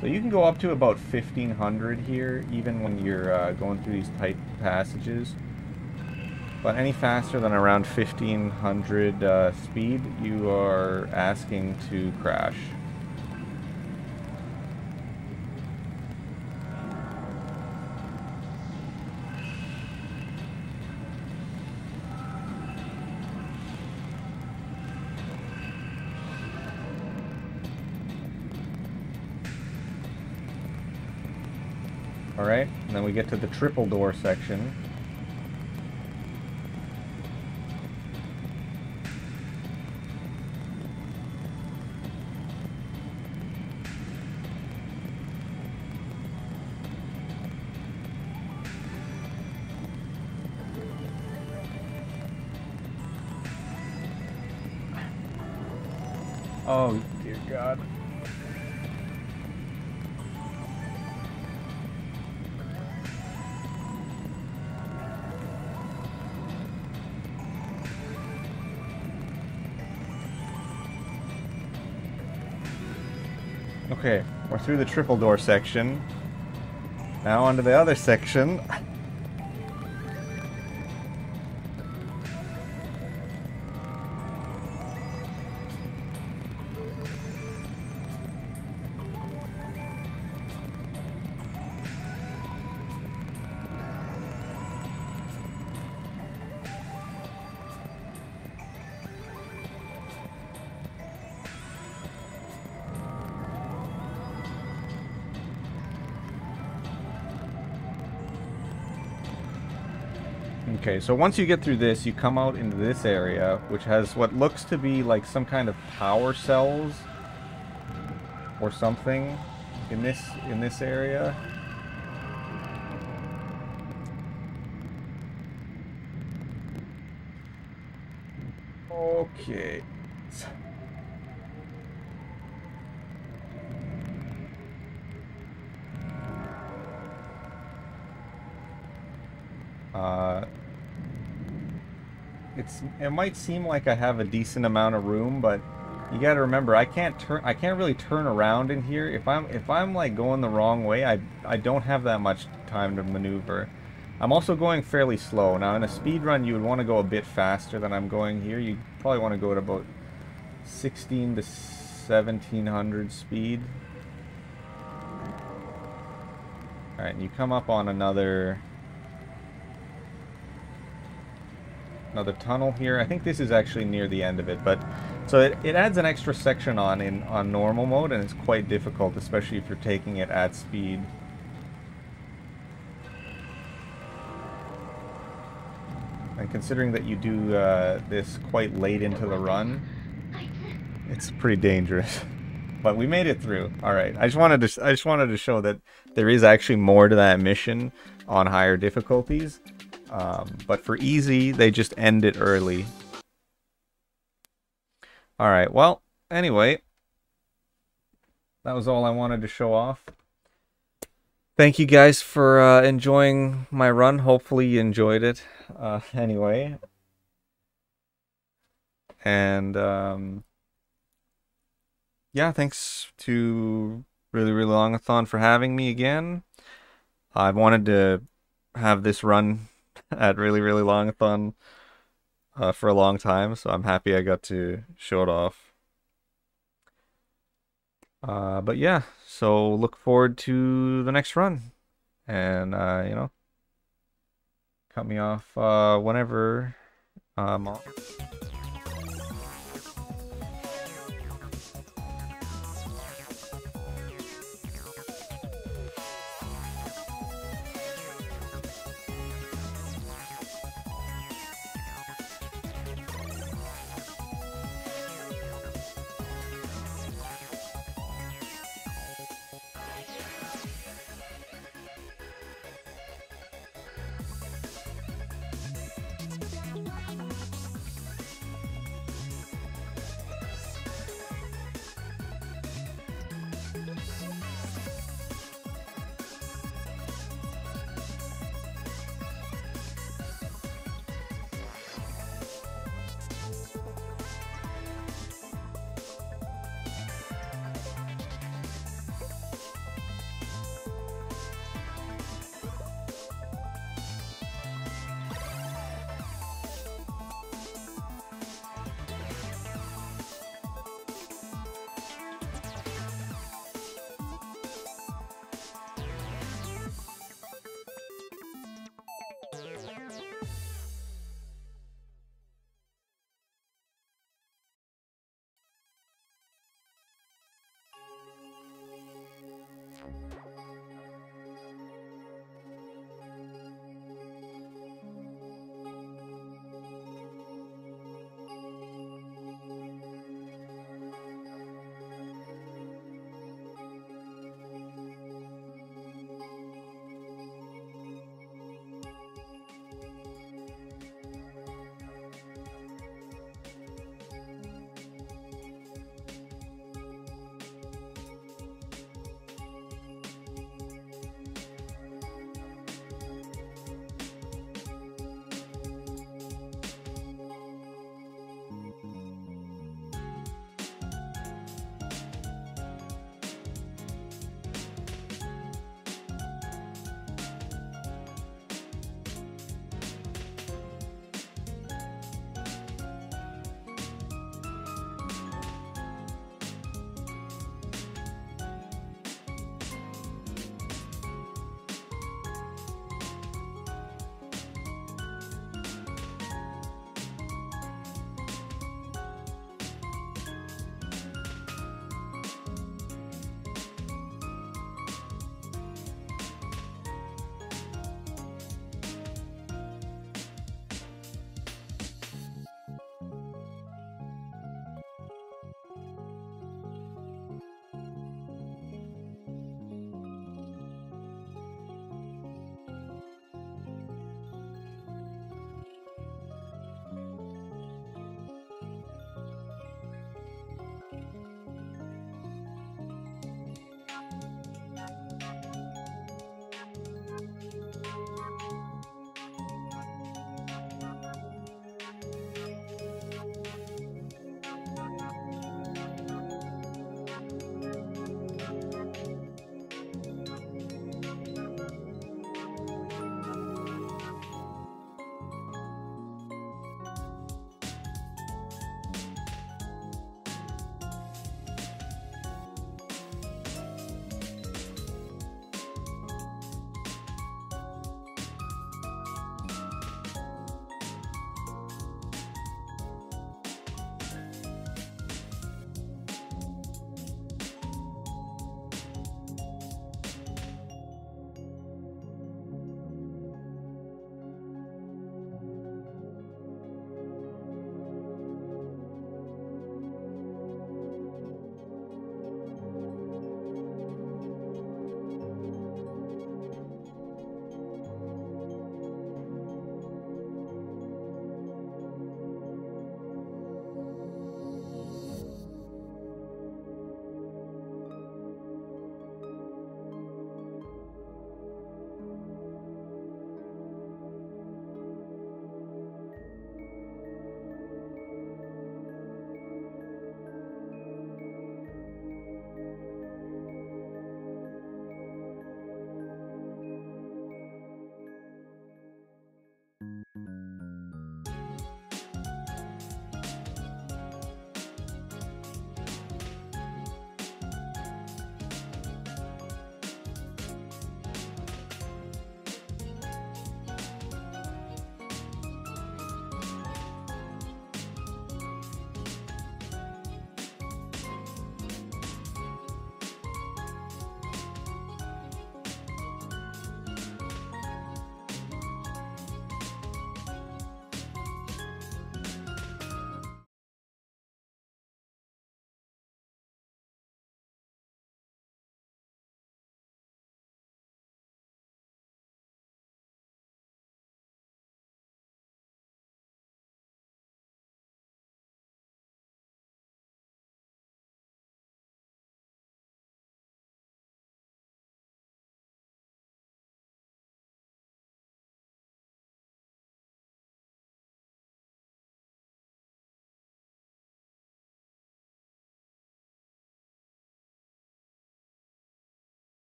So you can go up to about 1500 here, even when you're going through these tight passages. But any faster than around 1500 speed, you are asking to crash. Alright, and then we get to the triple door section. Oh, dear God. Okay, we're through the triple door section. Now onto the other section. Okay, so once you get through this, you come out into this area, which has what looks to be like some kind of power cells or something in this area. Okay. It might seem like I have a decent amount of room, but you got to remember I can't really turn around in here. If I'm like going the wrong way, I don't have that much time to maneuver. I'm also going fairly slow. Now in a speed run you would want to go a bit faster than I'm going here. You probably want to go at about 16 to 1700 speed. All right, and you come up on another tunnel here. I think this is actually near the end of it, but so it adds an extra section on normal mode, and it's quite difficult, especially if you're taking it at speed. And considering that you do this quite late into the run, it's pretty dangerous. But we made it through. All right. I just wanted to show that there is actually more to that mission on higher difficulties. But for easy, they just end it early. Alright, well, anyway. That was all I wanted to show off. Thank you guys for enjoying my run. Hopefully you enjoyed it. Anyway. And, yeah, thanks to Really Really Longathon for having me again. I wanted to have this run at Really Really Longathon for a long time, so I'm happy I got to show it off. But yeah, so look forward to the next run, and you know, cut me off whenever.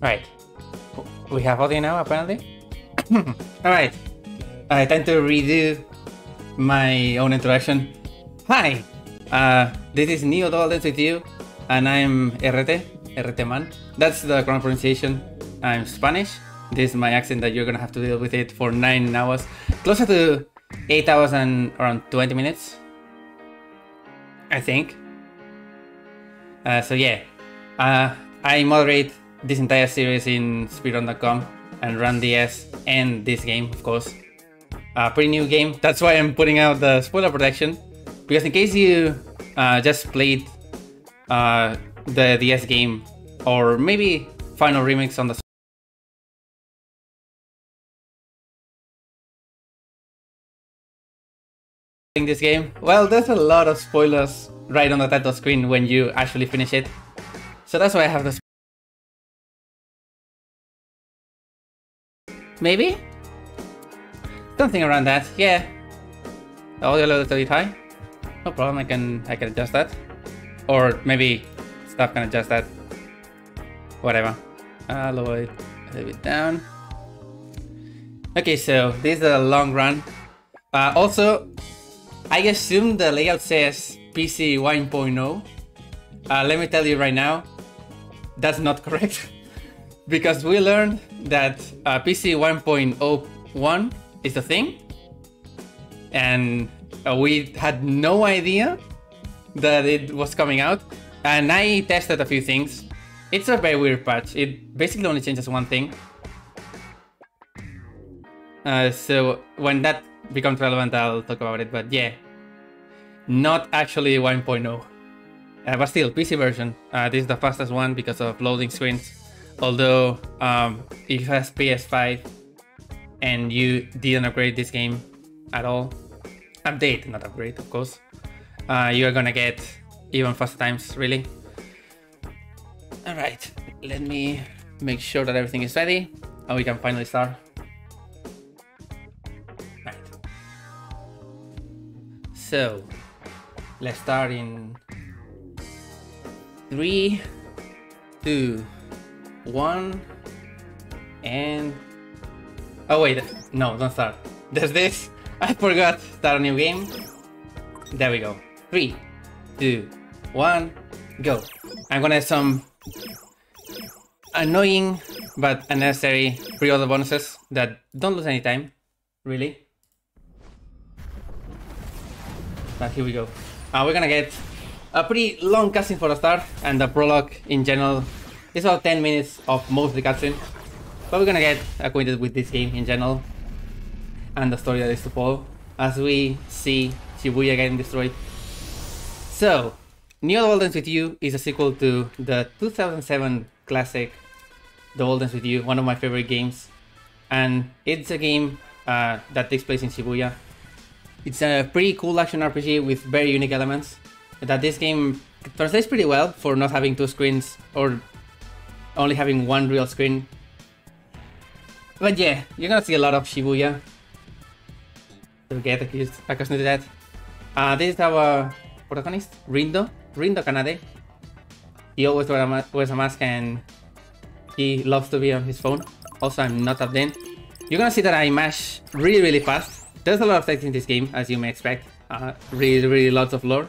Right. We have audio now, apparently. Alright. Time to redo my own introduction. Hi! This is Neo Dolphins with you, and I'm Herreteman. That's the correct pronunciation. I'm Spanish. This is my accent that you're gonna have to deal with it for 9 hours. Closer to 8 hours and around 20 minutes. I think. So yeah. I moderate this entire series in speedrun.com and run DS and this game, of course. Pretty new game. That's why I'm putting out the spoiler protection. Because in case you just played the DS game or maybe final remix on the this game, well, there's a lot of spoilers right on the title screen when you actually finish it. So that's why I have this. Maybe? Something around that, yeah. Audio level is a bit high. No problem, I can adjust that. Or maybe stuff can adjust that. Whatever. Lower it a little bit down. Okay, so this is a long run. Also, I assume the layout says PC 1.0. Let me tell you right now, that's not correct. Because we learned that PC 1.01 is the thing. And we had no idea that it was coming out. And I tested a few things. It's a very weird patch. It basically only changes one thing. So when that becomes relevant, I'll talk about it. But yeah, not actually 1.0. But still, PC version. This is the fastest one because of loading screens. Although, if you have PS5 and you didn't upgrade this game at all, update, not upgrade, of course, you are gonna get even faster times, really. Alright, let me make sure that everything is ready and we can finally start. Right. So, let's start in 3, 2, 1, and... Oh wait, no, don't start. There's this. I forgot. Start a new game. There we go. 3, 2, 1, go. I'm gonna have some annoying but unnecessary pre-order bonuses that don't lose any time, really. But here we go. We're gonna get a pretty long cutscene for the start, and the prologue in general is about 10 minutes of mostly cutscene. But we're gonna get acquainted with this game in general and the story that is to follow as we see Shibuya getting destroyed. So, Neo Dolphins with You is a sequel to the 2007 classic The Dolphins with You, one of my favorite games. And it's a game that takes place in Shibuya. It's a pretty cool action RPG with very unique elements that this game translates pretty well for not having 2 screens or only having 1 real screen. But yeah, you're gonna see a lot of Shibuya. To get accustomed to that. This is our protagonist, Rindo Kanade. He always wears a mask and he loves to be on his phone. Also, I'm not up then. You're gonna see that I mash really fast. There's a lot of text in this game, as you may expect. Really lots of lore.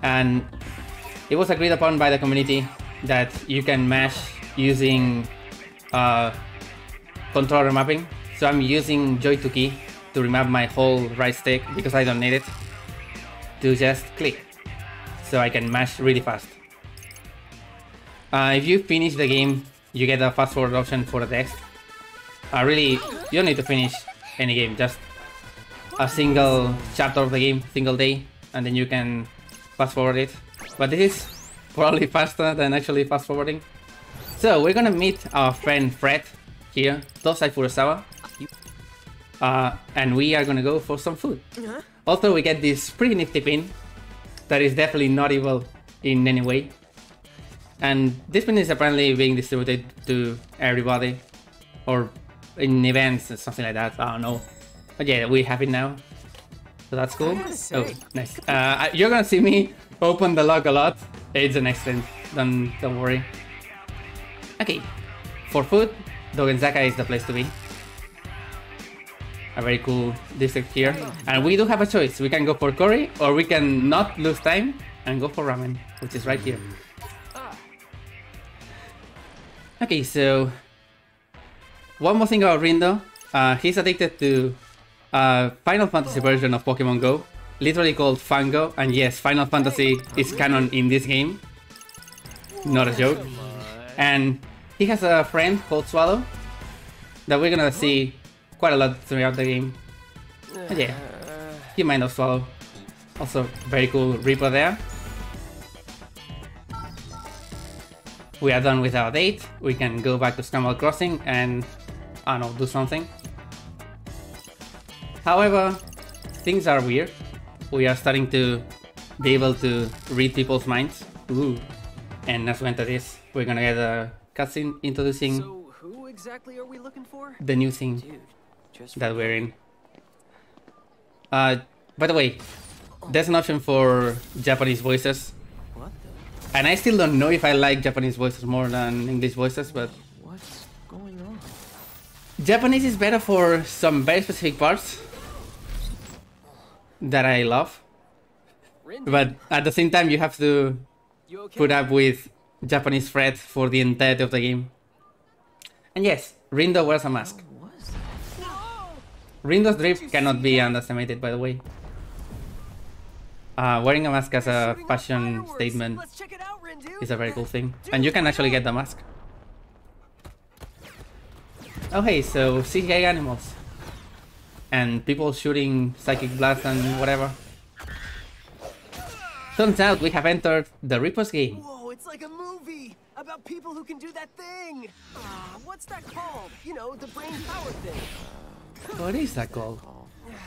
And it was agreed upon by the community that you can mash using controller mapping. So I'm using Joy2Key to remap my whole right stick because I don't need it, to just click so I can mash really fast. If you finish the game, you get a fast forward option for the text. Really, you don't need to finish any game, just a single chapter of the game, single day, and then you can fast forward it. But this is probably faster than actually fast forwarding. So we're gonna meet our friend Fred here, Tosai Furusawa. And we are gonna go for some food. Also, we get this pretty nifty pin that is definitely not evil in any way. And this pin is apparently being distributed to everybody, or in events or something like that, I don't know. But yeah, we have it now, so that's cool. Oh, nice. You're gonna see me open the lock a lot. It's an accident, don't worry. Okay, for food, Dogenzaka is the place to be. A very cool district here. And we do have a choice. We can go for curry, or we can not lose time and go for ramen, which is right here. Okay, so one more thing about Rindo. He's addicted to a Final Fantasy version of Pokemon Go, literally called Fango. And yes, Final Fantasy is canon in this game. Not a joke. And he has a friend called Swallow that we're gonna see quite a lot throughout the game. And yeah, you might know Swallow. Also, very cool Reaper there. We are done with our date. We can go back to Scramble Crossing and, I don't know, do something. However, things are weird. We are starting to be able to read people's minds. Ooh. And as we enter this, we're gonna get a cutscene introducing So who exactly are we looking for? the new thing that we're in. By the way, there's an option for Japanese voices. What the? And I still don't know if I like Japanese voices more than English voices, but What's going on? Japanese is better for some very specific parts that I love. Rindy, But at the same time, you have to you okay? put up with Japanese threat for the entirety of the game. And yes, Rindo wears a mask. What was that? No! Rindo's drift cannot be underestimated, by the way. Wearing a mask as a Shooting off fashion fireworks. statement Let's check it out, Rindu. is a very cool thing. And you can actually get the mask. Oh hey, so CGI animals. And people shooting psychic blasts and whatever. Turns out we have entered the Reaper's game. Whoa, it's like a movie about people who can do that thing. What's that called? You know, the brain power thing. What is that called?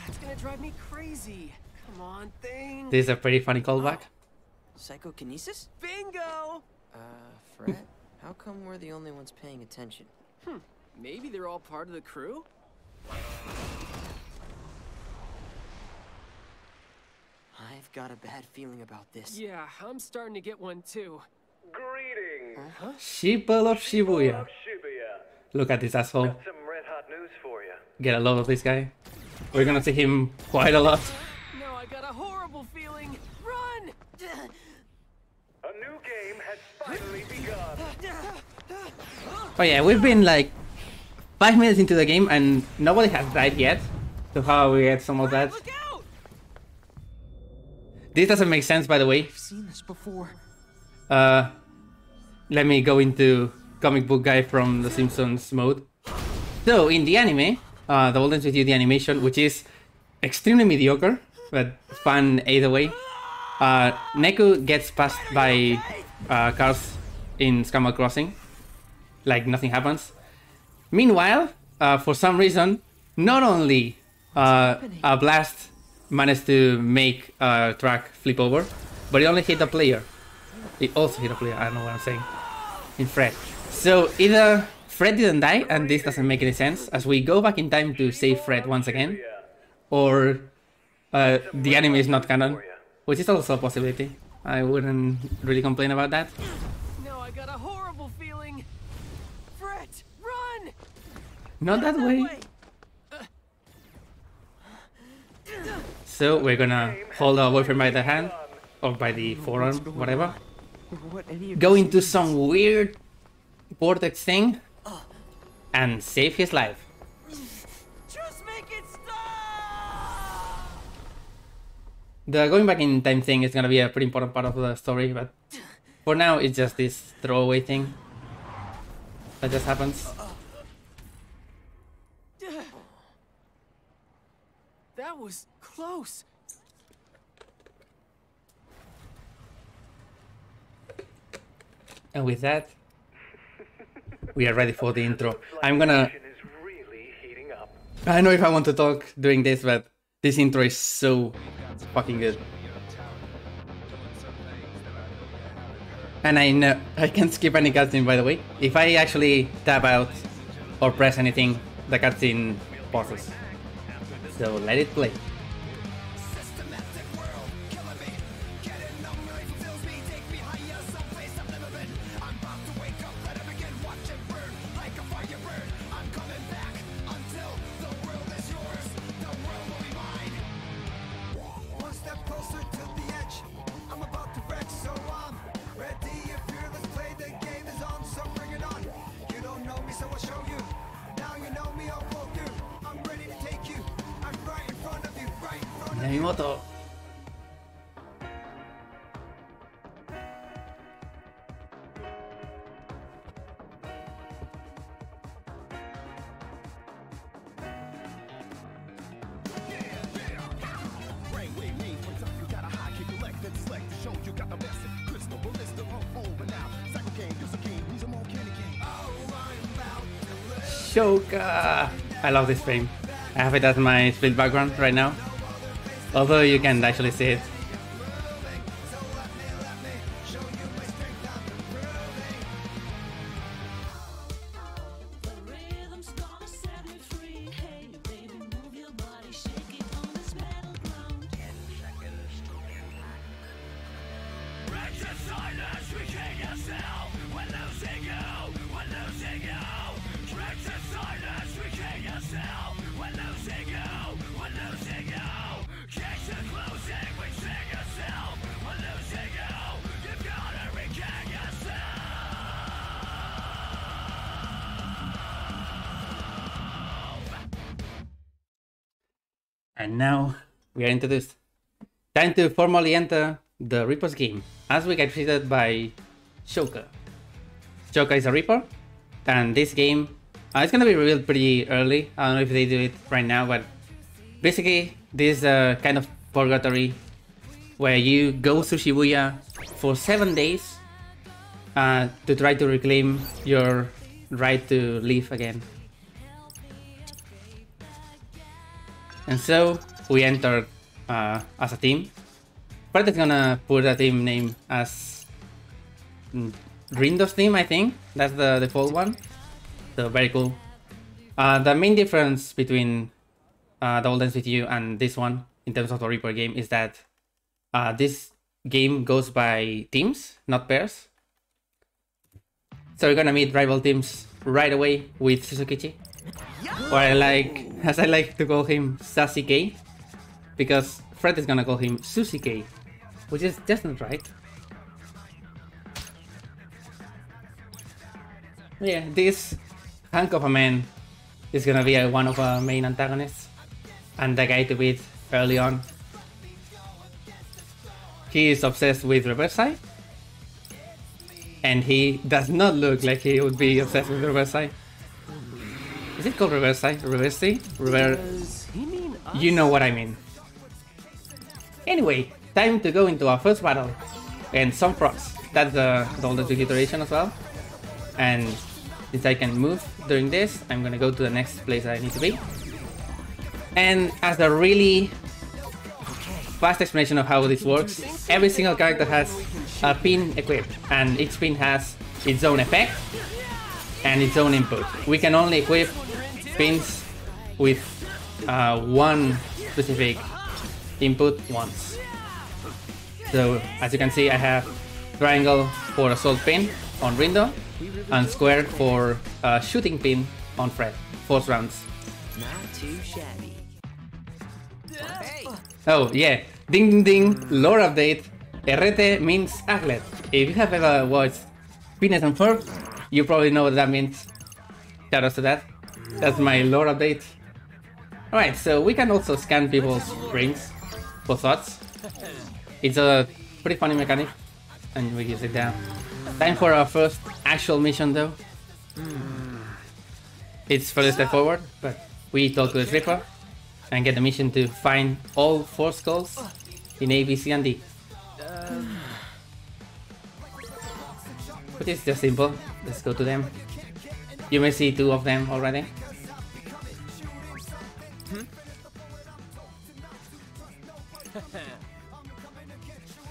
It's gonna drive me crazy. Come on, thing. This is a pretty funny callback. Psychokinesis? Bingo! Fred, how come we're the only ones paying attention? Maybe they're all part of the crew? I've got a bad feeling about this. Yeah, I'm starting to get one too. Greetings, Sheeple of Shibuya. Shibuya. Look at this asshole. Some red hot news for you. Get a load of this guy. We're gonna see him quite a lot. No, I got a horrible feeling. Run! A new game has finally begun. Oh yeah, we've been like 5 minutes into the game and nobody has died yet. So how we get some of that? Look out! This doesn't make sense, by the way. I've seen this before. Let me go into comic book guy from The Simpsons mode. So in the anime, the Golden Suit the animation, which is extremely mediocre, but fun either way. Neku gets passed by cars in Scramble Crossing, like nothing happens. Meanwhile, for some reason, not only a blast managed to make a track flip over, but it only hit a player. It also hit a player, I don't know what I'm saying. In Fred. So either Fred didn't die, and this doesn't make any sense, as we go back in time to save Fred once again, or the anime is not canon, which is also a possibility. I wouldn't really complain about that. No, I got a horrible feeling. Fred, run! Not that way. So we're gonna hold our boyfriend by the hand, or by the forearm, whatever. Go into some weird vortex thing and save his life. Just make it stop! The going back in time thing is gonna be a pretty important part of the story, but for now it's just this throwaway thing that just happens. That was close. And with that, we are ready for the intro. I'm gonna... Is really heating up. I don't know if I want to talk during this, but this intro is so fucking good. And I know I can't skip any cutscene, by the way. If I actually tap out or press anything, the cutscene pauses. So let it play. mi moto. Shoka! I love this frame. I have it as my split background right now. Although you can't actually see it. And now we are introduced. Time to formally enter the Reaper's game, as we get treated by Shoka. Shoka is a Reaper, and this game, it's gonna be revealed pretty early. I don't know if they do it right now, but basically this is a kind of purgatory where you go to Shibuya for 7 days to try to reclaim your right to live again. And so we entered as a team. Fred is gonna put a team name as Rindo's team, I think. That's the default one. So very cool. The main difference between Double Dance with You and this one, in terms of the Reaper game, is that this game goes by teams, not pairs. So we're gonna meet rival teams right away with Suzukichi. Or as I like to call him, Sasuke, because Fred is gonna call him Susuke, which is just not right. Yeah, this hunk of a man is gonna be one of our main antagonists, and the guy to beat early on. He is obsessed with reverse side, and he does not look like he would be obsessed with reverse side. Is it called reverse side? Reverse C? Does he mean us? You know what I mean. Anyway, time to go into our first battle. And some procs. That's the Golden Twig iteration as well. And since I can move during this, I'm gonna go to the next place I need to be. And as a really fast explanation of how this works, every single character has a pin equipped, and each pin has its own effect and its own input. We can only equip pins with one specific input once. So as you can see, I have triangle for assault pin on Rindo, and square for shooting pin on Fred. 4 rounds. Not too shabby. Hey! Oh yeah, ding ding ding, lore update. Herrete means aglet. If you have ever watched Phineas and Ferb, you probably know what that means. Shout out to that. That's my lore update. Alright, so we can also scan people's brains for thoughts. It's a pretty funny mechanic, and we use it down. Time for our first actual mission though. It's further step forward, but we talk to the Reaper and get the mission to find all 4 skulls in A, B, C, and D. But it's just simple. Let's go to them. You may see 2 of them already.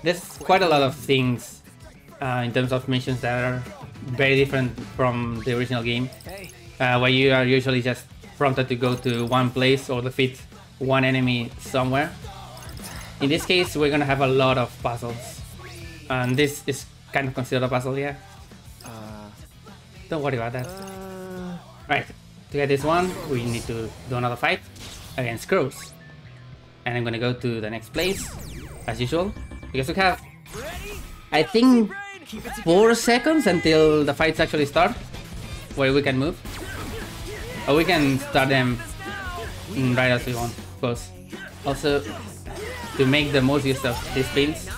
There's quite a lot of things in terms of missions that are very different from the original game, where you are usually just prompted to go to one place or defeat one enemy somewhere. In this case, we're gonna have a lot of puzzles, and this is kind of considered a puzzle, yeah. Don't worry about that. Right, to get this one, we need to do another fight against crows. And I'm gonna go to the next place, as usual, because we have, I think, 4 seconds until the fights actually start, where we can move. Or we can start them right as we want, of course. Also, to make the most use of these spins,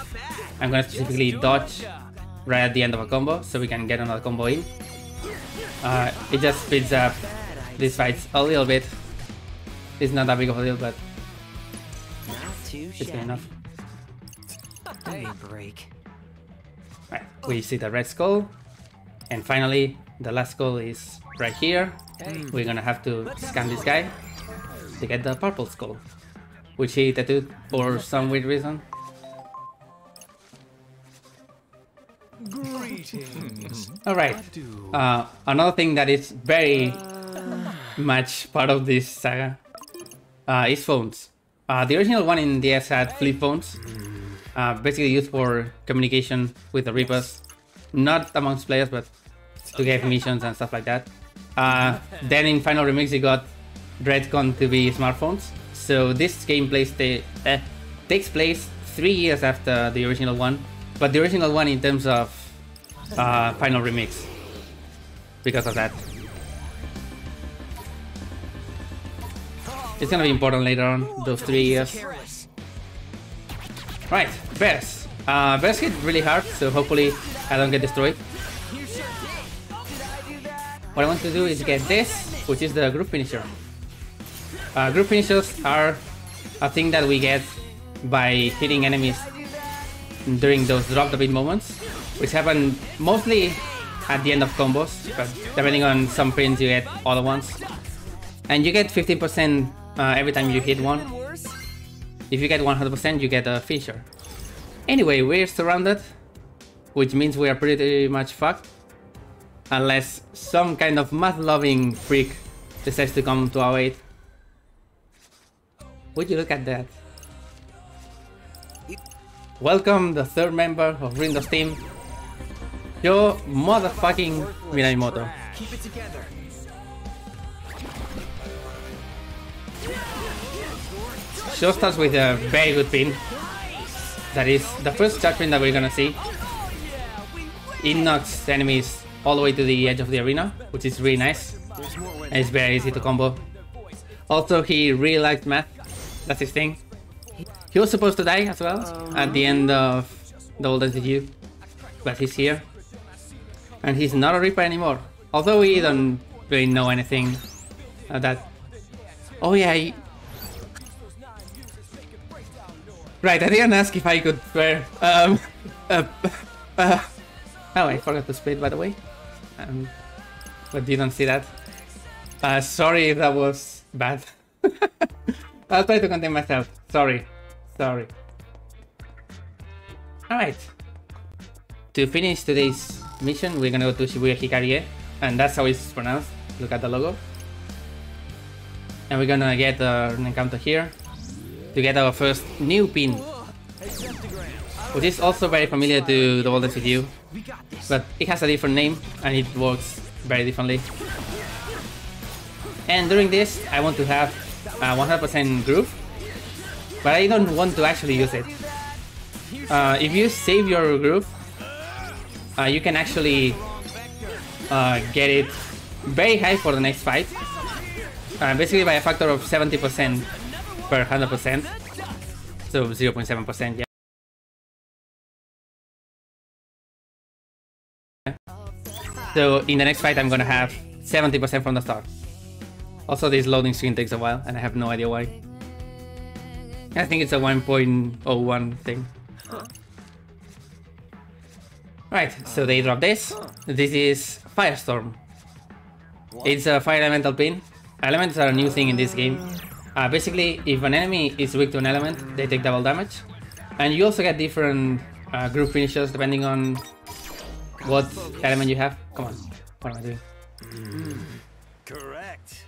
I'm gonna specifically dodge right at the end of a combo so we can get another combo in. It just speeds up these fights a little bit. It's not that big of a deal, but it's good enough. Break. Right, we see the red skull, and finally the last skull is right here. We're gonna have to scan this guy to get the purple skull, which he tattooed for some weird reason. Alright, another thing that is very much part of this saga is phones. The original one in DS had flip phones, basically used for communication with the Reapers, not amongst players, but to get missions and stuff like that. Then in Final Remix it got retconned to be smartphones, so this game takes place 3 years after the original one, but the original one in terms of Final Remix, because of that. It's gonna be important later on, those 3 years. Right, bears. Bears hit really hard, so hopefully I don't get destroyed. What I want to do is get this, which is the group finisher. Group finishers are a thing that we get by hitting enemies during those drop the beat moments, which happen mostly at the end of combos, but depending on some prints you get other ones. And you get 15% every time you hit one. If you get 100% you get a finisher. Anyway, we're surrounded, which means we are pretty much fucked. Unless some kind of math-loving freak decides to come to our aid. Would you look at that? Welcome the third member of Rindo's team, Yo motherfucking Minaimoto. Keep it together. Show starts with a very good pin. That is the first charge pin that we're gonna see. It knocks enemies all the way to the edge of the arena, which is really nice. And it's very easy to combo. Also, he really liked math. That's his thing. He was supposed to die as well at the end of the old NCU, but he's here. And he's not a Reaper anymore. Although we don't really know anything that... Oh yeah, right, I didn't ask if I could wear... Oh, I forgot to split, by the way. But didn't see that. Sorry if that was bad. I'll try to contain myself. Sorry. Alright. To finish today's mission, we're gonna go to Shibuya Hikarie, and that's how it's pronounced. Look at the logo. And we're gonna get an encounter here to get our first new pin, which is also very familiar to the old NCU, but it has a different name and it works very differently. And during this, I want to have 100% groove, but I don't want to actually use it. If you save your groove, you can actually get it very high for the next fight, basically by a factor of 70% per 100%, so 0.7%, yeah. So in the next fight I'm gonna have 70% from the start. Also, this loading screen takes a while and I have no idea why. I think it's a 1.01 thing. Right, so they drop this. This is Firestorm. It's a fire elemental pin. Elements are a new thing in this game. Basically, if an enemy is weak to an element, they take double damage. And you also get different group finishers depending on what element you have. Come on, what am I doing? Correct.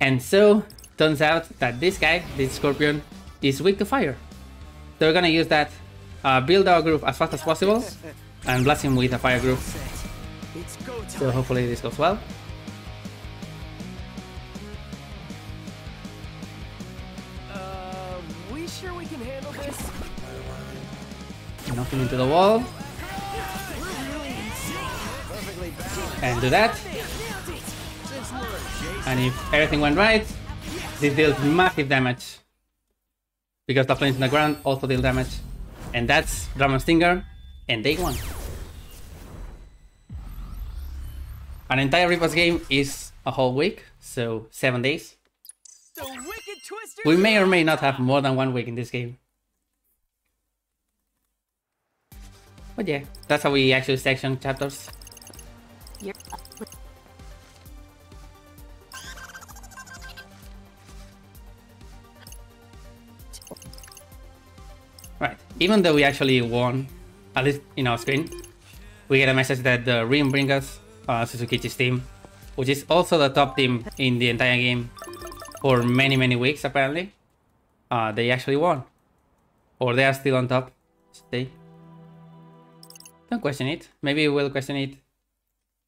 And so, turns out that this guy, this Scorpion, is weak to fire. So we're gonna use that, build our group as fast as possible, and blast him with a fire group. So hopefully this goes well. We sure we can handle this? Knock him into the wall. And do that. And if everything went right, this deals massive damage. because the planes on the ground also deal damage. And that's Drum and Stinger, and they won. An entire Reapers game is a whole week, so 7 days. The Wicked Twister. We may or may not have more than 1 week in this game. But yeah, that's how we actually section chapters. Right, even though we actually won, at least in our screen, we get a message that the Rim bring us Suzukichi's team, which is also the top team in the entire game for many weeks apparently. They actually won. Or they are still on top. Stay. Don't question it. Maybe we'll question it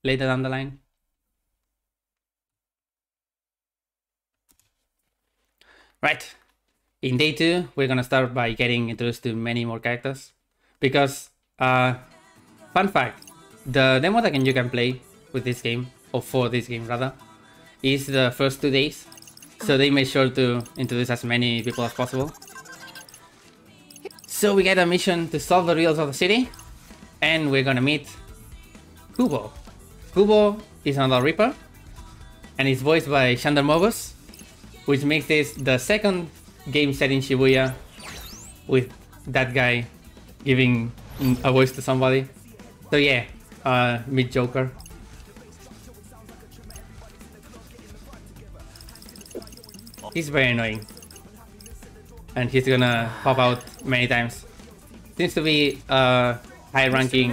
later down the line. Right. In day 2, we're gonna start by getting introduced to many more characters. Because, fun fact, the demo that you can play with this game, or for this game rather, is the first 2 days. So they made sure to introduce as many people as possible. So we get a mission to solve the riddles of the city, and we're gonna meet Kubo. Kubo is another Reaper, and it's voiced by Shander Mobus, which makes this the second game set in Shibuya with that guy giving a voice to somebody. So yeah, meet Joker. He's very annoying, and he's gonna pop out many times. Seems to be a high-ranking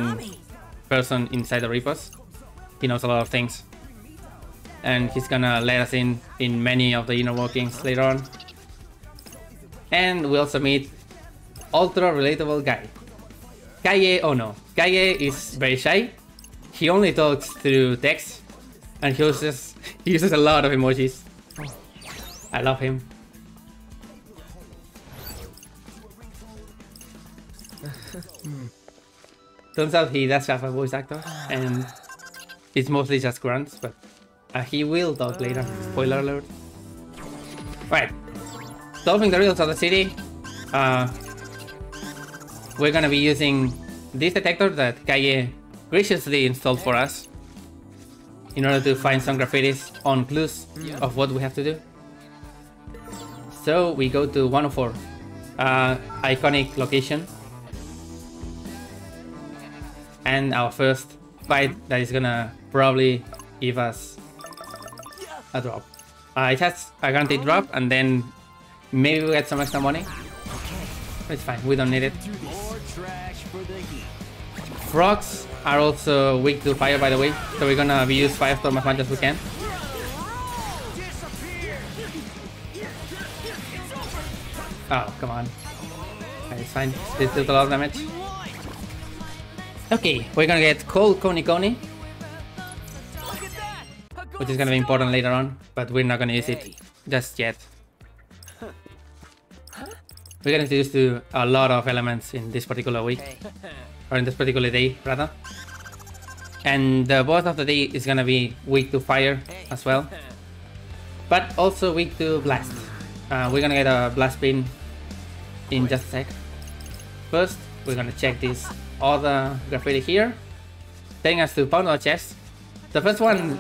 person inside the Reapers. He knows a lot of things, and he's gonna let us in many of the inner workings later on. And we also meet ultra relatable Guy. Kaye Ono. Kaye is very shy. He only talks through text, and he uses a lot of emojis. I love him. Turns out he does have a voice actor, and it's mostly just grunts, but he will talk later. Spoiler alert. Right. Solving the riddles of the city. We're gonna be using this detector that Kaye graciously installed for us in order to find some graffitis on clues of what we have to do. So we go to 104, iconic location, and our first fight that is gonna probably give us a drop. It has a guaranteed drop, and then maybe we'll get some extra money. It's fine, we don't need it. Frogs are also weak to fire, by the way, so we're gonna use Firestorm as much as we can. Oh, come on. Okay, it's fine. This does a lot of damage. Okay, we're gonna get Cold Coney Coney, which is gonna be important later on, but we're not gonna use it just yet. We're getting introduced to a lot of elements in this particular week, or in this particular day, rather. And the boss of the day is gonna be weak to fire as well, but also weak to blast. We're gonna get a blast pin in just a sec. First, we're gonna check this other graffiti here, telling us to pound our chest. The first one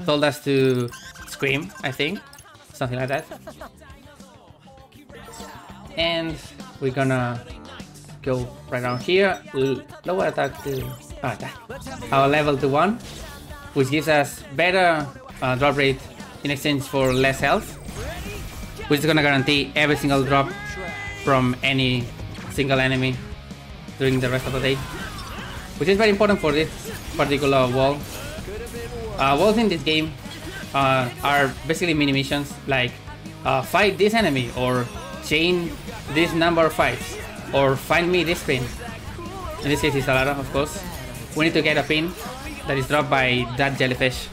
told us to scream, I think, something like that. And we're gonna go right around here, lower attack to our level to 1, which gives us better drop rate in exchange for less health, which is gonna guarantee every single drop from any single enemy during the rest of the day, which is very important for this particular wall. Walls in this game are basically mini missions like fight this enemy, or chain this number of fights, or find me this pin. In this case it's Alara, of course. We need to get a pin that is dropped by that jellyfish.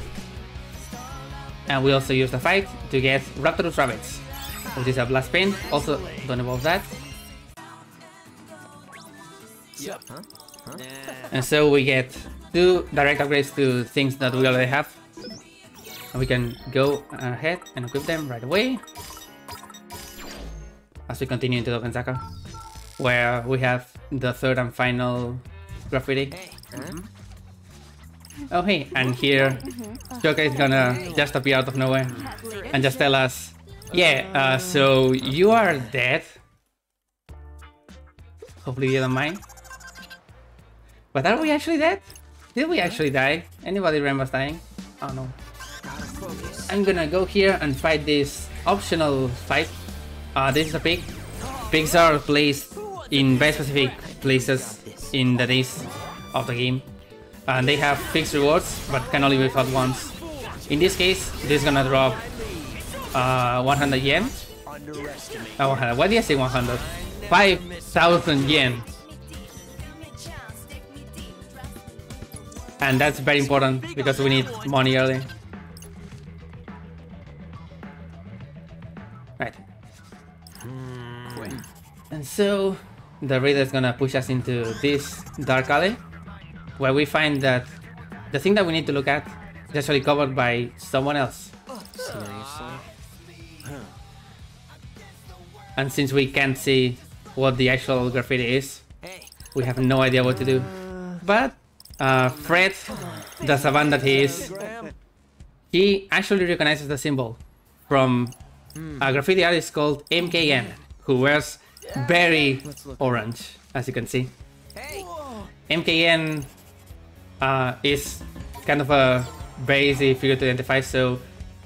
And we also use the fight to get Raptorus Rabbits, which is a blast pin. Also, don't involve that. And so we get 2 direct upgrades to things that we already have. And we can go ahead and equip them right away. as we continue into Dokensaka, where we have the third and final graffiti. Oh hey, and here Joker is gonna just appear out of nowhere and just tell us, yeah, so you are dead. Hopefully you don't mind. But are we actually dead? Did we actually die? Anybody remembers dying? Oh no. I'm gonna go here and fight this optional fight. This is a pig. Pigs are placed in very specific places in the days of the game. And they have fixed rewards, but can only be fought once. In this case, this is gonna drop 100 yen. 100. Why did I say 100? 5,000 yen. And that's very important because we need money early. Right. And so the raider is gonna push us into this dark alley, where we find that the thing that we need to look at is actually covered by someone else. Seriously? And since we can't see what the actual graffiti is, we have no idea what to do. But Fred, the savant that he is, he actually recognizes the symbol from a graffiti artist called MKN, who wears very orange, as you can see. MKN is kind of a very easy figure to identify, so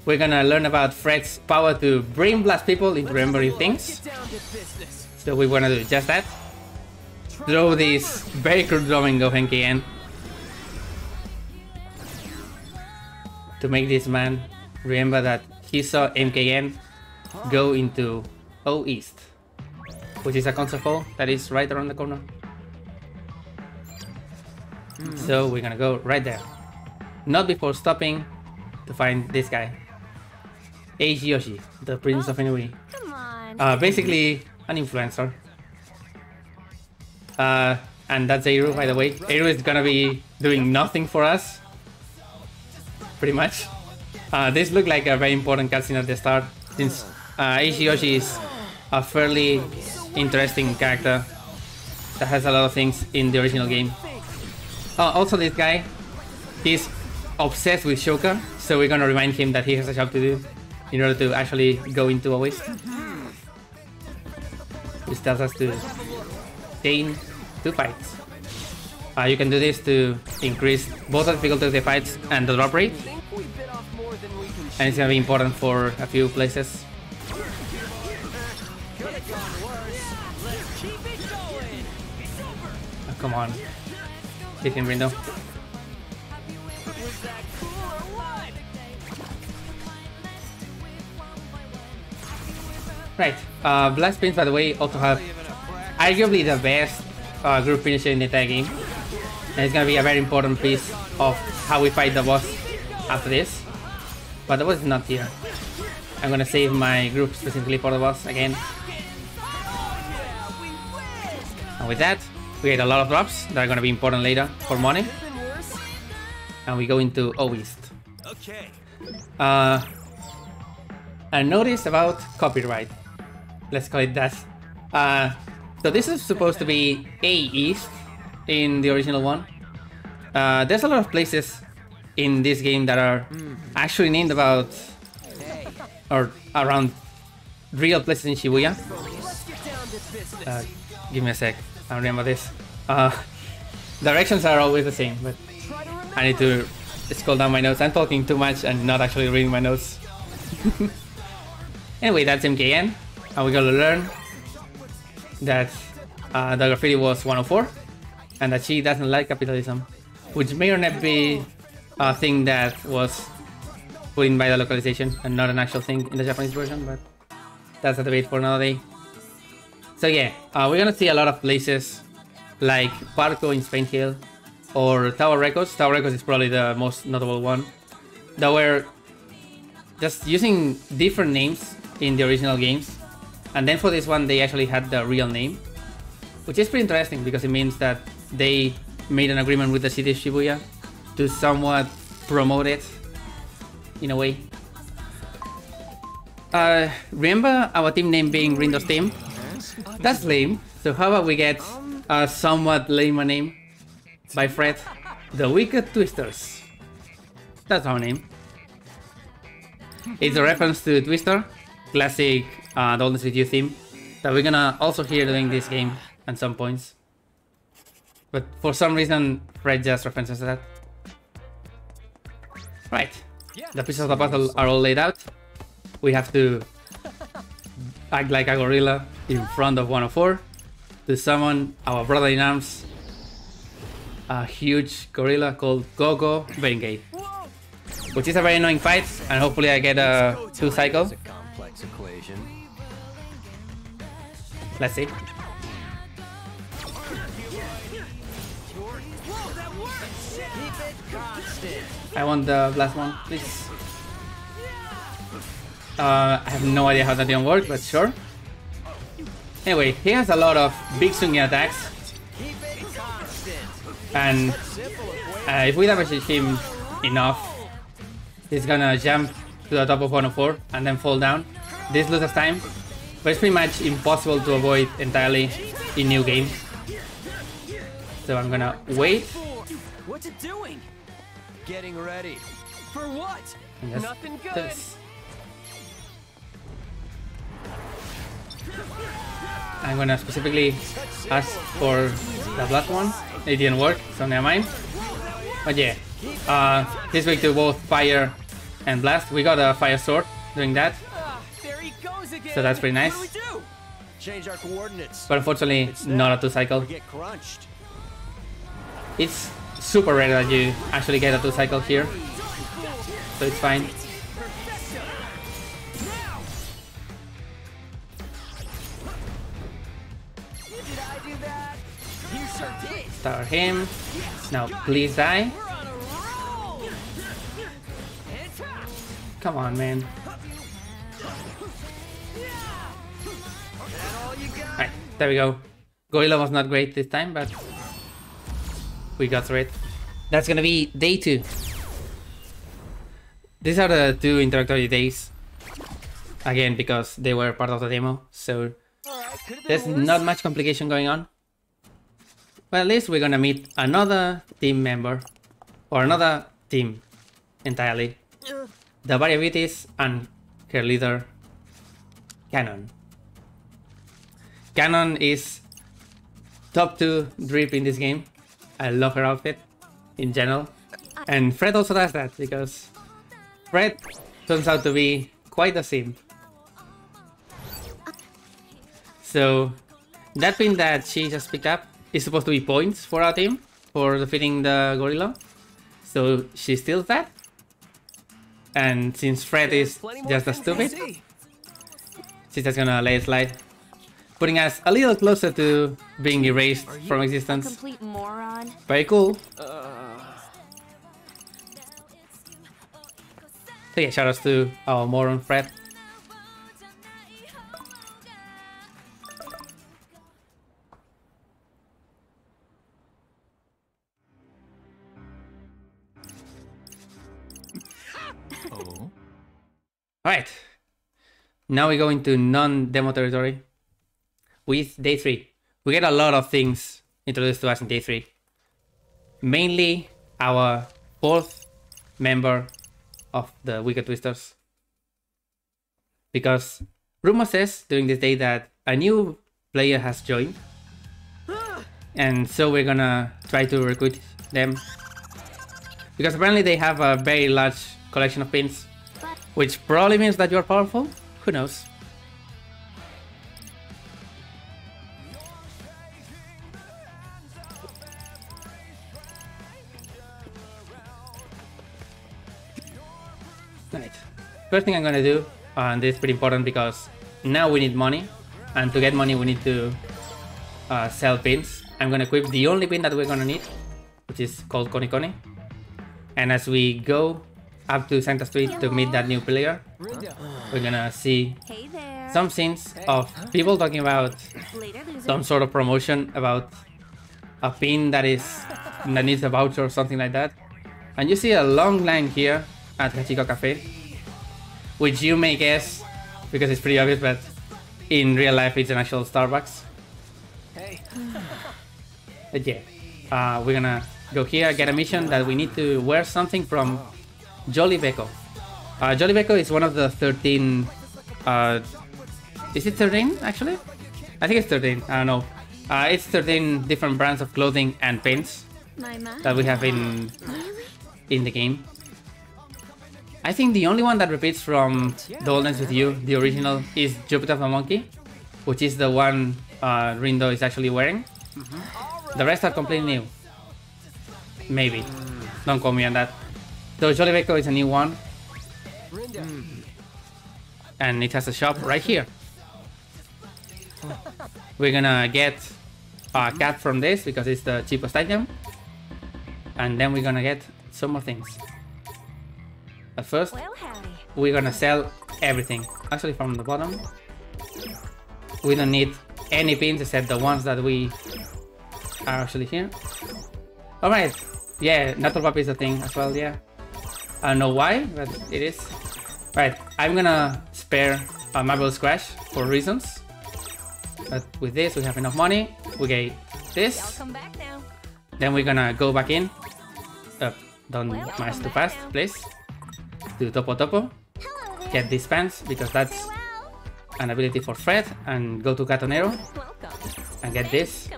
we're gonna learn about Fred's power to brain blast people into remembering things. So we wanna do just that. Throw this very crude drawing of MKN to make this man remember that he saw MKN go into O East, which is a concert hall that is right around the corner. So we're gonna go right there. Not before stopping to find this guy. Eiji Yoshi, the Prince of Inui. Come on. Basically an influencer. And that's Eiru, by the way. Eiru is gonna be doing nothing for us. Pretty much. This looked like a very important cutscene at the start, since Eiji Yoshi is a fairly interesting character that has a lot of things in the original game. Also this guy, he's obsessed with Shoka, so we're gonna remind him that he has a job to do in order to actually go into a waste. Which tells us to gain 2 fights. You can do this to increase both the difficulty of the fights and the drop rate. And it's gonna be important for a few places. Oh, come on. Hit him, Rindo. Right, Blast Spins, by the way, also have arguably the best group finisher in the entire game. And it's gonna be a very important piece of how we fight the boss after this. But the boss is not here. I'm gonna save my group specifically for the boss again. And with that, we get a lot of drops that are gonna be important later for money. And we go into O East. A notice about copyright. Let's call it that. So this is supposed to be A East in the original one. There's a lot of places in this game that are actually named about or around real places in Shibuya. Give me a sec, I remember this. Directions are always the same, but I need to scroll down my notes. I'm talking too much and not actually reading my notes. Anyway, that's MKN, and we're gonna learn that the graffiti was 104 and that she doesn't like capitalism, which may or not be a thing that was put in by the localization and not an actual thing in the Japanese version, but that's a debate for another day. So yeah, we're gonna see a lot of places like Parco in Spain Hill or Tower Records. Tower Records is probably the most notable one, that were just using different names in the original games, and then for this one they actually had the real name, which is pretty interesting because it means that they made an agreement with the city of Shibuya to somewhat promote it in a way. Remember our team name being Rindo's team? That's lame. So how about we get a somewhat lame name by Fred? The Wicked Twisters. That's our name. It's a reference to Twister, classic Dolphins with You theme that we're gonna also hear during this game at some points. But for some reason, Fred just references that. Right. The pieces of the puzzle are all laid out. We have to act like a gorilla in front of 104 to summon our brother-in-arms, a huge gorilla called Gogo Bengay, which is a very annoying fight, and hopefully I get a 2-cycle. It's a complex equation. Let's see. I want the last one, please. I have no idea how that didn't work, but sure. Anyway, he has a lot of big swinging attacks. And if we damage him enough, he's gonna jump to the top of 104 and then fall down. This loses time, but it's pretty much impossible to avoid entirely in new game. So I'm gonna wait. What's it doing? Getting ready. For what? Yes, Nothing good. this. I'm gonna specifically ask for the last one. It didn't work, so never mind. But yeah, this week to both fire and blast. We got a fire sword doing that, There he goes again. so that's pretty nice. What do we do? Change our coordinates. But unfortunately, not a 2-cycle. We get crunched. It's super rare that you actually get a 2-cycle here, so it's fine. Did I do that? You sure did. Start him. Now please die. We're on a roll. And tap. Come on, man. That all you got? Alright, there we go. Gorilla was not great this time, but we got through it. That's gonna be day 2. These are the 2 introductory days. Again, because they were part of the demo, so there's not much complication going on. But at least we're gonna meet another team member, or another team entirely. The Variabilities and her leader, Cannon. Cannon is top 2 drip in this game. I love her outfit in general. And Fred also does that, because Fred turns out to be quite a simp. So that pin that she just picked up is supposed to be points for our team for defeating the gorilla. So she steals that. And since Fred is just as stupid, she's just gonna let it slide, putting us a little closer to being erased from existence. Complete moron. Very cool. So yeah, shoutouts to our moron Fred. Alright, now we go into non-demo territory with day 3. We get a lot of things introduced to us in day 3. Mainly our 4th member of the Wicked Twisters. Because rumor says during this day that a new player has joined. And so we're gonna try to recruit them. Because apparently they have a very large collection of pins. Which probably means that you're powerful? Who knows? Right. First thing I'm gonna do, and this is pretty important because now we need money, and to get money we need to sell pins. I'm gonna equip the only pin that we're gonna need, which is called Koni Koni. And as we go up to Santa Street to meet that new player, we're gonna see Hey there. some scenes of people talking about Later, loser. some sort of promotion about a pin that needs a voucher or something like that. And you see a long line here at Hachiko Cafe, which you may guess, because it's pretty obvious, but in real life it's an actual Starbucks. Hey. But yeah, we're gonna go here, get a mission that we need to wear something from Jolly Beko. Jolly Beko is one of the 13... is it 13 actually? I think it's 13, I don't know. It's 13 different brands of clothing and pins that we have in the game. I think the only one that repeats from The Old Dance With You, the original, is Jupiter the Monkey, which is the one Rindo is actually wearing. The rest are completely new. Maybe. Don't quote me on that. So Jolly Beko is a new one. And it has a shop right here. We're gonna get a cat from this because it's the cheapest item. And then we're gonna get some more things. But first, we're gonna sell everything. Actually from the bottom. We don't need any pins except the ones that we are actually here. Alright, yeah, Natural Puppy is a thing as well, yeah. I don't know why, but it is. Right, I'm gonna spare a Marble Scratch for reasons. But with this, we have enough money. We get this. Then we're gonna go back in. Don't mash too fast, please. Do Topo Topo. Get these pants because that's an ability for Fred. And go to Catonero. And get this.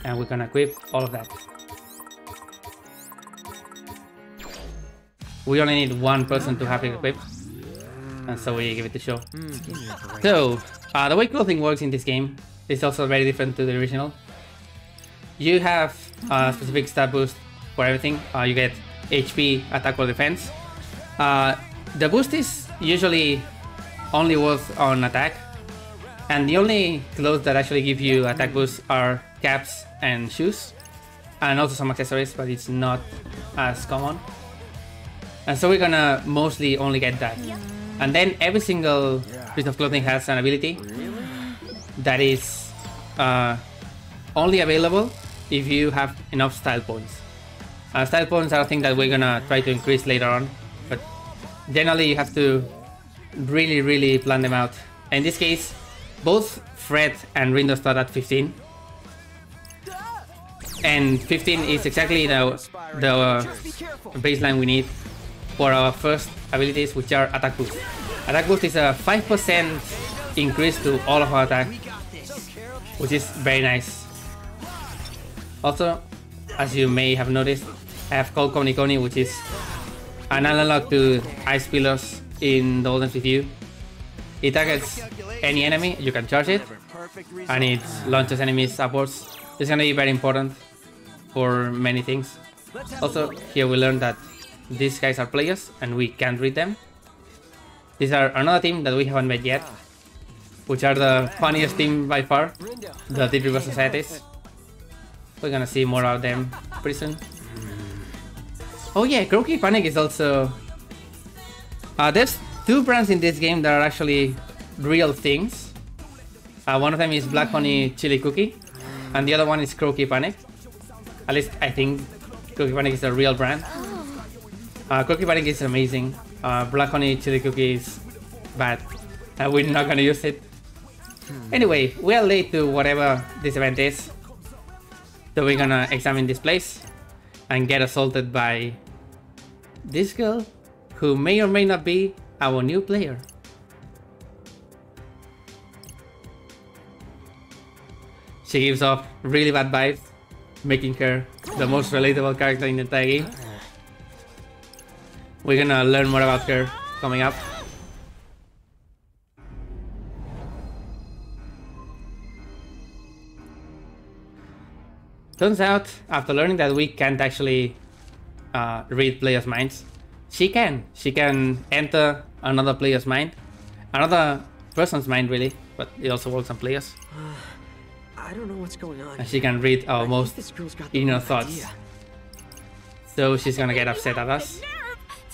And we're gonna equip all of that. We only need one person to have it equipped. And so we give it a show. So, the way clothing works in this game is also very different to the original. You have a specific stat boost for everything. You get HP, attack or defense. The boost is usually only worth on attack. And the only clothes that actually give you attack boosts are caps and shoes. And also some accessories, but it's not as common. And so we're gonna mostly only get that. And then every single piece of clothing has an ability that is only available if you have enough style points. Style points are a thing that we're gonna try to increase later on, but generally you have to really plan them out. In this case, both Fred and Rindo start at 15. And 15 is exactly the baseline we need for our first abilities, which are attack boost. Attack boost is a 5% increase to all of our attack, which is very nice. Also, as you may have noticed, I have called Koni Koni, which is an analog to Ice Pillars in The Old Dance With You. It targets any enemy, you can charge it, and it launches enemies upwards. It's gonna be very important for many things. Also, here we learned that these guys are players and we can't read them. These are another team that we haven't met yet, which are the funniest team by far, the Deep River Societies. We're gonna see more of them pretty soon. Oh yeah, Croaky Panic is also... there's two brands in this game that are actually real things. One of them is Black Honey Chili Cookie, and the other one is Croaky Panic. At least I think Croaky Panic is a real brand. Croaky Panic is amazing. Black Honey Chili Cookie is bad. We're not gonna use it. Anyway, we are late to whatever this event is. So we're gonna examine this place and get assaulted by this girl who may or may not be our new player. She gives off really bad vibes, making her the most relatable character in the entire game. We're gonna learn more about her coming up. Turns out, after learning that we can't actually read players' minds, she can. She can enter another player's mind. Another person's mind, really, but it also works on players. I don't know what's going on. And she can read our most inner thoughts. So she's gonna get upset at us.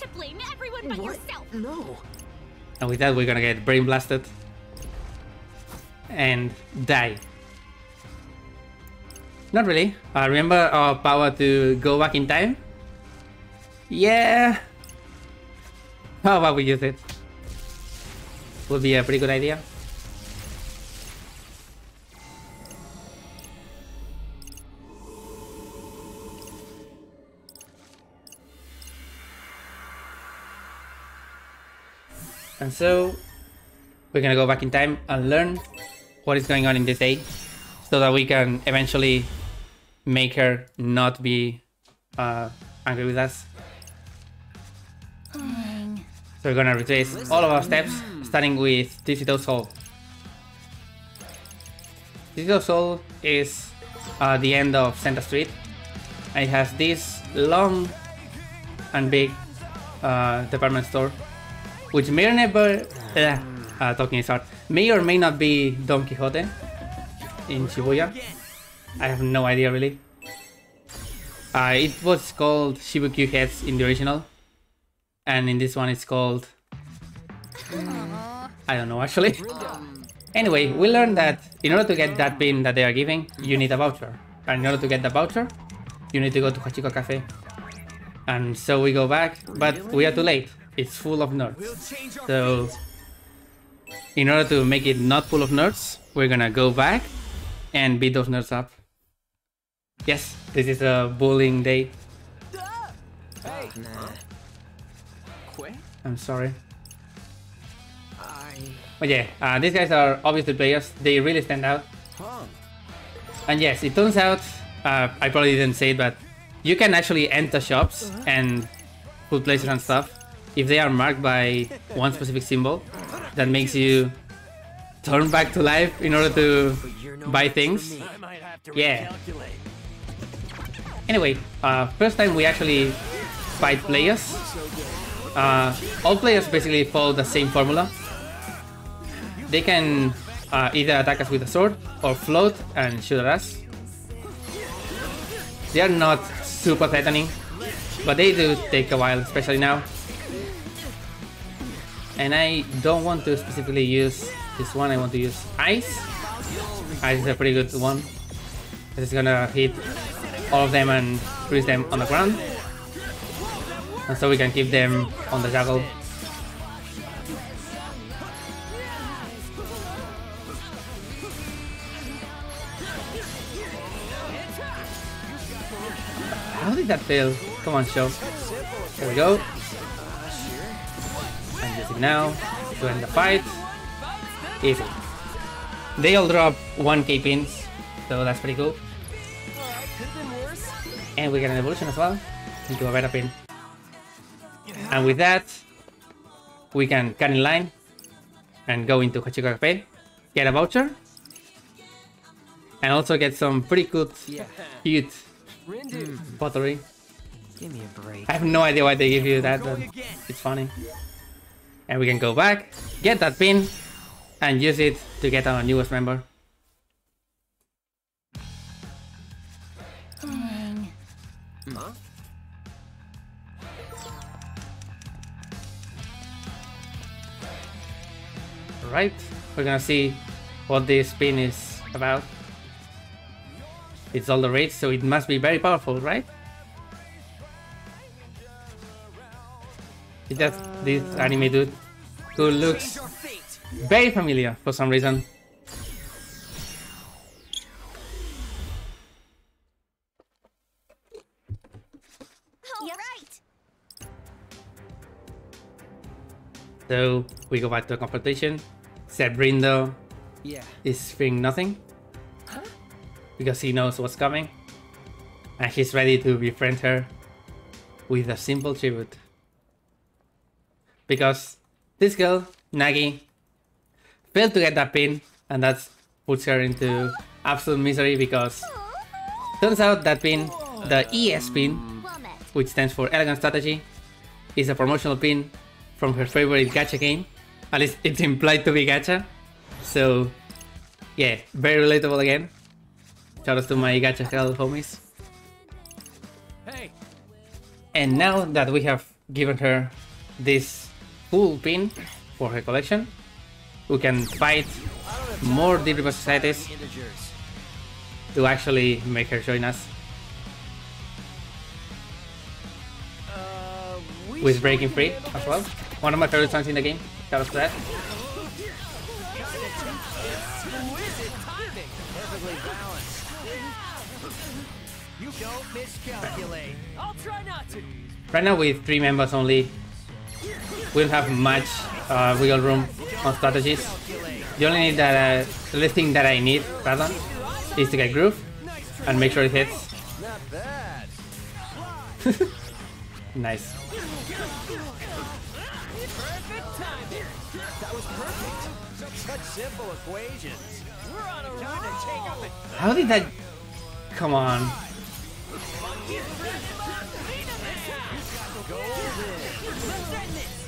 To blame everyone but yourself. No. And with that, we're gonna get brain blasted and die. Not really. Remember our power to go back in time? Yeah. How about we use it? Would be a pretty good idea. And so we're gonna go back in time and learn what is going on in this day so that we can eventually make her not be angry with us. So we're gonna retrace all of our steps, starting with Digital Soul. Digital Soul is the end of Center Street. And it has this long and big department store, which may or never talking is hard. May or may not be Don Quixote in Shibuya. I have no idea really. It was called Shibuya Heads in the original, and in this one it's called I don't know actually. Anyway, we learned that in order to get that pin that they are giving, you need a voucher, and in order to get the voucher, you need to go to Hachiko Cafe. And so we go back, but we are too late. It's full of nerds. So in order to make it not full of nerds, we're gonna go back and beat those nerds up. Yes, this is a bullying day. I'm sorry. But yeah, these guys are obviously players. They really stand out. And yes, it turns out, I probably didn't say it, but you can actually enter shops and put places and stuff if they are marked by one specific symbol that makes you turn back to life in order to buy things. Yeah. Anyway, first time we actually fight players. All players basically follow the same formula. They can either attack us with a sword or float and shoot at us. They are not super threatening, but they do take a while, especially now. And I don't want to specifically use this one, I want to use Ice. Ice is a pretty good one. It's gonna hit all of them and freeze them on the ground. And so we can keep them on the juggle. How did that fail? Come on, show. Here we go. And use it now to end the fight. Easy. They all drop 1k pins, so that's pretty cool. And we get an evolution as well into a better pin. And with that, we can cut in line and go into Hachiko Cafe, get a voucher, and also get some pretty good, cute pottery. Give me a break. I have no idea why they give you that, but it's funny. And we can go back, get that pin, and use it to get our newest member. Right, we're gonna see what this pin is about. It's all the rage, so it must be very powerful, right? It's just this anime dude who looks very familiar for some reason. So we go back to the confrontation. Sabrindo is fearing nothing because he knows what's coming, and he's ready to befriend her with a simple tribute. Because this girl, Nagi, failed to get that pin, and that puts her into absolute misery because turns out that pin, the ES pin, which stands for Elegant Strategy, is a promotional pin from her favorite gacha game. At least it's implied to be gacha. So yeah, very relatable again. Shout out to my gacha hell homies. And now that we have given her this full pin for her collection, we can fight more Deep River Societies to actually make her join us. With Breaking Free as well. One of my favorite songs in the game. Shout out to that. You don't miscalculate. I'll try not to. Right now with 3 members only, we don't have much wiggle room on strategies. The only thing that I need, rather, is to get groove and make sure it hits. Not bad. Nice. Perfect timing. That was perfect. Such simple equations. We're on a roll to take out the How did that... Come on.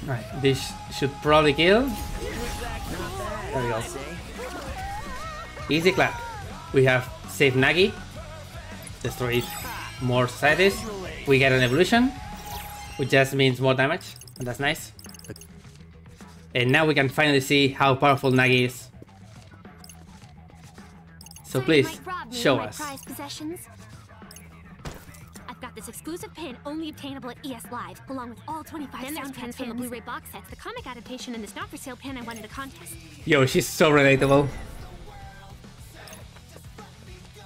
Right, this should probably kill. There we go. Easy clap. We have saved Nagi. Destroyed more societies. We get an evolution, which just means more damage, and that's nice. And now we can finally see how powerful Nagi is. So please, show us. Prized possessions. I've got this exclusive pin only obtainable at ES Live, along with all 25 sound pins from the Blu-ray box sets, the comic adaptation, and this not-for-sale pin I won in a contest. Yo, she's so relatable.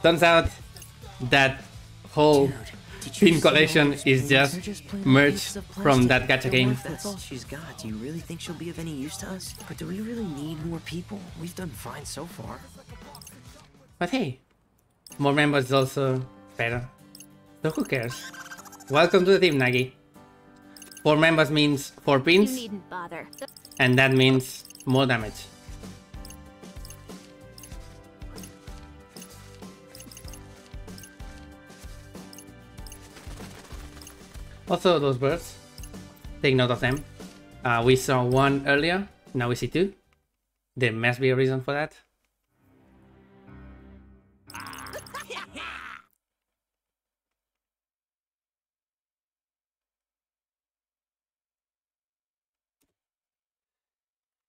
Turns out that whole pin collection is just merged from that gacha game. That's all she's got. Do you really think she'll be of any use to us? But do we really need more people? We've done fine so far. But hey, more members is also better. So who cares? Welcome to the team, Nagi. 4 members means 4 You pins, needn't bother. and that means more damage. Also, those birds, take note of them. We saw 1 earlier, now we see 2. There must be a reason for that.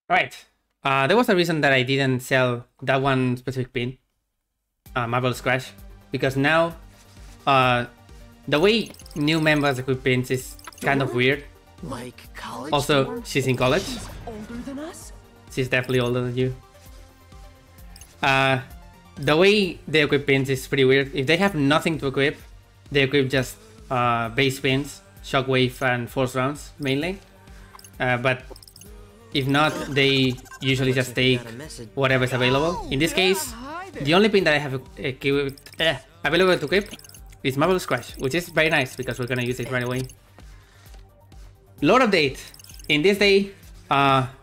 Alright, there was a reason that I didn't sell that one specific pin, Marvel's Crash, because now the way new members equip pins is kind of weird. Like college? Also, she's in college. She's older than us? She's definitely older than you. The way they equip pins is pretty weird. If they have nothing to equip, they equip just base pins, shockwave and force rounds mainly. But if not, they usually just take whatever is available. In this case, the only pin that I have available to equip is Marvel's Crash, which is very nice because we're gonna use it right away. Lore update. In this day,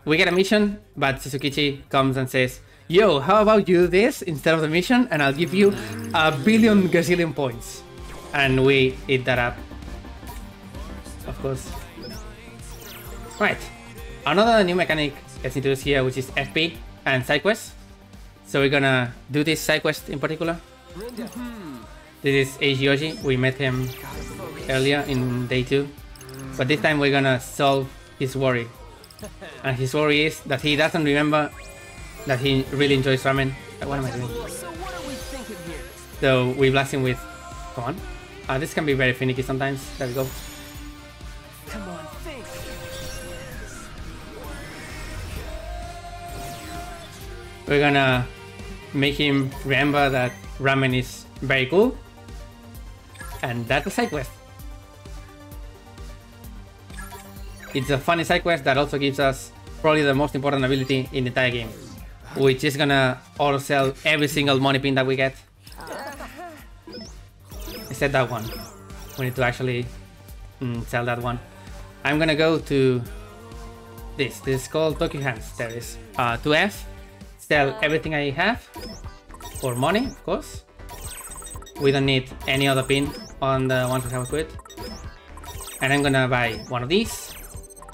we get a mission, but Suzukichi comes and says, yo, how about you do this instead of the mission, and I'll give you 1 billion gazillion points. And we eat that up. Of course. Right. Another new mechanic gets introduced here, which is FP and side quests. So we're gonna do this side quest in particular. This is Eiji. We met him earlier in day 2. But this time we're gonna solve his worry. And his worry is that he doesn't remember that he really enjoys ramen. What am I doing? So what are we thinking here? So we blast him with... Come on. This can be very finicky sometimes. There we go. Come on, think. We're gonna make him remember that ramen is very cool. And that's a side quest. It's a funny side quest that also gives us probably the most important ability in the entire game, which is gonna auto sell every single money pin that we get. Except that one. We need to actually sell that one. I'm gonna go to this. This is called Tokyo Hands. There it is. 2F. Sell everything I have for money, of course. We don't need any other pin on the ones we have equipped. And I'm gonna buy 1 of these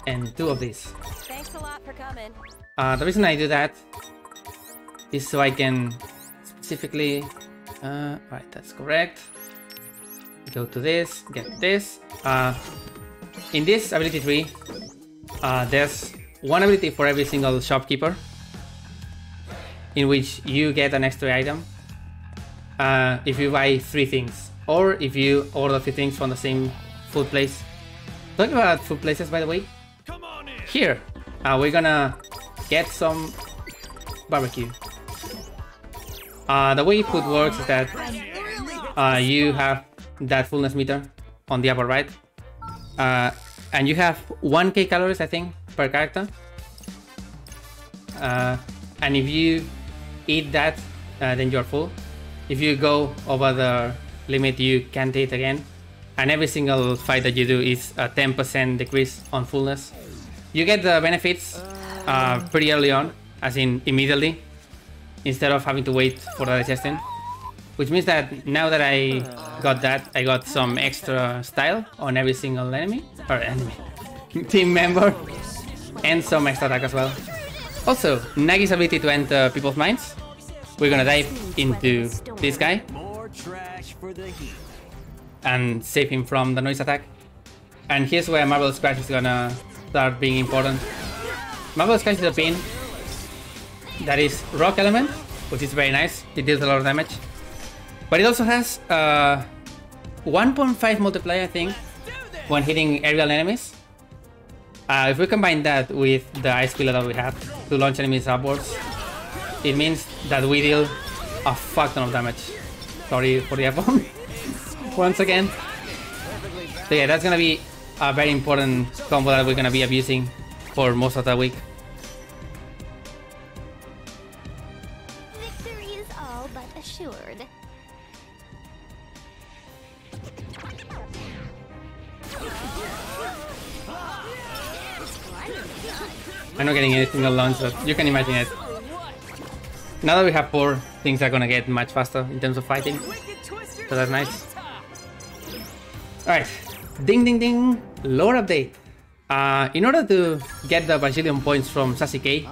and 2 of these. Thanks a lot for coming. The reason I do that is so I can specifically... right, that's correct. Go to this, get this. In this ability tree, there's 1 ability for every single shopkeeper, in which you get an extra item if you buy 3 things, or if you order 3 things from the same food place. Talking about food places, by the way, here we're gonna get some barbecue. The way food works is that you have that fullness meter on the upper right. and you have 1k calories, I think, per character. And if you eat that, then you're full. If you go over the limit, you can't eat again. And every single fight that you do is a 10% decrease on fullness. You get the benefits pretty early on, as in immediately, instead of having to wait for the digestion. Which means that now that I got that, I got some extra style on every single enemy, team member, and some extra attack as well. Also, Nagi's ability to enter people's minds. We're gonna dive into this guy and save him from the noise attack. And here's where Marble Scratch is gonna start being important. Marble Scratch is a pin that is rock element, which is very nice. It deals a lot of damage. But it also has 1.5 multiplier, I think, when hitting aerial enemies. If we combine that with the ice pillar that we have to launch enemies upwards, it means that we deal a fuck ton of damage. Sorry for the F-bomb once again. So yeah, that's gonna be a very important combo that we're gonna be abusing for most of the week. Victory is all but assured. I'm not getting any single launch, but you can imagine it. Now that we have 4, things are gonna get much faster in terms of fighting. So that's nice. Alright, ding ding ding, lore update. In order to get the bajillion points from Sasuke,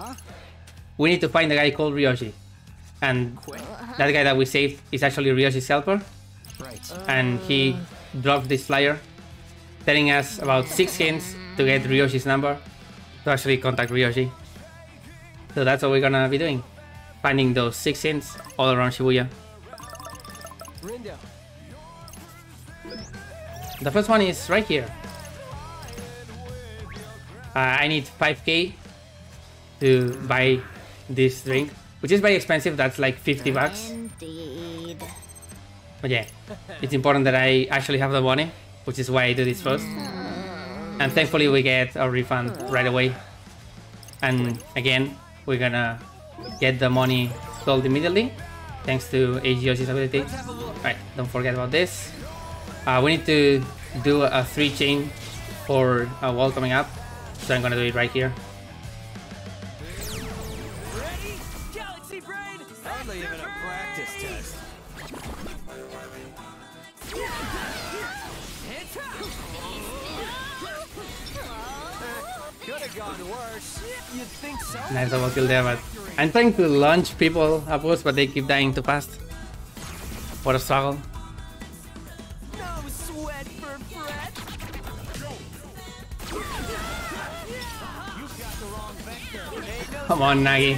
we need to find a guy called Ryoshi. And that guy that we saved is actually Ryoshi's helper. And he dropped this flyer telling us about 6 hints to get Ryoshi's number to actually contact Ryoshi. So that's what we're gonna be doing. Finding those 6 hints all around Shibuya. The first one is right here. I need 5k to buy this drink, which is very expensive. That's like 50 bucks. Indeed. But yeah, it's important that I actually have the money, which is why I do this first. And thankfully we get a refund right away. And again, we're gonna get the money sold immediately, thanks to Yoshi's ability. Alright, don't forget about this. We need to do a 3 chain for a wall coming up, so I'm gonna do it right here. Ready? Galaxy Brain! Hardly even a practice test. Could have gone worse. You'd think so. Nice double kill there, but I'm trying to launch people upwards, but they keep dying too fast. What a struggle. No sweat for Fred. Come on, Nagi.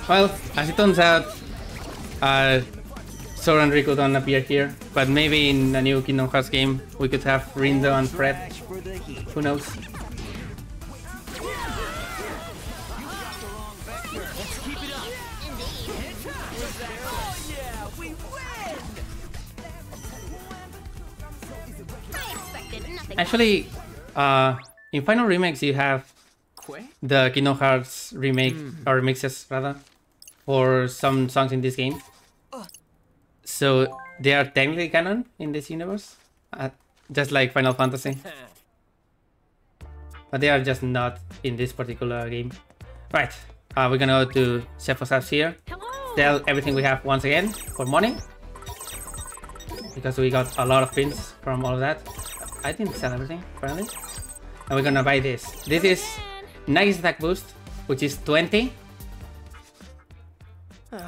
Well, as it turns out, Sora and Riku don't appear here, but maybe in the new Kingdom Hearts game we could have Rindo and Fred. Who knows? Actually, in Final Remakes you have the Kingdom Hearts remake, or remixes rather, for some songs in this game. So they are technically canon in this universe, just like Final Fantasy. But they are just not in this particular game. Right, we're gonna go to Sepho's house here, sell everything we have once again for money, because we got a lot of pins from all of that. I didn't sell everything, apparently. And we're gonna buy this. This is Nagi's attack boost, which is 20.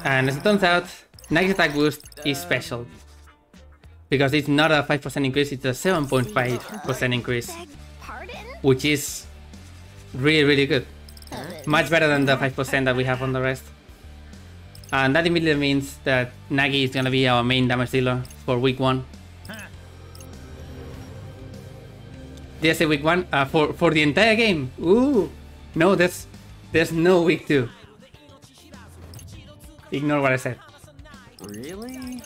And as it turns out, Nagi's attack boost is special. Because it's not a 5% increase, it's a 7.5% increase. Which is really, really good. Much better than the 5% that we have on the rest. And that immediately means that Nagi is gonna be our main damage dealer for week 1. Did I say week 1? For the entire game. Ooh. No, there's no week 2. Ignore what I said. Really?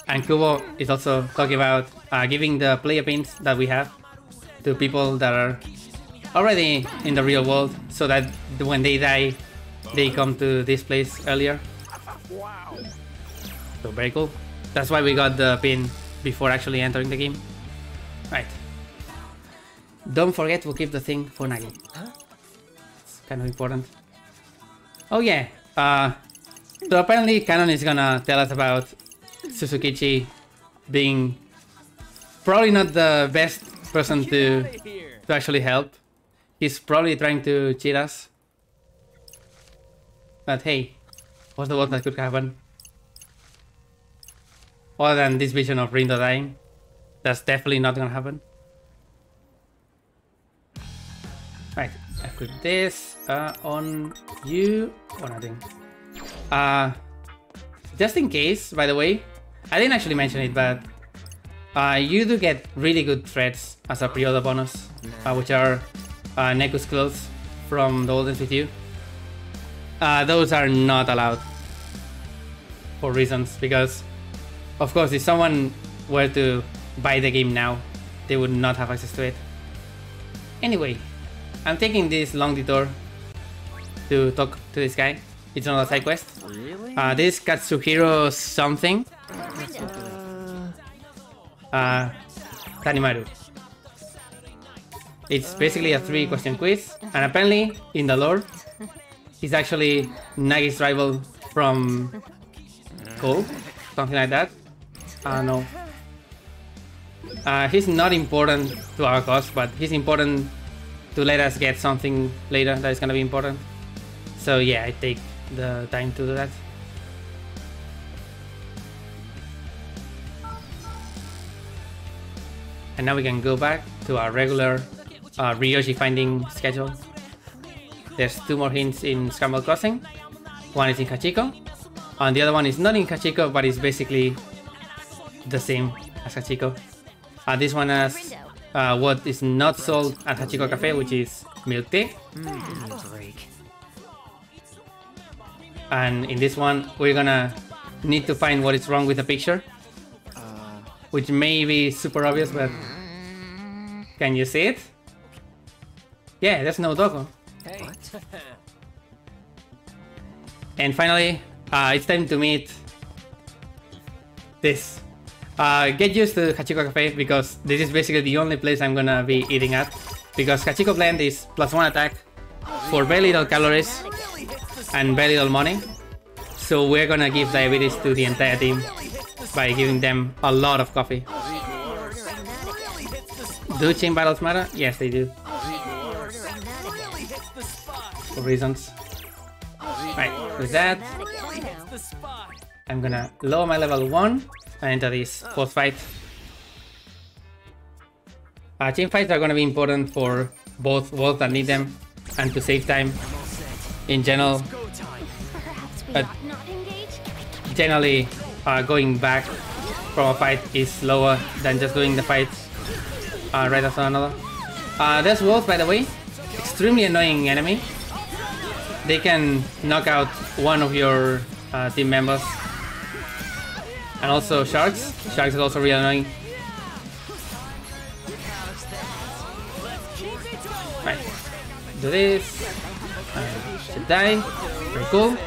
And Kubo is also talking about giving the player pins that we have to people that are already in the real world, so that when they die, they come to this place earlier. So very cool. That's why we got the pin before actually entering the game. Right. Don't forget to keep the thing for Nagi. It's kind of important. Oh yeah. So apparently Canon is gonna tell us about Suzukichi being probably not the best person to actually help. He's probably trying to cheat us. But hey, what's the worst that could happen? Other than this vision of Rindo dying, that's definitely not gonna happen. Right, I put this on you or nothing. Just in case, by the way, I didn't actually mention it, but you do get really good threads as a pre-order bonus, which are Neku's clothes from the Audience with You. Those are not allowed for reasons, because of course if someone were to buy the game now, they would not have access to it. Anyway, I'm taking this long detour to talk to this guy. It's another side quest. Really? This Katsuhiro something. Tanimaru. It's basically a 3-question quiz, and apparently in the lore, he's actually Nagi's rival from Cole, something like that. No. He's not important to our cause, but he's important to let us get something later that is gonna be important. So yeah, I take the time to do that. And now we can go back to our regular Ryoji finding schedule. There's 2 more hints in Scramble Crossing. One is in Hachiko, and the other one is not in Hachiko, but it's basically the same as Hachiko. This one has what is not sold at Hachiko Cafe, which is milk tea. And in this one, we're gonna need to find what is wrong with the picture, which may be super obvious, but can you see it? Yeah, there's no Doko. And finally, it's time to meet this. Get used to Hachiko Cafe, because this is basically the only place I'm gonna be eating at, because Hachiko Blend is +1 attack for very little calories and very little money. So we're gonna give diabetes to the entire team by giving them a lot of coffee. Do chain battles matter? Yes, they do. For reasons. Right, with that, I'm gonna lower my level 1 and enter this 4th fight. Chain fights are gonna be important for both worlds that need them and to save time in general. But generally, going back from a fight is slower than just doing the fight right after another. There's wolves, by the way, extremely annoying enemy. They can knock out one of your team members. And also sharks. Sharks is also really annoying. Right, do this. Should die. Very cool.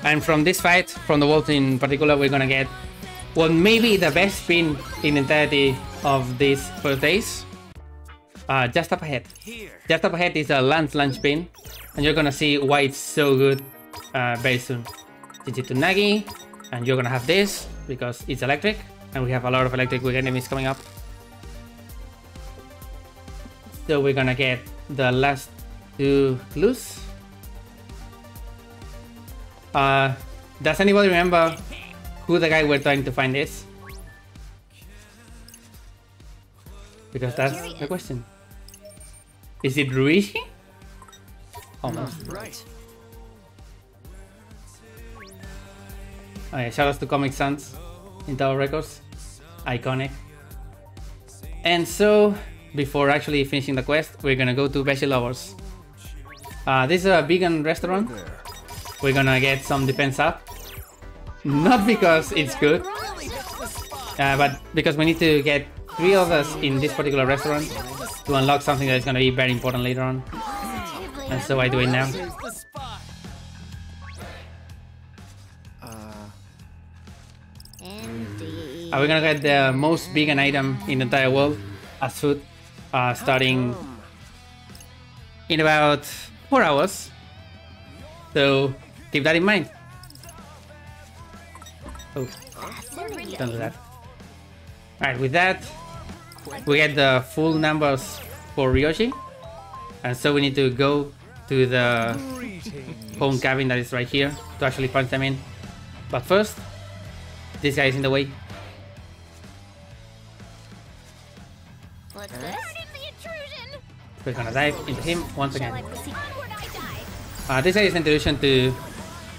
And from this fight, from the wolves in particular, we're gonna get what may be the best spin in the entirety of these first days. Just up ahead. Just up ahead is a Lance Lunge spin, and you're gonna see why it's so good very soon. GG to Nagi, and you're gonna have this because it's electric, and we have a lot of electric weak enemies coming up. So we're gonna get the last 2 clues. Does anybody remember who the guy we're trying to find is? Because that's the question. Is it Ruishi? Almost. Right. Oh yeah, shoutouts to Comic Sans in Tower Records. Iconic. And so, before actually finishing the quest, we're gonna go to Veggie Lovers. This is a vegan restaurant. We're gonna get some defense up. Not because it's good, but because we need to get 3 others in this particular restaurant to unlock something that is going to be very important later on. And so I do it now. We're gonna get the most vegan item in the entire world as food, starting in about 4 hours. So keep that in mind. Oh, don't do that. Alright, with that, we get the full numbers for Ryoshi. And so we need to go to the home cabin that is right here to actually punch them in. But first, this guy is in the way. What's this? We're gonna dive into him once again. This guy is introduction to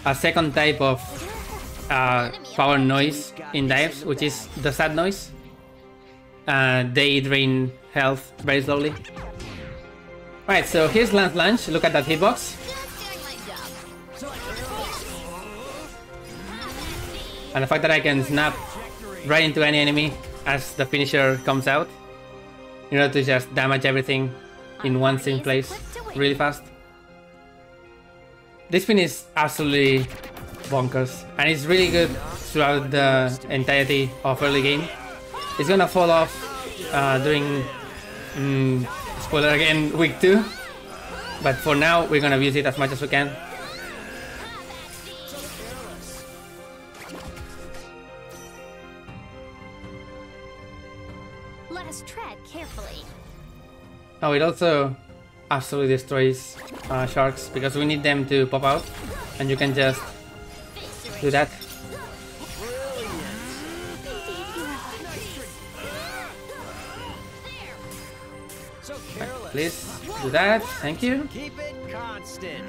a second type of power noise in dives, which is the sad noise. They drain health very slowly. Right, so here's Lance Lunge. Look at that hitbox. And the fact that I can snap right into any enemy as the finisher comes out in order to just damage everything in one same place really fast. This spin is absolutely bonkers, and it's really good throughout the entirety of early game. It's gonna fall off during, spoiler again, week 2, but for now we're gonna use it as much as we can. Let us tread carefully. Oh, it also absolutely destroys sharks because we need them to pop out, and you can just do that. Right, please do that. Thank you. Keep it constant.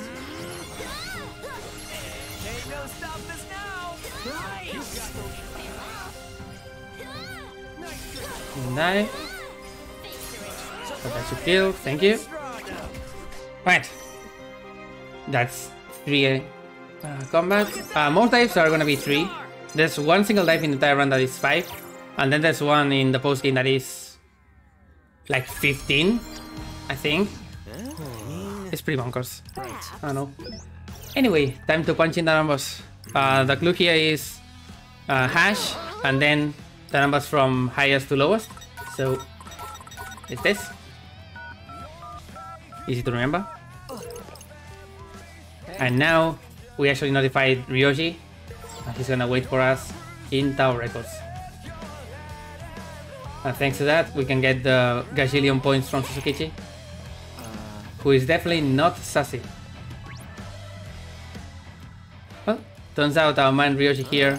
Ain't no stopping us now. Nice. So that should kill. Thank you. Right. That's 3 combat. Most dives are gonna be 3. There's one single dive in the entire run that is 5, and then there's one in the post game that is like 15, I think. It's pretty bonkers. I don't know. Anyway, time to punch in the numbers. The clue here is hash, and then the numbers from highest to lowest. So it's this. Easy to remember. And now we actually notified Ryoshi. He's gonna wait for us in Tower Records. And thanks to that, we can get the gajillion points from Suzukichi, who is definitely not sassy. Well, turns out our man Ryoshi here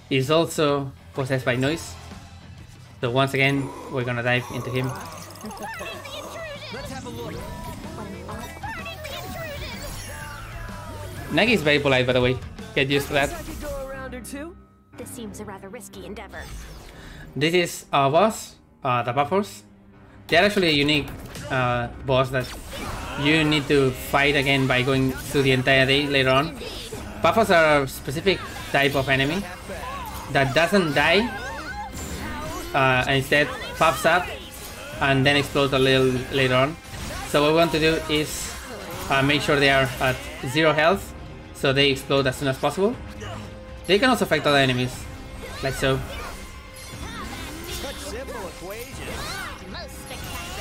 is also possessed by noise. So once again, we're gonna dive into him. Nagi is very polite, by the way. Get used to that. This seems a rather risky endeavor. This is our boss, the buffers. They're actually a unique boss that you need to fight again by going through the entire day later on. Buffers are a specific type of enemy that doesn't die, and instead pops up and then explodes a little later on. So what we want to do is make sure they are at 0 health, so they explode as soon as possible. They can also affect other enemies, like so.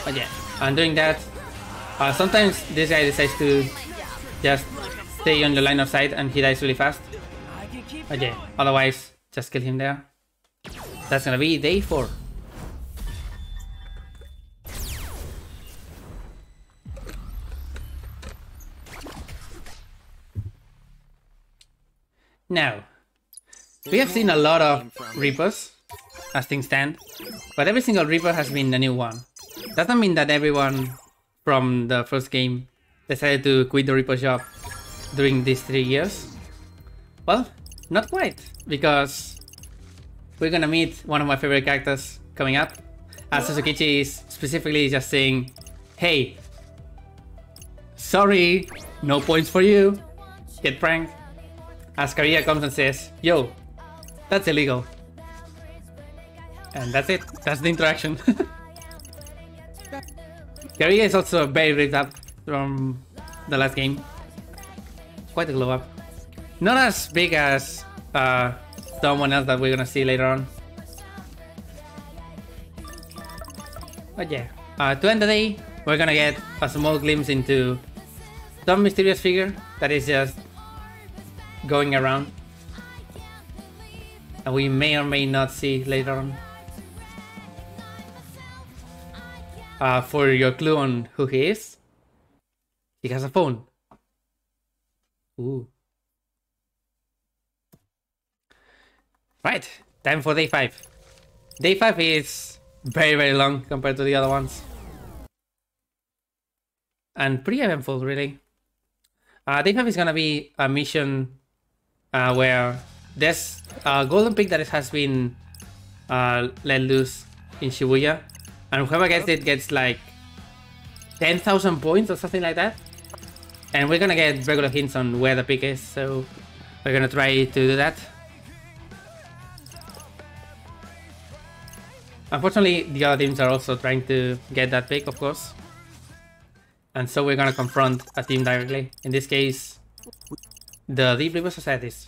But yeah, and doing that, sometimes this guy decides to just stay on the line of sight and he dies really fast. But yeah, otherwise, just kill him there. That's gonna be day 4. Now, we have seen a lot of Reapers as things stand, but every single Reaper has been a new one. Doesn't mean that everyone from the first game decided to quit the Reaper job during these 3 years. Well, not quite, because we're gonna meet one of my favorite characters coming up. As Suzukichi is specifically just saying, hey, sorry, no points for you, get pranked. As Karia comes and says, yo, That's illegal. And that's it. That's the interaction. Guerrilla is also very ripped up from the last game. Quite a glow up. Not as big as someone else that we're gonna see later on. But yeah, to end the day, we're gonna get a small glimpse into some mysterious figure that is just going around. And we may or may not see later on. For your clue on who he is, he has a phone. Ooh. Right, time for day 5. Day 5 is very long compared to the other ones. And pretty eventful, really. Day 5 is gonna be a mission where there's a golden pig that has been let loose in Shibuya. And whoever gets it gets like 10,000 points or something like that. And we're gonna get regular hints on where the pig is, so we're gonna try to do that. Unfortunately, the other teams are also trying to get that pig, of course. And so we're gonna confront a team directly. In this case, the Deep River Societies.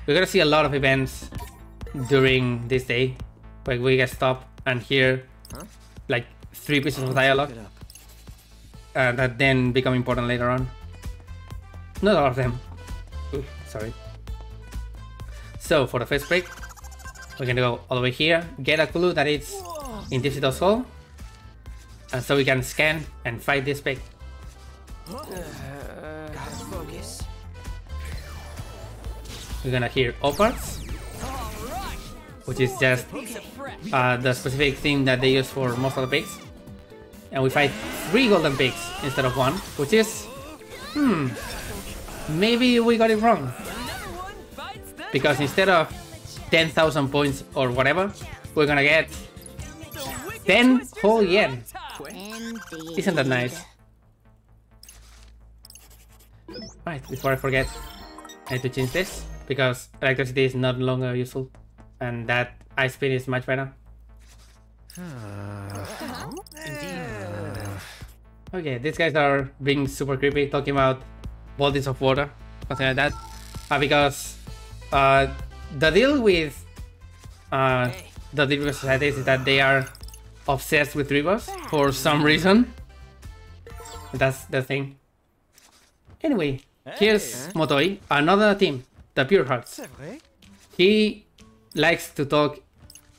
We're gonna see a lot of events during this day, where we get stopped and hear like 3 pieces of dialogue that then become important later on. Not all of them. Ooh, sorry. So for the first break, we're gonna go all the way here, get a clue that it's in Digital Soul, and so we can scan and fight this pig. Gotta focus. We're gonna hear Oparts, which is just the specific thing that they use for most of the pigs. And we fight 3 golden pigs instead of 1, which is... maybe we got it wrong. Because instead of 10,000 points or whatever, we're gonna get 10 whole yen. Isn't that nice? Right, before I forget, I need to change this, because electricity is no longer useful. And that ice spin is much better. Okay, these guys are being super creepy, talking about bodies of water, something like that. Because the deal with the Deep River Societies is that they are obsessed with rivers for some reason. That's the thing. Anyway, here's Motoi, another team, the Pure Hearts. He likes to talk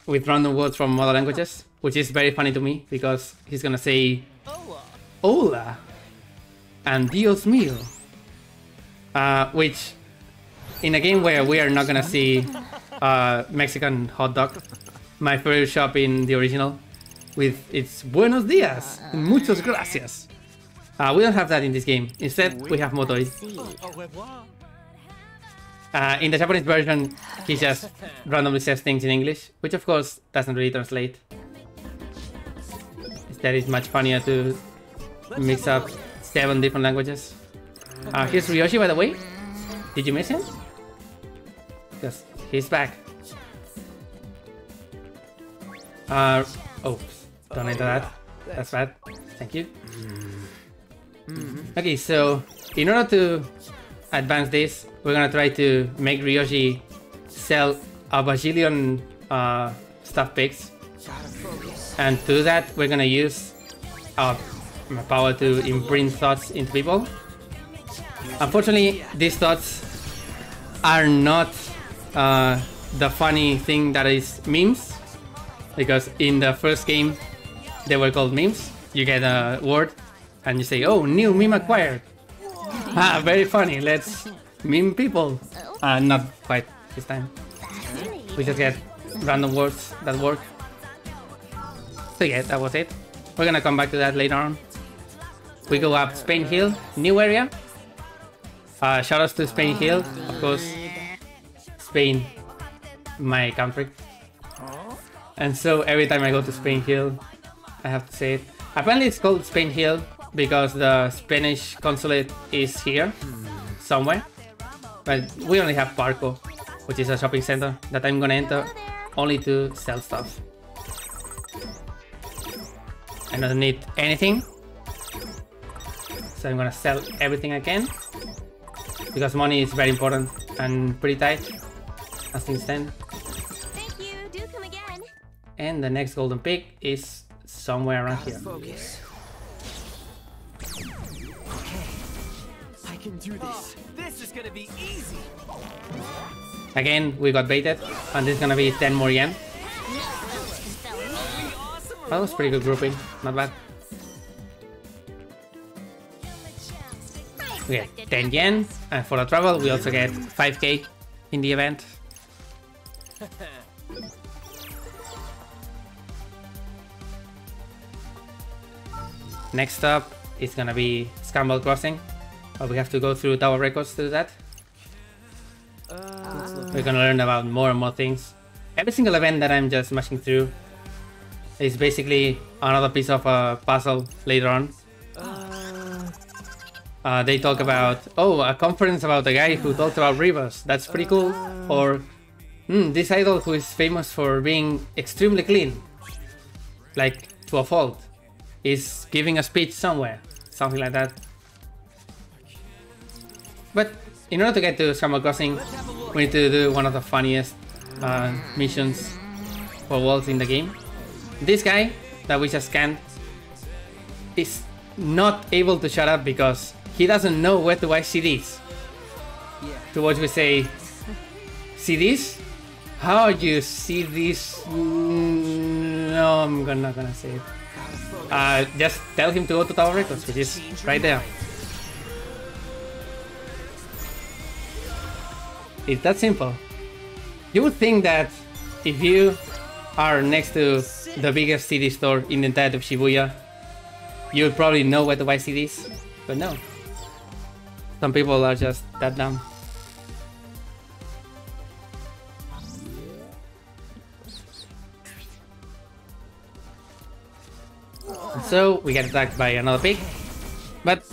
with random words from other languages, which is very funny to me, because he's gonna say Hola and Dios mío, which in a game where we are not gonna see Mexican hot dog, my favorite shop in the original, with its buenos dias and muchas gracias. We don't have that in this game. Instead, we have Motoi. In the Japanese version, he just randomly says things in English, which of course doesn't really translate. Instead, it's much funnier to mix up 7 different languages. Here's Ryoshi, by the way. Did you miss him? Because he's back. Oh, don't enter that. That's bad. Thank you. Okay, so in order to advance this, we're gonna try to make Ryoshi sell a bajillion stuffed pigs. And to do that, we're gonna use our power to imprint thoughts into people. Unfortunately, these thoughts are not the funny thing that is memes, because in the first game they were called memes. You get a word and you say, oh, new meme acquired. Very funny, let's meme people. Not quite this time. We just get random words that work. So yeah, that was it. We're gonna come back to that later on. We go up Spain Hill, new area. Shoutouts to Spain Hill, of course. Spain, my country. And so every time I go to Spain Hill, I have to say it. Apparently it's called Spain Hill because the Spanish consulate is here, somewhere. But we only have Parco. which is a shopping center that I'm gonna enter only to sell stuff. I don't need anything, so I'm gonna sell everything I can, because money is very important and pretty tight as things stand. Thank you. Do come again. And the next golden pig is somewhere around here. Focus. Okay, I can do this. This is gonna be easy. Again, we got baited, and this is gonna be 10 more yen. That was pretty good grouping, not bad. We get 10 yen, and for the travel we also get 5k in the event. Next up is gonna be Scramble Crossing, but we have to go through Tower Records to do that. We're gonna learn about more and more things. Every single event that I'm just smashing through is basically another piece of a puzzle later on. They talk about, oh, a conference about a guy who talked about rivers. That's pretty cool. Or, this idol who is famous for being extremely clean, like to a fault, is giving a speech somewhere. Something like that. But in order to get to Scramble Crossing, we need to do one of the funniest missions for worlds in the game. This guy that we just scanned is not able to shut up because he doesn't know where to buy CDs. To which we say, CDs? How you see this? No, I'm not gonna say it. Just tell him to go to Tower Records, which is right there. It's that simple. You would think that if you are next to the biggest CD store in the entire of Shibuya, you would probably know where to buy CDs, but no. Some people are just that dumb. So we get attacked by another pig, but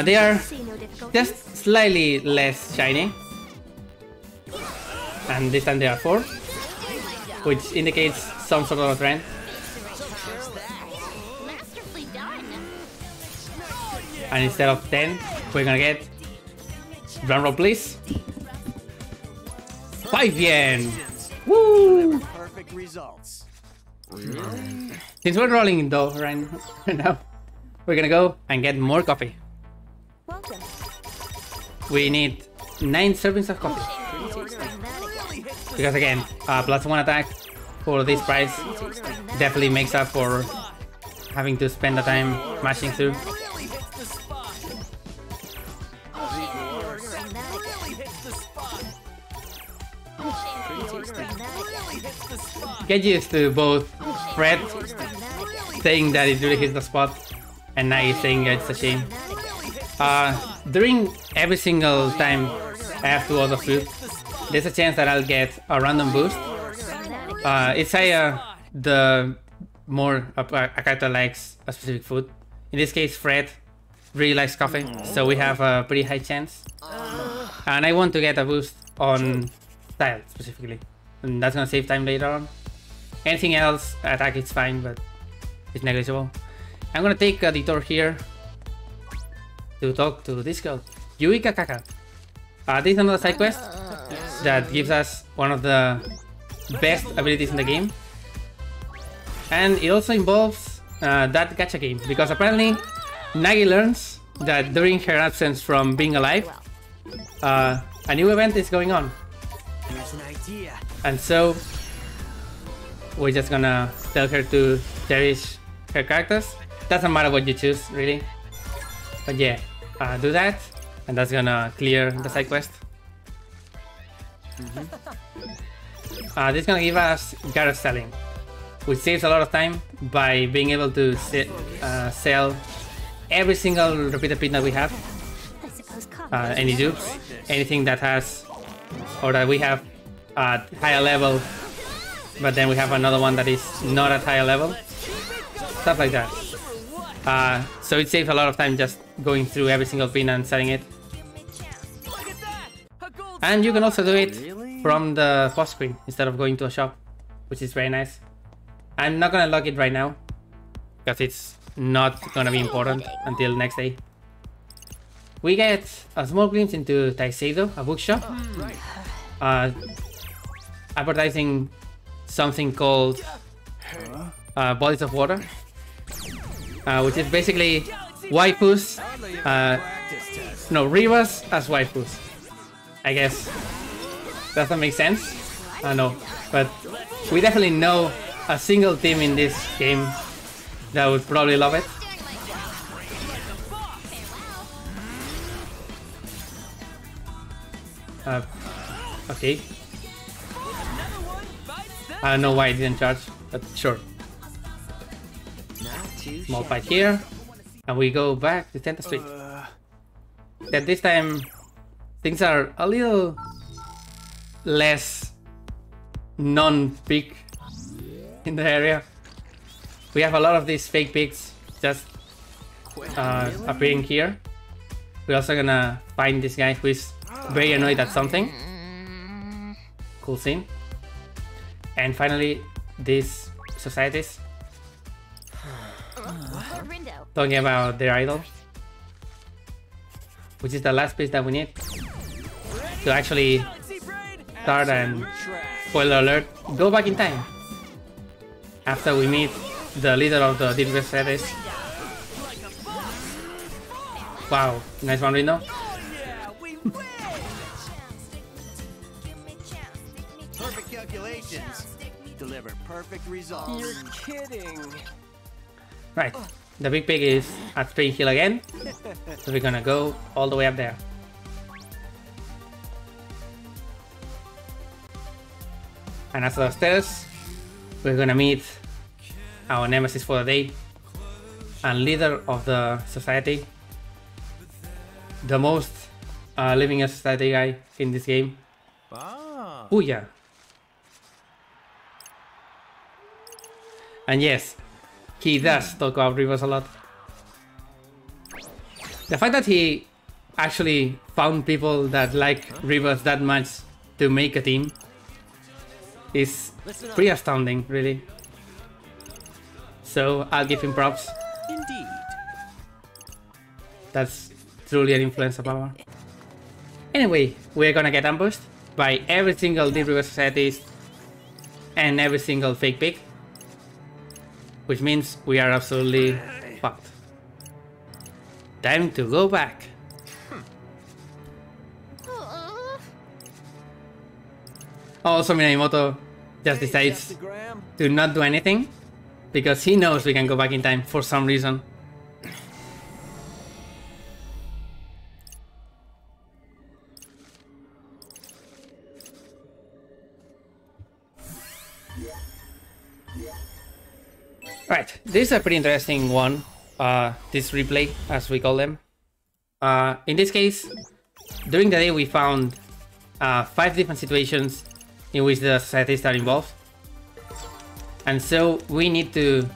they are just slightly less shiny. And this time there are 4, which indicates some sort of a trend. Masterfully done. And instead of 10, we're gonna get, drumroll please, 5 yen! Woo! Perfect results. Since we're rolling in dough right now, we're gonna go and get more coffee. Welcome. We need 9 servings of coffee. Because again, +1 attack for this price definitely makes up for having to spend the time mashing through. Get used to both Fred saying that it really hits the spot and Nagi saying it's a shame. During every single time I have to order food, there's a chance that I'll get a random boost. It's the more a character likes a specific food. In this case, Fred really likes coffee, so we have a pretty high chance. And I want to get a boost on style specifically, and that's gonna save time later on. Anything else, attack is fine, but it's negligible. I'm gonna take a detour here to talk to this girl, Yuika Kaka. This is another side quest that gives us one of the best abilities in the game, and it also involves that gacha game, because apparently Nagi learns that during her absence from being alive, a new event is going on. Here's an idea. And so we're just gonna tell her to cherish her characters. Doesn't matter what you choose, really. But yeah, do that, and that's gonna clear the side quest. This is gonna give us garage selling, which saves a lot of time by being able to sell every single repeated pin that we have. I suppose Any dupes, anything that has, or that we have at higher level, but then we have another one that is not at higher level, stuff like that. So it saves a lot of time just going through every single pin and selling it. And you can also do it from the post screen instead of going to a shop, which is very nice. I'm not gonna log it right now because it's not gonna be important until next day. We get a small glimpse into Taiseido, a bookshop, advertising something called Bodies of Water, which is basically waifus, no, Rivas as waifus. I guess. Does that make sense? I don't know, but we definitely know a single team in this game that would probably love it. Okay. I don't know why it didn't charge, but sure. Small fight here, and we go back to 10th Street. That this time things are a little less non-peak in the area. We have a lot of these fake pigs just appearing here. We're also gonna find this guy who is very annoyed at something. Cool scene. And finally, these societies talking about their idol, which is the last piece that we need to actually start and, spoiler alert, go back in time after we meet the leader of the Deep Societies. Wow, nice one, Rino. Perfect calculations deliver perfect results. You're kidding. Right, the big pig is at Spring Hill again, so we're gonna go all the way up there. And after the stairs, we're gonna meet our nemesis for the day and leader of the society, the most living a society guy in this game. Puya. And yes, he does talk about Rivers a lot. The fact that he actually found people that like Rivers that much to make a team is pretty astounding, really. So I'll give him props. Indeed. That's truly an influencer power. Anyway, we're gonna get ambushed by every single Deep River Societies and every single fake pig, which means we are absolutely fucked. Time to go back. Also, Minamoto just decides to not do anything because he knows we can go back in time for some reason. Right, this is a pretty interesting one, this replay, as we call them. In this case, during the day we found 5 different situations in which the societies are involved. And so we need to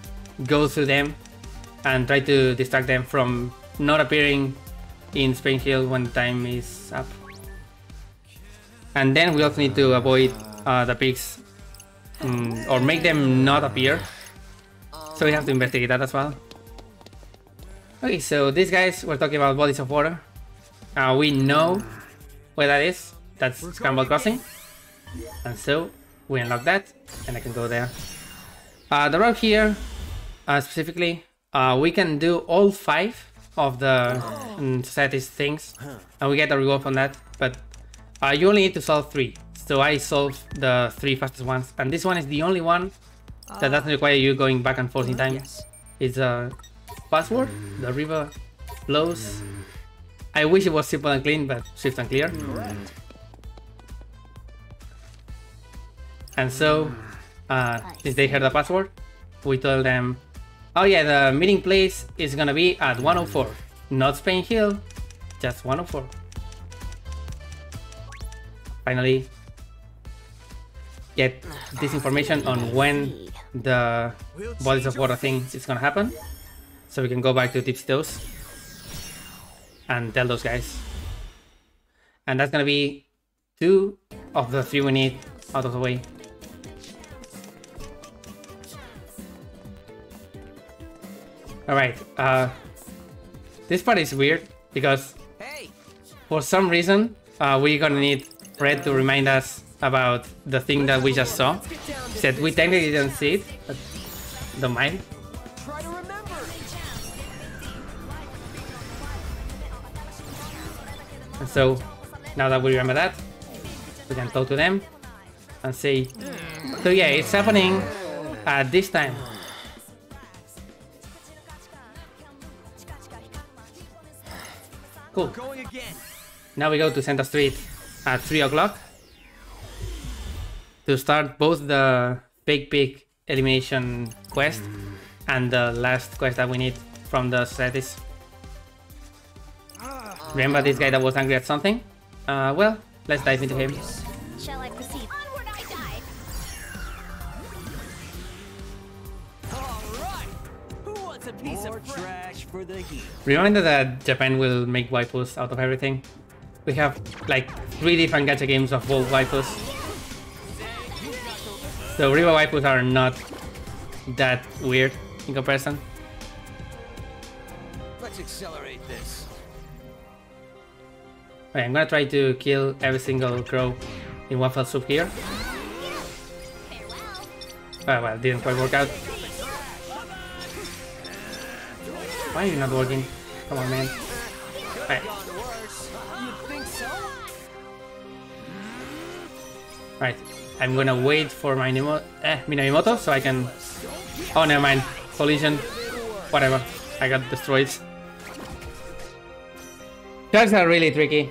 go through them and try to distract them from not appearing in Spring Hill when the time is up. And then we also need to avoid the pigs, or make them not appear. So we have to investigate that as well. Okay, so these guys were talking about bodies of water. We know where that is. That's Scramble Crossing. And so we unlock that, and I can go there. The route here, specifically, we can do all 5 of the society's things, and we get a reward from that. But you only need to solve 3. So I solved the 3 fastest ones, and this one is the only one that doesn't require you going back and forth in time. It's a password, the river flows. I wish it was simple and clean, but swift and clear. And so, since they heard the password, we told them, oh yeah, the meeting place is gonna be at 104. Not Spain Hill, just 104. Finally, get this information on when the bodies of water thing is gonna happen, so we can go back to Tipsy Toes and tell those guys. And that's gonna be 2 of the few we need out of the way. Alright, this part is weird because for some reason we're gonna need Red to remind us about the thing that we just saw. He said we technically didn't see it, but don't mind. Try to remember. And so now that we remember that, we can talk to them and say, so yeah, it's happening at this time. Cool. Going again. Now we go to Center Street at 3 o'clock to start both the Big Pig elimination quest and the last quest that we need from the societies. Remember this guy that was angry at something? Well, let's dive into him. Shall I proceed? Onward I dive! Alright! Who wants a piece of trash for the heat? Reminder that Japan will make waifus out of everything. We have like 3 different gacha games of both waifus. So Riva waifus are not that weird in comparison. Let's accelerate this. Okay, I'm gonna try to kill every single crow in one fell swoop here. Well, didn't quite work out. Why are you not working? Come on, man. Alright. Right, I'm gonna wait for my Minamimoto so I can... Oh, never mind. Collision. Whatever. I got destroyed. Sharks are really tricky.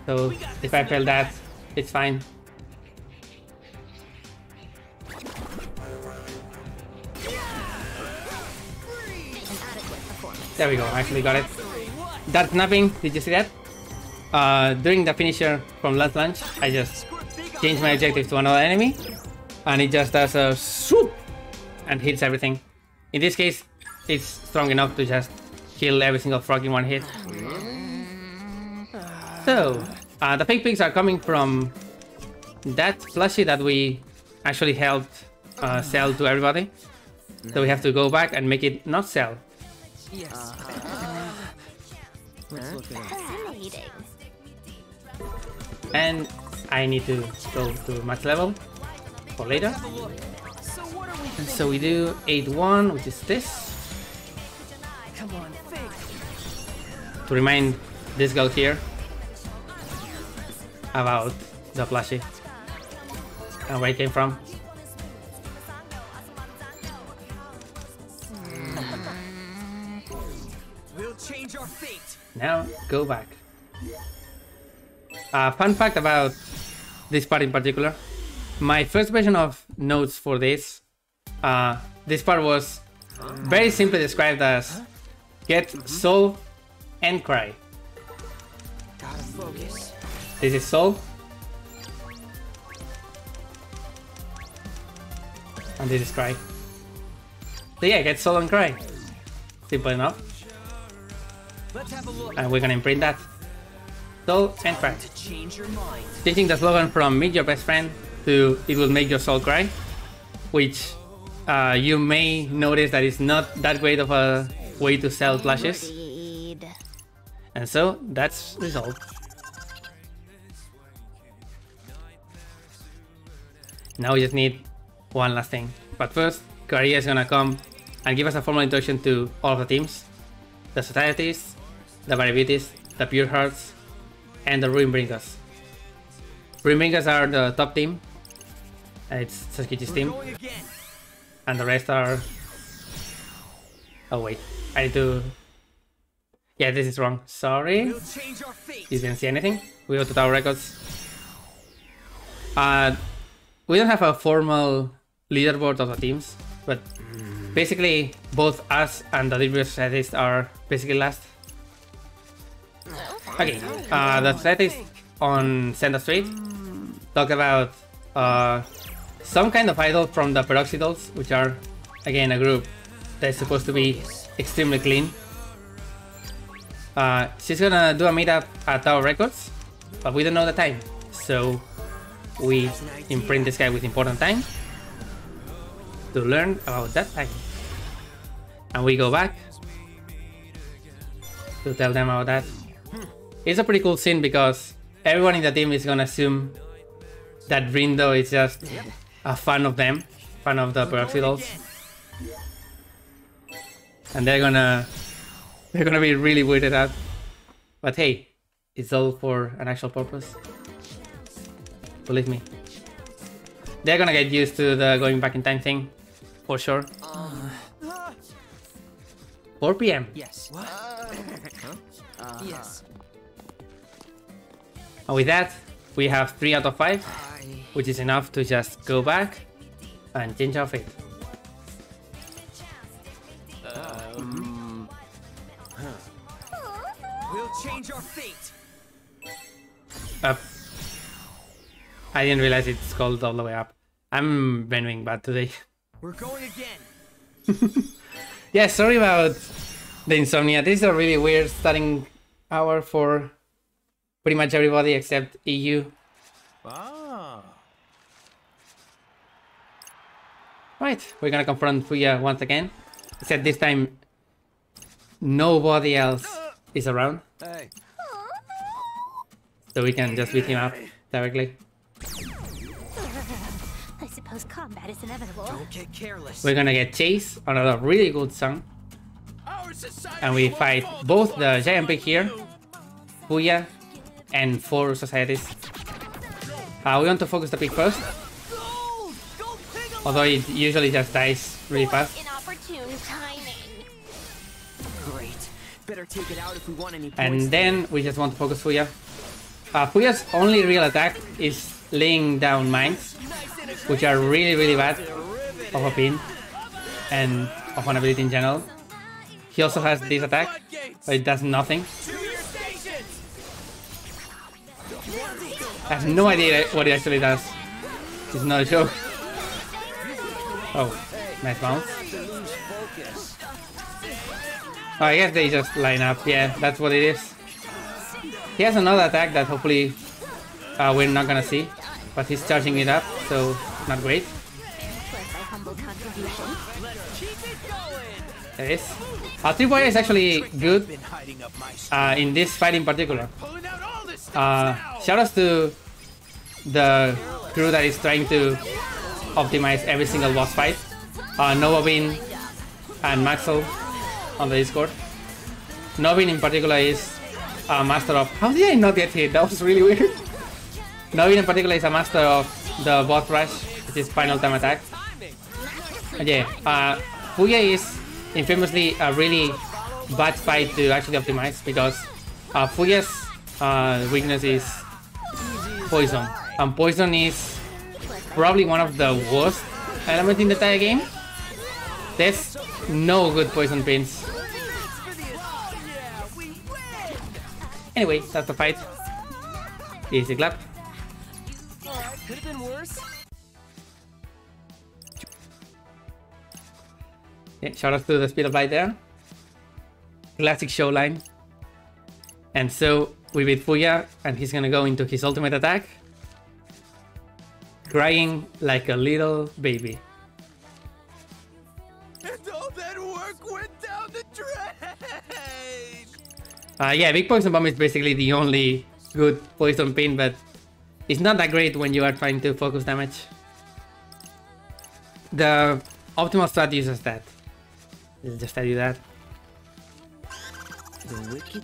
So if I fail that, it's fine. There we go, I actually got it. That snapping, did you see that? During the finisher from last launch, I just changed my objective to another enemy, and it just does a swoop and hits everything. In this case, it's strong enough to just kill every single frog in one hit. So, the fake pigs are coming from that plushie that we actually helped sell to everybody. So we have to go back and make it not sell. Yes. Let's look at it. Fascinating. And I need to go to max level for later. And so we do 8-1, which is this. Come on, fake. To remind this girl here about the plushie and where it came from. We'll change our fate. Now go back. Fun fact about this part in particular. My first version of notes for this part was very simply described as get soul and cry. Gotta focus. This is soul. And this is cry. So yeah, get soul and cry. Simple enough. Let's have a look. And we're gonna imprint that. Soul and cry. To change your mind. Changing the slogan from meet your best friend to it will make your soul cry, which you may notice that it's not that great of a way to sell plushes. Indeed. And so that's resolved. Now we just need one last thing. But first, Korea is gonna come and give us a formal introduction to all of the teams. The Societies, the Variabilities, the Pure Hearts, and the Ruin Bringers. Ruin Bringers are the top team. It's Sasuke's team. Going again. And the rest are... Oh wait, I need to... Yeah, this is wrong. Sorry. We'll change our fate. You didn't see anything. We go to Tower Records. We don't have a formal leaderboard of the teams, but basically both us and the Liberal Societies are basically last. Okay, the Societies on Center Street talk about some kind of idol from the Peroxidals, which are again a group that's supposed to be extremely clean. She's gonna do a meetup at Tower Records, but we don't know the time. So we imprint this guy with important time to learn about that time. And we go back to tell them about that. It's a pretty cool scene because everyone in the team is gonna assume that Rindo is just a fan of them, fan of the Peroxidals. And they're gonna be really weirded out. But hey, it's all for an actual purpose. Believe me. They're gonna get used to the going back in time thing, for sure. 4 PM. Yes. What? Yes. And with that, we have 3 out of 5, which is enough to just go back and change our fate. We'll change our fate. Up. I didn't realize it's called all the way up. I'm menuing bad today. We're going again. Yeah, sorry about the insomnia. This is a really weird starting hour for pretty much everybody except EU. Right, we're gonna confront Fuya once again. Except this time, nobody else is around. Hey. So we can just beat him up directly. I suppose combat is inevitable. Don't get careless. We're gonna get Chase, another really good song. And we fight both the giant pig here, Fuya, and 4 societies. We want to focus the pig first, although it usually just dies really fast. Inopportune timing. Great. Better take it out if we want any points. And then we just want to focus Fuya. Fuya's only real attack is laying down mines, which are really bad of a pin and of an ability in general. He also has this attack, but it does nothing. I have no idea what it actually does. It's not a joke. Oh, nice bounce. Oh, I guess they just line up. Yeah, that's what it is. He has another attack that hopefully we're not gonna see, but he's charging it up, so not great. There it is. Tripwire is actually good in this fight in particular. Shoutouts to the crew that is trying to optimize every single boss fight. Novabin and Maxwell on the Discord. Novin in particular is a master of... How did I not get hit? That was really weird. Novin in particular is a master of the boss rush, which is final time attack. And yeah, Fuya is infamously a really bad fight to actually optimize because Fuya's weakness is poison, and poison is probably one of the worst elements in the entire game. There's no good poison pins. Anyway, that's the fight. Easy clap. Could have been worse. Yeah, shout out to the speed of light there. Classic show line. And so we beat Fuya, and he's gonna go into his ultimate attack, crying like a little baby. And all that work went down the drain. Yeah, Big Poison Bomb is basically the only good poison pin, but it's not that great when you are trying to focus damage. The optimal strat uses that. I'll just tell you that.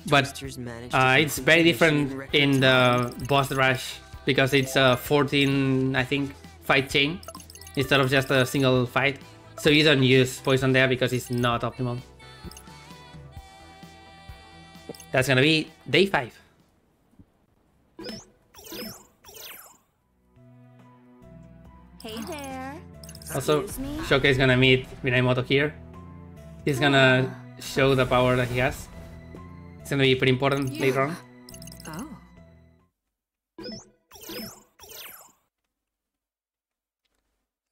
But it's very different in the boss rush because it's a 14, I think, fight chain instead of just a single fight. So you don't use poison there because it's not optimal. That's gonna be day 5. Hey there. Also, Shoka is gonna meet Minaimoto here. He's gonna show the power that he has. It's gonna be pretty important later on. Oh.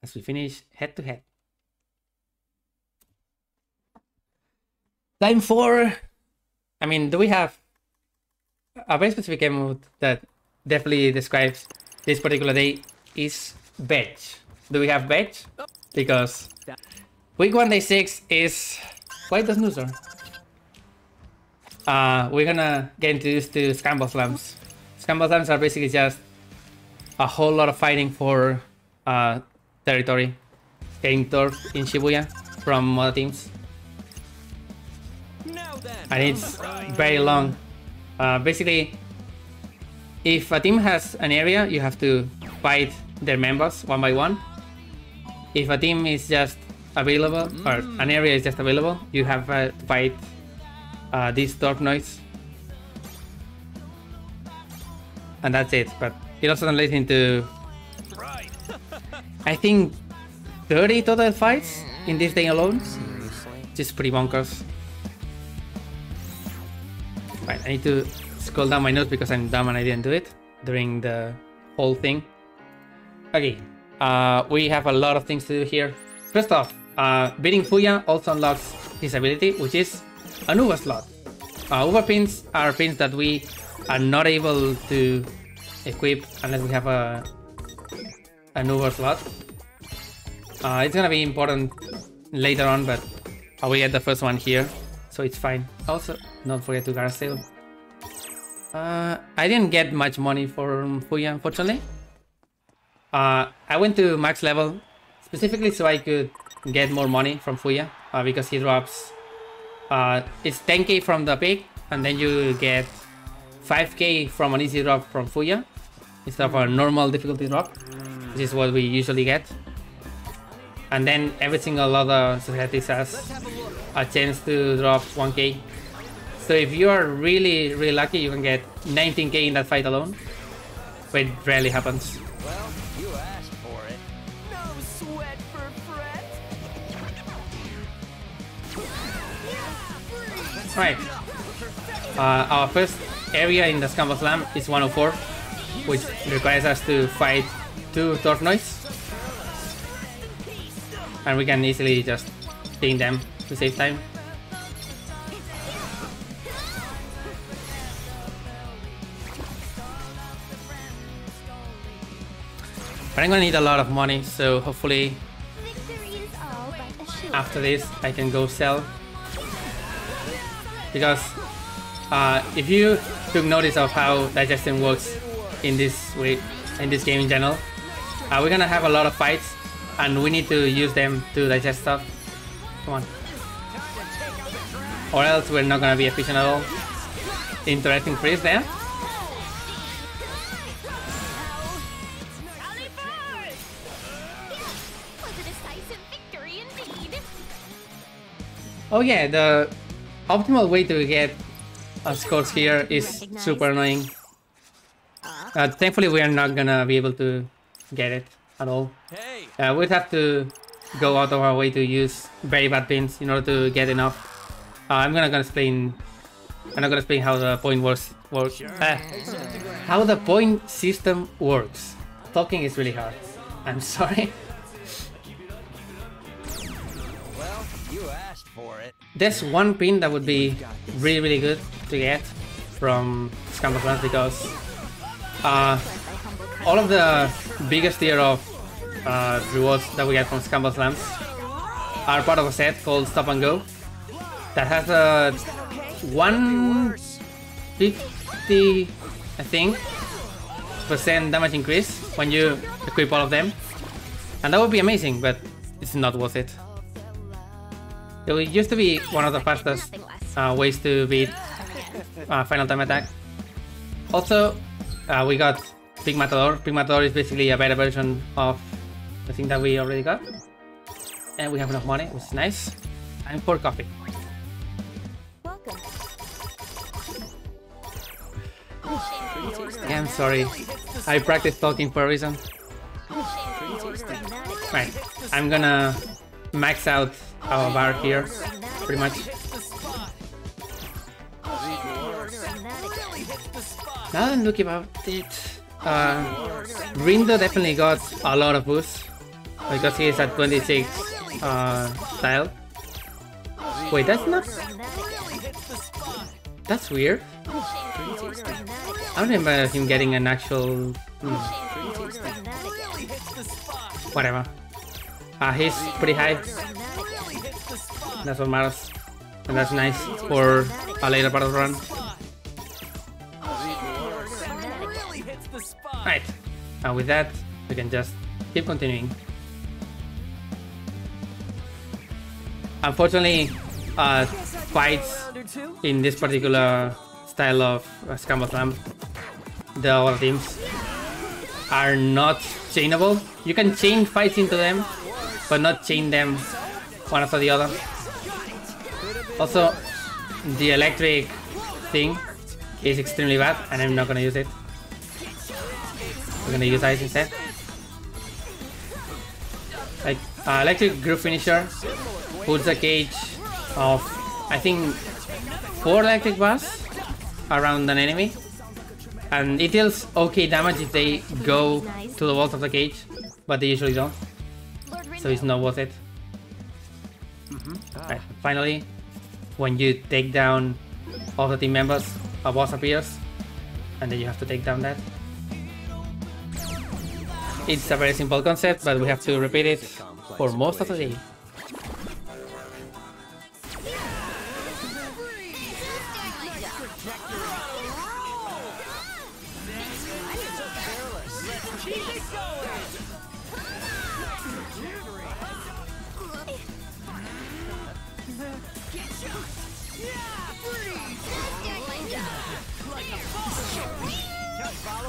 As we finish head to head. Time for... I mean, do we have a very specific game mode that definitely describes this particular day is veg. Do we have veg? Because week 1 day 6 is quite the snoozer. We're gonna get introduced to Scramble Slams. Scramble Slams are basically just a whole lot of fighting for territory, getting turf in Shibuya from other teams. And it's very long. Basically, if a team has an area, you have to fight their members one by one. If a team is just available, or an area is just available, you have to fight these turf noise. And that's it. But it also translates into, I think, 30 total fights in this day alone. Which is pretty bonkers. Right, I need to scroll down my notes because I'm dumb and I didn't do it during the whole thing. Okay, we have a lot of things to do here. First off, beating Fuya also unlocks his ability, which is an Uber slot. Uber pins are pins that we are not able to equip unless we have an Uber slot. It's gonna be important later on, but we get the first one here, so it's fine. Also, don't forget to garage sale. I didn't get much money from Fuya, unfortunately. I went to max level specifically so I could get more money from Fuya, because he drops it's 10k from the pick, and then you get 5k from an easy drop from Fuya instead of a normal difficulty drop, which is what we usually get. And then every single other society has a chance to drop 1k. So if you are really, really lucky, you can get 19k in that fight alone, but it rarely happens. Well, you asked for it. No sweat for Fred. Right. Our first area in the Scramble Slam is 104, which requires us to fight 2 turf noise. And we can easily just ping them to save time. But I'm gonna need a lot of money, so hopefully after this I can go sell. Because if you took notice of how digestion works in this game in general, we're gonna have a lot of fights and we need to use them to digest stuff. Come on. Or else we're not gonna be efficient at all. Interesting freeze there. Oh yeah, the optimal way to get scores here is super annoying. Thankfully we are not gonna be able to get it at all. We'd have to go out of our way to use very bad pins in order to get enough. I'm not gonna explain how the point works. How the point system works. Talking is really hard. I'm sorry. Well, you asked for it. There's one pin that would be really, really good to get from Scramble Slams because all of the biggest tier of rewards that we get from Scramble Slams are part of a set called Stop and Go that has a 150, I think, % damage increase when you equip all of them, and that would be amazing, but it's not worth it. It used to be one of the fastest ways to beat Final Time Attack. Also, we got Big Matador. Big Matador is basically a better version of the thing that we already got. And we have enough money, which is nice. And for coffee. Yeah, I'm sorry. I practice talking for a reason. Right, I'm gonna max out our bar here, pretty much. Now that I'm looking about it, Rindo definitely got a lot of boost because he is at 26 style. Wait, that's not... That's weird. I don't remember him getting an actual... whatever. He's pretty high. That's what matters. And that's nice for a later part of the run. Right. And with that, we can just keep continuing. Unfortunately, fights in this particular style of Scramble Slam, the other teams, are not chainable. You can chain fights into them, but not chain them one after the other. Also, the electric thing is extremely bad, and I'm not gonna use it. We're gonna use ice instead. Like electric group finisher puts a cage of, I think, 4 electric bars around an enemy, and it deals okay damage if they go to the walls of the cage, but they usually don't, so it's not worth it. Right, finally, when you take down all the team members, a boss appears, and then you have to take down that. It's a very simple concept, but we have to repeat it for most of the day.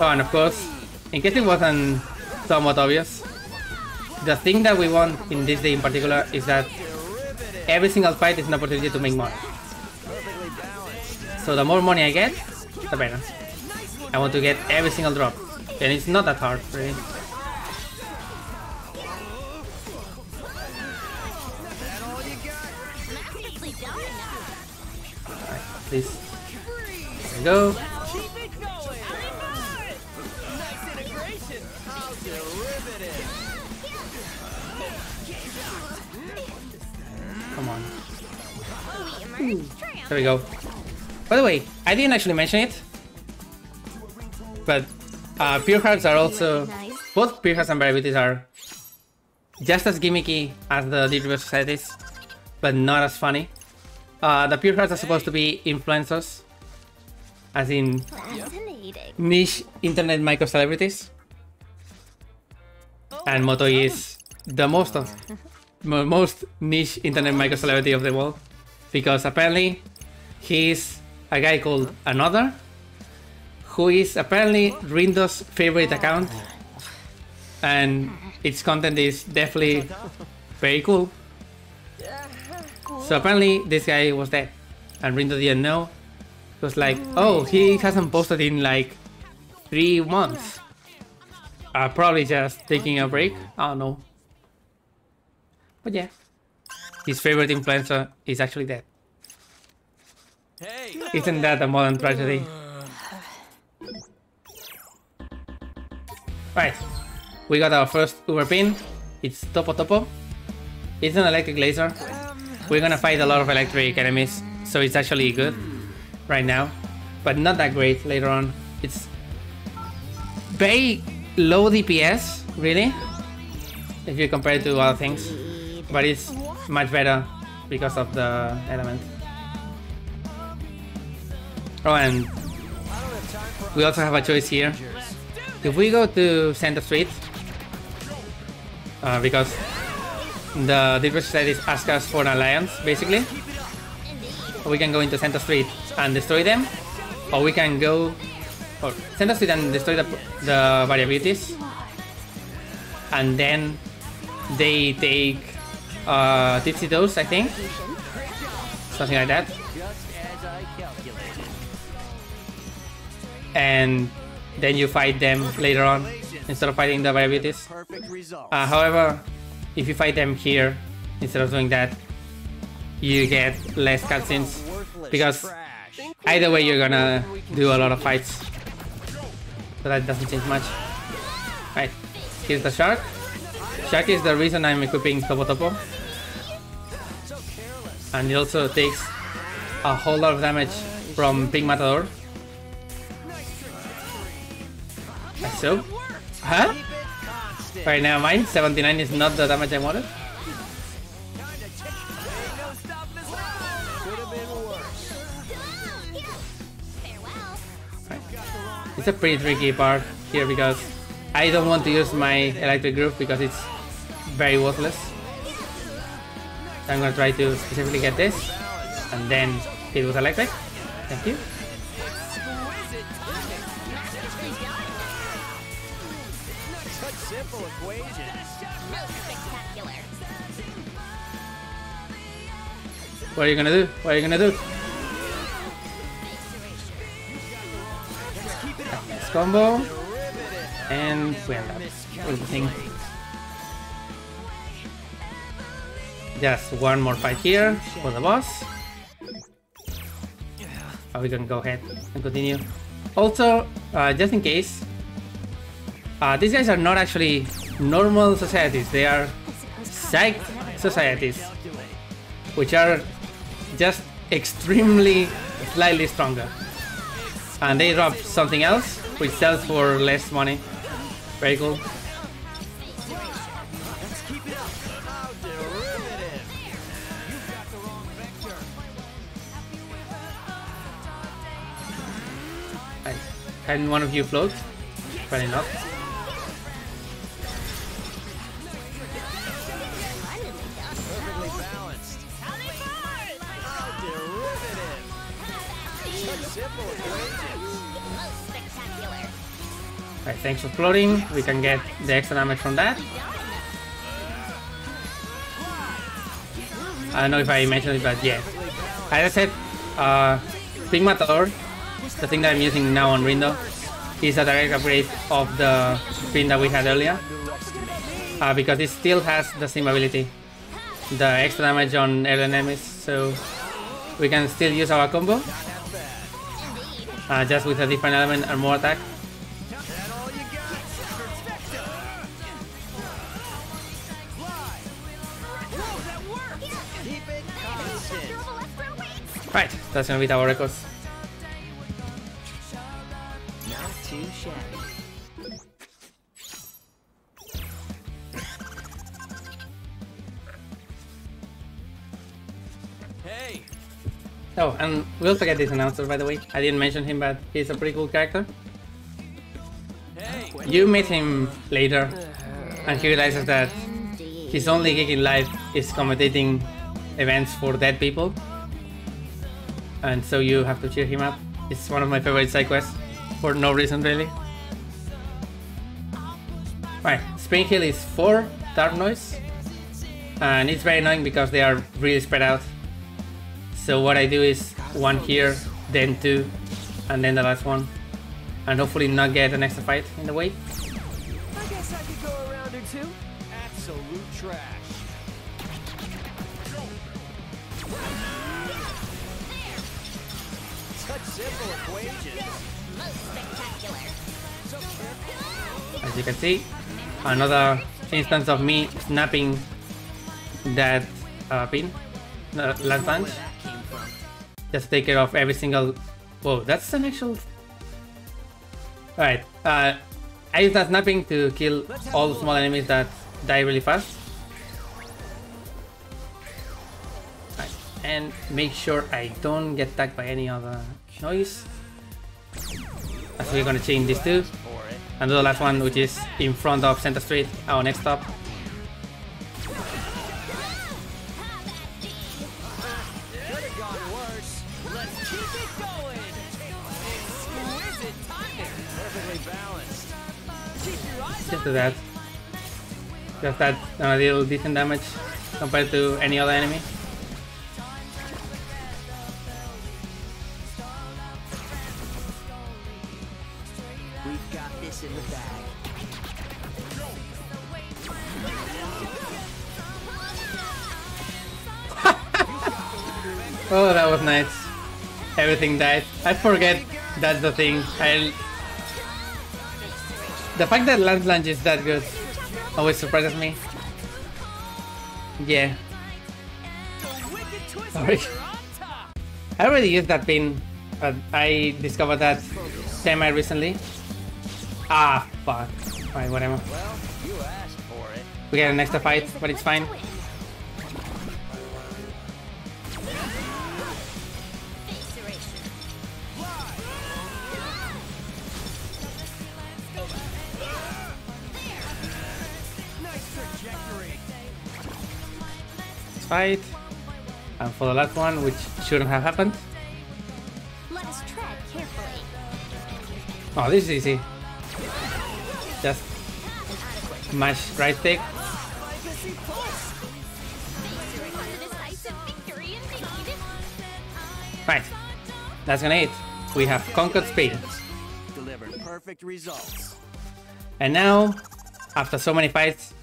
Oh, and of course, in case it wasn't somewhat obvious, the thing that we want in this day in particular is that every single fight is an opportunity to make money. So the more money I get, the better. I want to get every single drop, and it's not that hard, really. Alright, please. There we go. Come on. There we go. By the way, I didn't actually mention it, but Pure Hearts are also... both Pure Hearts and Varieties are just as gimmicky as the Digital Societies, but not as funny. The Pure Hearts are supposed to be influencers, as in niche internet micro celebrities, and Motoi is the most niche internet micro celebrity of the world, because apparently he's a guy called Another, who is apparently Rindo's favorite account, and its content is definitely very cool. So apparently this guy was dead, and Rindo didn't know. It was like, oh, he hasn't posted in like 3 months. Probably just taking a break, I don't know. But yeah, his favorite influencer is actually dead. Isn't that a modern tragedy? Right, we got our first Uber pin. It's Topo Topo. It's an electric laser. We're gonna fight a lot of electric enemies, so it's actually good right now, but not that great later on. It's very low DPS, really, if you compare it to other things, but it's much better because of the element. Oh, and we also have a choice here. If we go to Center Street, because the Digital Societies ask us for an alliance, basically, we can go into Center Street and destroy them, or we can go Center Street and destroy the variabilities, and then they take Tipsy Toes, I think, something like that, and then you fight them later on instead of fighting the variabilities. However, if you fight them here instead of doing that, you get less cutscenes, because either way you're gonna do a lot of fights, so that doesn't change much. Right, here's the shark. Shark is the reason I'm equipping Topo Topo, and it also takes a whole lot of damage from Big Matador. Like so. Huh? Right now, mine 79 is not the damage I wanted. Right. It's a pretty tricky part here because I don't want to use my electric groove because it's very worthless. So I'm gonna try to specifically get this and then hit with electric. Thank you. Simple equation. Spectacular. What are you gonna do? What are you gonna do? Nice combo. And we end up with the thing. Just one more fight here for the boss. We can go ahead and continue. Also, just in case, these guys are not actually normal societies, they are psyched societies, which are just extremely slightly stronger. And they drop something else, which sells for less money. Very cool. Can one of you float? Probably not. Alright, thanks for floating. We can get the extra damage from that. I don't know if I mentioned it, but yeah. As I said, Big Matador, the thing that I'm using now on Rindo, is a direct upgrade of the pin that we had earlier. Because it still has the same ability, the extra damage on air enemies, so we can still use our combo. Just with a different element and more attack. Right, that's gonna be our records. Not too shabby. Hey. Oh, and we also get this announcer, by the way. I didn't mention him, but he's a pretty cool character. Hey. You meet him later, and he realizes that his only gig in life is commentating events for dead people. And so you have to cheer him up. It's one of my favorite side quests, for no reason really. Right, Spring Hill is 4 Dark Noise, and it's very annoying because they are really spread out. So what I do is 1 here, then 2, and then the last one, and hopefully not get an extra fight in the way. I guess I could go a round or two. Absolute trash. Such simple equations. As you can see, another instance of me snapping that pin, last punch, just to take care of every single. Whoa, that's an actual. Alright, I use that snapping to kill all the small enemies that die really fast. Right, and make sure I don't get attacked by any other noise. As we're gonna change these two. And do the last one, which is in front of Center Street, our next stop. Just do that. Just that a little decent damage compared to any other enemy. We've got this in the bag. Oh, that was nice. Everything died. I forget that's the thing. The fact that Lance Lunge is that good always surprises me. Yeah. Sorry. I already used that pin, but I discovered that semi recently. Ah, fuck. Alright, whatever. Well, you asked for it. We get an extra fight, but it's fine. Fight. And for the last one, which shouldn't have happened. Let us tread carefully. Oh, this is easy. Just mash right stick. Decisive victory indeed. Right. That's gonna it. We have conquered Spain. Delivered perfect results. And now, after so many fights,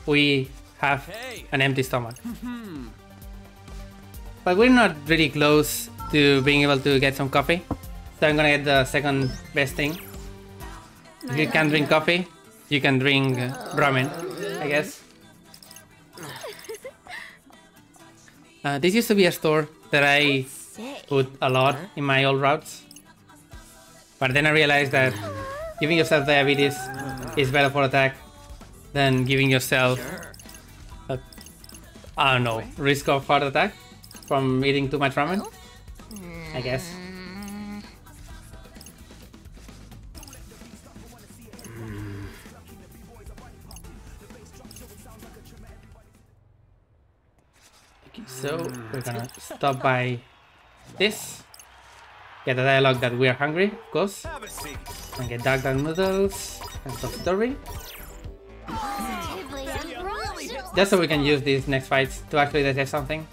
we have an empty stomach. But we're not really close to being able to get some coffee. So I'm gonna get the second best thing. If you can't drink coffee, you can drink ramen, I guess. This used to be a store that I put a lot in my old routes. But then I realized that giving yourself diabetes is better for attack than giving yourself I don't know, risk of heart attack from eating too much ramen, I guess. Okay, so we're gonna stop by this, get the dialogue that we are hungry, of course, and get dark noodles and topsy-turvy. Just so we can use these next fights to actually detect something.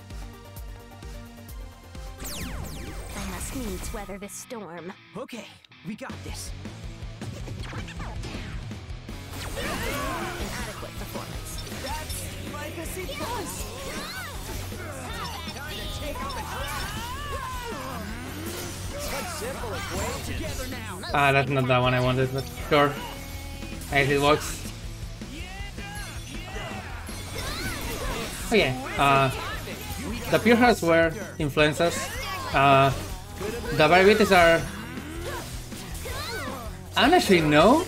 I must needs weather this storm. Okay, we got this. Inadequate performance. That's Legacy Plus. Time to take on the Such simple equations. Together now. Ah, that's not the one I wanted, but sure. I guess it works. Okay, the pure hearts were influencers. The varieties are... I don't actually know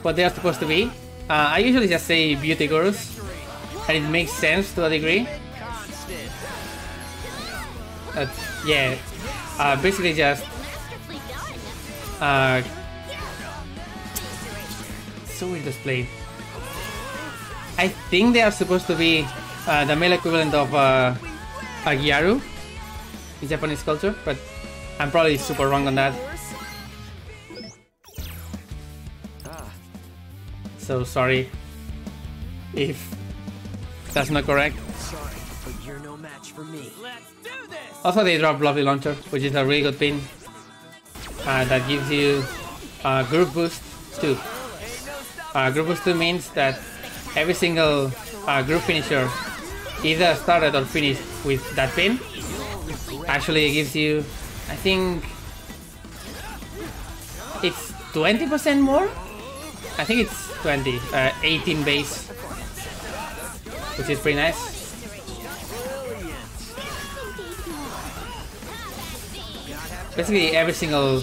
what they are supposed to be. I usually just say beauty gurus, and it makes sense to a degree. Yeah, basically just... so weird displayed. I think they are supposed to be the male equivalent of a Gyaru in Japanese culture, but I'm probably super wrong on that. So sorry if that's not correct. Sorry, but you're no match for me. Let's do this. Also, they drop Lovely Launcher, which is a really good pin that gives you group boost 2. Group boost 2 means that every single group finisher, either started or finished with that pin, actually gives you, I think it's 20% more? I think it's 20, 18 base, which is pretty nice. Basically every single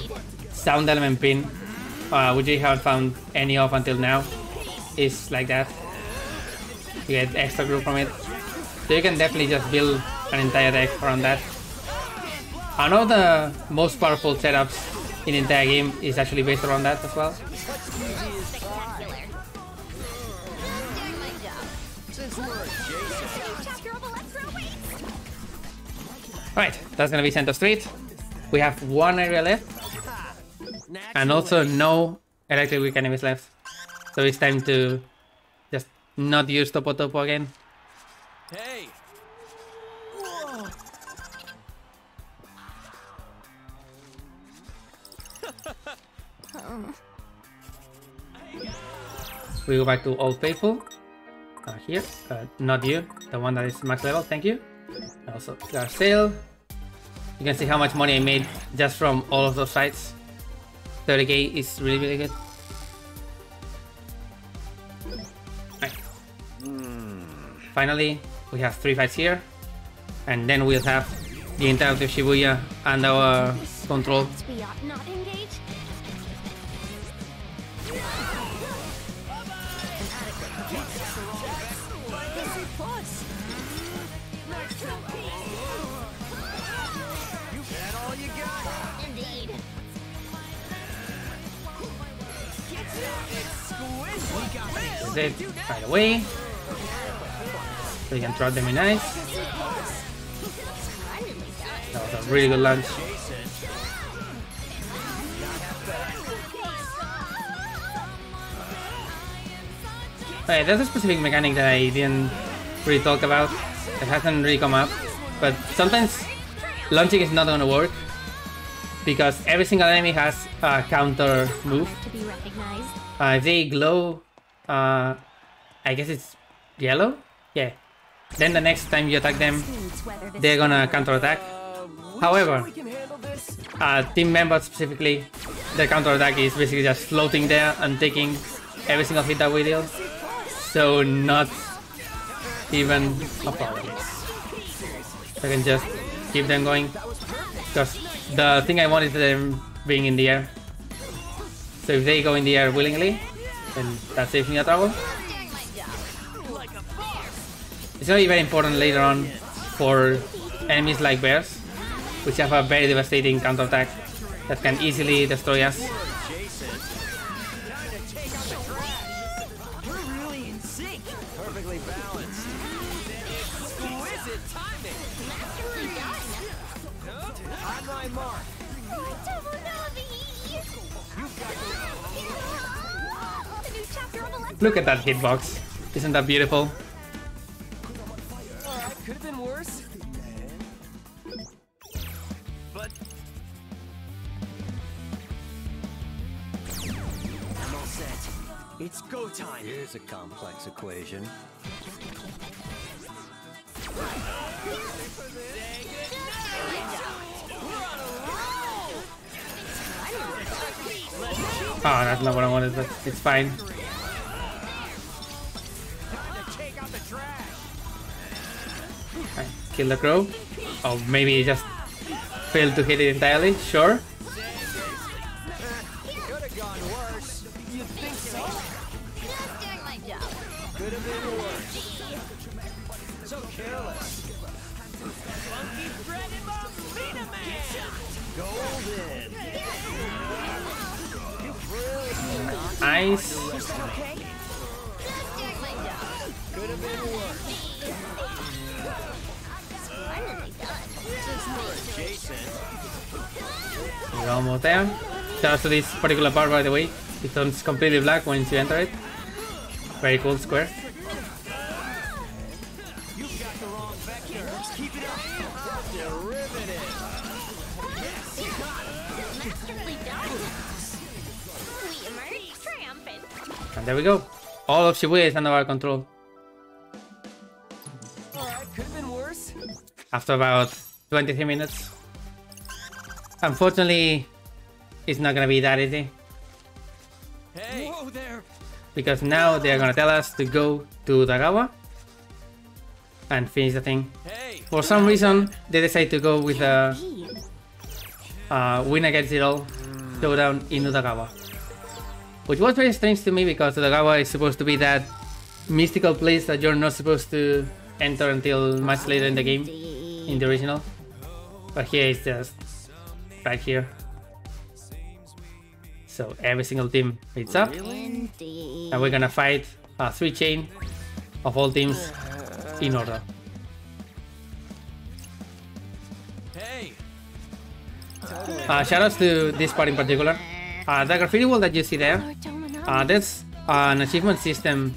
sound element pin, which I haven't found any of until now, is like that. You get extra group from it. So you can definitely just build an entire deck around that. I know the most powerful setups in the entire game is actually based around that as well. Alright, that's gonna be Center Street. We have one area left, and also no electric weak enemies left. So it's time to just not use Topo Topo again. Hey. We go back to Old Faithful. Here, not you, the one that is max level, thank you. Also, our sale. You can see how much money I made just from all of those sites. 30k is really, really good. Right. Finally, we have 3 fights here, and then we'll have the entirety of Shibuya and our control. We ought not engage. Indeed. That's it. Right away. So you can throw them in ice. That was a really good launch. Okay, there's a specific mechanic that I didn't really talk about. It hasn't really come up. But sometimes launching is not gonna work because every single enemy has a counter move. To be recognized. If they glow, I guess it's yellow? Yeah. Then the next time you attack them, they're gonna counterattack. However, team members specifically, their counterattack is basically just floating there and taking every single hit that we deal. So not even a problem. I can just keep them going. Because the thing I want is them being in the air. So if they go in the air willingly, then that saves me a trouble. It's gonna be very important later on for enemies like bears, which have a very devastating counterattack that can easily destroy us. Look at that hitbox. Isn't that beautiful? Could have been worse. But I'm all set. It's go time. Here's a complex equation. Oh, that's not what I wanted, but it's fine. Right, kill the crow. Or maybe just failed to hit it entirely, sure. Could have gone worse. You think so? Just doing my job. Could have been worse. So careless. Funky bread and Marina Man. Golden. You brilliant. Nice. Okay. Just doing my job. Could have been worse. Finally done. Jason. We're almost there. Shout out to this particular part, by the way. It turns completely black once you enter it. Very cool square. You've got the wrong vector. Keep it up. Derivative. Masterfully done. We emerge triumphant. And there we go. All of Shibuya is under our control. Alright, could have been worse. After about 23 minutes. Unfortunately, it's not gonna be that easy. Hey. Whoa there. Because now they're gonna tell us to go to Dagawa and finish the thing. Hey. For some reason, they decide to go with a win against it all showdown in Udagawa. Which was very strange to me because Udagawa is supposed to be that mystical place that you're not supposed to enter until much later in the game, in the original. But here it's just right here. So every single team meets up, Indeed. and we're gonna fight a 3-chain of all teams in order. Hey. Shoutouts to this part in particular. The graffiti wall that you see there, there's an achievement system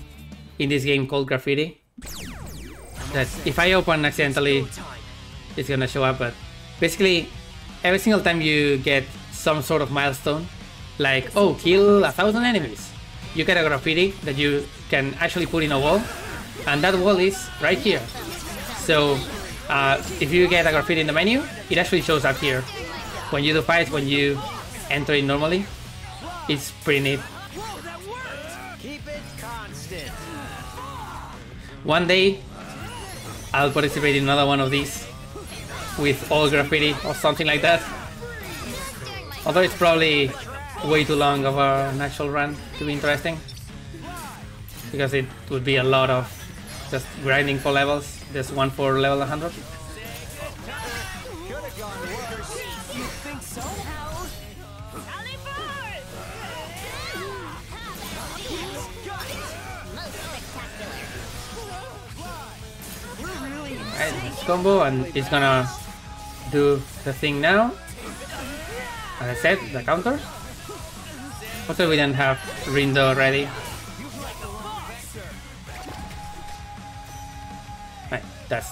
in this game called graffiti. That if I open accidentally, it's gonna show up. But basically, every single time you get some sort of milestone, like, oh, kill 1,000 enemies, you get a graffiti that you can actually put in a wall, and that wall is right here. So if you get a graffiti in the menu, it actually shows up here. When you do fights, when you enter it normally, it's pretty neat. Whoa, that worked. Keep it constant. One day, I'll participate in another one of these with all graffiti or something like that. Although it's probably way too long of an actual run to be interesting, because it would be a lot of just grinding for levels. There's one for level 100. Think so? Right, this combo, and it's gonna do the thing now. As I said, the counter. Also, we don't have Rindo ready. Right, that's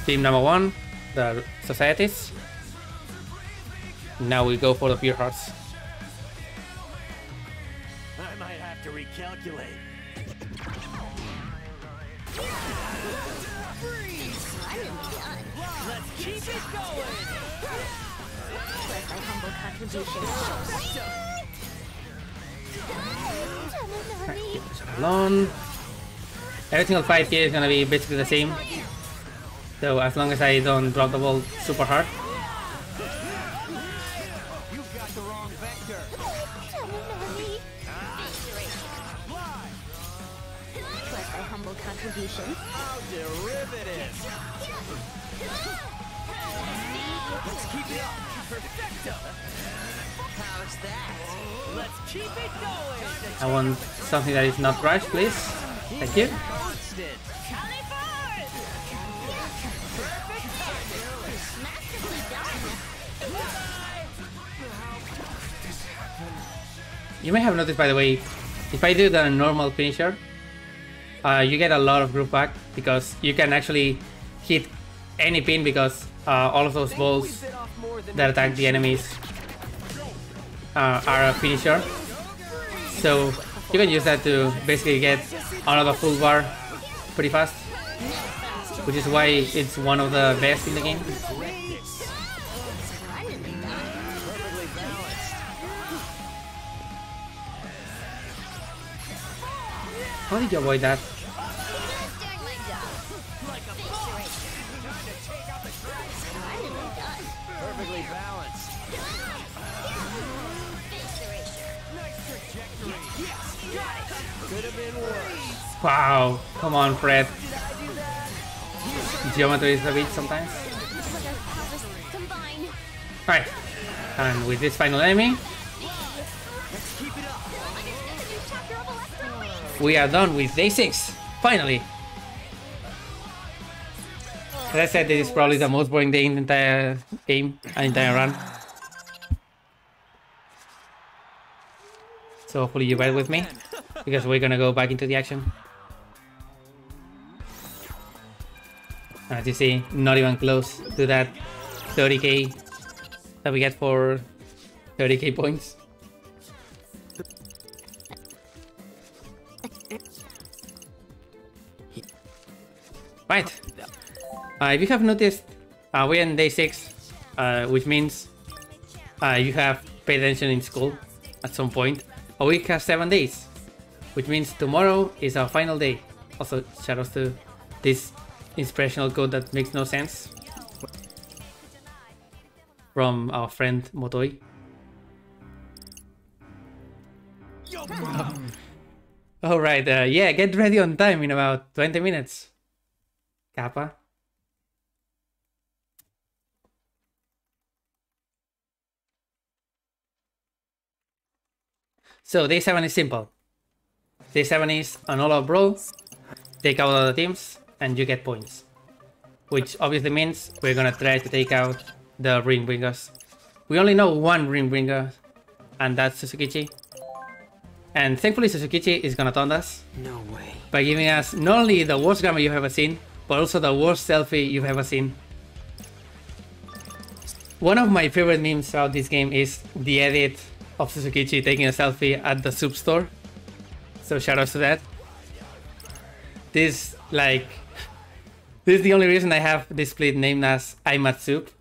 team number 1, the Societies. Now we go for the Pure Hearts. I might have to recalculate. Let's keep it going. Plus my humble contribution. Right, keep this alone. Every single fight here is gonna be basically the same. So as long as I don't drop the ball super hard. You've got the wrong vector. Plus my humble contribution. How derivative. Let's keep it up. Perfecto. How's that? Let's keep it going. I want something that is not rushed, please. Thank you. Constant. You may have noticed, by the way, if I do the normal finisher, you get a lot of group back because you can actually hit any pin because all of those balls that attack the enemies are a finisher. So you can use that to basically get another full bar pretty fast, which is why it's one of the best in the game. How did you avoid that? Perfectly balanced. Could have been worse. Wow, come on, Fred. Geometry is a bit sometimes. Right, and with this final enemy, we are done with day 6, finally. As I said, this is probably the most boring day in the entire game, an entire run. So hopefully you bear with me, because we're gonna go back into the action. As you see, not even close to that 30k that we get for 30k points. Right. If you have noticed, we're in day 6, which means you have paid attention in school at some point. A week has 7 days, which means tomorrow is our final day. Also, shout out to this inspirational quote that makes no sense from our friend Motoi. Alright, yeah, get ready on time in about 20 minutes. Kappa. So day 7 is simple. Day 7 is an all-out brawl, take out other teams, and you get points. Which obviously means we're gonna try to take out the Ring Bringers. We only know one Ring Bringer, and that's Suzukichi. And thankfully Suzukichi is gonna taunt us. No way. By giving us not only the worst grammar you've ever seen, but also the worst selfie you've ever seen. One of my favorite memes about this game is the edit of Suzukichi taking a selfie at the soup store. So shoutouts to that. This is the only reason I have this split named as I'm at soup.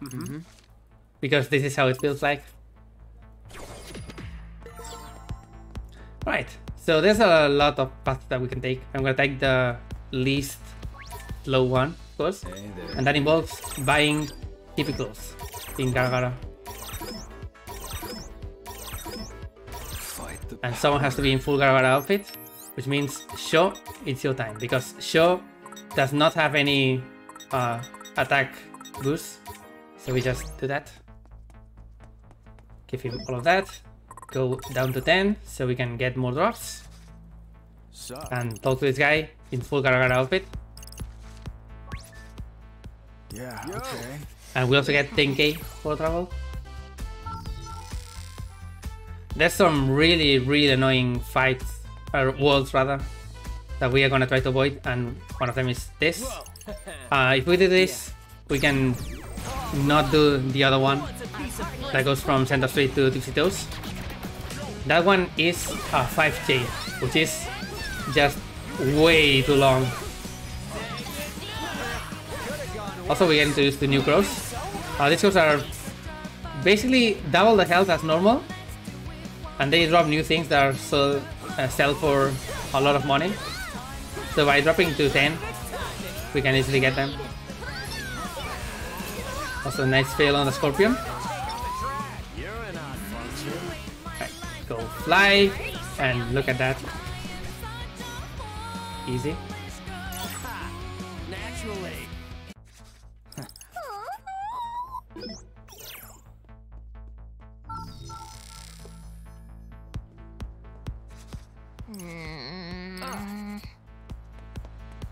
Because this is how it feels like. Right, so there's a lot of paths that we can take. I'm gonna take the least low one, of course. And that involves buying hippie clothes in Gargara. And someone has to be in full Gargara outfit, which means Sho, it's your time. Because Sho does not have any attack boost, so we just do that. Give him all of that. Go down to 10 so we can get more drops. And talk to this guy in full Garagara outfit. Yeah, okay. And we also get 10k for travel. There's some really annoying fights, or worlds rather, that we are gonna try to avoid, and one of them is this. If we do this, we can not do the other one that goes from Center Street to Dixie Toes. That one is a 5k, which is just way too long. Also, we get introduced to new crows. These crows are basically double the health as normal, and they drop new things that are sell for a lot of money. So by dropping to 10, we can easily get them. Also, nice fail on the Scorpion. Right, go fly, and look at that. Easy. Naturally.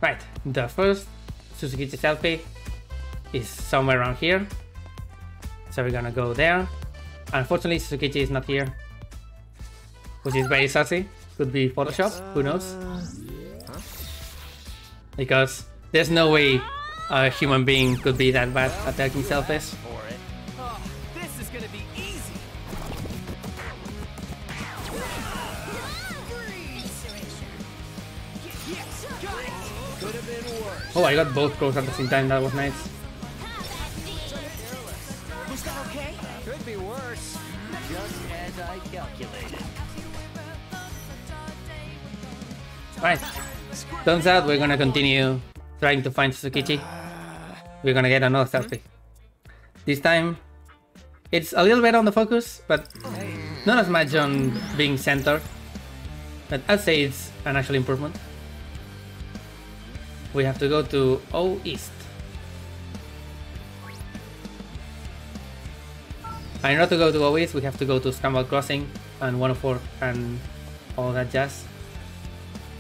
Right, the first Suzukichi selfie is somewhere around here. So we're gonna go there. Unfortunately, Suzukichi is not here, which is very sassy. Could be Photoshop, who knows? Because there's no way a human being could be that bad at attacking selfies. Oh, this is gonna be easy. Could have been worse. Oh, I got both crows at the same time. That was nice. Was that okay? Could be worse. Just as I calculated. Right. Turns out we're gonna continue trying to find Suzukichi. We're gonna get another selfie. This time, it's a little bit on the focus, but not as much on being centered. But I'd say it's an actual improvement. We have to go to O East. And in order to go to O East, we have to go to Scramble Crossing and 104 and all that jazz.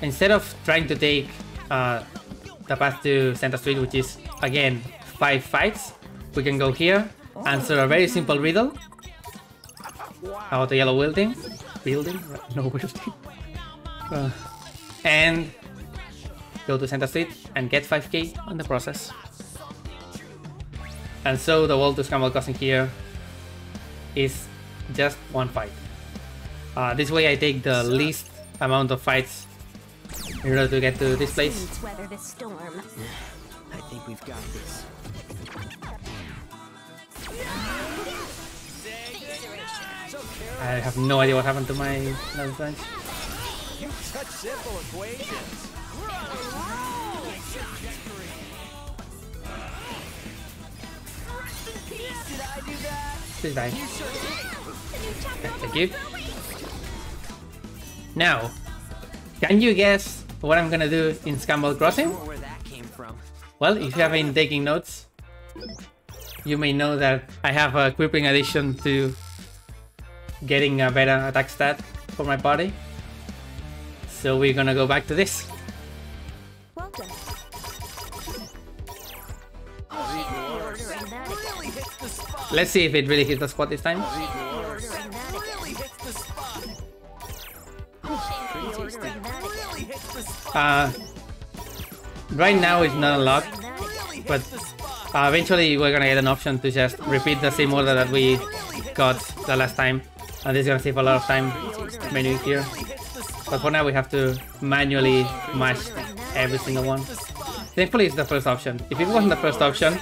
Instead of trying to take the path to Center Street, which is again 5 fights, we can go here, answer a very simple riddle about the yellow building, no building, and go to Center Street and get 5k on the process. And so the wall to Scramble Crossing here is just 1 fight. This way I take the least amount of fights in order to get to this place. Let's weather this storm. I think we've got this. I have no idea what happened to my last bench. Such simple equations. Did I do that? Please die. You sure did. Thank you. Now, can you guess what I'm gonna do in Scramble Crossing? Where that came from. Well, if you have been taking notes, you may know that I have a crippling addiction to getting a better attack stat for my party. So we're gonna go back to this. Welcome. Really hits the spot. Let's see if it really hits the spot this time. Really hits the spot. Really hits the spot. Right now it's not unlocked, but eventually we're gonna get an option to just repeat the same order that we got the last time, and this is gonna save a lot of time menuing here. But for now we have to manually mash every single one. Thankfully it's the first option. If it wasn't the first option,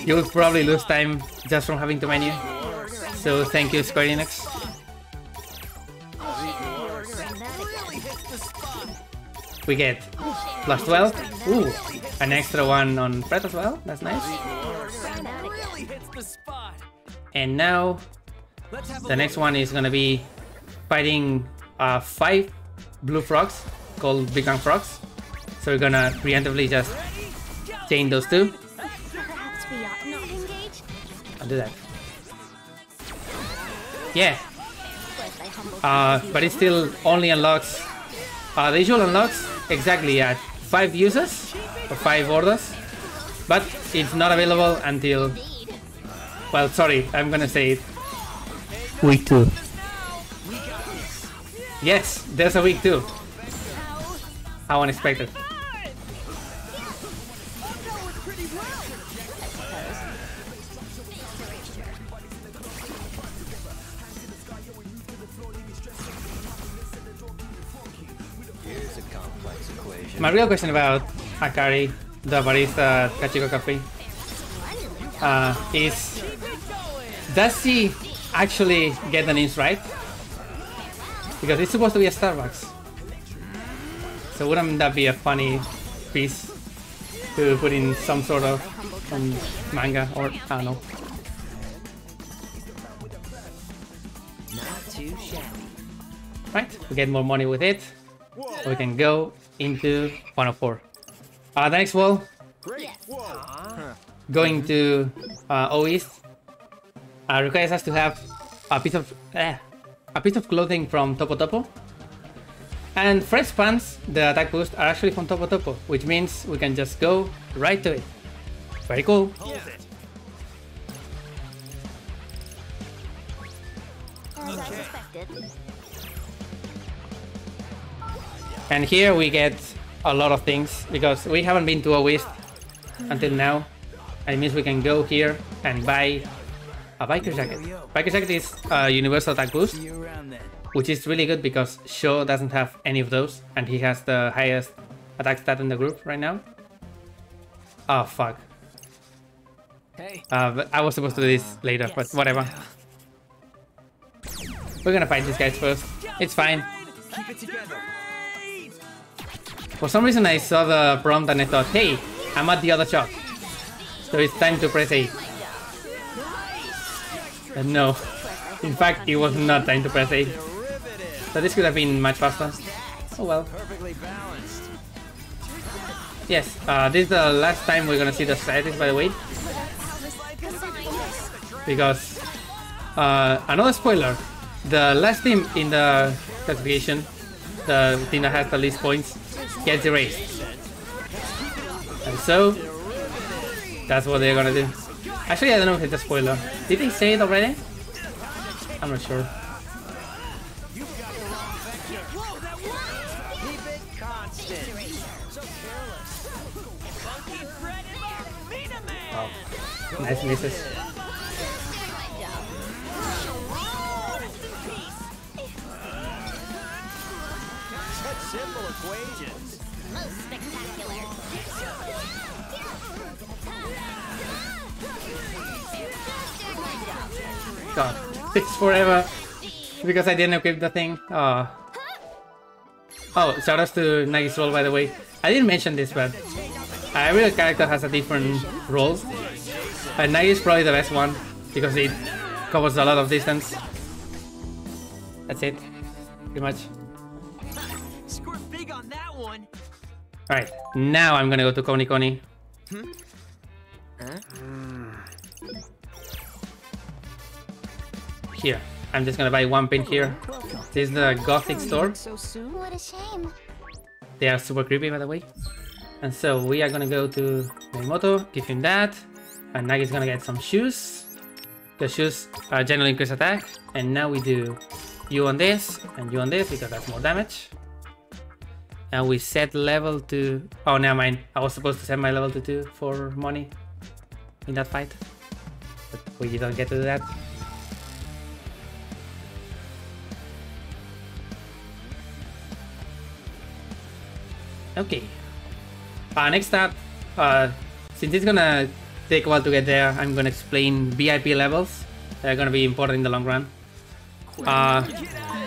you would probably lose time just from having to menu. So thank you, Square Enix. We get plus 12. Ooh, an extra one on Fred as well. That's nice. Really hits the spot. And now the next one is gonna be fighting 5 blue frogs called Big Bang Frogs. So we're gonna preemptively just chain those two. Perhaps we ought not engage. I'll do that. Yeah. First, I humbled But it still only unlocks the usual unlocks exactly at 5 users or 5 orders, but it's not available until, well, sorry, I'm gonna say it, week 2. Yes, there's a week 2. How unexpected. My real question about Akari, the barista at Kachiko Cafe, is, does she actually get the names right? Because it's supposed to be a Starbucks. So wouldn't that be a funny piece to put in some sort of manga or, I don't know. Not too shabby. Right, we get more money with it. We can go into 104. The next wall, going to O East, requires us to have a piece of clothing from Topo Topo. And fresh pants, the attack boost, are actually from Topo Topo, which means we can just go right to it. Very cool. as I suspected. And here we get a lot of things, because we haven't been to a West until now. And it means we can go here and buy a biker jacket. Biker jacket is a universal attack boost, which is really good because Sho doesn't have any of those, and he has the highest attack stat in the group right now. Oh fuck. But I was supposed to do this later, but whatever. We're gonna fight these guys first. It's fine. For some reason I saw the prompt and I thought, hey, I'm at the other shop, so it's time to press A. But no, in fact it was not time to press A. So this could have been much faster. Oh well. Yes, this is the last time we're gonna see the societies, by the way. Because, another spoiler, the last team in the classification, the team that has the least points, gets erased. And so, that's what they're gonna do. Actually, I don't know if it's a spoiler. Did they say it already? I'm not sure. Wow. Nice misses. Simple equations. Most spectacular. God, it's forever because I didn't equip the thing. Oh, shoutouts to Nagi's role, by the way. I didn't mention this, but every character has a different role. Nagi is probably the best one because it covers a lot of distance. That's it, pretty much. Scored big on that one. Alright, now I'm gonna go to Koni Koni. Here, I'm just gonna buy one pin here. This is the Gothic store. What a shame. They are super creepy, by the way. And so we are gonna go to Morimoto, give him that. And Nagi's gonna get some shoes. The shoes generally increase attack. And now we do you on this and you on this because that's more damage. And we set level to... Oh, never mind. I was supposed to set my level to 2 for money in that fight. But we don't get to do that. Okay. Next up, since it's gonna take a while to get there, I'm gonna explain VIP levels. They're gonna be important in the long run.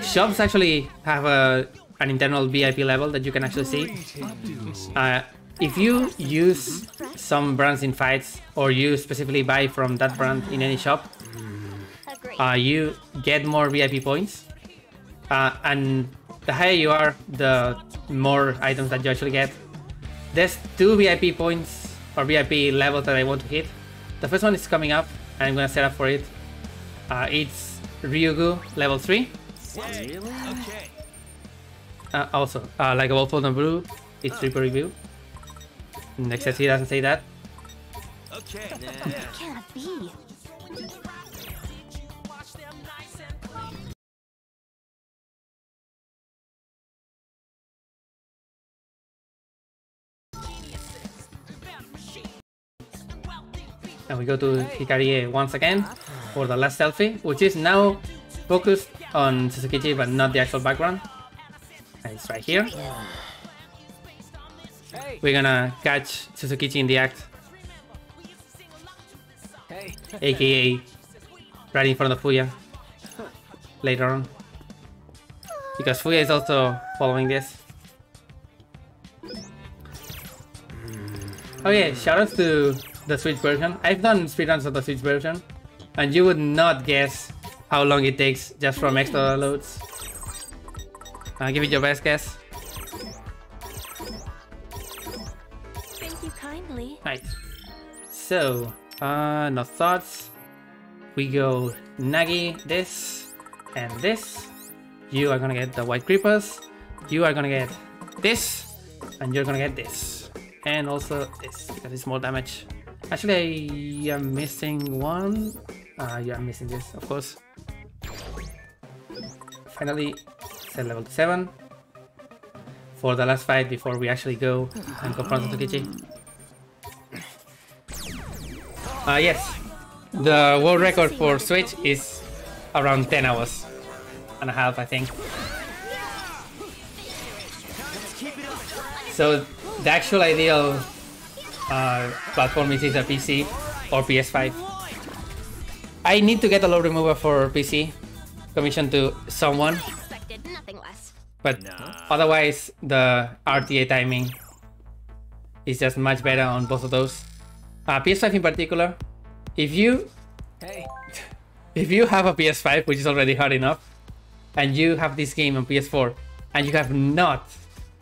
Shops actually have an internal VIP level that you can actually see. If you use some brands in fights, or you specifically buy from that brand in any shop, you get more VIP points. And the higher you are, the more items that you actually get. There's 2 VIP points or VIP levels that I want to hit. The first one is coming up and I'm gonna set up for it. It's Ryugu level 3. Really? Okay. Also, like a Wolf on Blue, it's Reaper Review. Next he doesn't say that. Okay. Can't be. And we go to Hikarie once again for the last selfie, which is now focused on Suzukichi but not the actual background. And it's right here. We're gonna catch Suzukichi in the act, aka right in front of Fuya later on, because Fuya is also following this. Oh yeah, shoutouts to the Switch version. I've done speedruns of the Switch version, and you would not guess how long it takes just from extra loads. Give it your best guess. Thank you kindly. Right. So, no thoughts. We go Nagi, this, and this. You are gonna get the white creepers. You are gonna get this, and you're gonna get this. And also this, because it's more damage. Actually, I am missing one. Yeah, I'm missing this, of course. Finally, set level to 7 for the last fight before we actually go and confront Suzukichi. Yes, the world record for Switch is around 10 hours and a half, I think. So the actual ideal platform is either PC or PS5. I need to get a load remover for PC, commissioned to someone, Expected nothing less. but otherwise the RTA timing is just much better on both of those. PS5 in particular, if you have a PS5, which is already hard enough, and you have this game on PS4 and you have not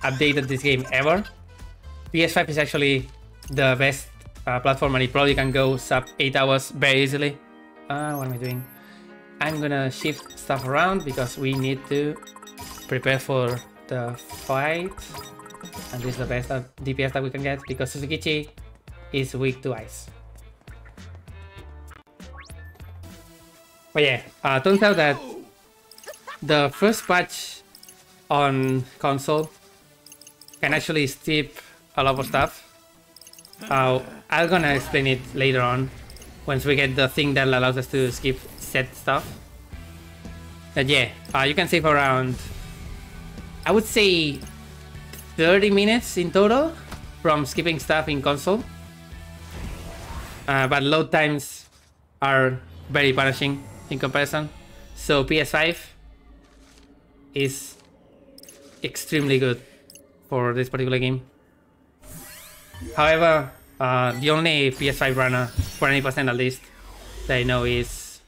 updated this game ever, PS5 is actually the best platform, and it probably can go sub 8 hours very easily. What am I doing? I'm gonna shift stuff around because we need to prepare for the fight, and this is the best DPS that we can get because Suzukichi is weak to ice. But yeah, turns out that the first patch on console can actually skip a lot of stuff. I'm gonna explain it later on once we get the thing that allows us to skip set stuff. But yeah, you can save around, I would say, 30 minutes in total from skipping stuff in console. But load times are very punishing in comparison. So PS5 is extremely good for this particular game. However, the only PS5 runner, for any percent at least, that I know is...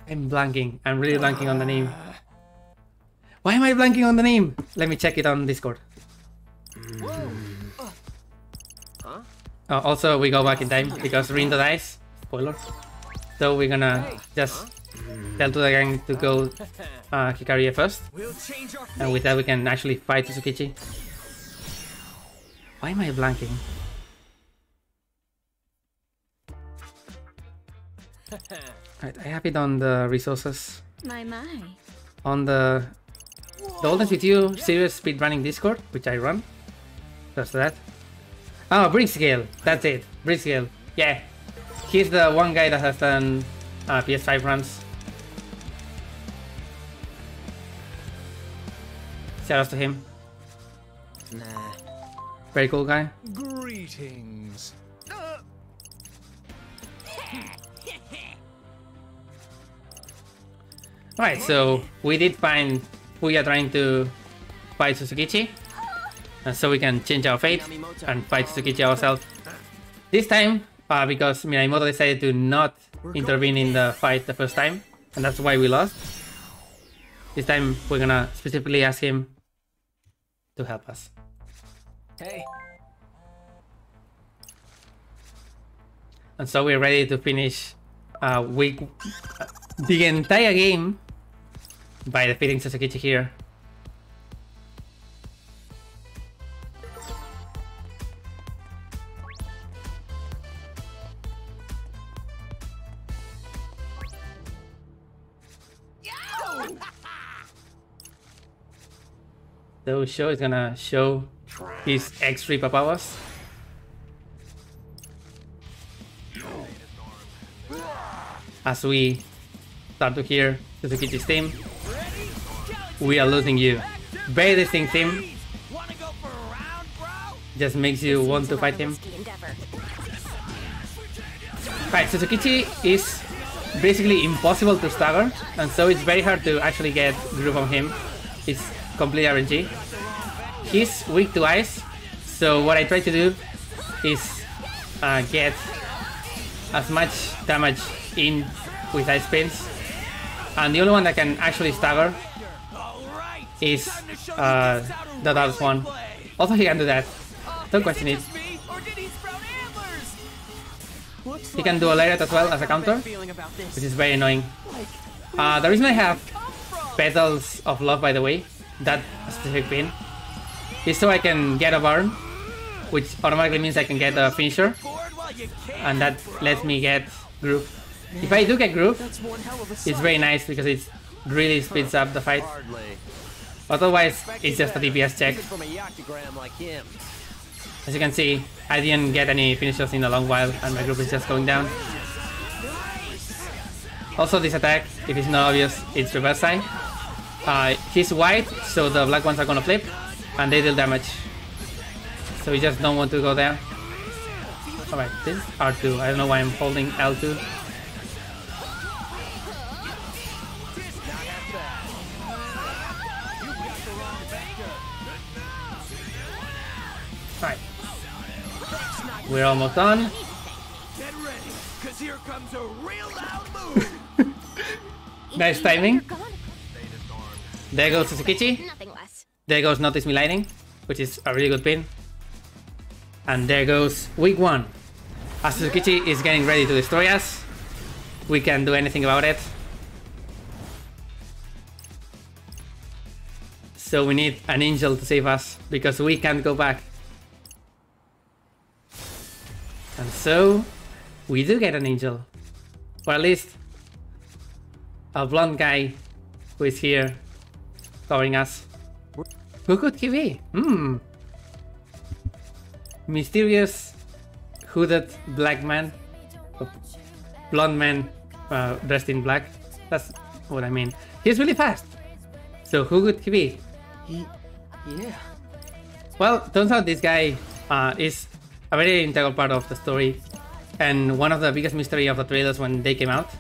I'm blanking. I'm really blanking on the name. Why am I blanking on the name? Let me check it on Discord. Also, we go back in time because Rinto dies. Spoilers. So we're gonna just tell to the gang to go Hikarie first. And with that we can actually fight Suzukichi. Why am I blanking? Right, I have it on the resources. My. On the Olden with You serious speedrunning Discord, which I run. That's that. Oh, Briggscale. That's it. Briggscale. Yeah. He's the one guy that has done PS5 runs. Shoutouts to him. Nah. Very cool guy. Greetings. Alright, so we did find Fuya trying to fight Suzukichi. And so we can change our fate and fight Suzukichi ourselves. This time, because Minamoto decided to not intervene in the fight the first time, and that's why we lost. This time we're gonna specifically ask him to help us. Hey. And so we're ready to finish the entire game by defeating Suzukichi here. So Sho is gonna show his extra powers. As we start to hear Suzukichi's theme, we are losing you. Very distinct theme. Just makes you want to fight him. Right, Suzukichi is basically impossible to stagger, and so it's very hard to actually get groove on him. It's complete RNG. He's weak to ice, so what I try to do is get as much damage in with ice spins, and the only one that can actually stagger is the Dark one. Also, he can do that. Don't question it. He can do a RRLAT as well as a counter, which is very annoying. The reason I have Petals of Love, by the way, that specific pin, is so I can get a burn, which automatically means I can get a finisher, and that lets me get groove. If I do get groove, it's very nice because it really speeds up the fight. Otherwise, it's just a DPS check. As you can see, I didn't get any finishers in a long while, and my group is just going down. Also, this attack, if it's not obvious, it's reverse side. He's white, so the black ones are gonna flip, and they deal damage. So we just don't want to go there. Alright, this is R2. I don't know why I'm holding L2. Alright. We're almost done. Get ready, 'cause here comes a real loud move. Nice timing. There goes Suzukichi. Nothing less. There goes Notice Me Lightning, which is a really good pin. And there goes week 1. As Suzukichi is getting ready to destroy us, we can't do anything about it. So we need an angel to save us, because we can't go back. And so we do get an angel. Or at least a blonde guy who is here covering us. Who could he be? Mysterious hooded black man. Blonde man dressed in black. That's what I mean. He's really fast. So who could he be? Yeah. Well, turns out this guy is a very integral part of the story, and one of the biggest mystery of the trailers when they came out.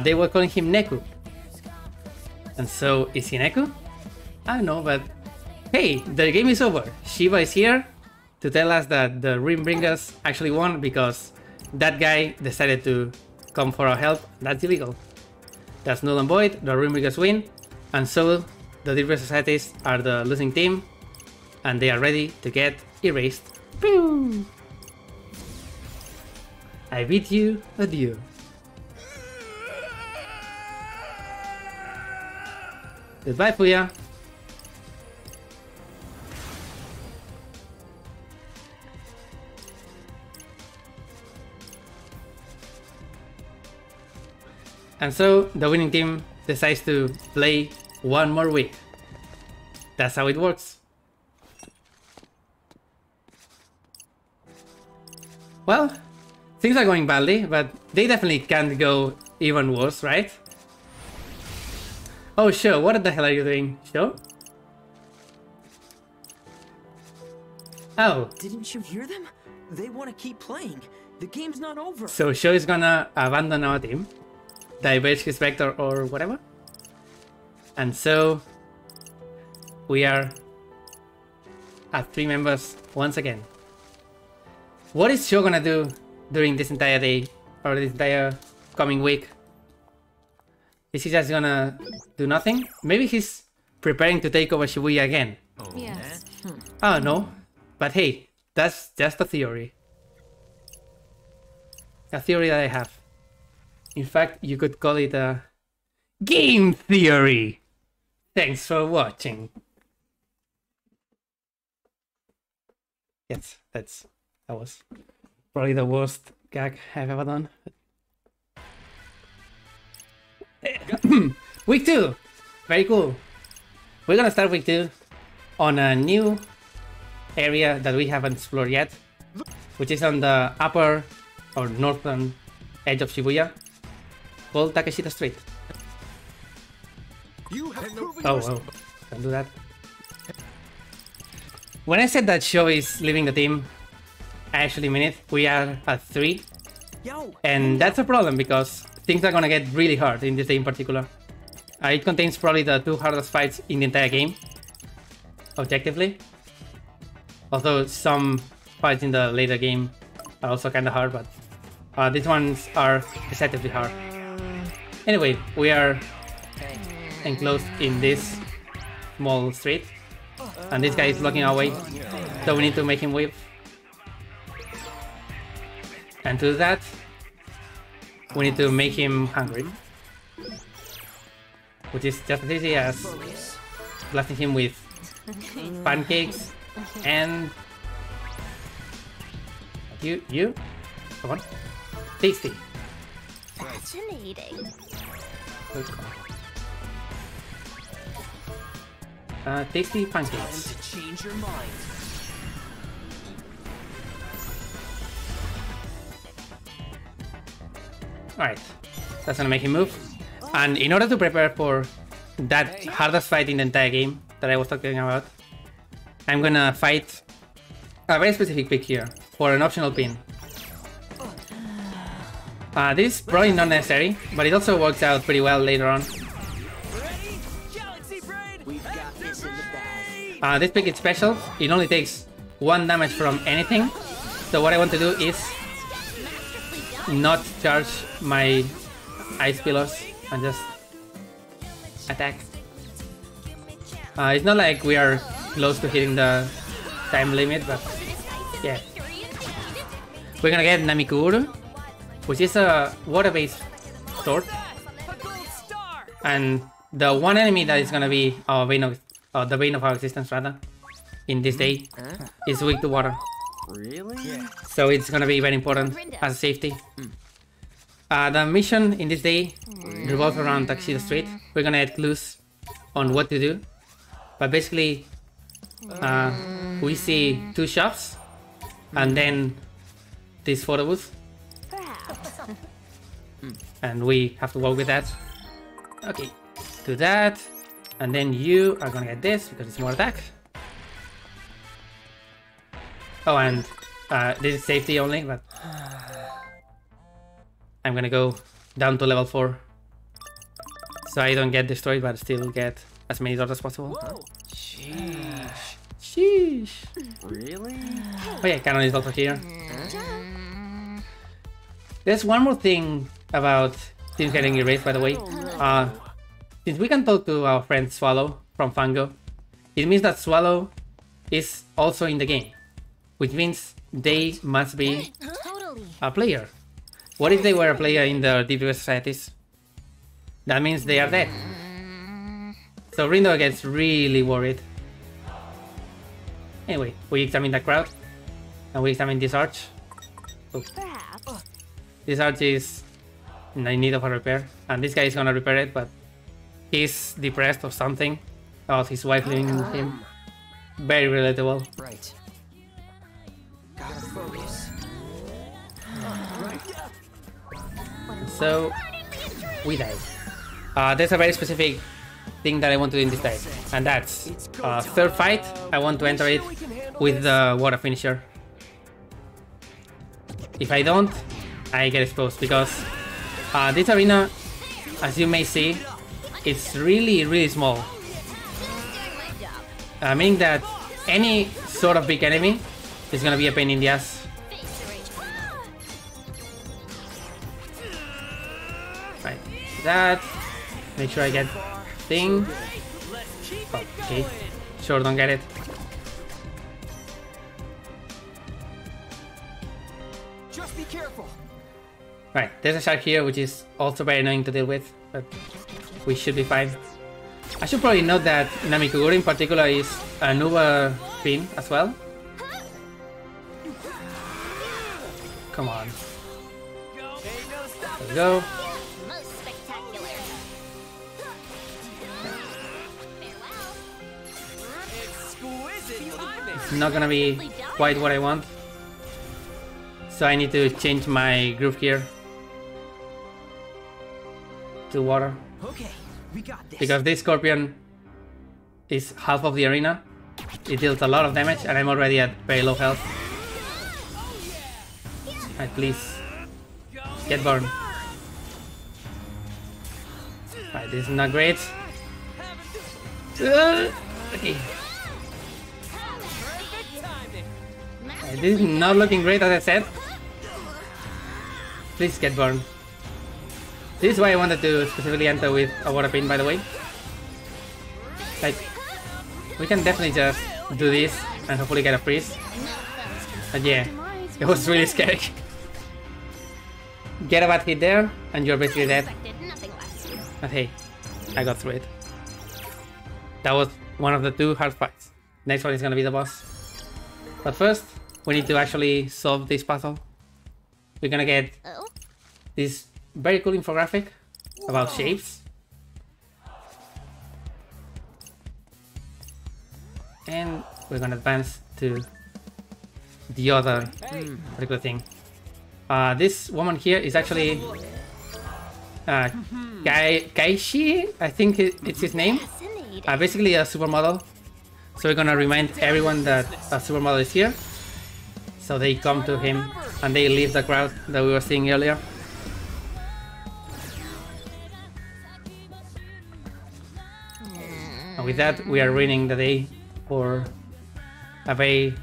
They were calling him Neku. And so, is he Neku? I don't know, but hey, the game is over. Shiva is here to tell us that the Ringbringers actually won because that guy decided to come for our help. That's illegal. That's null and void. The Ringbringers win, and so the different societies are the losing team, and they are ready to get erased. Pew! I bid you adieu. Goodbye, Puya. And so the winning team decides to play one more week. That's how it works. Well, things are going badly, but they definitely can't go even worse, right? Oh, Sho, what the hell are you doing, Sho? Oh. Didn't you hear them? They want to keep playing. The game's not over. So Sho is gonna abandon our team, diverge his vector or whatever. And so we are at 3 members once again. What is Sho gonna do during this entire day or this entire coming week? Is he just gonna do nothing? Maybe he's preparing to take over Shibuya again. Yes. Oh no, But hey, that's just a theory. A theory that I have. In fact, you could call it a game theory. Thanks for watching. Yes, that was probably the worst gag I've ever done. Week 2! Very cool. We're gonna start week 2 on a new area that we haven't explored yet, which is on the upper or northern edge of Shibuya, called Takeshita Street. Oh, don't do that. When I said that Sho is leaving the team, I actually mean it. We are at 3, and that's a problem because things are gonna get really hard in this day in particular. It contains probably the 2 hardest fights in the entire game, objectively. Although some fights in the later game are also kinda hard, but these ones are deceptively hard. Anyway, we are enclosed in this small street, and this guy is blocking our way, so we need to make him wave. And to do that, we need to make him hungry, which is just as easy as blasting him with pancakes and you come on, tasty. Fascinating. Tasty pancakes. To change your mind. Alright, that's gonna make him move. And in order to prepare for that hardest fight in the entire game that I was talking about, I'm gonna fight a very specific pick here for an optional pin. This is probably not necessary, but it also works out pretty well later on. This pick is special. It only takes 1 damage from anything. So what I want to do is not charge my ice pillars and just attack. It's not like we are close to hitting the time limit, but yeah. We're gonna get Namikuru, which is a water-based sword. And the one enemy that is gonna be our bane of, the bane of our existence rather, in this day, is weak to water. Really? So it's gonna be very important as safety. The mission in this day revolves around Takeshita Street. We're gonna get clues on what to do, but basically we see 2 shops and then this photo booth, and we have to work with that. Okay, do that, and then you are gonna get this because it's more attack. Oh, and this is safety only, but I'm gonna go down to level 4 so I don't get destroyed but still get as many doors as possible. Whoa. Sheesh. Sheesh. Really? Oh yeah, Cannon is also here. There's one more thing about teams getting erased, by the way. Since we can talk to our friend Swallow from Fango, it means that Swallow is also in the game, which means they must be a player. What if they were a player in the DPS societies? That means they are dead. So Rindo gets really worried. Anyway, we examine the crowd, and we examine this arch. Oh. This arch is in need of a repair, and this guy is gonna repair it, but he's depressed or something about his wife leaving him. Very relatable. Right. Gotta focus. So we died. There's a very specific thing that I want to do in this dive, and that's third fight. I want to enter it with the water finisher. If I don't, I get exposed because this arena, as you may see, it's really small. Meaning that any sort of big enemy is gonna be a pain in the ass. Right, that. Make sure I get thing. Okay, sure, don't get it. Right, there's a shark here, which is also very annoying to deal with, but we should be fine. I should probably note that Namikogoro in particular is an Uber Pin as well. Come on. There we go. Most spectacular. Exquisite timing. It's not gonna be quite what I want. So I need to change my groove here to water. Okay, we got this. Because this Scorpion is half of the arena. It deals a lot of damage and I'm already at very low health. Alright, please. Get burned. Alright, this is not great. Okay. Alright, this is not looking great as I said. Please get burned. This is why I wanted to specifically enter with a water pin, by the way. Like, we can definitely just do this and hopefully get a freeze. But yeah, it was really scary. Get a bad hit there, and you're basically dead. But hey, I got through it. That was one of the 2 hard fights. Next one is gonna be the boss. But first, we need to actually solve this puzzle. We're gonna get this very cool infographic about shapes. And we're gonna advance to the other particular thing. This woman here is actually Kaishi, I think it's his name. Basically a supermodel. So we're gonna remind everyone that a supermodel is here. So they come to him and they leave the crowd that we were seeing earlier. And with that, we are ruining the day for a very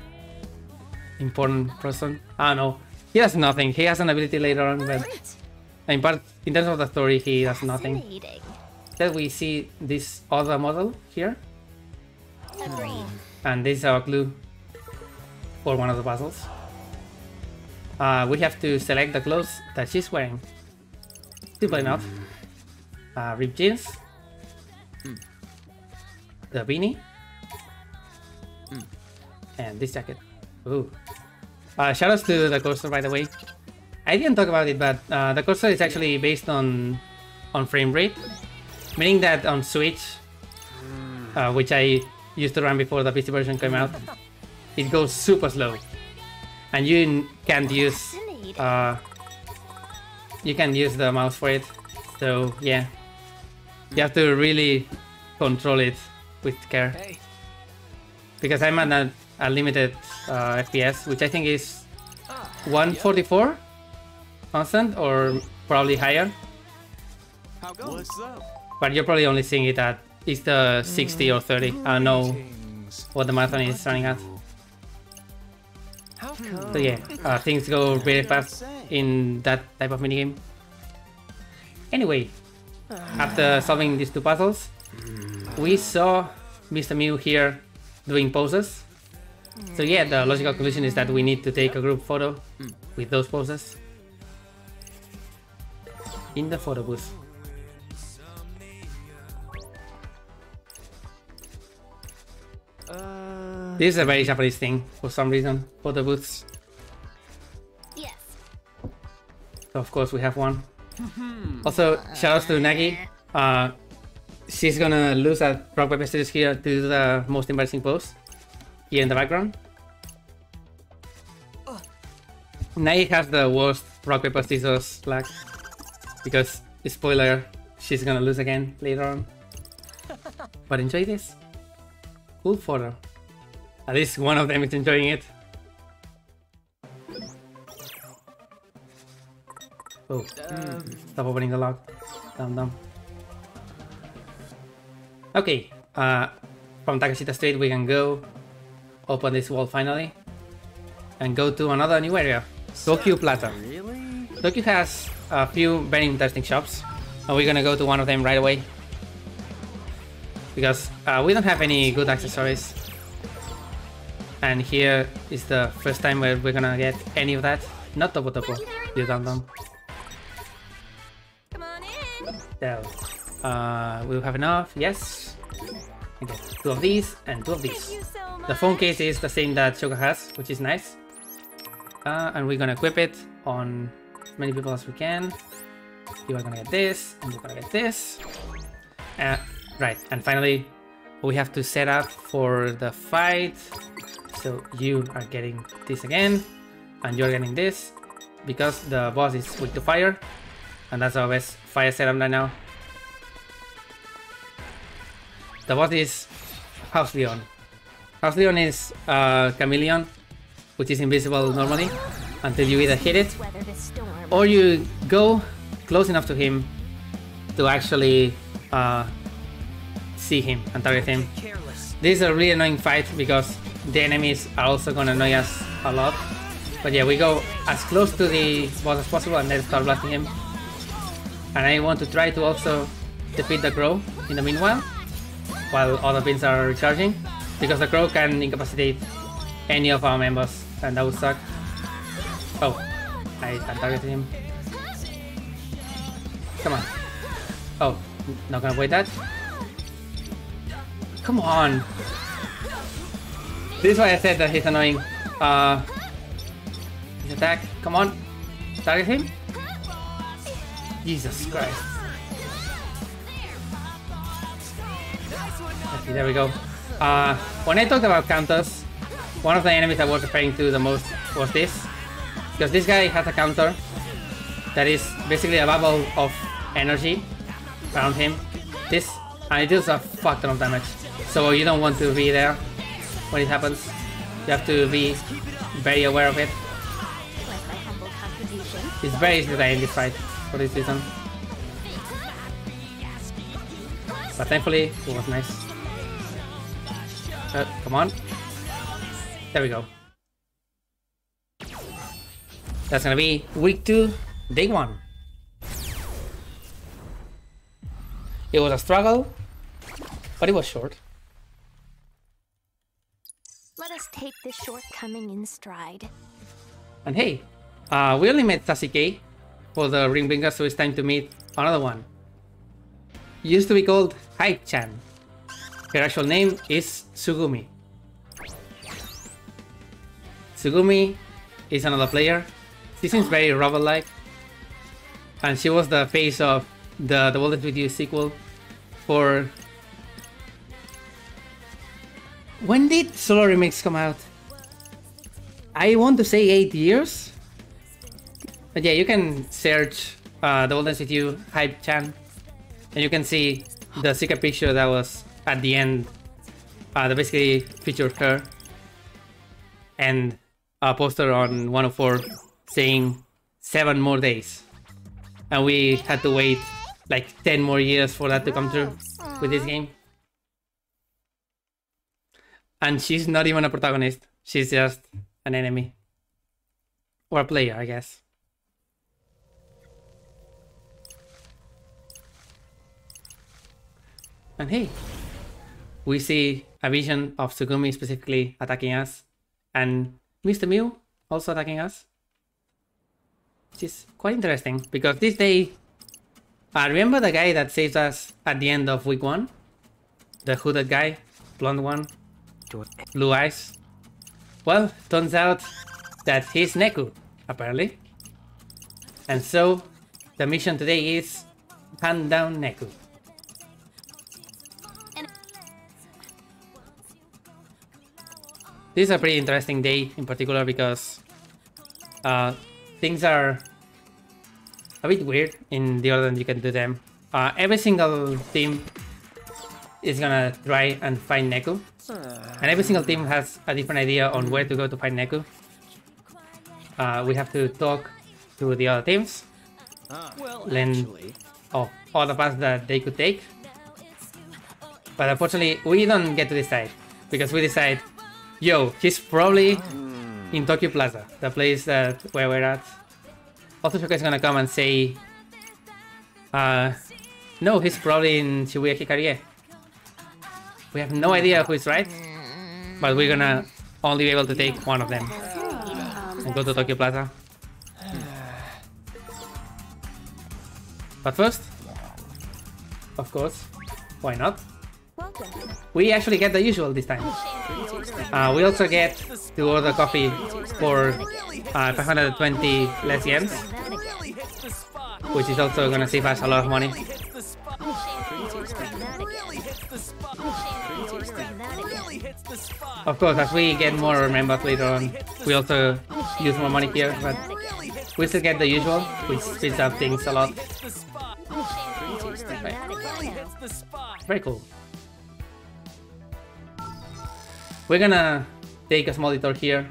important person. I don't know. He has nothing. He has an ability later on, but in terms of the story, he has nothing. Then we see this other model here. And this is our clue for one of the puzzles. We have to select the clothes that she's wearing. Simple enough. Ripped jeans. The beanie. And this jacket. Ooh. Shoutouts to the cursor, by the way. I didn't talk about it, but the cursor is actually based on frame rate. Meaning that on Switch, which I used to run before the PC version came out, it goes super slow. And you can't use the mouse for it. So yeah, you have to really control it with care. Because I'm at a limited FPS, which I think is 144 constant or probably higher. But you're probably only seeing it at either 60 or 30. I don't know what the marathon is running at. So yeah, things go very fast in that type of minigame. Anyway, after solving these 2 puzzles, we saw Mr. Mew here doing poses. So yeah, the logical conclusion is that we need to take a group photo with those poses in the photo booth. This is a very Japanese thing for some reason, photo booths. Yes. So of course we have one. Also, shoutouts to Nagi. She's gonna lose at rock paper scissors here to do the most embarrassing pose here in the background. Nagi has the worst rock paper scissors luck because, spoiler, she's gonna lose again later on. But enjoy this. Cool photo. At least one of them is enjoying it. Oh, stop opening the lock. Dumb. Okay, from Takashita Street we can go open this wall finally and go to another new area, Tokyo Plaza. Tokyo has a few very interesting shops and we're gonna go to one of them right away because we don't have any good accessories. And here is the first time where we're gonna get any of that. Not Topo Topo, you dumb. So, we'll have enough. Yes. Okay, 2 of these and 2 of these. The phone case is the same that Shoka has, which is nice. And we're gonna equip it on as many people as we can. You are gonna get this, and you're gonna get this. Right, and finally, we have to set up for the fight. So you are getting this again, and you're getting this, because the boss is weak to fire, and that's our best fire setup right now. The boss is House Leon. House Leon is Chameleon, which is invisible normally until you either hit it or you go close enough to him to actually see him and target him. This is a really annoying fight because the enemies are also gonna annoy us a lot. But yeah, we go as close to the boss as possible and then start blasting him. And I want to try to also defeat the crow in the meanwhile, while other pins are recharging, because the crow can incapacitate any of our members, and that would suck. Oh, I targeted him. Come on. Oh, not gonna avoid that. Come on. This is why I said that he's annoying. His attack. Come on. Target him. Jesus Christ. Okay, there we go. When I talked about counters, one of the enemies I was referring to the most was this. Because this guy has a counter that is basically a bubble of energy around him. This, and it deals a fuck ton of damage. So you don't want to be there when it happens. You have to be very aware of it. It's very easy to die in this fight for this reason. But thankfully, it was nice. Come on. There we go. That's gonna be week 2, day 1. It was a struggle, but it was short. Let us take this shortcoming in stride. And hey, we only met Sasuke for the ring bringer, so it's time to meet another one. Used to be called Hype-chan. Her actual name is Tsugumi. Tsugumi is another player. She seems very Rebel-like, and she was the face of the Voltage With You sequel for... When did Solo Remix come out? I want to say 8 years? But yeah, you can search the Voltage With You Hype-chan, and you can see the secret picture that was at the end that basically featured her, and a poster on 104 saying 7 more days, and we had to wait like 10 more years for that to come true with this game. And she's not even a protagonist, she's just an enemy or a player, I guess. And hey, we see a vision of Tsugumi specifically attacking us, and Mr. Mew also attacking us, which is quite interesting because this day, remember the guy that saved us at the end of week 1? The hooded guy, blonde one, blue eyes? Well, turns out that he's Neku, apparently. And so, the mission today is hunt down Neku. This is a pretty interesting day in particular because things are a bit weird in the order that you can do them. Every single team is gonna try and find Neku, and every single team has a different idea on where to go to find Neku. We have to talk to the other teams, learn of all the paths that they could take, but unfortunately we don't get to decide because we decide, yo, he's probably in Tokyo Plaza, the place that where we're at. Also, Shoka is gonna come and say, no, he's probably in Shibuya Hikarie. We have no idea who is right, but we're gonna only be able to take one of them and go to Tokyo Plaza. But first, of course. Why not? We actually get the usual this time. We also get to order coffee for 520 less yens, which is also gonna save us a lot of money. Of course, as we get more members later on, we also use more money here, but we still get the usual, which speeds up things a lot. Right. Very cool. We're gonna take a small detour here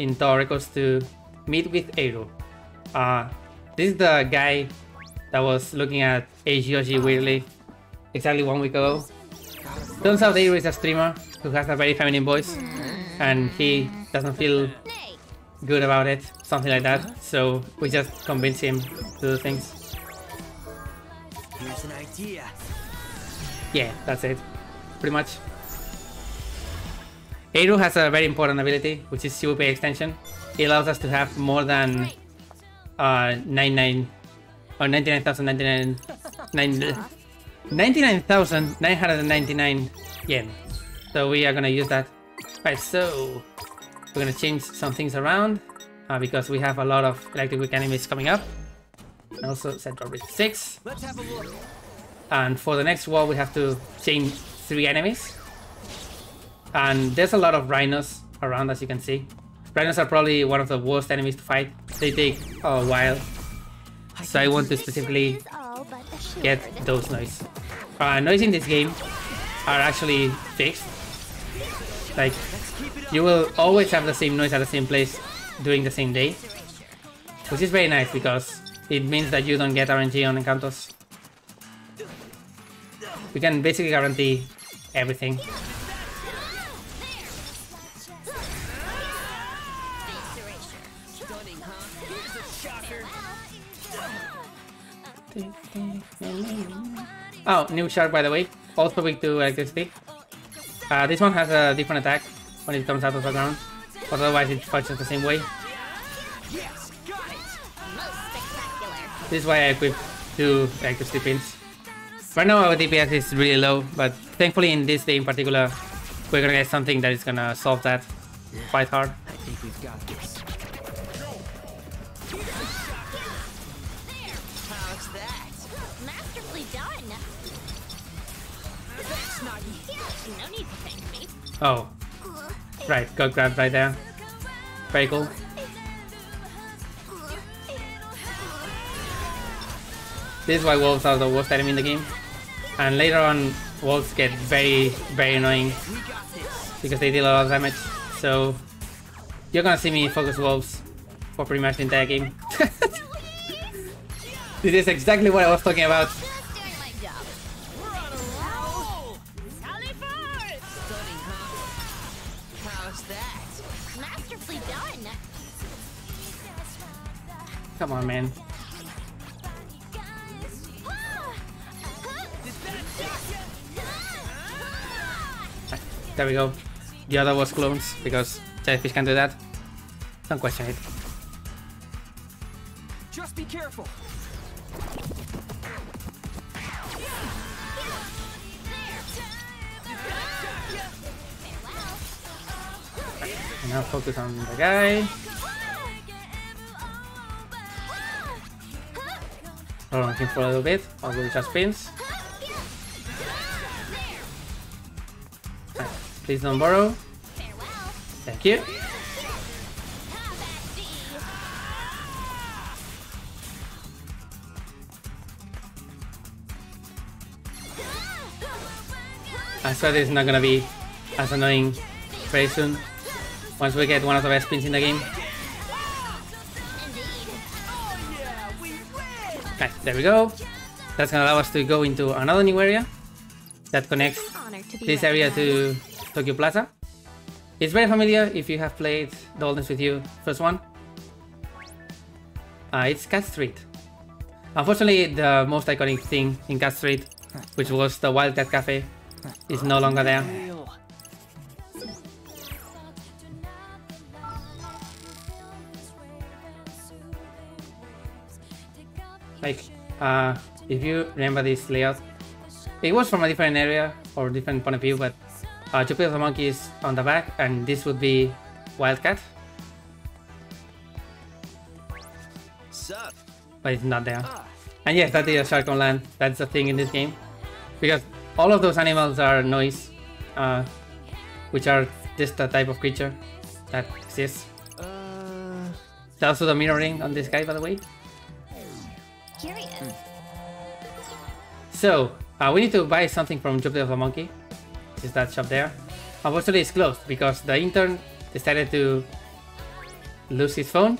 in Tower Records to meet with Eru. This is the guy that was looking at Yoshi weirdly exactly 1 week ago. Turns out Eru is a streamer who has a very feminine voice and he doesn't feel good about it, something like that, so we just convince him to do things. Here's an idea. Yeah, that's it, pretty much. Eru has a very important ability, which is CVP extension. It allows us to have more than 99,999 yen. So we are gonna use that. Right, so we're gonna change some things around because we have a lot of electric weak enemies coming up. And also set drop rate to 6. Let's have a look. And for the next wall, we have to chain 3 enemies. And there's a lot of rhinos around, as you can see. Rhinos are probably one of the worst enemies to fight. They take a while. So I want to specifically get those noise. Noise in this game are actually fixed. Like, you will always have the same noise at the same place during the same day. Which is very nice because it means that you don't get RNG on encounters. We can basically guarantee everything. Oh, new shark by the way, also weak to electricity. This one has a different attack when it comes out of the ground, but otherwise it functions the same way. This is why I equipped 2 electricity pins. Right now our DPS is really low, but thankfully in this day in particular, we're gonna get something that is gonna solve that quite hard. I think we've got this. How's that? Masterfully done. No need to thank me. Oh, right, got grabbed right there. Very cool. This is why wolves are the worst enemy in the game. And later on, wolves get very, very annoying because they deal a lot of damage. So you're gonna see me focus wolves for pretty much the entire game. This is exactly what I was talking about. Come on, man. There we go. The other was clones because jellyfish can do that. Don't question it. Just be careful. And now focus on the guy. Hold on him for a little bit. I'll do just spins. Please don't borrow. Thank you. I swear this is not gonna be as annoying very soon. Once we get one of the best spins in the game. Okay, there we go. That's gonna allow us to go into another new area that connects this area to Tokyo Plaza. It's very familiar if you have played The Oldest With You first one. It's Cat Street. Unfortunately, the most iconic thing in Cat Street, which was the Wildcat Cafe, is no longer there. Like, if you remember this layout, It was from a different area or different point of view, but Jupiter the Monkey is on the back, and this would be Wildcat. Sup? But it's not there. And yes, that is a shark on land. That's the thing in this game. Because all of those animals are noise, which are just the type of creature that exists. There's also the mirroring on this guy, by the way. Curious. So, we need to buy something from Jupiter the Monkey. This is that shop there. Unfortunately, it's closed because the intern decided to lose his phone.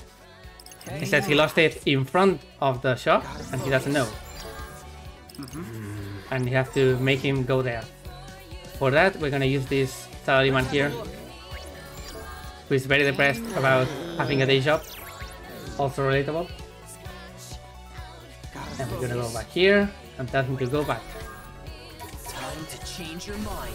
He said he lost it in front of the shop and he doesn't know. And you have to make him go there. For that, we're gonna use this salaryman here, who is very depressed about having a day job. Also relatable. And we're gonna go back here and tell him to go back. Time to change your mind.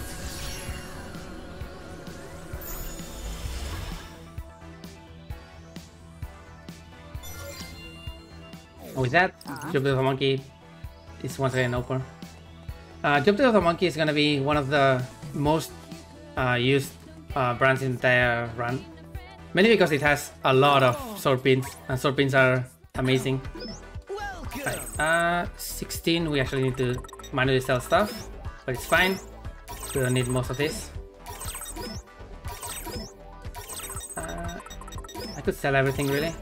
And with that, Jupiter the Monkey is once again open. Jupiter the Monkey is gonna be one of the most used brands in the entire run. Mainly because it has a lot of sword pins, and sword pins are amazing. Right, 16, we actually need to manually sell stuff, but it's fine. We don't need most of this. I could sell everything really.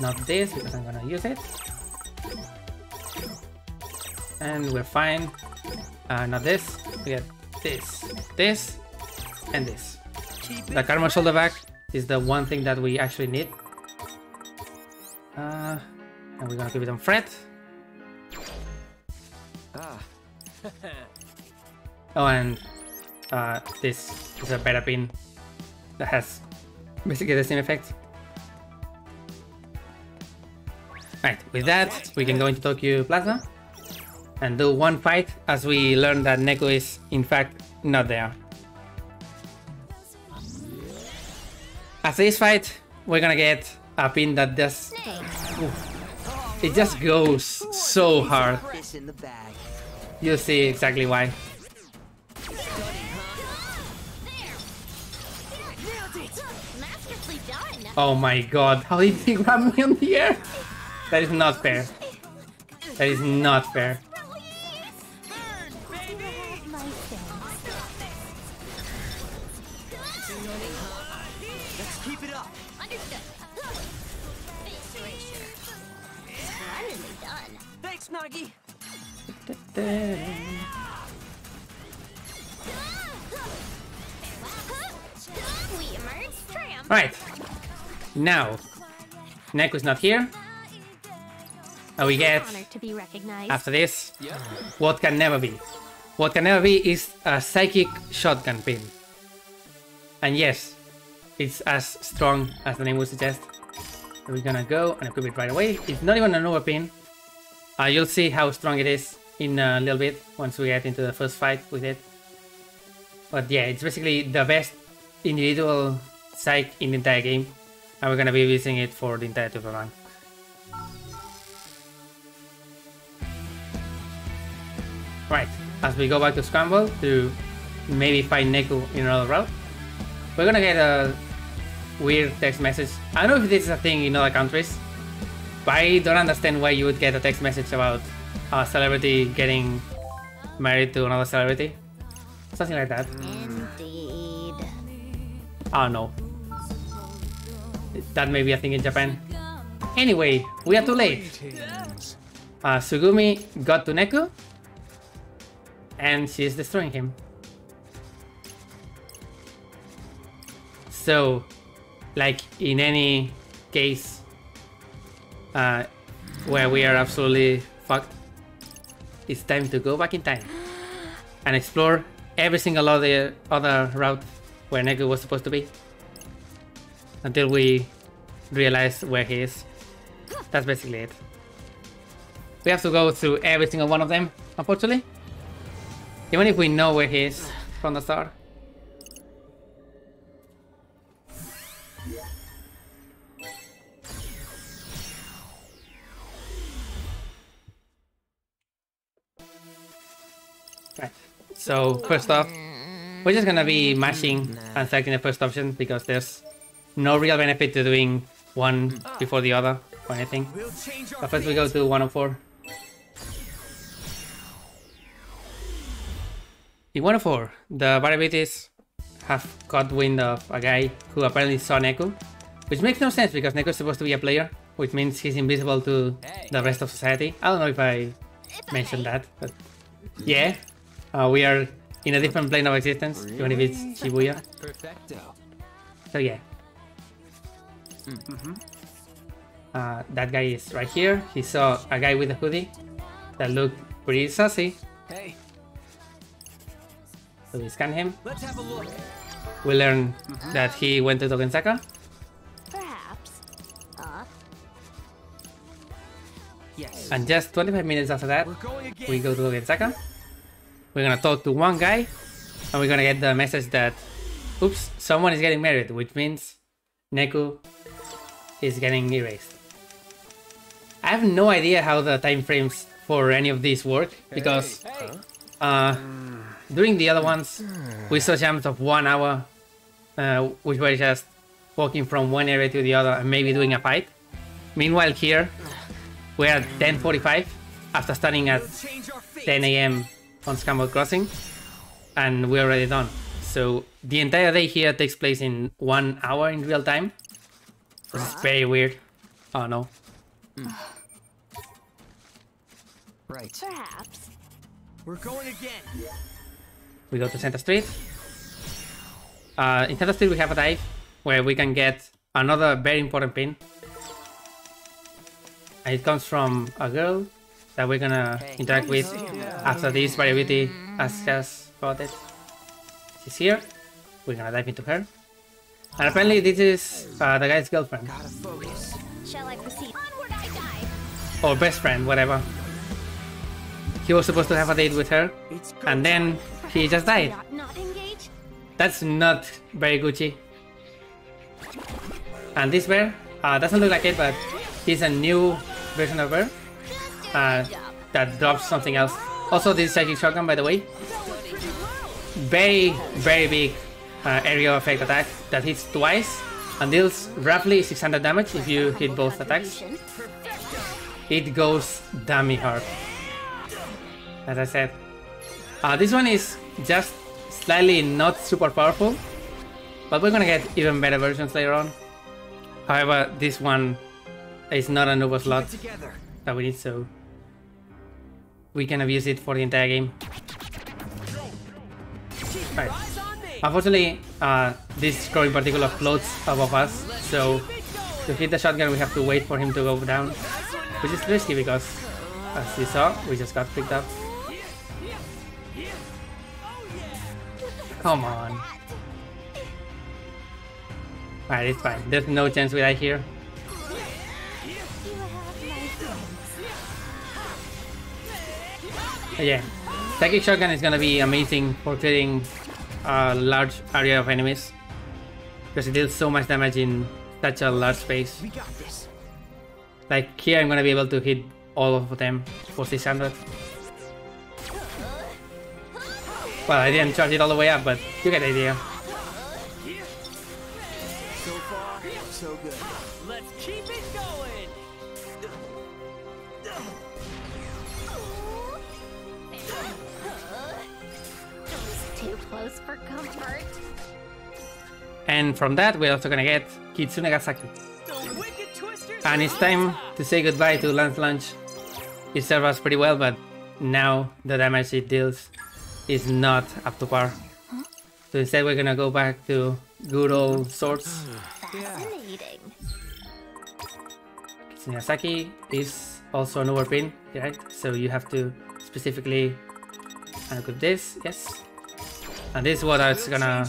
Not this, because I'm gonna use it. And we're fine. Not this. We get this, this, and this. The Karma Shoulder Bag is the one thing that we actually need. And we're gonna keep it on Fred. Oh, and this is a beta pin that has basically the same effect. Right, with that, we can go into Tokyo Plaza and do one fight, as we learn that Neko is in fact not there. After this fight, we're gonna get a pin that just... it just goes so hard. You'll see exactly why. Oh my god, how did he grab me on the air? That is not fair. That is not fair. Let's keep it up. Understood. Splendidly done. Thanks, Nagi. We emerge triumphant. Right. Now, Neko's not here. And we get, Honored to be recognized. after this, what can never be. What can never be is a psychic shotgun pin. And yes, it's as strong as the name would suggest. So we're gonna go and equip it right away. It's not even an overpin. You'll see how strong it is in a little bit once we get into the first fight with it. But yeah, it's basically the best individual psych in the entire game. And we're gonna be using it for the entire tutorial run. Right, as we go back to Scramble to maybe find Neko in another route, we're gonna get a weird text message. I don't know if this is a thing in other countries, but I don't understand why you would get a text message about a celebrity getting married to another celebrity. Something like that. Indeed. Oh no. That may be a thing in Japan. Anyway, we are too late. Sugumi got to Neko, and she's destroying him. So, like in any case where we are absolutely fucked, it's time to go back in time and explore every single other route where Neko was supposed to be until we realize where he is. That's basically it. We have to go through every single one of them, unfortunately. Even if we know where he is from the start. So first off, we're just gonna be mashing and selecting the first option because there's no real benefit to doing one before the other or anything. But first we go to 104. In 104, the variabilities have caught wind of a guy who apparently saw Neku, which makes no sense because Neku is supposed to be a player, which means he's invisible to the rest of society. I don't know if I mentioned that, but yeah, we are in a different plane of existence, even if it's Shibuya. So yeah. That guy is right here. He saw a guy with a hoodie that looked pretty saucy. So we scan him. Let's have a look. We learn that he went to Tokensaka. Perhaps. Yes. And just 25 minutes after that, We're going again. we go to Tokensaka. We're gonna talk to one guy, and we're gonna get the message that, oops, someone is getting married, which means Neku is getting erased. I have no idea how the time frames for any of these work, because during the other ones, we saw jumps of 1 hour, which were just walking from one area to the other and maybe doing a fight. Meanwhile here, we're at 10:45 after starting at 10 AM on Scambot Crossing, and we're already done. So the entire day here takes place in 1 hour in real time. This is very weird. Oh no. Right. Perhaps. We're going again. We go to Center Street. In Center Street we have a dive where we can get another very important pin. And it comes from a girl that we're gonna interact with after this variability asks us about it. She's here. We're gonna dive into her. And apparently this is the guy's girlfriend. Gotta focus. Shall I proceed? Onward I dive. Or best friend, whatever. He was supposed to have a date with her, and then he just died. Not engage? That's not very Gucci. And this bear doesn't look like it, but he's a new version of bear that drops something else. Also, this psychic shotgun, by the way, very, very big area effect attack that hits twice and deals roughly 600 damage if you hit both attacks. It goes dummy hard. As I said, this one is just slightly not super powerful, but we're gonna get even better versions later on. However, this one is not a Nubo slot that we need, so we can abuse it for the entire game. Right. Unfortunately, this crow in particular floats above us, so to hit the shotgun we have to wait for him to go down, which is risky because, as you saw, we just got picked up. Come on. Alright, it's fine. There's no chance we die here. Yeah, Psychic Shotgun is gonna be amazing for clearing a large area of enemies, because it deals so much damage in such a large space. Like here I'm gonna be able to hit all of them for 600. Well, I didn't charge it all the way up, but you get the idea. So far, so good. Let's keep it going. Too close for comfort. And from that we're also gonna get Kitsune Gasaki. And it's time to say goodbye to Lance Lunch. It served us pretty well, but now the damage it deals is not up to par. So instead we're gonna go back to good old swords. Fascinating. Kitsune Gasaki is also an overpin, right? So you have to specifically equip this, yes. And this is what is gonna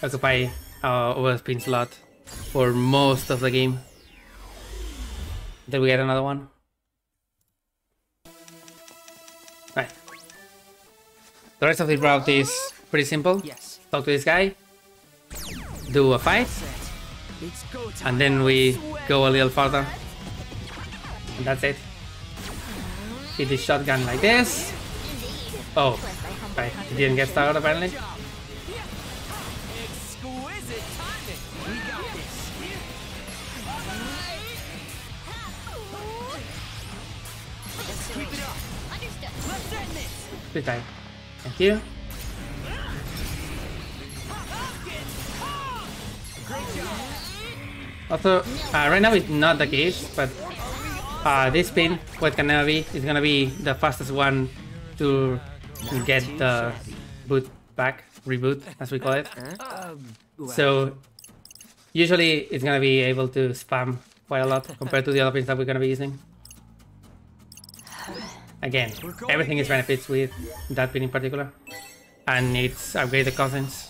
occupy our overspin slot for most of the game. Did we get another one? Right. The rest of the route is pretty simple. Talk to this guy, do a fight, and then we go a little further. And that's it. Hit the shotgun like this. Oh, Right, he didn't get started apparently. Exquisite timing. We got this. Keep it up. Understood. Let's end this. Good time. Thank you. Also, right now it's not the case, but this spin, what gonna be, is gonna be the fastest one to get the boot back, reboot as we call it. So usually it's gonna be able to spam quite a lot compared to the other pins that we're gonna be using. Again, everything is benefits with that pin in particular, and it's upgraded cousins.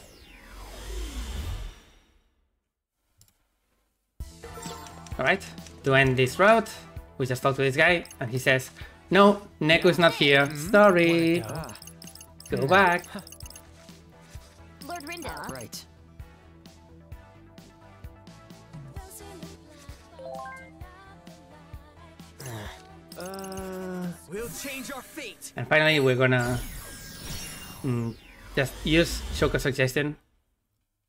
Alright, to end this route, we just talk to this guy, and he says, "No, Neku is not here. Sorry. Go back." Lord Rinda. Right. We'll change our fate. And finally, we're gonna just use Shoko's suggestion,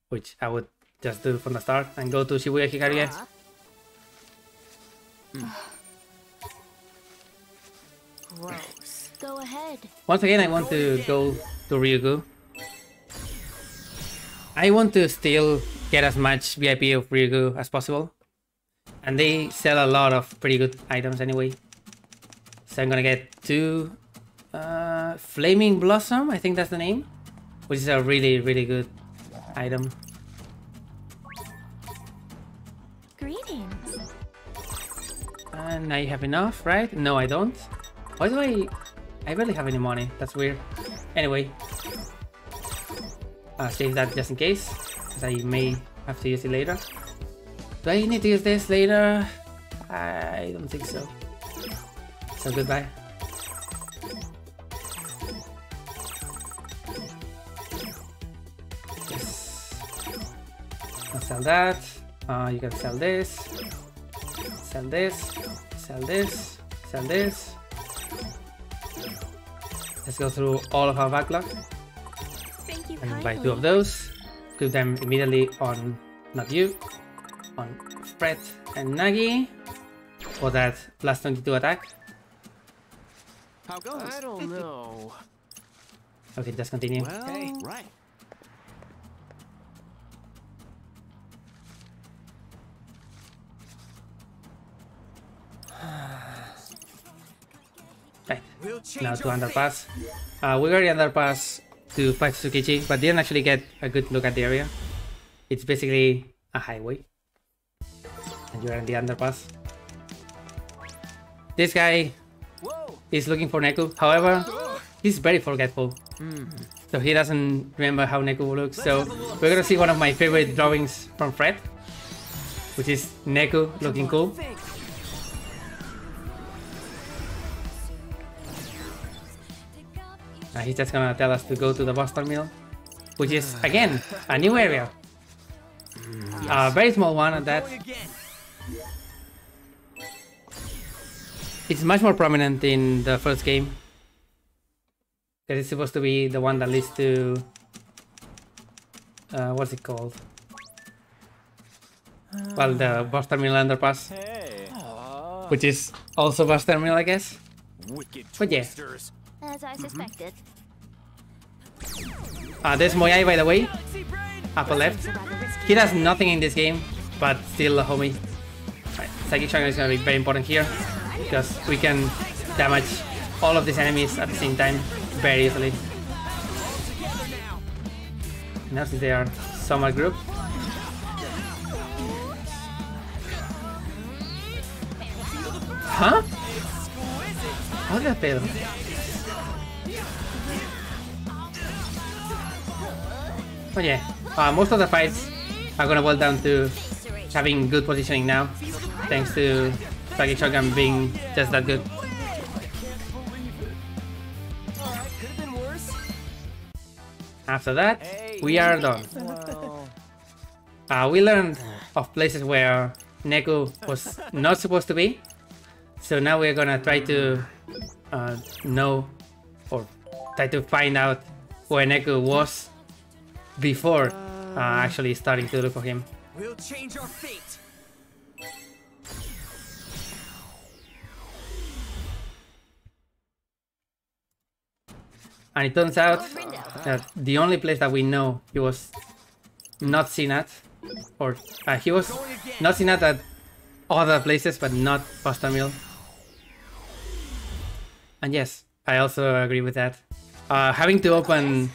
which I would just do from the start, and go to Shibuya Hikari again. Gross. Go ahead. Once again, I want to go to Ryugu. I want to still get as much VIP of Ryugu as possible. And they sell a lot of pretty good items anyway. So I'm gonna get 2 Flaming Blossom, I think that's the name. Which is a really, really good item. Greetings. And I have enough, right? No, I don't. Why do I barely have any money. That's weird. Anyway. I'll save that just in case, because I may have to use it later. Do I need to use this later? I don't think so. So goodbye. Yes. I'll sell that. You can sell this. Sell this. Sell this. Sell this. Let's go through all of our backlog. Thank you And buy kindly. 2 of those. Put them immediately on, not you, on Fred and Nagi for that plus 22 attack. How goes? I don't know. Okay, just continue. Well, hey, right. Right, We'll change now to our underpass. We got the underpass to fight Tsukichi, but didn't actually get a good look at the area. It's basically a highway. And you're in the underpass. This guy is looking for Neku, however, he's very forgetful. So he doesn't remember how Neku looks, so we're gonna see one of my favorite drawings from Fred, which is Neku looking cool. He's just gonna tell us to go to the bus terminal, which is, again, a new area. A very small one at that. It's much more prominent in the first game, because it's supposed to be the one that leads to... what's it called? Well, the bus terminal underpass, which is also bus terminal, I guess. But yeah. As I suspected. There's Moyai, by the way, upper left. He does nothing in this game, but still a homie. Right, Psychic Sharingan is gonna be very important here, because we can damage all of these enemies at the same time very easily. Now since they are somewhat grouped. Huh? How did that fail? But yeah, most of the fights are gonna boil down to having good positioning now, thanks to Psychic Shogun being just that good. After that, we are done. We learned of places where Neku was not supposed to be, so now we're gonna try to know, or try to find out where Neku was before actually starting to look for him. We'll change our fate. And it turns out that the only place that we know he was not seen at, or he was not seen at other places, but not Pasta Mill. And yes, I also agree with that. Having to open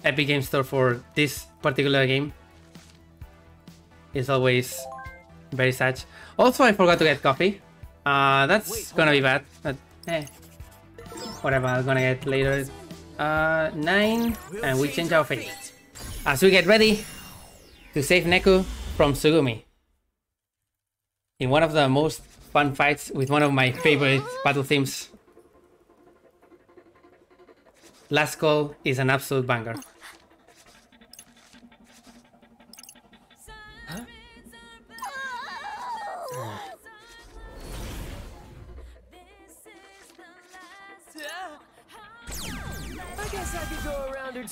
Epic Game Store for this particular game is always very sad. Also, I forgot to get coffee. That's gonna be bad, but whatever, I'm gonna get later. 9, and we change our fate as we get ready to save Neku from Tsugumi in one of the most fun fights with one of my favorite battle themes. Last Call is an absolute banger.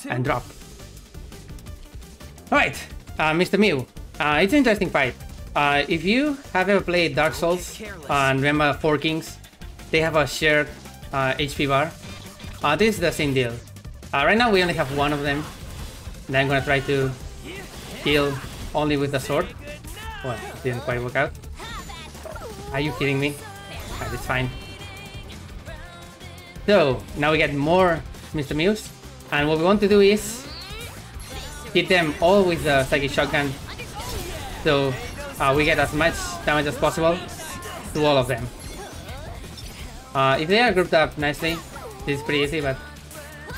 And drop. Alright, Mr. Mew. It's an interesting fight. If you have ever played Dark Souls and remember 4 Kings, they have a shared HP bar. This is the same deal. Right now we only have one of them. And I'm gonna try to kill only with the sword. Well, it didn't quite work out. Are you kidding me? Right, it's fine. So, now we get more Mr. Mews. And what we want to do is hit them all with the Psychic Shotgun, so we get as much damage as possible to all of them. If they are grouped up nicely, this is pretty easy, but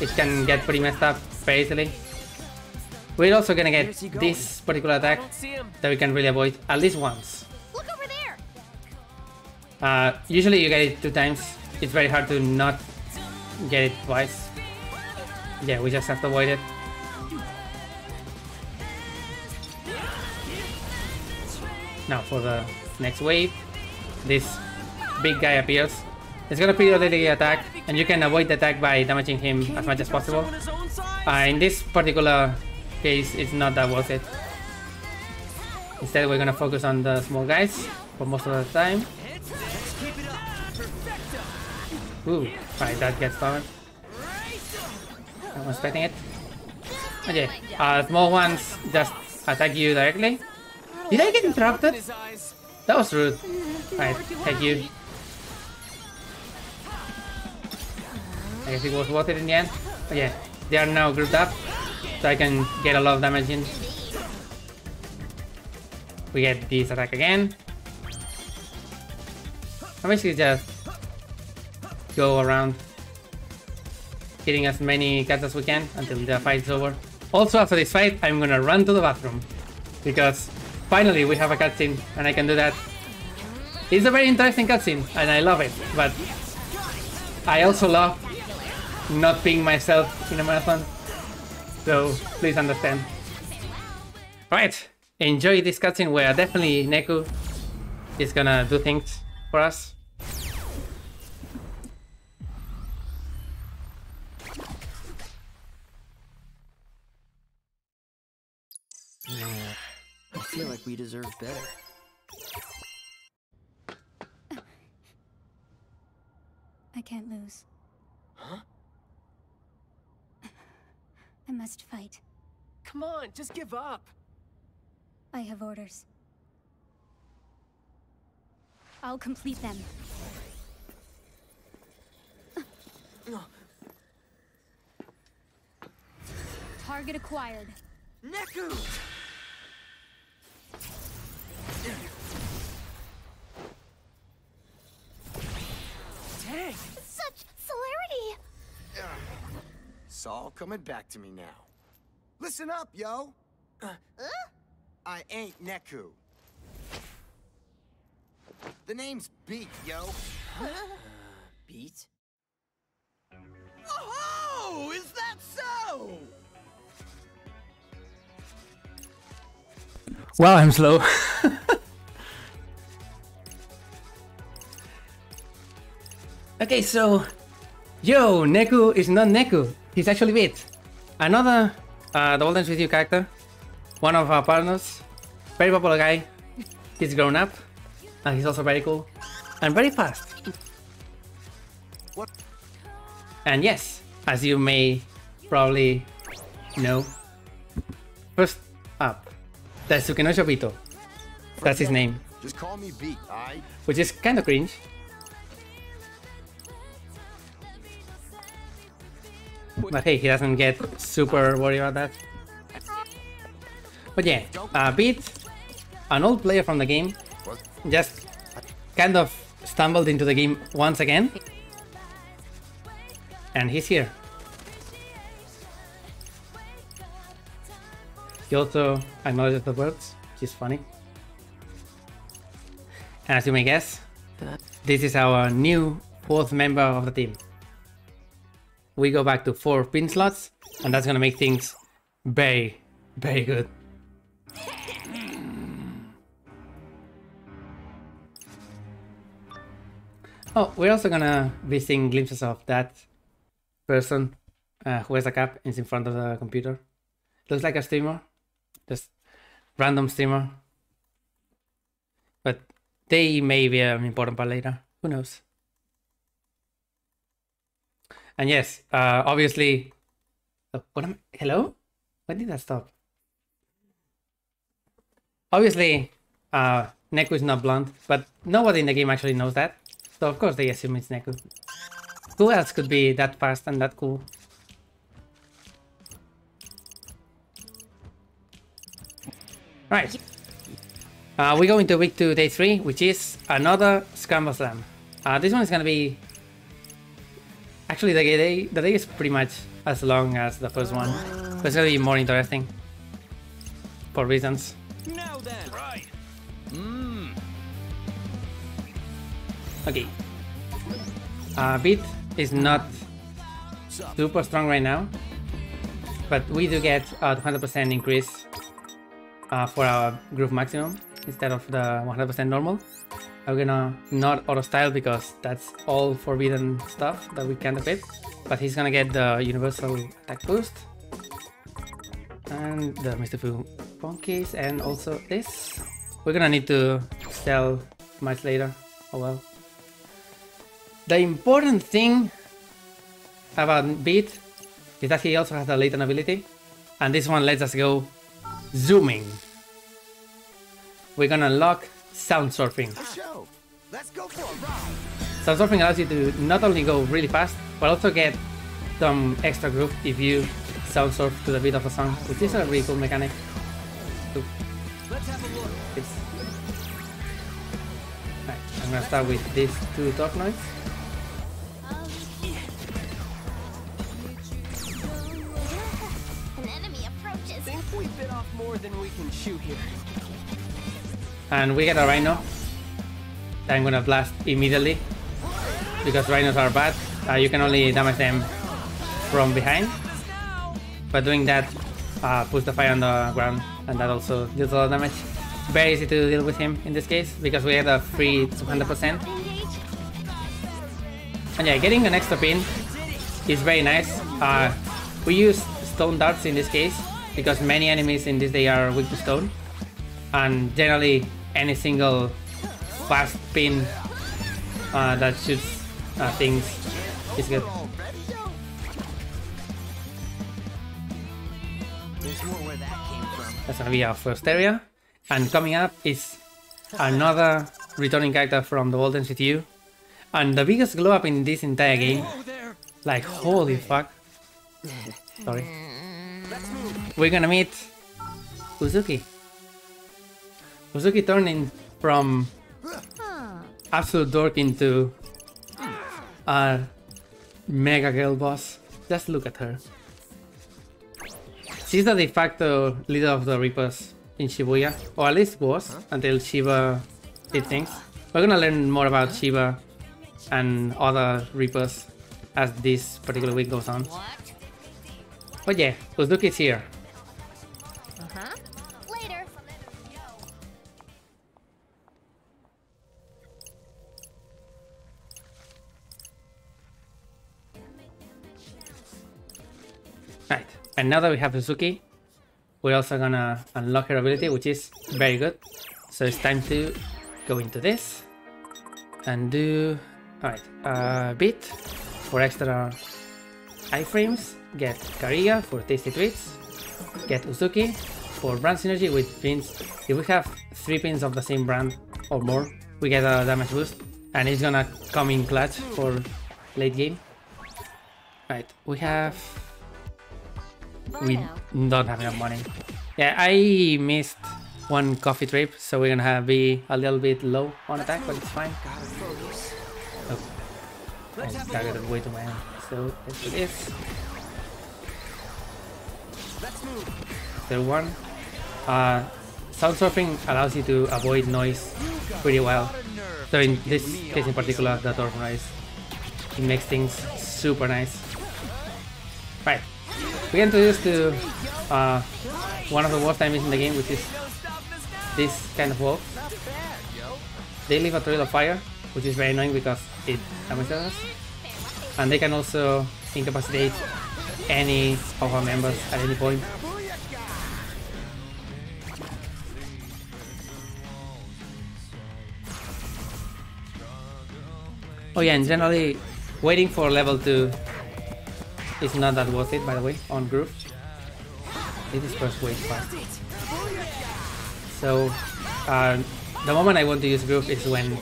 it can get pretty messed up very easily. We're also gonna get this particular attack that we can really avoid at least once. Look over there. Usually you get it 2 times. It's very hard to not get it twice. Yeah, we just have to avoid it. Now for the next wave, this big guy appears. It's gonna periodically attack, and you can avoid the attack by damaging him as much as possible. In this particular case, it's not that worth it. Instead, we're gonna focus on the small guys for most of the time. Ooh, right, that gets powered. I was expecting it. Okay, small ones just attack you directly. Did I get interrupted? That was rude. Right, take you. I guess it was worth it in the end. Okay, they are now grouped up, so I can get a lot of damage in. We get this attack again. I basically just go around hitting as many cats as we can until the fight is over. Also, after this fight, I'm gonna run to the bathroom because finally we have a cutscene and I can do that. It's a very interesting cutscene and I love it, but I also love not being myself in a marathon, so please understand. Alright, enjoy this cutscene where definitely Neku is gonna do things for us. I feel like we deserve better. I can't lose. Huh? I must fight. Come on, just give up. I have orders. I'll complete them. Target acquired. Neku! Dang! Such celerity! It's all coming back to me now. Listen up, yo! I ain't Neku. The name's Beat, yo. Beat? Oh, is that so? Wow, I'm slow. Okay, so... Yo, Neku is not Neku. He's actually Beat. Another The Golden With You character, one of our partners, very popular guy. He's grown up, and he's also very cool and very fast. What? And yes, as you may probably know, first up, Daisuke no Shobito. That's his name. Just call me B, alright? Which is kind of cringe. But hey, he doesn't get super worried about that. But yeah, Beat, an old player from the game, just kind of stumbled into the game once again. And he's here. He also acknowledges the words, which is funny. And as you may guess, this is our new 4th member of the team. We go back to 4 pin slots, and that's gonna make things very, very good. Oh, we're also gonna be seeing glimpses of that person who has a cap and is in front of the computer. Looks like a streamer, just random streamer. But they may be an important part later, who knows. And yes, obviously, hello? When did that stop? Obviously, Neku is not blonde, but nobody in the game actually knows that. So of course they assume it's Neku. Who else could be that fast and that cool? Right. We go into week 2, day 3, which is another Scramble Slam. This one is gonna be... Actually, the day is pretty much as long as the first one. But it's gonna be more interesting. For reasons. Now then. Right. Okay. Beat is not super strong right now, but we do get a 200% increase for our groove maximum instead of the 100% normal. I'm gonna not auto style because that's all forbidden stuff that we can't equip, but he's gonna get the universal attack boost and the Mr. Fu phone case, and also this. We're gonna need to sell much later. Oh well. The important thing about Beat is that he also has the latent ability, and this one lets us go zooming. We're gonna unlock sound surfing. Let's go for a ride. Sound surfing allows you to not only go really fast, but also get some extra groove if you sound surf to the beat of a song, which is a really cool mechanic. Let's have a look. Right, I'm gonna start with these 2 top notes. An enemy approaches. Think we bit off more than we can chew here. And we get a Rhino that I'm gonna blast immediately because Rhinos are bad. You can only damage them from behind, but doing that puts the fire on the ground, and that also deals a lot of damage. Very easy to deal with him in this case because we had a free 200%. And yeah, getting an extra pin is very nice. We use stone darts in this case because many enemies in this day are weak to stone, and generally any single fast pin that shoots things is good. That's gonna be our first area, and coming up is another returning character from the Golden With You, and the biggest glow up in this entire game. Like holy fuck. Sorry. We're gonna meet Uzuki. Uzuki turning from absolute dork into a mega girl boss. Just look at her. She's the de facto leader of the Reapers in Shibuya, or at least was, until Shiba did things. We're gonna learn more about Shiba and other Reapers as this particular week goes on. But yeah, Uzuki's here. Later. Right, and And now that we have Uzuki, we're also gonna unlock her ability, which is very good. So it's time to go into this and do, alright, Beat for extra iframes, get Kariga for tasty treats, get Uzuki for brand synergy with pins. If we have 3 pins of the same brand or more, we get a damage boost, and it's gonna come in clutch for late game. Right, we don't have enough money. Yeah, I missed one coffee trip, so we're gonna be a little bit low on attack, but it's fine. Oh, I targeted way too many, so let's do this. There one. Sound surfing allows you to avoid noise pretty well. So in this case in particular, the turf noise, it makes things super nice. Right, we introduced to one of the worst enemies in the game, which is this kind of wolf. They leave a trail of fire, which is very annoying because it damages us, and they can also incapacitate any of our members at any point. Oh yeah, and generally waiting for level 2 is not that worth it, by the way, on group. It is first wave fast. So the moment I want to use group is when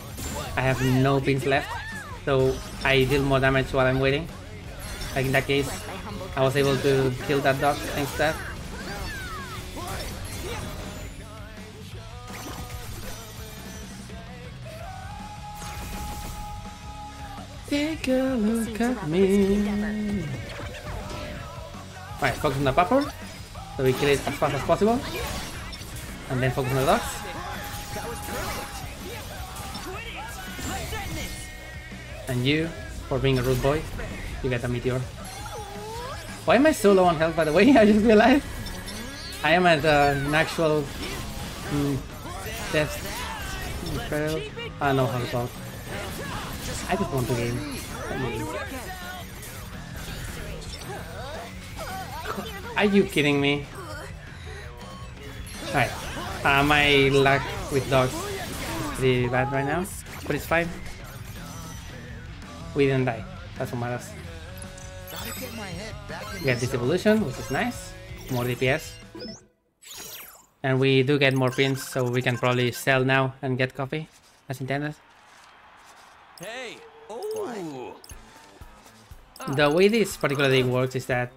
I have no pins left, so I deal more damage while I'm waiting. Like in that case, I was able to kill that dog thanks to that. Take a look at me. Right, focus on the puffer, so we kill it as fast as possible, and then focus on the dogs. And you, for being a rude boy, you get a meteor. Why am I so low on health, by the way? I just realized I am at an actual death. I don't know how to talk. I just want to game. Are you kidding me? Alright, my luck with dogs is pretty bad right now, but it's fine. We didn't die, that's what matters. We get this evolution, which is nice. More DPS. And we do get more pins, so we can probably sell now and get coffee, as intended. Hey! Oh! The way this particular thing works is that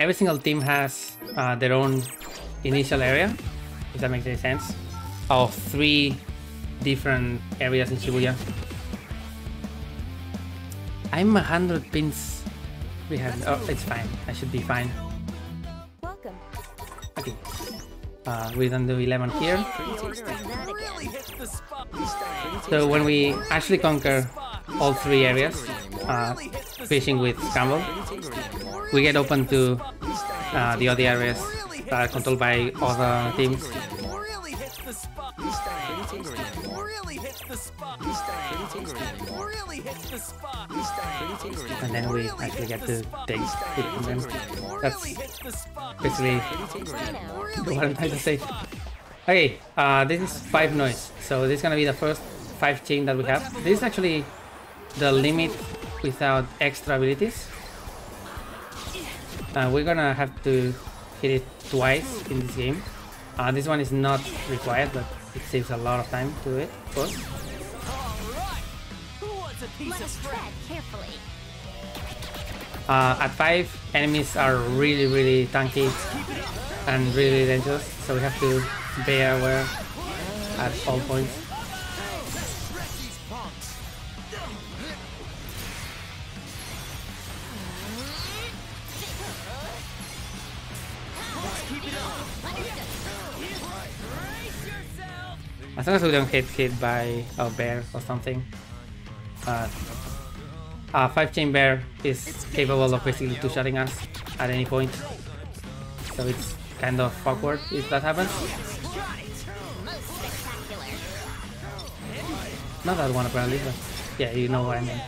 every single team has their own initial area, if that makes any sense, of 3 different areas in Shibuya. I'm 100 pins behind. Oh, it's fine. I should be fine. Welcome. Okay. We don't do 11 here. So when we actually conquer all 3 areas, fishing with Scamble, we get open to the other areas that are controlled by other teams. And then we actually get to take it from them. That's basically what I'm trying to say. Okay, this is 5 noise, so this is gonna be the first 5 chain that we have. This is actually the limit without extra abilities. We're gonna have to hit it twice in this game. This one is not required, but it saves a lot of time to do it, of course. Let us tread carefully. At 5, enemies are really tanky and really dangerous, so we have to be aware at all points. As long as we don't get hit by a bear or something. 5-chain bear is capable of basically two-shotting us at any point, so it's kind of awkward if that happens. Not that one apparently, but yeah, you know what I mean.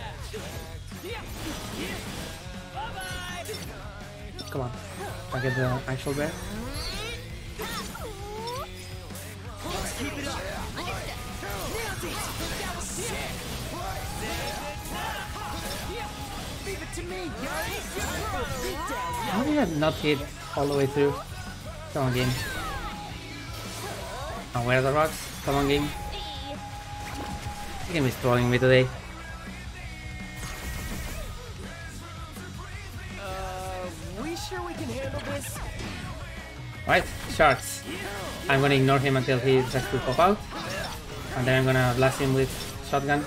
Come on. I get the actual bear. How did I not hit all the way through? Come on, game. And where are the rocks? Come on, game. The game is trolling me today. We sure we can handle this? Right, sharks. I'm gonna ignore him until he tries to pop out. And then I'm gonna blast him with shotgun.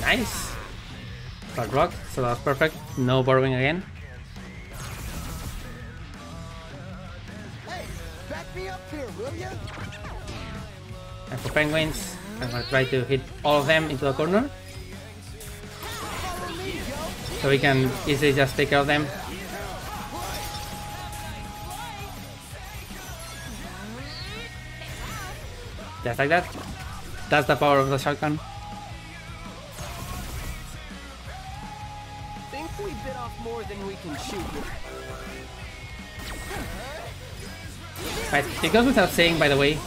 Nice! Got rock, so that was perfect. No borrowing again. Hey, back me up here, will ya? And for penguins, I'm gonna try to hit all of them into the corner. So we can easily just take care of them. Just like that. That's the power of the shotgun. Think we bit off more than we can chew. Right, it goes without saying, by the way.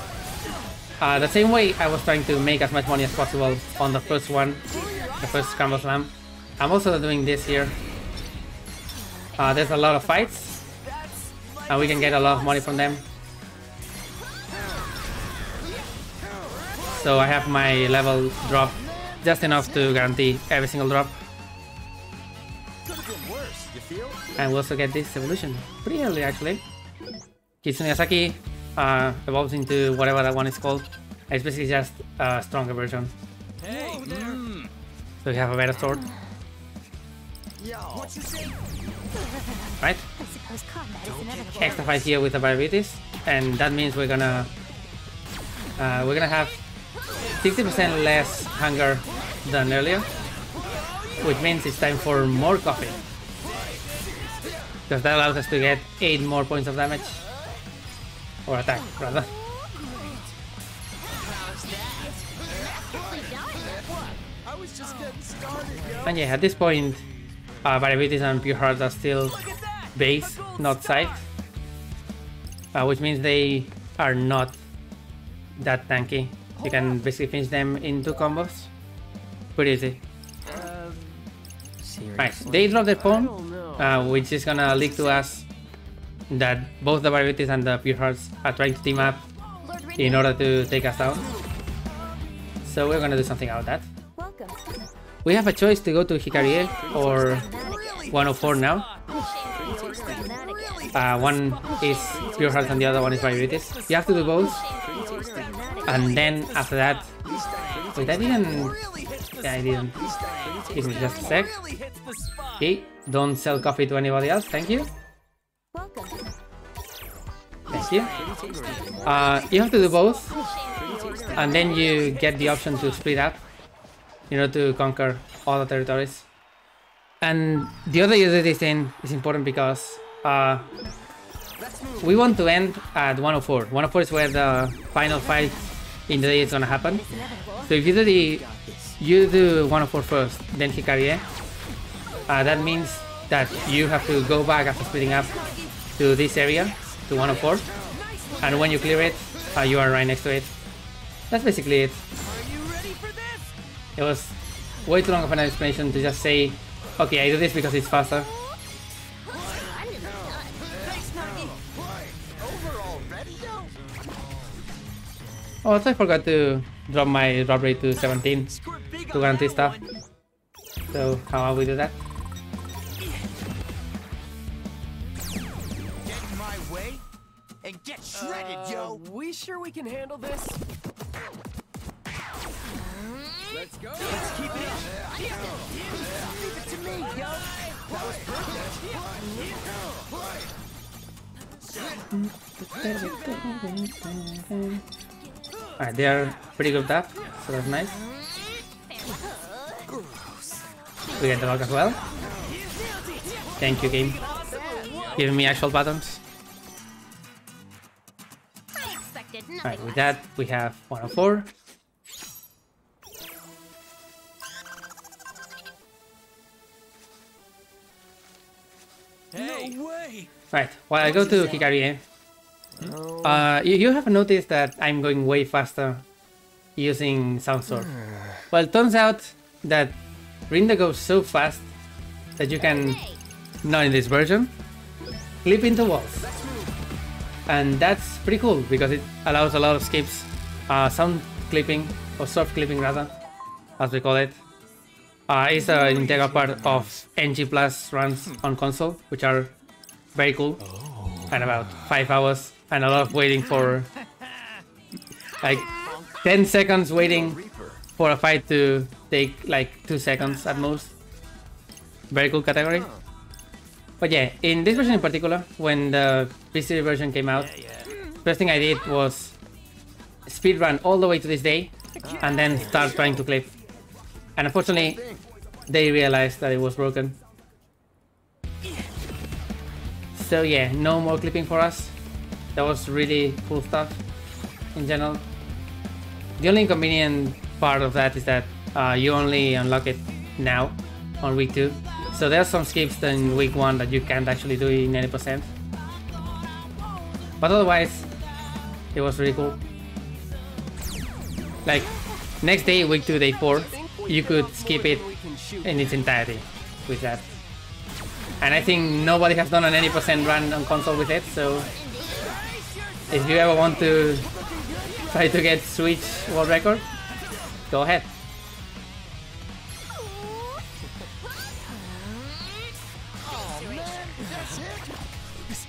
The same way I was trying to make as much money as possible on the first one, the first Scramble Slam, I'm also doing this here. There's a lot of fights, and we can get a lot of money from them. So I have my level drop just enough to guarantee every single drop. And we also get this evolution pretty early, actually. Kitsunegasaki evolves into whatever that one is called. It's basically just a stronger version. Hey, So we have a better sword. Right? I suppose combat is inevitable. Extra fight here with the Diabetes, and that means we're gonna have 60% less hunger than earlier, which means it's time for more coffee. Because that allows us to get 8 more points of damage. Or attack, rather. And yeah, at this point, Diabetes and Pure Hearts are still base, not sight. Which means they are not that tanky. You can basically finish them in 2 combos. Pretty easy. Right, they drop their pawn, which is gonna leak to us that both the Diabetes and the Pure Hearts are trying to team up in order to take us down. So we're gonna do something about that. We have a choice to go to Hikarie or 104 now. One is Pure Hearts and the other one is Diabetes. You have to do both. And then after that... Wait, I didn't... Yeah, I didn't. Give me just a sec. Okay, don't sell coffee to anybody else, thank you. Thank you. You have to do both. And then you get the option to split up, you know, to conquer all the territories. And the other you do this thing is important because we want to end at 104. 104 is where the final fight in the day is gonna happen. So if you do 104 first, then Hikarie, that means that you have to go back after splitting up to this area, to 104, and when you clear it, you are right next to it. That's basically it. It was way too long of an explanation to just say, okay, I do this because it's faster. Oh, also I forgot to drop my drop rate to 17 to guarantee stuff. So how will we do that? Get in my way and get shredded, yo. We sure we can handle this? Let's go. Let's keep it up. Leave it to me, yo. That was perfect. Alright, they are pretty good up, so that's nice. We get the lock as well. Thank you, game. Giving me actual buttons. I expected nothing Alright, with that we have 104. No way! Right, while I go to Hikarie, you have noticed that I'm going way faster using Sound Sword. Well, it turns out that Rinda goes so fast that you can, not in this version, clip into walls. And that's pretty cool because it allows a lot of skips, sound clipping, or soft clipping rather, as we call it. It's an integral part of NG Plus runs on console, which are very cool. And about 5 hours and a lot of waiting for like 10 seconds waiting for a fight to take like 2 seconds at most. Very cool category. But yeah, in this version in particular, when the PC version came out, first thing I did was speedrun all the way to this day and then start trying to clip. And unfortunately, they realized that it was broken. So yeah, no more clipping for us. That was really cool stuff in general. The only inconvenient part of that is that you only unlock it now on week 2. So there are some skips in week 1 that you can't actually do in 90%. But otherwise, it was really cool. Like, next day, week 2, day 4, you could skip it in its entirety with that. And I think nobody has done an 80% run on console with it, so if you ever want to try to get Switch world record, go ahead.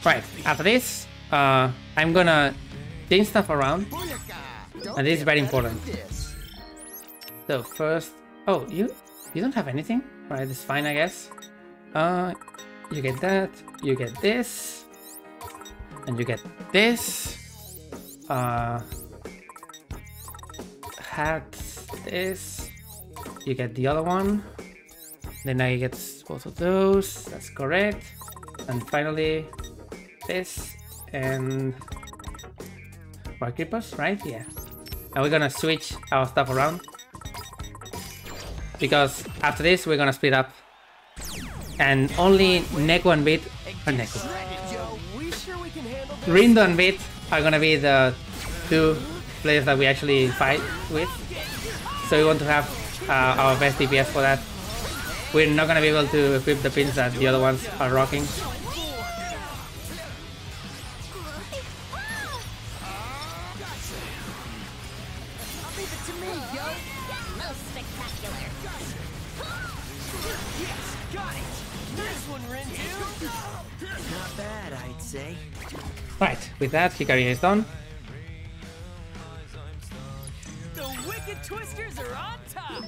Right, after this, I'm gonna change stuff around, and this is very important. So first, oh, you don't have anything? Right, it's fine, I guess. You get that, you get this, and you get this. Hat this, you get the other one. Then I get both of those, that's correct. And finally, this and War Creepers, right? Yeah. And we're gonna switch our stuff around because after this we're gonna split up, and only Neko and Beat, or Neko, Rindo and Beat are gonna be the 2 players that we actually fight with. So we want to have our best DPS for that. We're not gonna be able to equip the pins that the other ones are rocking. Not bad, I'd say. Right, with that, Hikarie is done. The wicked twisters are on top.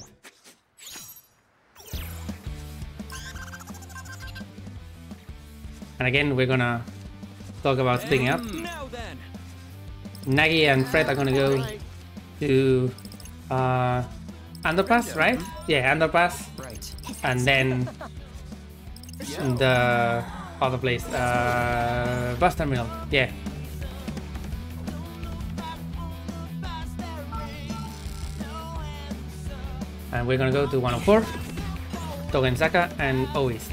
And again, we're gonna talk about splitting up. Now then. Nagi and Fred are gonna go to Underpass, right? Yeah, Underpass. Right. And then the other place, Bus Terminal. Yeah. And we're gonna go to 104, Togensaka, and O-East.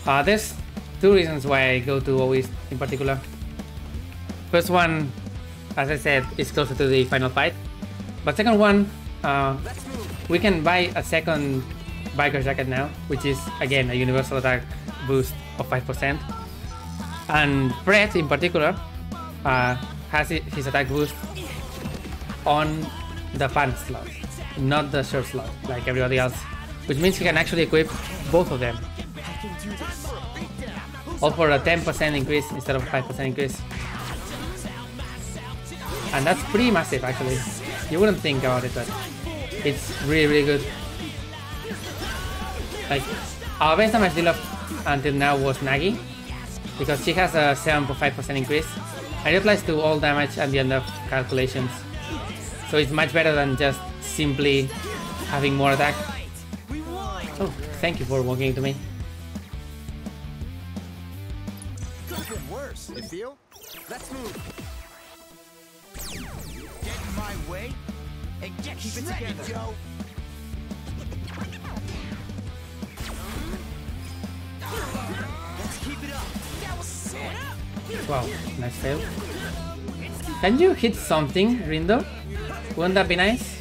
There's 2 reasons why I go to O-East in particular. First one, as I said, is closer to the final fight. But second one, we can buy a second biker jacket now, which is again a universal attack boost of 5%. And Fred in particular has his attack boost on the pants slot, not the shirt slot like everybody else, which means he can actually equip both of them. All for a 10% increase instead of a 5% increase. And that's pretty massive actually. You wouldn't think about it, but it's really, really good. Like, our best damage dealer until now was Nagi, because she has a 7.5% increase. And it applies to all damage at the end of calculations. So it's much better than just simply having more attack. Oh, thank you for walking into me. Could've been worse. You feel? Let's move. way and get keep it together, Joe. Let's keep it up. That was sick. Wow, nice fail. Can you hit something, Rindo? Wouldn't that be nice?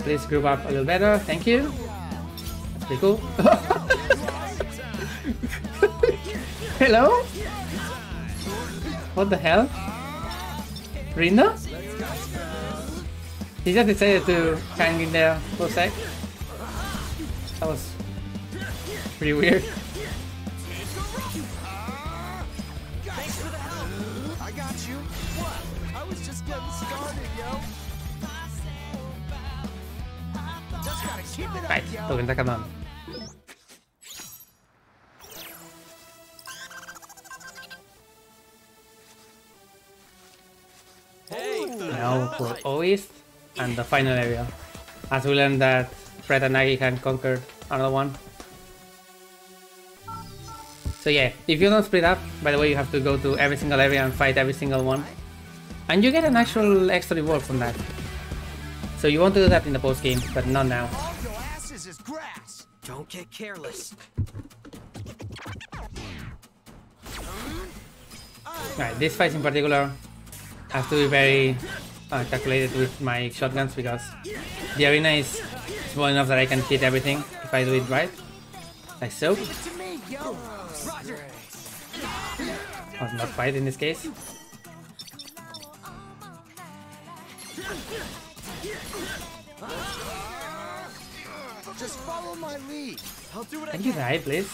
Please group up a little better, thank you. That's pretty cool. Hello? What the hell? Rindo? He just decided to hang in there for a sec. That was pretty weird. Thanks for the help. I got you. What? I was just getting started, yo. Just gotta keep it Right, up, lo que está acabando. Now for Oist and the final area. As we learned that Fred and Nagi can conquer another one. So yeah, if you don't split up, by the way, you have to go to every single area and fight every single one. And you get an actual extra reward from that. So you want to do that in the post game, but not now. All your asses is grass. Don't get careless. Right, this fight in particular, I have to be very calculated with my shotguns because the arena is small enough that I can hit everything if I do it right. Like so. To me, yo. Roger. Or not quite in this case. Just follow my lead. I'll do what I Can you die, please?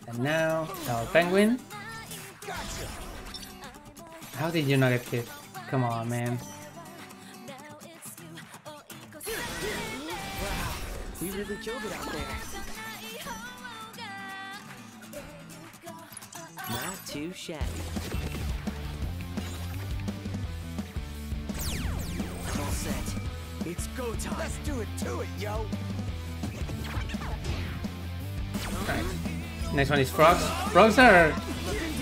And now, our penguin. How did you not get hit? Come on, man. We really killed it out there. Not too shabby. All set. It's go time. Let's do it to it, yo. Right. Next one is frogs. Frogs are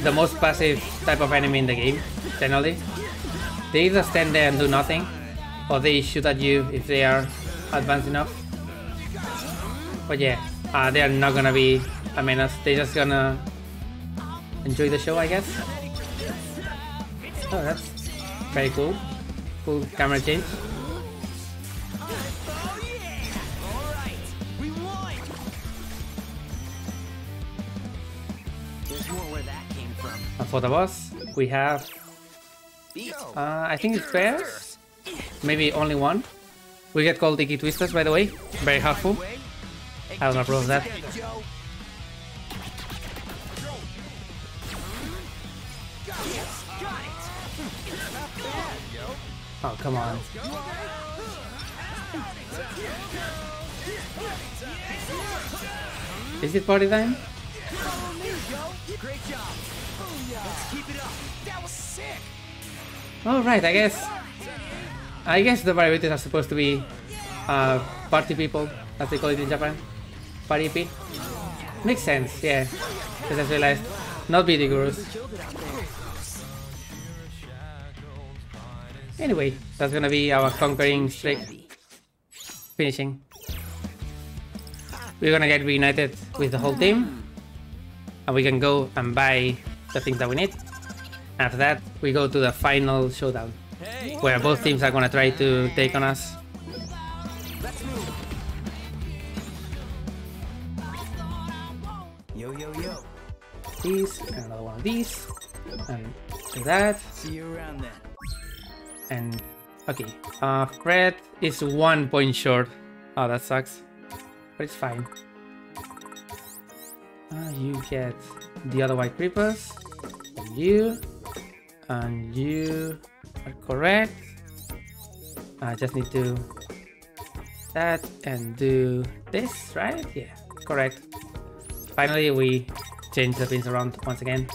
the most passive type of enemy in the game, generally. They either stand there and do nothing, or they shoot at you if they are advanced enough. But yeah, they are not gonna be a menace. They're just gonna enjoy the show, I guess. Oh, that's very cool. Cool camera change. And for the boss, we have, I think it's bears? Maybe only one. We get called Icky Twisters, by the way. Very helpful. I will not prove that. Oh, come on. Is it party time? Great job. Let's keep it up. That was sick. Alright, I guess the varieties are supposed to be party people, as they call it in Japan. Party P. Makes sense, yeah. Because I realized, not beauty gurus. Anyway, that's gonna be our conquering streak. Finishing. We're gonna get reunited with the whole team. And we can go and buy the things that we need. After that, we go to the final showdown, where both teams are gonna try to take on us. Yo, yo, yo. These, and another one of these, and that. See you around then. And okay, Fred is 1 point short. Oh, that sucks, but it's fine. You get the other white creepers, and you are correct. I just need to that and do this, right? Yeah, correct. Finally, we change the pins around once again.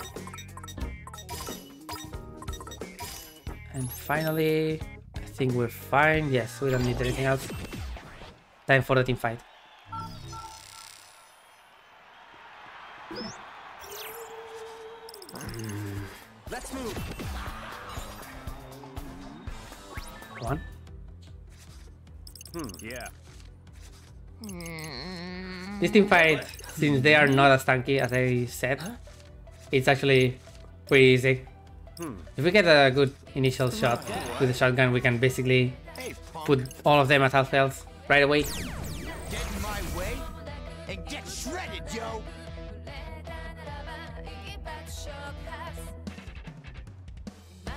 And finally, I think we're fine. Yes, we don't need anything else. Time for the team fight. Let's move. Come on. Yeah. This team fight, since they are not as tanky as I said, it's actually pretty easy. If we get a good initial shot with the shotgun, we can basically put all of them at half health right away. Get in my way and get shredded, yo.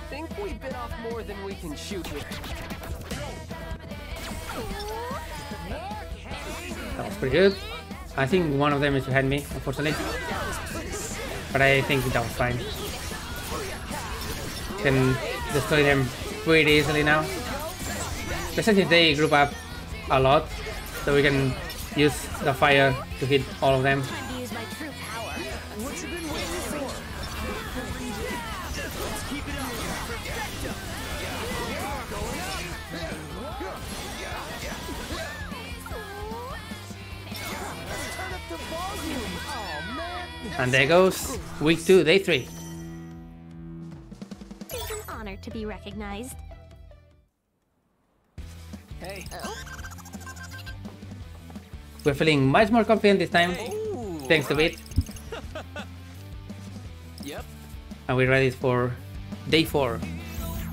Think we bit off more than we can chew here. That was pretty good. I think one of them is behind me, unfortunately. But I think that was fine. Can destroy them pretty easily now. Especially if they group up a lot, so we can use the fire to hit all of them. Time to use my true power. What you been waiting for? Let's keep it up. Let's turn up the volume. Oh man. And there goes week 2, day 3. It's an honor to be recognized. Hey. We're feeling much more confident this time, thanks to it. Yep. And we're ready for day 4.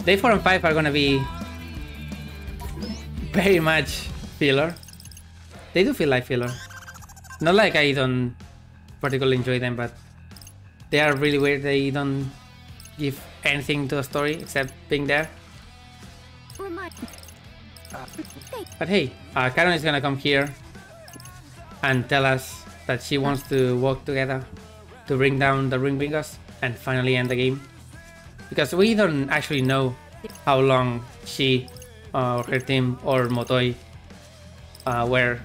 Day 4 and 5 are gonna be very much filler. They do feel like filler. Not like I don't particularly enjoy them, but they are really weird. They don't give anything to a story except being there. Remind But hey, Karen is gonna come here and tell us that she wants to work together to bring down the Ring Bringers and finally end the game. Because we don't actually know how long she or her team or Motoi were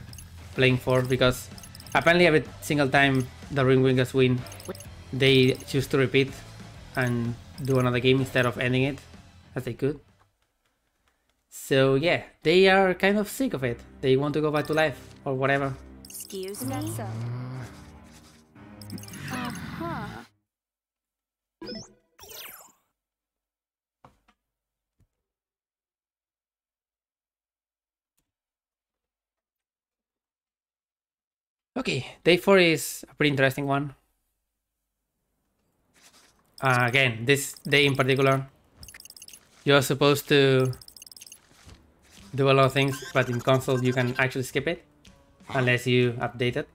playing for, because apparently every single time the Ring Bringers win, they choose to repeat and do another game instead of ending it as they could. So yeah, they are kind of sick of it. They want to go back to life or whatever. Excuse me? That's so. Uh-huh. Okay, day 4 is a pretty interesting one. Again, this day in particular, you're supposed to do a lot of things, but in console you can actually skip it unless you update it.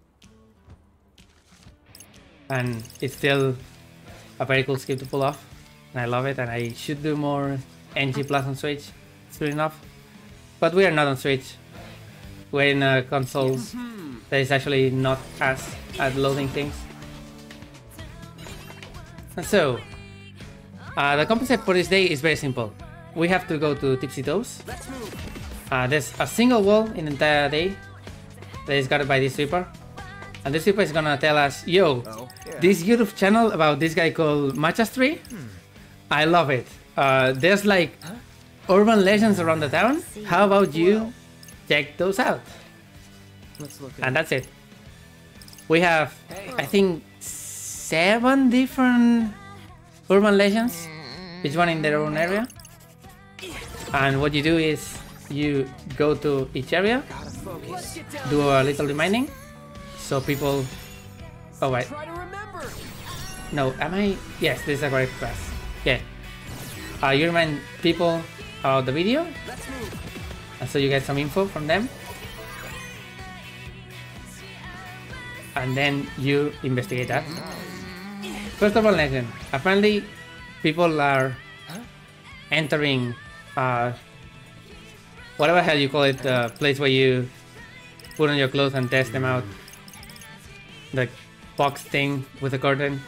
And it's still a very cool skip to pull off, and I love it, and I should do more NG Plus on Switch. It's good enough. But we are not on Switch. We're in a console that is actually not fast at loading things. And so, the concept for this day is very simple. We have to go to Tipsy Toes. There's a single wall in the entire day that is guarded by this sweeper. And this sweeper is gonna tell us, yo, this YouTube channel about this guy called Matchas Tree, I love it. There's like urban legends around the town. How about you check those out? Let's look And that's it. We have, I think, 7 different urban legends, each one in their own area. And what you do is you go to each area, do a little reminding, so people... Oh wait, Try to remember. no, am I... Yes, this is a correct class. Yeah. You remind people about the video, and so you get some info from them. And then you investigate that. First of all, legend. Apparently, people are entering whatever hell you call it, the place where you put on your clothes and test them out. The box thing with the curtain.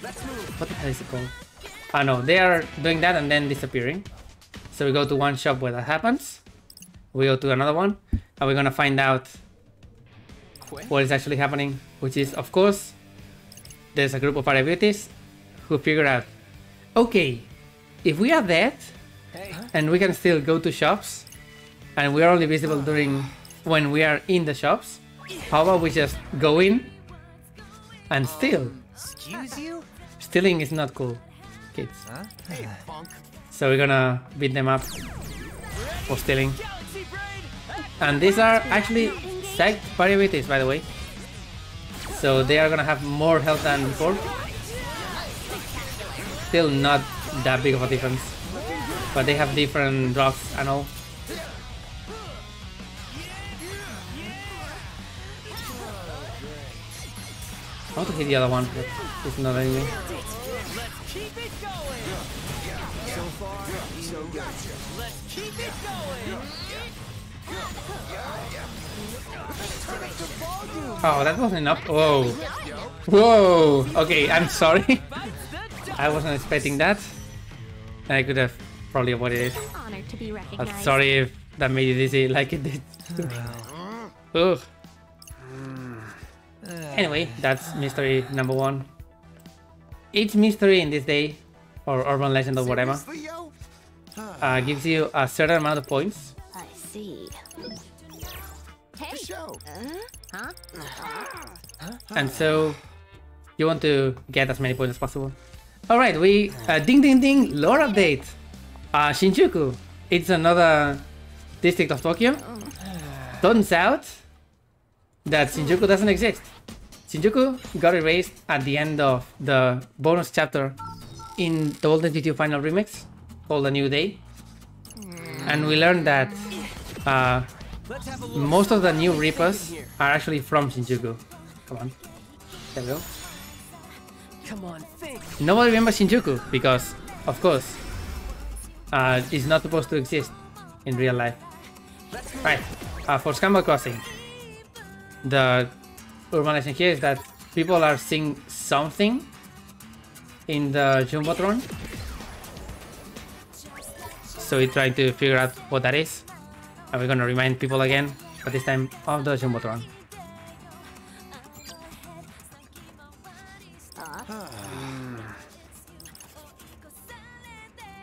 What the hell is it called? I know, they are doing that and then disappearing. So we go to one shop where that happens. We go to another one, and we're gonna find out what is actually happening, which is, of course, there's a group of RA beauties who figure out, okay, if we are dead and we can still go to shops and we are only visible during when we are in the shops, how about we just go in and steal Stealing is not cool, kids. Hey, punk. So we're gonna beat them up for stealing. And these are actually psyched variabilities, by the way. So they are gonna have more health than before. Still not that big of a difference. But they have different rocks and all. I want to hit the other one, but it's not anyway. Let's keep it going. So far, so good. Let's keep it going. Oh, that wasn't enough. Whoa. Whoa. Okay, I'm sorry. I wasn't expecting that. I could have probably avoided it. Honored to be But recognized. sorry if that made you dizzy like it did. Ugh. Anyway, that's mystery number 1. Each mystery in this day, or urban legend or whatever, Seriously, yo? gives you a certain amount of points. I see. Hey. Show. Huh? And so you want to get as many points as possible. Alright, we ding ding ding lore update. Shinjuku. It's another district of Tokyo. Turns out that Shinjuku doesn't exist. Shinjuku got erased at the end of the bonus chapter in the Golden GT Final Remix called A New Day. And we learned that most of the new Reapers are actually from Shinjuku. Come on. There we go. Come on, think. Nobody remembers Shinjuku because, of course, it's not supposed to exist in real life. Right, for Scramble Crossing, the urbanization here is that people are seeing something in the Jumbotron. So we're trying to figure out what that is. And we're gonna remind people again, but this time of the Jumbotron.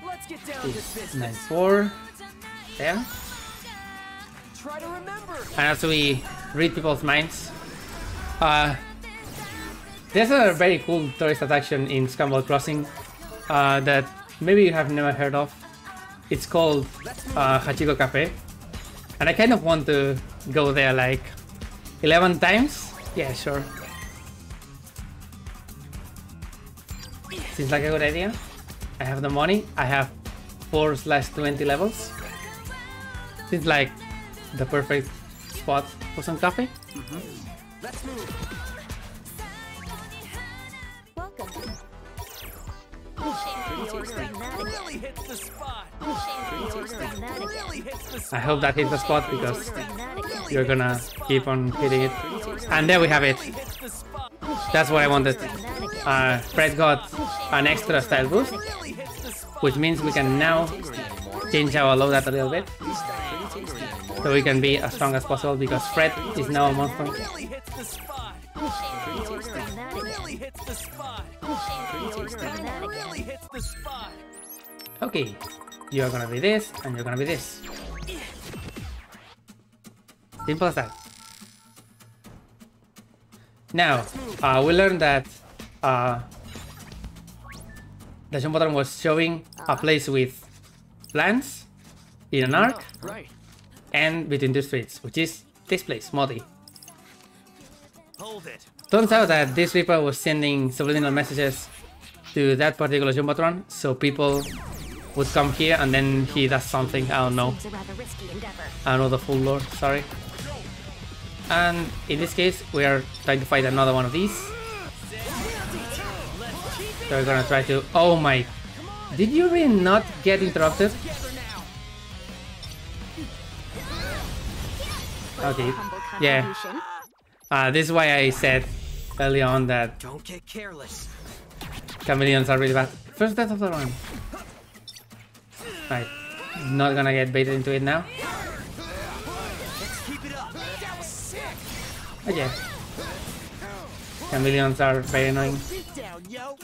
Let's get down to business. 9-4. There. Try to remember. And as we read people's minds, there's a very cool tourist attraction in Scramble Crossing that maybe you have never heard of. It's called Hachiko Cafe, and I kind of want to go there like 11 times. Yeah, sure. Seems like a good idea. I have the money. I have 4/20 levels. Seems like the perfect spot for some coffee. Let's move. Welcome. Really hits the spot. Really hits the spot. I hope that hits the spot because you're gonna keep on hitting it. And there we have it. Hits the spot. That's what I wanted. Fred got an extra style boost, Really hits the spot. which means we can now change our loadout a little bit. So we can be as strong as possible because Fred is now a monster. Really hits the spot. Really hits the spot. Really hits the spot. Okay, you're gonna be this and you're gonna be this. Simple as that. Now, we learned that the Jumbotron was showing a place with plants in an arc Right. and between two streets, which is this place, Modi. Hold it. Turns out that this Reaper was sending subliminal messages to that particular Jumbotron, so people would come here and then he does something, I don't know. It's a rather risky endeavor. I don't know the full lore, sorry. And in this case, we are trying to fight another one of these. So we're gonna try to... Oh my... Did you really not get interrupted? Okay, Humble yeah. contribution. This is why I said early on that Don't get careless. chameleons are really bad. First death of the run. Right, not gonna get baited into it now. Let's keep it up. That was sick. Oh yeah. Chameleons are very annoying. Beat down, yo.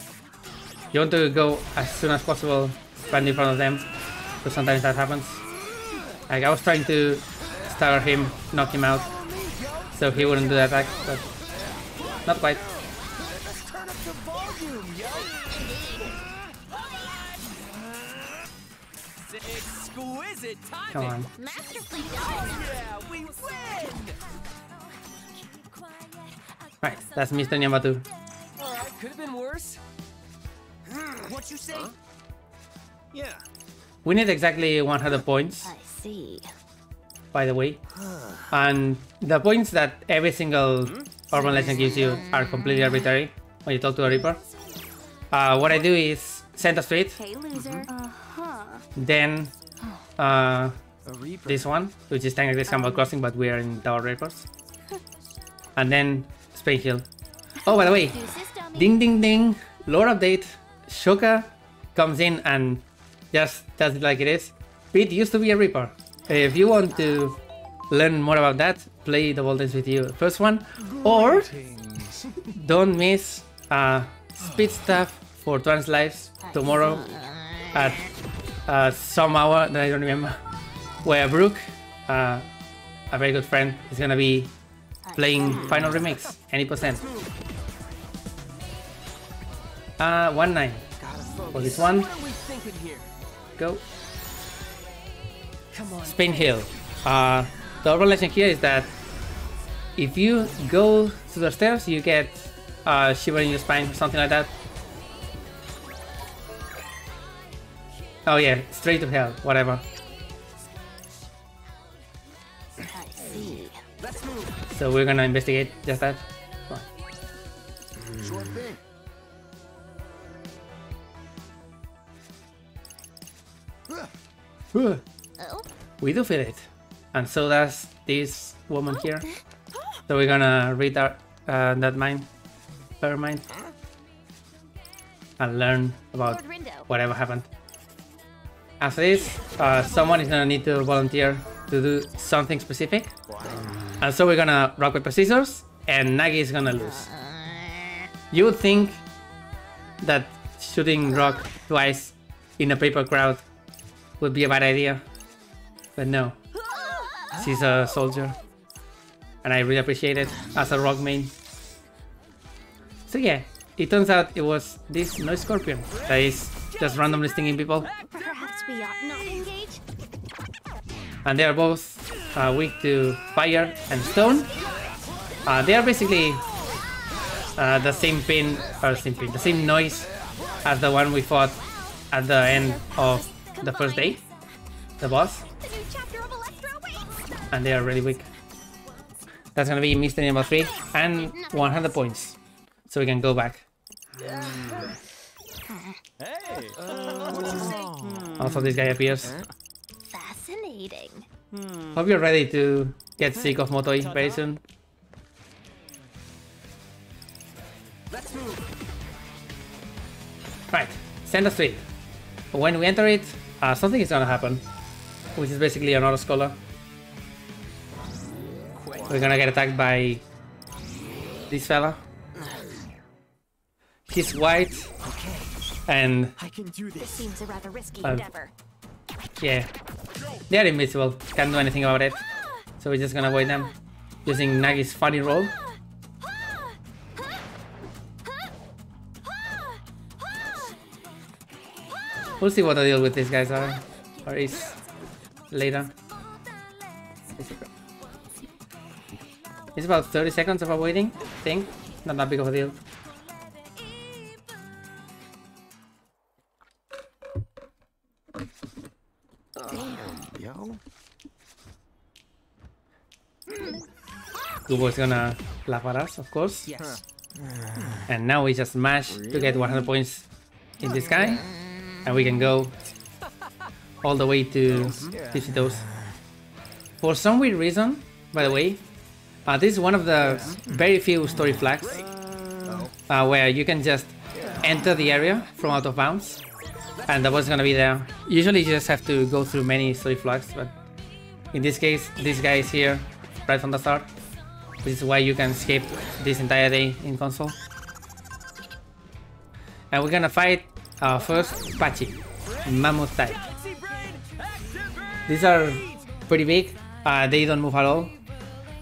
You want to go as soon as possible right in front of them, because sometimes that happens. Like I was trying to stagger him, knock him out, so he wouldn't do the attack, but not quite. Let's turn up the volume, yo. Exquisite timing. Come on. Masterfully done. Yeah, we win. Right, that's Mr. Nyamatu. All right, could have been worse. What you say? Yeah. We need exactly 100 points, I see. by the way. And the points that every single urban legend gives you are completely arbitrary when you talk to a Reaper. What I do is center street, Hey, loser. then this one, which is technically Campbell Crossing, but we are in Tower Reapers. And then Spain Hill. Oh, by the way, ding ding ding, lore update. Shoka comes in and just tells it like it is. Pete used to be a Reaper. If you want to learn more about that, play the Voltage with you first one, or don't miss speed stuff for Trans Lives tomorrow at some hour that I don't remember, where Brooke, a very good friend, is gonna be playing Final Remix, any percent. 1-9 for this one. What are we thinking here? Go. Spain Hill. The urban legend here is that if you go to the stairs, you get shiver in your spine, something like that. Oh yeah, straight to hell, whatever. I see. Let's move. So we're gonna investigate just that. Come Sure thing. on. Oh. We do feel it, and so does this woman here. So we're gonna read that mind, her mind, and learn about Lord Rindo. whatever happened. After this, someone is gonna need to volunteer to do something specific, and so we're gonna rock paper scissors, and Nagi is gonna lose. You would think that shooting rock twice in a paper crowd would be a bad idea, but no. She's a soldier, and I really appreciate it as a rock main. So yeah, it turns out it was this noise scorpion that is just randomly stinging people, Perhaps we ought not engage. and they are both weak to fire and stone. They are basically the same the same noise as the one we fought at the end of the first day, the boss, The new chapter of Electro waits. and they are really weak. That's gonna be mystery number 3 and 100 points, so we can go back. Also, this guy appears. Fascinating. Hope you're ready to get sick of Motoi very soon. Let's move. Right, center street. When we enter it, something is gonna happen, which is basically an auto scholar. We're gonna get attacked by this fella. He's white, and I can do This this. seems a rather risky endeavor. yeah, they're invisible. Can't do anything about it. So we're just gonna avoid them using Nagi's funny roll. We'll see what the deal with these guys are, or is later. It's about 30 seconds of avoiding thing, not that big of a deal. Yo. Kubo's gonna laugh at us, of course. Yes. And now we just smash to get 100 points in this guy, and we can go all the way to 50 toes. For some weird reason, by the way, this is one of the very few story flags where you can just enter the area from out of bounds, and the boss is gonna be there. Usually you just have to go through many story flags, but in this case, this guy is here right from the start, which is why you can skip this entire day in console. And we're gonna fight first Pachi, Mammoth type. These are pretty big, they don't move at all,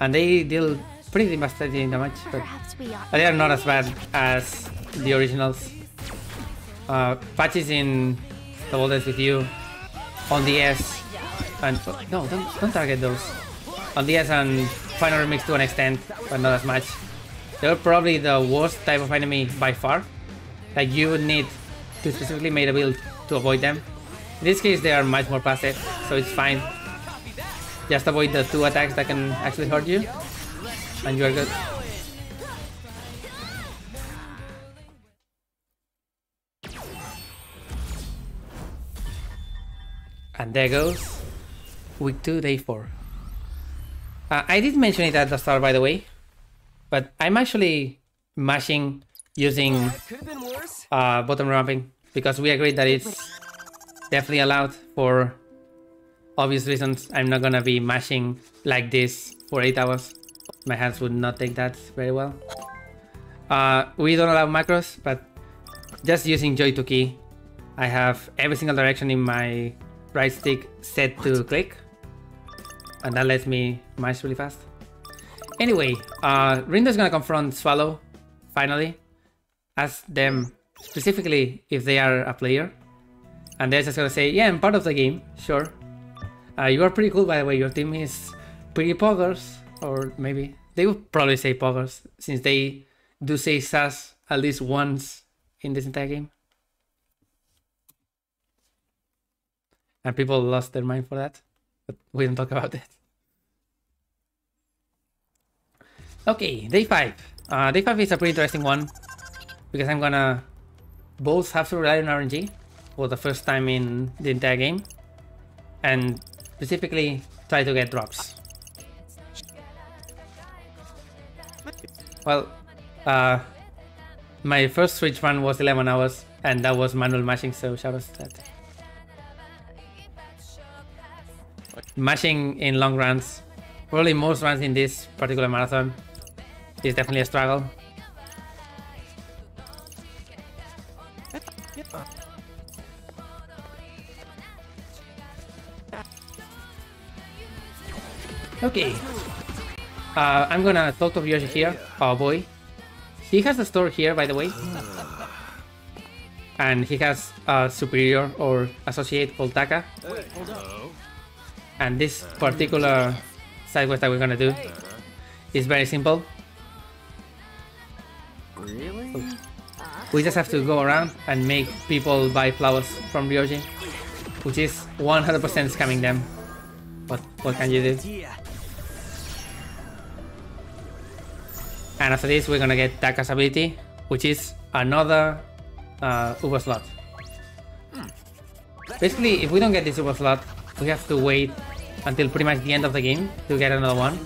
and they deal pretty devastating damage, but Perhaps we ought they are not as bad as the originals. Patches in the Voltage with you on the S, and no, don't target those. On the S and Final Remix to an extent, but not as much. They're probably the worst type of enemy by far. Like, you would need to specifically make a build to avoid them. In this case, they are much more passive, so it's fine. Just avoid the 2 attacks that can actually hurt you, and you are good. And there goes week 2, day 4. I did mention it at the start, by the way, but I'm actually mashing using bottom ramping because we agreed that it's definitely allowed for obvious reasons. I'm not gonna be mashing like this for 8 hours. My hands would not take that very well. We don't allow macros, but just using Joy to key, I have every single direction in my right stick set to click, and that lets me mash really fast. Anyway, Rindo's gonna confront Swallow, finally. Ask them specifically if they are a player. And they're just gonna say, yeah, I'm part of the game, sure. You are pretty cool, by the way, your team is pretty poggers. Or maybe, they would probably say poggers, since they do say sus at least once in this entire game. And people lost their mind for that, but we don't talk about it. Okay, day 5. Day 5 is a pretty interesting one, because I'm gonna both have to rely on RNG for the first time in the entire game, and specifically try to get drops. Well, my first Switch run was 11 hours, and that was manual mashing, so shoutouts to that. Mashing in long runs, probably most runs in this particular marathon, is definitely a struggle. Okay, I'm gonna talk to Ryoshi here. Oh boy, he has a store here, by the way, and he has a superior or associate called Taka. And this particular side quest that we're gonna do is very simple. Really? We just have to go around and make people buy flowers from Ryoji, which is 100% scamming them. But what can you do? And after this, we're gonna get Taka's ability, which is another Uber slot. Basically, if we don't get this Uber slot, we have to wait until pretty much the end of the game to get another one.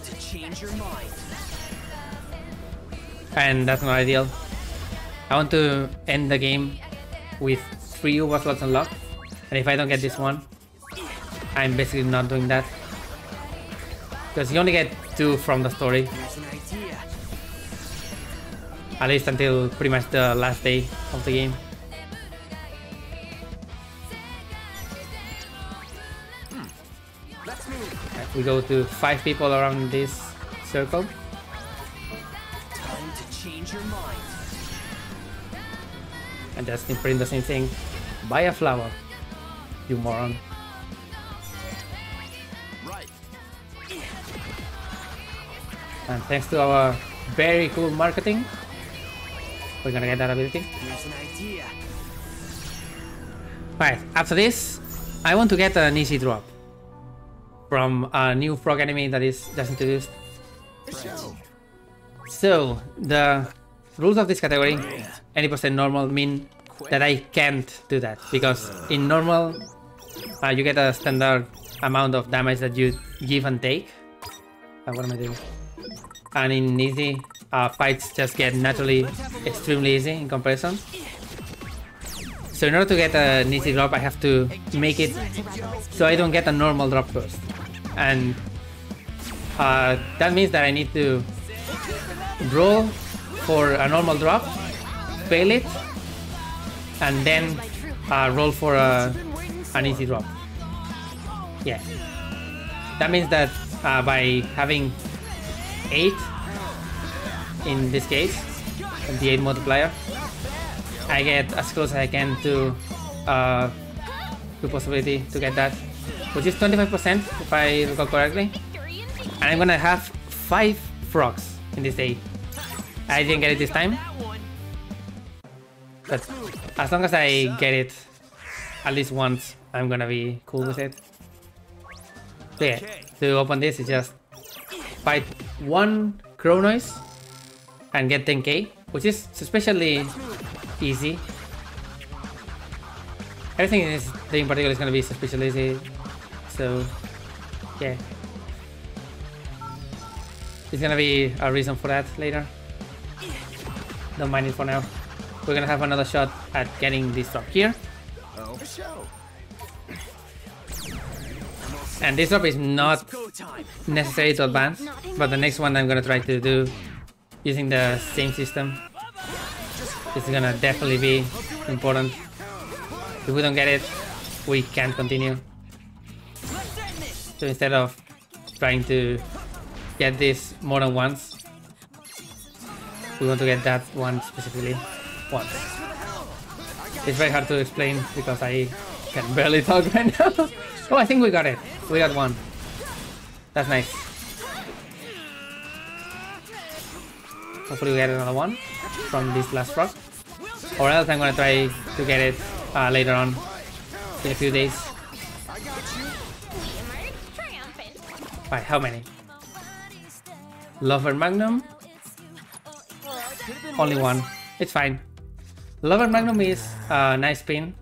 And that's not ideal. I want to end the game with 3 Uber slots unlocked, and if I don't get this one, I'm basically not doing that. Because you only get 2 from the story. At least until pretty much the last day of the game. We go to 5 people around this circle. Time to change your mind. And just imprint the same thing. Buy a flower, you moron. Right. And thanks to our very cool marketing, we're gonna get that ability. Here's an idea. Alright, after this, I want to get an easy drop from a new frog enemy that is just introduced. So, the rules of this category, any percent normal, mean that I can't do that, because in normal, you get a standard amount of damage that you give and take. What am I doing? And in easy, fights just get naturally extremely easy in comparison. So in order to get an easy drop, I have to make it so I don't get a normal drop first. And that means that I need to roll for a normal drop, fail it, and then roll for an easy drop. Yeah. That means that by having 8 in this case, the 8 multiplier, I get as close as I can to the possibility to get that which is 25% if I recall correctly. And I'm gonna have 5 frogs in this day. I didn't get it this time, but as long as I get it at least once, I'm gonna be cool with it. So yeah, to open this is just fight 1 crow noise and get 10k, which is especially easy. Everything in this day in particular is gonna be especially easy, so yeah. There's gonna be a reason for that later. Don't mind it for now. We're gonna have another shot at getting this drop here. And this drop is not necessary to advance, but the next one I'm gonna try to do using the same system. This is gonna definitely be important. If we don't get it, we can't continue. So instead of trying to get this more than once, we want to get that one specifically once. It's very hard to explain because I can barely talk right now. Oh, I think we got it. We got one. That's nice. Hopefully we get another one from this last frog. Or else I'm gonna try to get it later on in a few days. Right, how many? Lover Magnum? Only one. It's fine. Lover Magnum is a nice pin.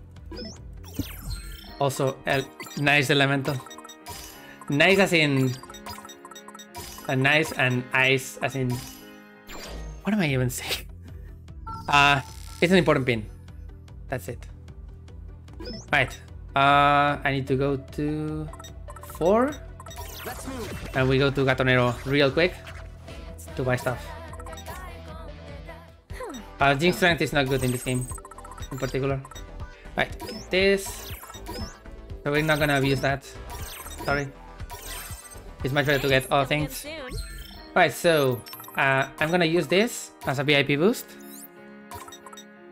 Also a nice elemental. Nice as in nice, and ice as in, what am I even saying? It's an important pin. That's it. Right. I need to go to 4. And we go to Gatonero real quick to buy stuff. Jinx strength is not good in this game in particular. Right, this. So we're not gonna abuse that. Sorry. It's much better to get all things. Right, so I'm gonna use this as a VIP boost,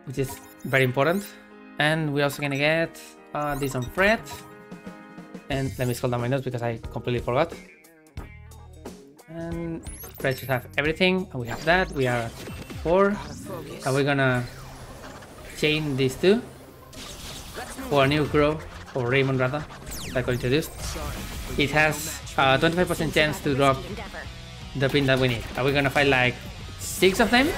which is very important. And we're also gonna get this on Fred. And let me scroll down my notes because I completely forgot. And Fred should have everything. And we have that. We are 4. And we're gonna chain these 2 for a new crow, or Raymond rather, that got introduced. It has a 25% chance to drop the pin that we need. And we're gonna fight like 6 of them.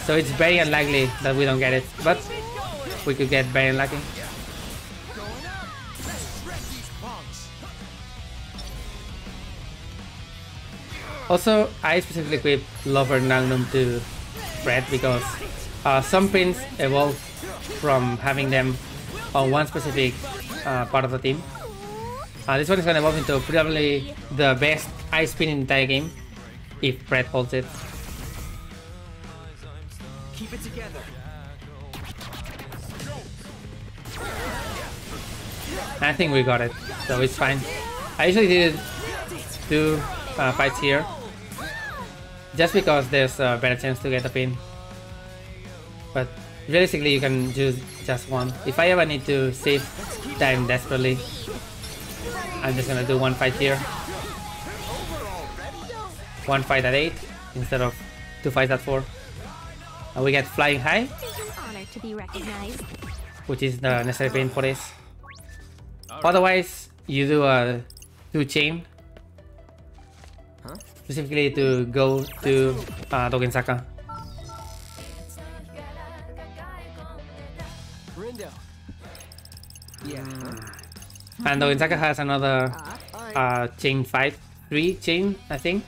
So it's very unlikely that we don't get it, but we could get very unlucky. Also, I specifically equip Lover Magnum to Fred because some pins evolve from having them on one specific part of the team. This one is going to evolve into probably the best ice pin in the entire game if Fred holds it. Keep it together. I think we got it, so it's fine. I usually did 2 fights here, just because there's a better chance to get a pin. But realistically, you can choose just one. If I ever need to save time desperately, I'm just gonna do 1 fight here. 1 fight at 8 instead of 2 fights at 4. And we get Flying High, Honored to be recognized. which is the necessary pin for this. Otherwise, you do a 2 chain, specifically to go to Dogensaka. And Dogensaka has another chain fight, 3 chain I think,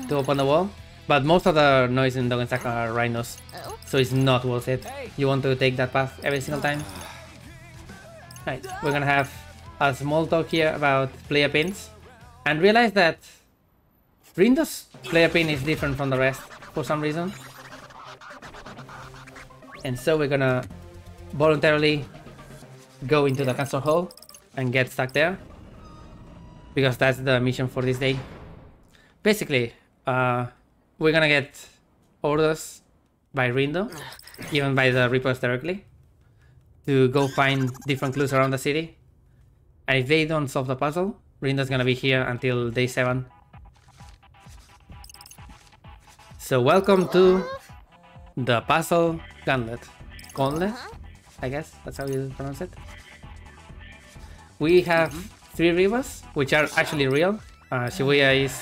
to open the wall. But most of the noise in Dogensaka are rhinos, so it's not worth it. You want to take that path every single time. Right, we're gonna have a small talk here about player pins, and realize that Rindo's player pin is different from the rest for some reason. And so we're gonna voluntarily go into the castle hall and get stuck there, because that's the mission for this day. Basically, we're gonna get orders by Rindo, even by the Reapers directly, to go find different clues around the city. And if they don't solve the puzzle, Rindo's gonna be here until day 7. So welcome to the puzzle gauntlet. Gauntlet? I guess that's how you pronounce it. We have 3 rivers, which are actually real. Shibuya is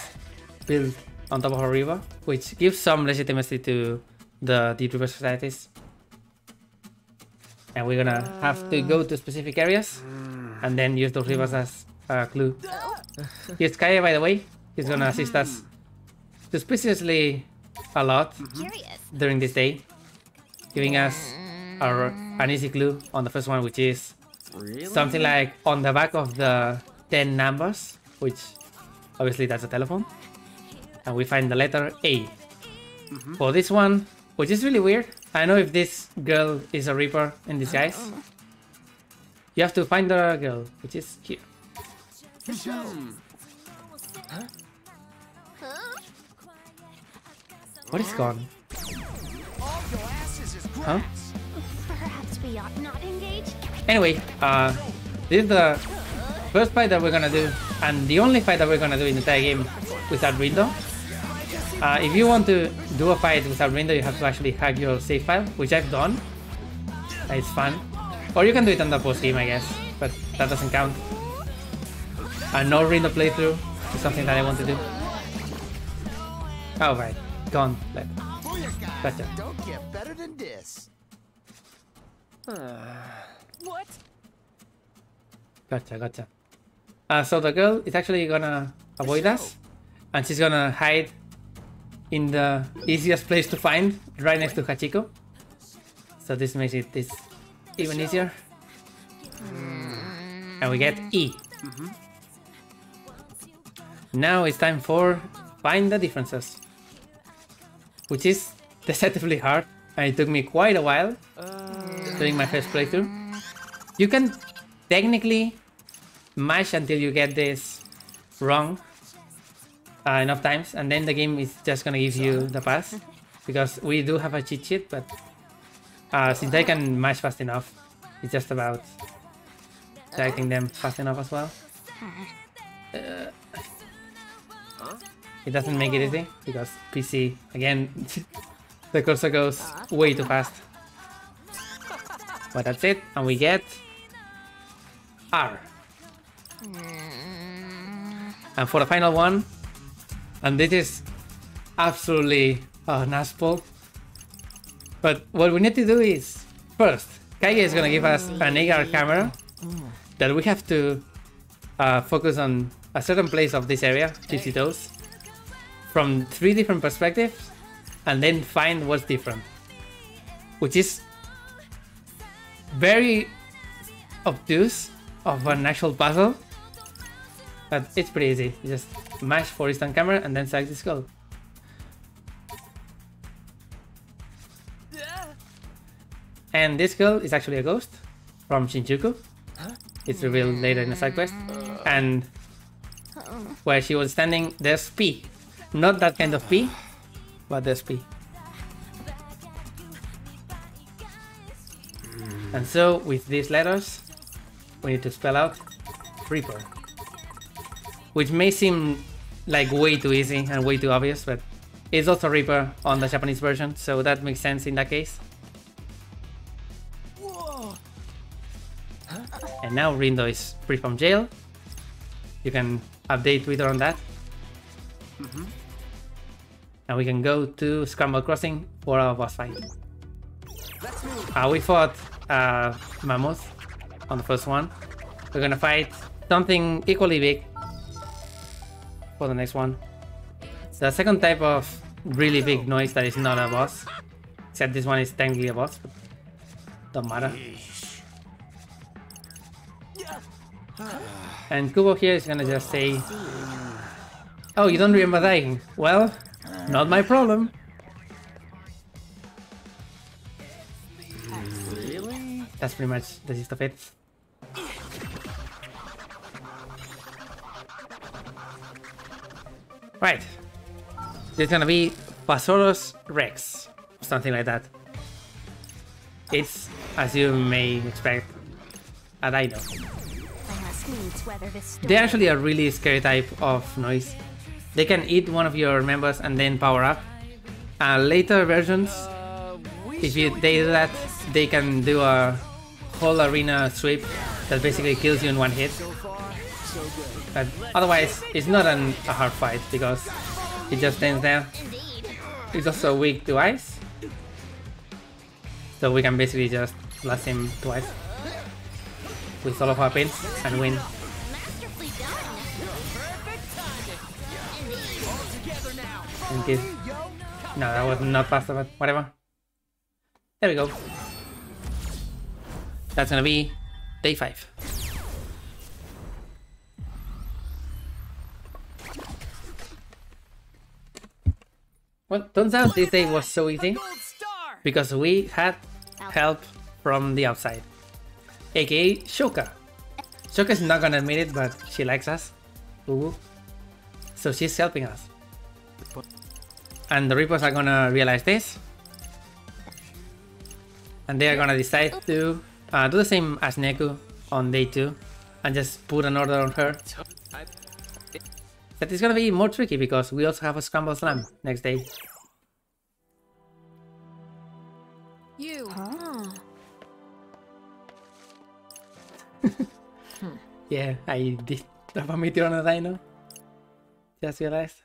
built on top of a river, which gives some legitimacy to the river societies. And we're gonna have to go to specific areas and then use those rivers as a clue. Here's Kaye, by the way. He's gonna assist us suspiciously a lot during this day, giving us an easy clue on the first one, which is something like on the back of the 10 numbers, which obviously that's a telephone. And we find the letter A. For this one, which is really weird. I don't know if this girl is a Reaper in disguise. You have to find the girl, which is here. What is gone? Huh? Perhaps we ought not engage. Anyway, this is the first fight that we're gonna do, and the only fight that we're gonna do in the entire game without Rindo. If you want to do a fight without Rindo, you have to actually hack your save file, which I've done. It's fun. Or you can do it on the post game, I guess, but that doesn't count. A no Rindo playthrough is something that I want to do. Oh right, gone. Gotcha. Don't get better than this. What? Gotcha. So the girl is actually gonna avoid us, and she's gonna hide in the easiest place to find, right next to Hachiko. So this makes it even easier. And we get E. Now it's time for find the differences, which is deceptively hard, and it took me quite a while doing my first playthrough. You can technically mash until you get this wrong enough times, and then the game is just gonna give you the pass, because we do have a cheat sheet, but since I can mash fast enough, it's just about selecting them fast enough as well. It doesn't make it easy, because PC, again, the cursor goes way too fast. But that's it, and we get R. And for the final one, and this is absolutely an asshole, but what we need to do is, first, Kaige is gonna give us an AR camera that we have to focus on a certain place of this area, Gypsy Toes, from 3 different perspectives, and then find what's different, which is very obtuse of an actual puzzle, but it's pretty easy. You just mash for instant camera and then select the skull. And this girl is actually a ghost from Shinjuku. It's revealed later in the side quest. And where she was standing, there's P. Not that kind of P, but there's P. And so with these letters, we need to spell out Reaper, which may seem like way too easy and way too obvious, but it's also Reaper on the Japanese version, so that makes sense in that case. And now Rindo is free from jail. You can update Twitter on that. And we can go to Scramble Crossing for our boss fight. We fought Mammoth on the first one. We're gonna fight something equally big for the next one. The second type of really big noise that is not a boss, except this one is technically a boss, but don't matter. And Kubo here is gonna just say, oh, you don't remember dying? Well, not my problem. Really? That's pretty much the gist of it. Right. There's gonna be Pasaurus Rex, something like that. It's, as you may expect, a dino. They're actually a really scary type of noise. They can eat one of your members and then power up. Later versions, if they do that, they can do a whole arena sweep that basically kills you in one hit. But otherwise, it's not a hard fight because it just stands there. It's also weak to ice, so we can basically just blast him twice with all of our pins and win. In case... No, that was not fast, but whatever. There we go. That's gonna be day 5. Well, turns out this day was so easy because we had help from the outside, aka Shoka. Shoka's not gonna admit it, but she likes us. Ooh. So she's helping us. And the Reapers are gonna realize this. And they are gonna decide to do the same as Neku on day 2 and just put an order on her. That is gonna be more tricky because we also have a Scramble Slam next day. You. Yeah, I did drop a meteor on a dino. Just realized.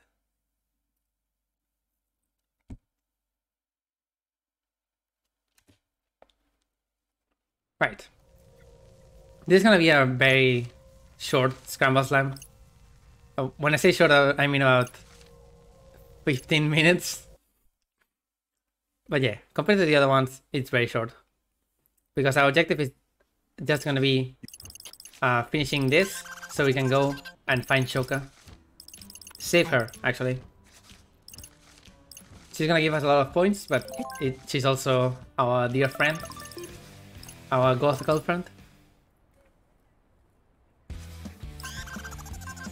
Right. This is gonna be a very short Scramble Slam. When I say short, I mean about 15 minutes. But yeah, compared to the other ones, it's very short. Because our objective is just gonna be finishing this, so we can go and find Shoka. Save her, actually. She's gonna give us a lot of points, but she's also our dear friend. Our goth girlfriend.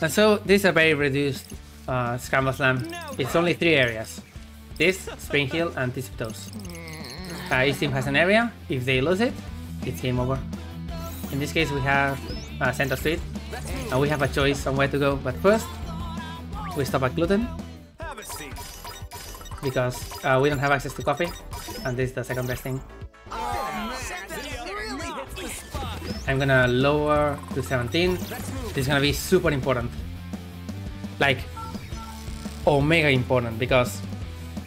And so this is a very reduced Scramble Slam. It's only 3 areas. This, Spring Hill, and Tissiptos. Each team has an area. If they lose it, it's game over. In this case we have Center Street. And we have a choice on where to go, but first we stop at Gluten. Because we don't have access to coffee, and this is the second best thing. I'm gonna lower to 17. This is gonna be super important. Like, omega important, because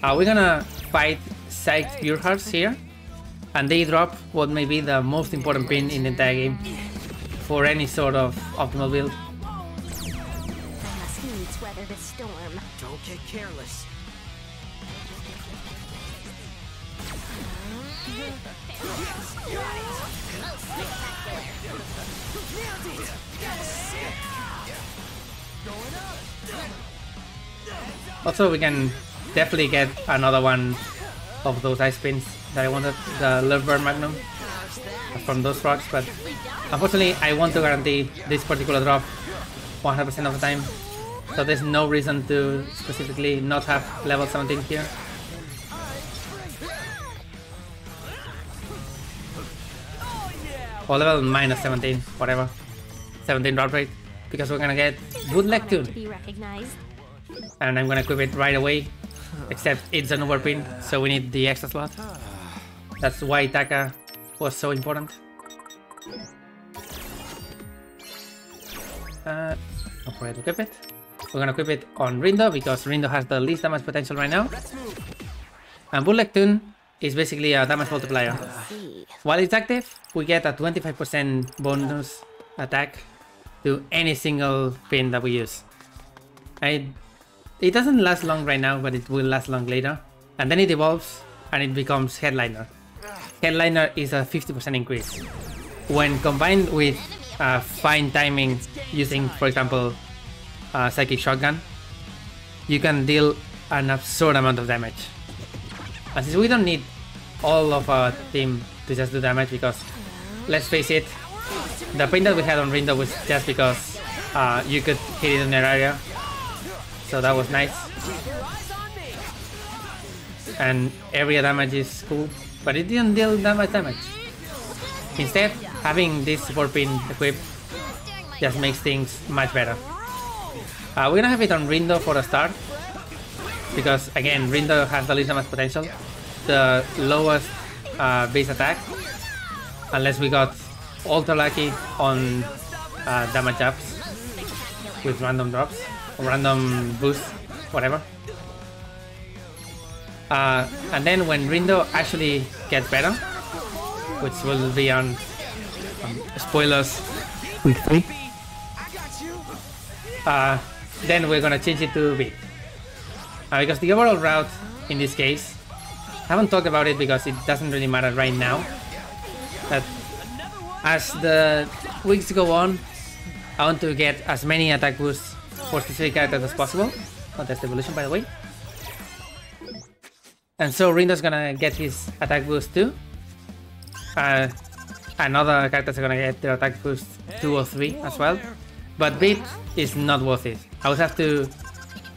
we're gonna fight Psyched Pure Hearts here, and they drop what may be the most important pin in the entire game for any sort of optimal build. I must needs weather this storm. Don't get careless. Also, we can definitely get another one of those ice pins that I wanted, the Loveburn Magnum from those rocks, but unfortunately I want to guarantee this particular drop 100% of the time, so there's no reason to specifically not have level 17 here. Or level minus 17, whatever. 17 drop rate, because we're gonna get Bootleg Tune. And I'm gonna equip it right away, except it's an overpin, so we need the extra slot. That's why Taka was so important. Don't forget to equip it. We're gonna equip it on Rindo, because Rindo has the least damage potential right now. And Bootleg Tune is basically a damage multiplier. While it's active, we get a 25% bonus attack to any single pin that we use. It doesn't last long right now, but it will last long later. And then it evolves and it becomes Headliner. Headliner is a 50% increase. When combined with fine timing using, for example, Psychic Shotgun, you can deal an absurd amount of damage. And since we don't need all of our team to just do damage, because let's face it, the pin that we had on Rindo was just because you could hit it in an area. So that was nice. And area damage is cool, but it didn't deal that much damage. Instead, having this support pin equipped just makes things much better. We're gonna have it on Rindo for a start, because again, Rindo has the least amount potential, the lowest base attack, unless we got ultra lucky on damage ups with random drops or random boosts, whatever. And then when Rindo actually gets better, which will be on spoilers week 3, then we're gonna change it to beat. Because the overall route in this case, I haven't talked about it because it doesn't really matter right now, but as the weeks go on, I want to get as many attack boosts for specific characters as possible. Oh, that's the evolution, by the way. And so Rindo's gonna get his attack boost too. And other characters are gonna get their attack boost 2 or 3 as well. But beat is not worth it. I would have to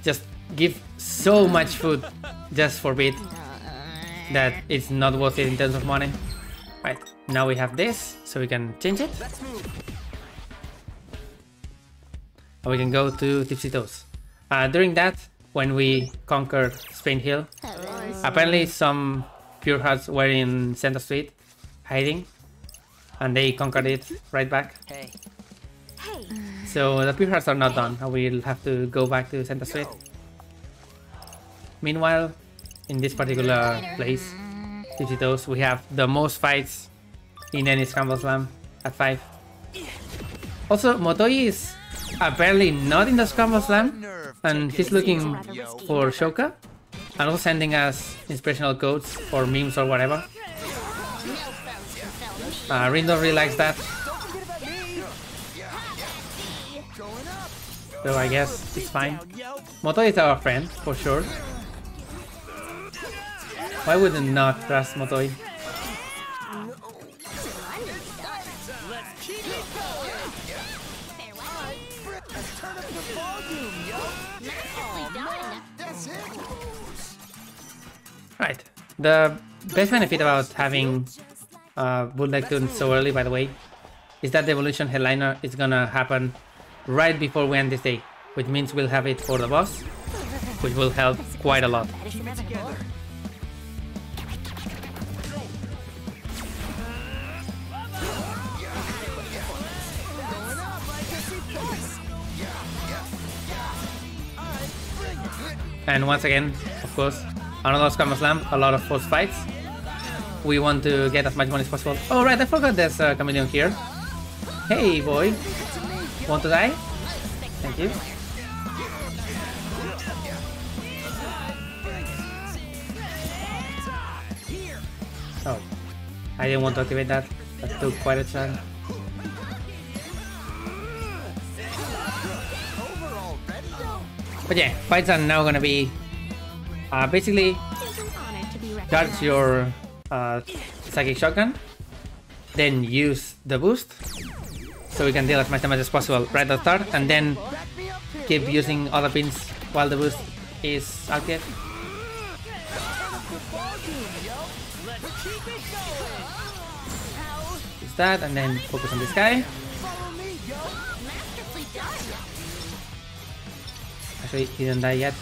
just give so much food just for beat that it's not worth it in terms of money. Right, now we have this, so we can change it. And we can go to Tipsy Toes. During that, when we conquered Spain Hill, apparently some Pure Hearts were in Center Street, hiding, and they conquered it right back. Hey. So the Pure Hearts are not done, and we'll have to go back to Center Street. Meanwhile, in this particular place, Tipsy Toes, we have the most fights in any Scramble Slam at 5. Also, Motoi is apparently not in the Scramble Slam, and he's looking for Shoka, and also sending us inspirational quotes or memes or whatever. Rindo really likes that. So I guess it's fine. Motoi is our friend, for sure. Why would I not trust Motoi? Right. The best benefit about having Bootleg Tune so early, by the way, is that the evolution headliner is gonna happen right before we end this day, which means we'll have it for the boss, which will help quite a lot. And once again, of course, another Scramble Slam, a lot of force fights. We want to get as much money as possible. Oh right, I forgot there's a chameleon here. Hey boy, want to die? Thank you. Oh, I didn't want to activate that. That took quite a time. But yeah, fights are now gonna be basically charge your Psychic Shotgun, then use the boost so we can deal as much damage as possible right at the start, and then keep using other pins while the boost is active. Use that and then focus on this guy. Actually, he didn't die yet.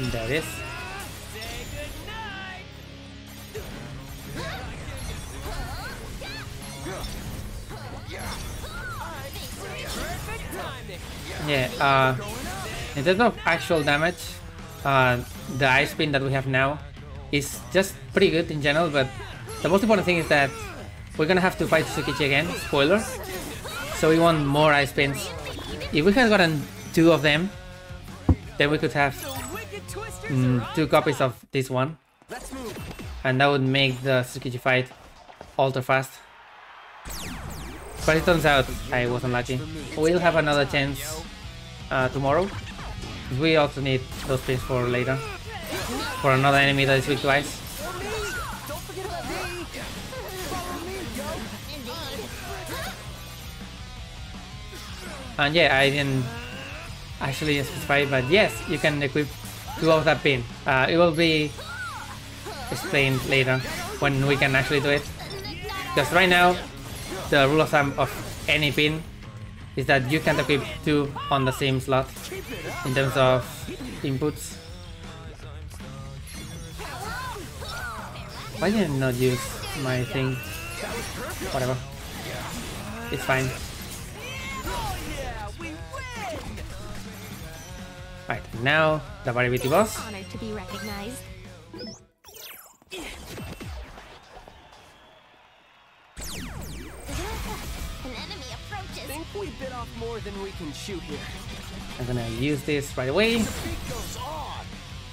There it is. Yeah, in terms of actual damage, the ice spin that we have now is just pretty good in general, but the most important thing is that we're gonna have to fight Tsukichi again, spoiler, so we want more ice spins. If we had gotten 2 of them, then we could have 2 copies of this one, and that would make the Tsukichi fight ultra fast. But it turns out I wasn't lucky. We'll have another chance tomorrow. We also need those pins for later, for another enemy that is weak to ice. And yeah, I didn't actually specify, but yes, you can equip 2 of that pin. It will be explained later when we can actually do it. Because right now, the rule of thumb of any pin is that you can't equip 2 on the same slot in terms of inputs. Why did I not use my thing? Whatever. It's fine. Right, now the variability boss. Honored to be recognized. An enemy approaches. Think we bit off more than we can chew here. I'm gonna use this right away.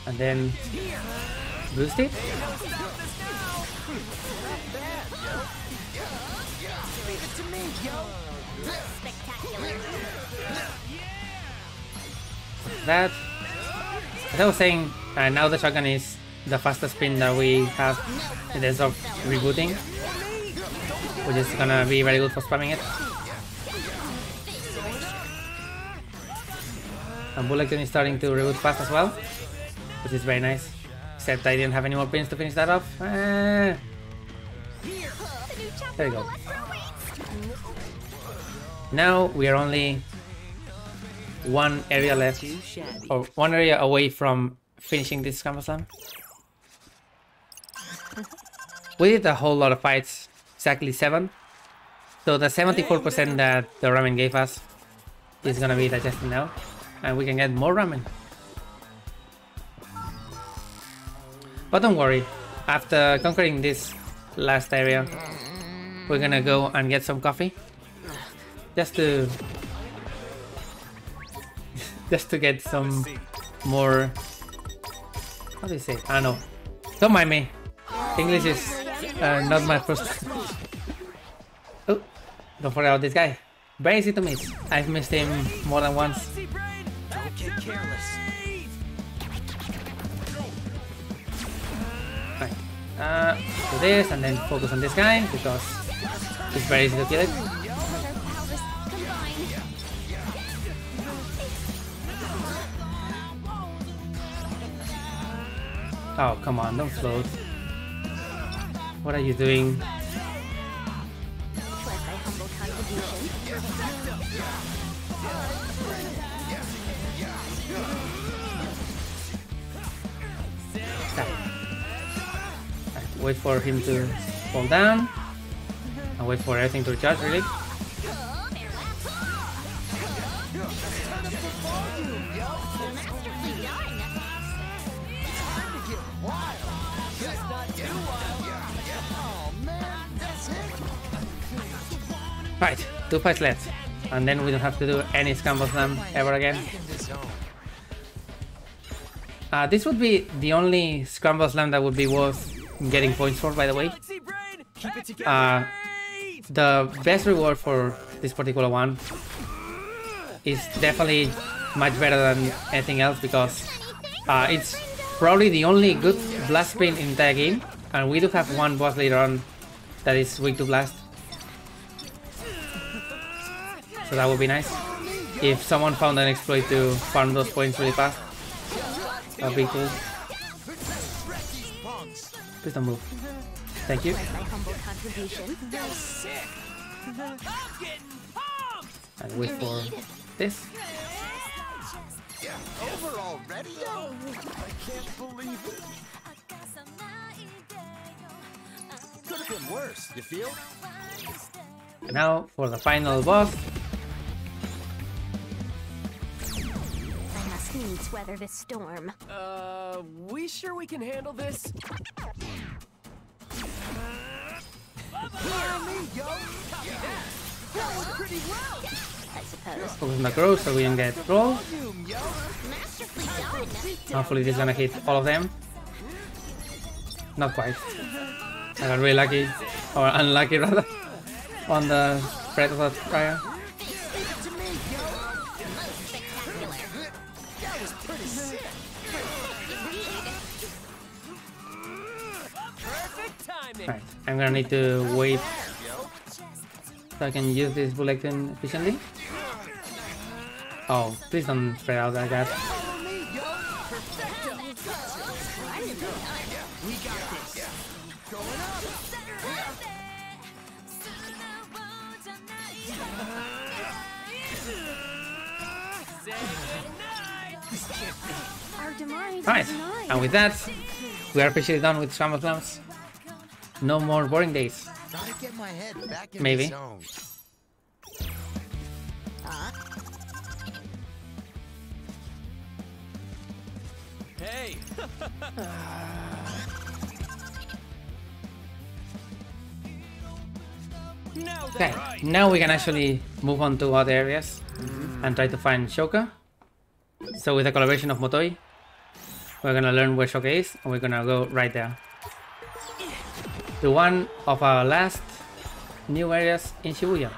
And then boost it. Spectacular. That. As I was saying, now the shotgun is the fastest spin that we have in terms of rebooting, which is gonna be very good for spamming it. And Bullet is starting to reboot fast as well, which is very nice. Except I didn't have any more pins to finish that off. There we go. Now we are only one area left, or one area away from finishing this Scramble Slam. We did a whole lot of fights, exactly 7. So the 74% that the ramen gave us is gonna be digested now, and we can get more ramen. But don't worry, after conquering this last area, we're gonna go and get some coffee, just to get some more. How do you say? I don't know. Don't mind me. English is not my first. Oh, don't forget about this guy. Very easy to miss. I've missed him more than once. Don't get careless. Right. Do this and then focus on this guy because it's very easy to kill it. Oh, come on, don't float. What are you doing? Wait for him to fall down and wait for everything to recharge, really. Right, 2 fights left, and then we don't have to do any Scramble Slam ever again. This would be the only Scramble Slam that would be worth getting points for, by the way. The best reward for this particular one is definitely much better than anything else because it's probably the only good blast spin in the entire game, and we do have one boss later on that is weak to blast. So that would be nice if someone found an exploit to farm those points really fast. That'd be cool. Please don't move. Thank you. And wait for this. Over already? I can't believe it. Could have been worse, you feel? Now for the final boss. I must needs weather this storm. We sure we can handle this? That was pretty well. I suppose. Focus on the crow so we don't get rolled. Masterfully done. Hopefully this is gonna hit all of them. Not quite. I got really lucky, or unlucky rather, on the spread of the prior. Right, I'm gonna need to wait so I can use this bulletin efficiently. Oh, please don't spread out like that. Our demise Nice. is denied. And with that, we are officially done with Scramble Slams. No more boring days. Gotta get my head back in Maybe. the zone. Hey! Okay, now we can actually move on to other areas and try to find Shoka. So with the collaboration of Motoi, we're gonna learn where Shoka is and we're gonna go right there. To one of our last new areas in Shibuya.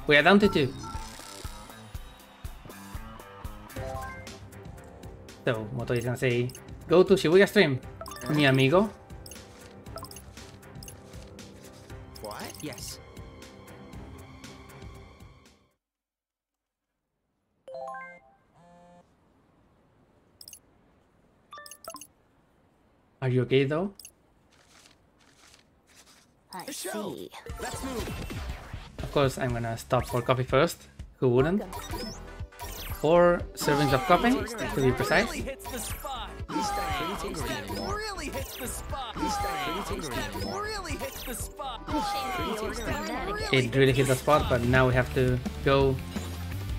We are down to 2. So Motoi is gonna say, go to Shibuya stream, mi amigo. What? Yes. Are you okay though? I see. Let's move. Of course, I'm gonna stop for coffee first. Who wouldn't? 4 servings of coffee, to be precise. Really hits the spot. Really hits the spot. Really hits the spot. It really hit the spot, but now we have to go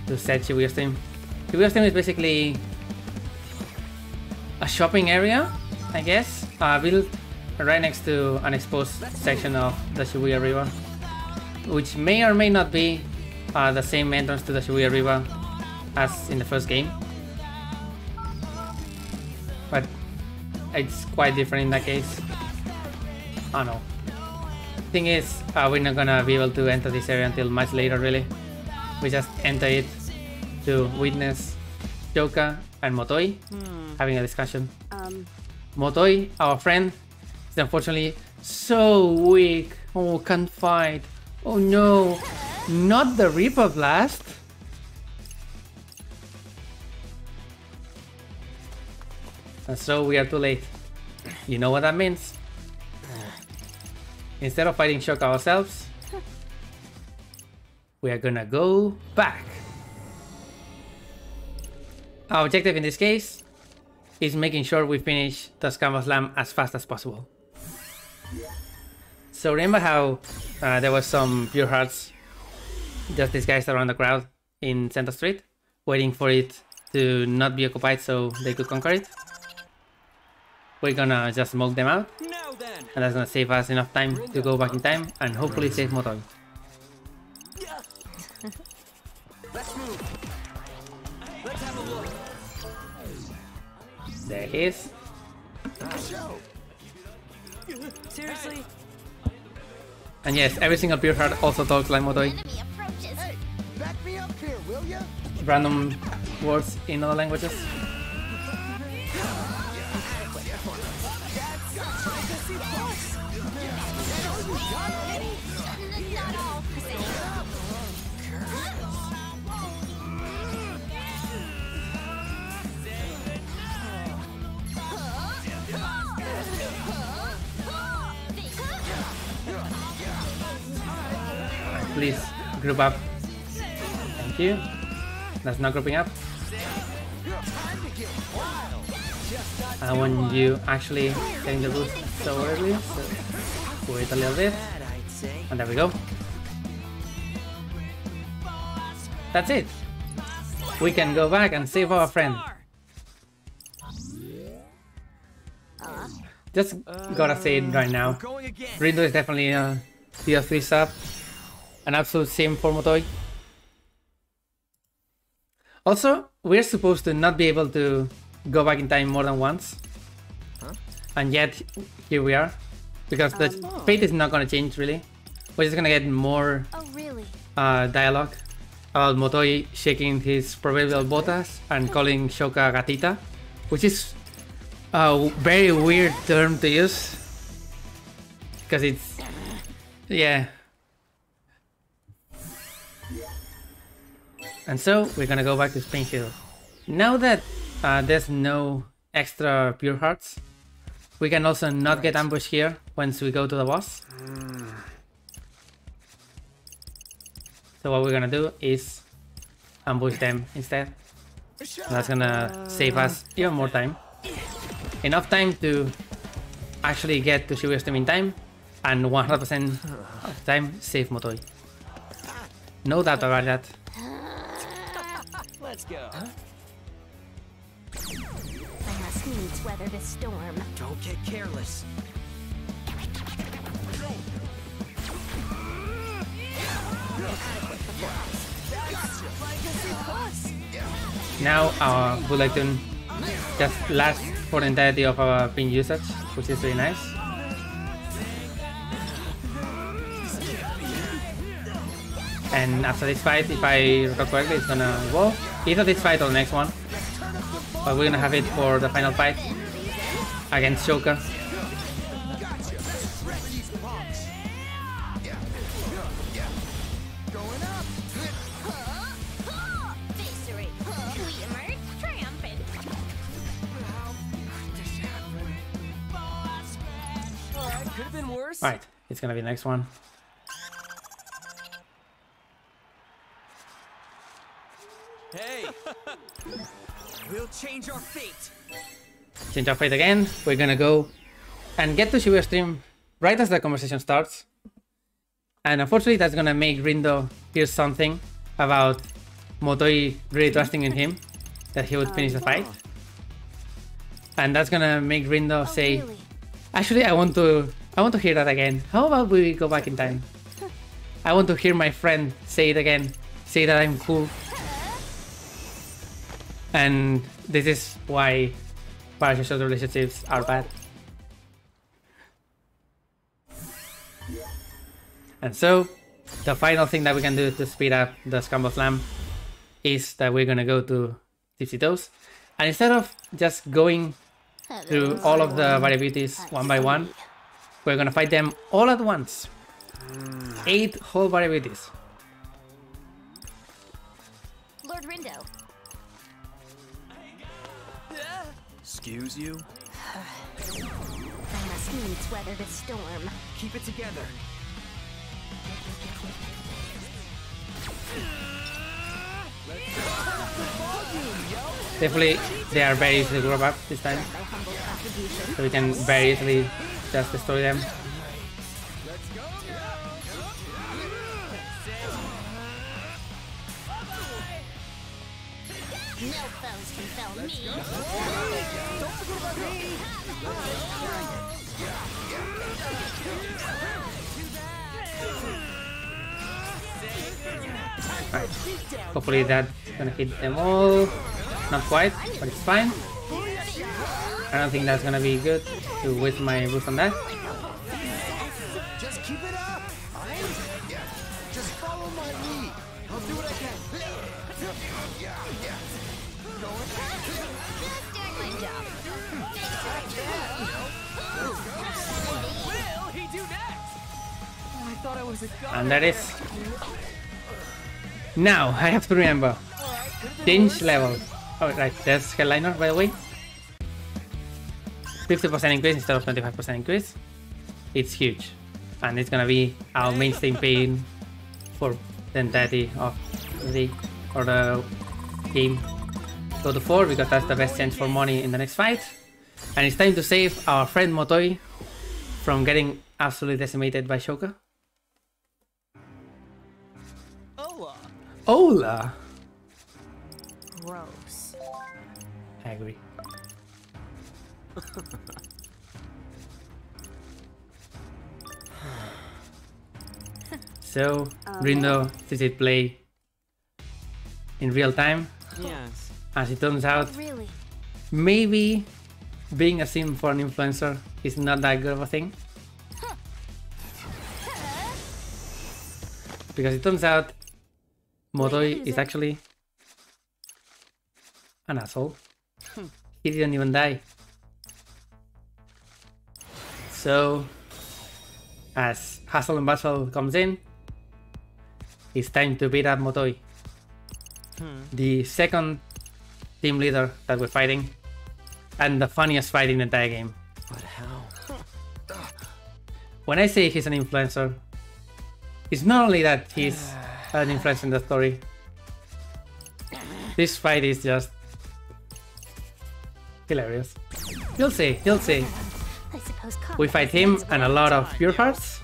to said Shibuya stream. Shibuya stream is basically a shopping area, I guess, built right next to an exposed section of the Shibuya River, which may or may not be the same entrance to the Shibuya River as in the first game, but it's quite different in that case. I don't know. Thing is, we're not gonna be able to enter this area until much later, really. We just enter it to witness Shoka and Motoi having a discussion. Motoi, our friend, is unfortunately so weak. Oh, can't fight. Oh no, not the Reaper Blast. And so we are too late. You know what that means? Instead of fighting Shoka ourselves, we are gonna go back. Our objective in this case is making sure we finish the Scramble Slam as fast as possible. So remember how there was some pure hearts just disguised around the crowd in Center Street, waiting for it to not be occupied so they could conquer it? We're gonna just smoke them out, Now then. and that's gonna save us enough time to go back in time and hopefully save Motoi. Let's move. Let's have a look. There he is. Seriously? And yes, every single pure heart also talks like Motoi. Enemy approaches. Hey, back me up here, will ya? Random words in other languages. Not all the same. Please group up. Thank you. That's not grouping up. I want you actually getting the boost so early, so wait a little bit. That I'd say. And there we go. That's it. We can go back and save our friend. Just gotta say it right now. Going again. Rindo is definitely a tier 3 sub. An absolute sim for Motoi. Also, we're supposed to not be able to go back in time more than once. And yet, here we are. Because the fate is not gonna change really. We're just gonna get more Oh, really? dialogue about Motoi shaking his proverbial botas and calling Shoka gatita, which is a very weird term to use because it's, yeah. And so we're gonna go back to Spring Hill. Now that there's no extra pure hearts, we can also not get ambushed here once we go to the boss. So what we're gonna do is ambush them instead. That's gonna save us even more time. Enough time to actually get to Shibuya Stream in time, and 100% of the time save Motoi. No doubt about that. Let's go. I must needs weather this storm. Don't get careless. Now our bulletin just lasts for the entirety of our pin usage, which is really nice. And after this fight, if I recall correctly, it's gonna evolve. Either this fight or the next one. But we're gonna have it for the final fight against Shoka. Right, it's gonna be the next one. Hey, we'll change our fate. Change our fate again. We're gonna go and get to Shibuya Stream right as the conversation starts. And unfortunately, that's gonna make Rindo hear something about Motoi really trusting in him, that he would finish the fight. And that's gonna make Rindo say, Really? actually, I want to hear that again. How about we go back in time? I want to hear my friend say it again. Say that I'm cool. And this is why parasocial relationships are bad. And so, the final thing that we can do to speed up the Scramble Slam is that we're gonna go to Tipsy Toes. And instead of just going through all of the variabilities one by one, we're gonna fight them all at once. 8 whole variabilities. Lord Rindo. Excuse you? I must needs weather this storm. Keep it together. Definitely, they are very easy to group up this time, My humble contribution. so we can very easily just destroy them. No foes can fell me. Right. Hopefully that's gonna hit them all. Not quite, but it's fine. I don't think that's gonna be good to waste my boost on that. Just keep it up. Just follow my lead. I'll do what I can. Just doing my job. Will he do next? I thought I was a god. And that is... Now, I have to remember. Change level. Oh, right, there's Headliner, by the way. 50% increase instead of 25% increase. It's huge. And it's gonna be our mainstay pain for the entirety of the game. Go to 4 because that's the best chance for money in the next fight. And it's time to save our friend Motoi from getting absolutely decimated by Shoka. Ola! Gross. I agree. So, Rindo sees it play in real time. Yes. As it turns out, Really? maybe being a sim for an influencer is not that good of a thing. Because it turns out Motoi is actually an asshole. He didn't even die. So, as Hustle and Bustle comes in, it's time to beat up Motoi. The second team leader that we're fighting, and the funniest fight in the entire game. But how? When I say he's an influencer, it's not only that he's an influence in the story. This fight is just hilarious. You'll see, you'll see. I suppose We fight him and a lot of pure hearts.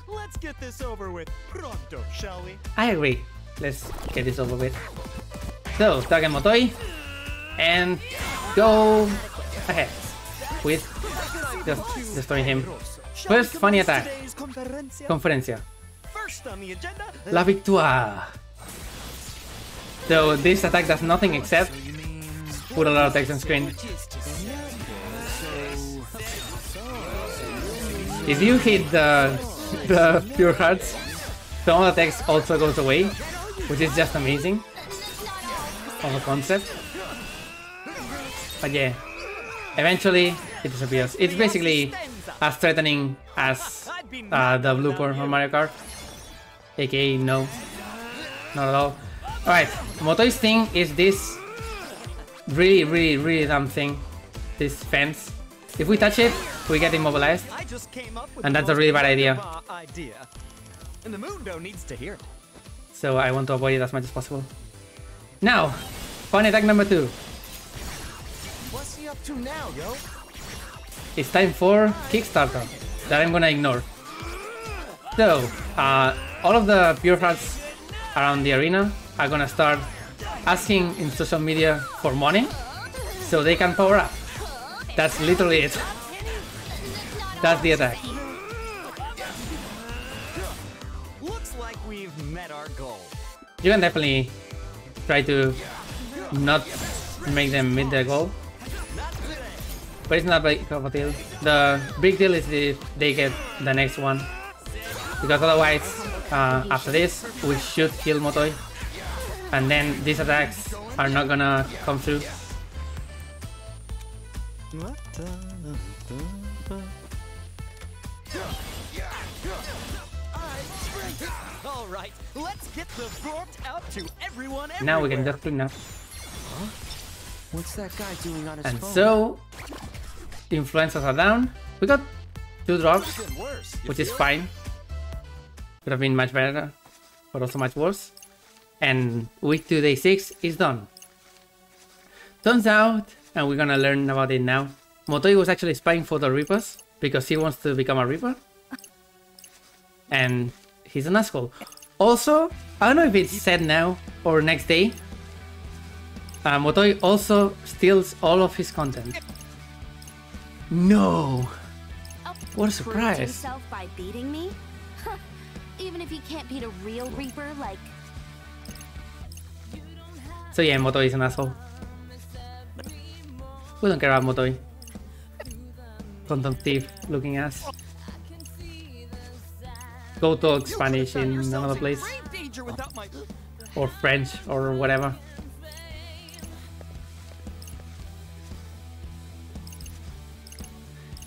Let's get this over with pronto, shall we? I agree. Let's get this over with. So, target Motoi and go ahead with just destroying him. First, funny attack. Conferencia. First on the agenda, La victoire. So this attack does nothing except put a lot of text on screen. If you hit the pure hearts, some of the text also goes away, which is just amazing of a concept. But yeah, eventually it disappears. It's basically as threatening as the blooper on Mario Kart, aka no, not at all. Alright, Motoi's thing is this really dumb thing, this fence. If we touch it, we get immobilized, and that's a really bad idea. And the Mundo needs to hear it. So I want to avoid it as much as possible. Now, fun attack number 2. What's he up to now, yo? It's time for Kickstarter, that I'm gonna ignore. So, all of the pure hearts around the arena are gonna start asking in social media for money so they can power up. That's literally it. That's the attack. Looks like we've met our goal. You can definitely try to not make them meet their goal, but it's not a big of a deal. The big deal is if they get the next one, because otherwise, after this, we should kill Motoi, and then these attacks are not gonna come through. All right, let's get the vote out to everyone. Now we can just clean up. What's that guy doing on his And phone? so, the influencers are down. We got 2 drops, which is fine. Could have been much better, but also much worse. And week 2, day 6 is done. Turns out, and we're gonna learn about it now, Motoi was actually spying for the Reapers because he wants to become a Reaper. And he's an asshole. Also, I don't know if it's said now or next day, Motoi also steals all of his content. No! What a surprise! Himself by beating me? Even if he can't beat a real Reaper, like... So yeah, Motoi is an asshole. We don't care about Motoi. Content thief looking ass. Go talk Spanish in another place. Or French or whatever.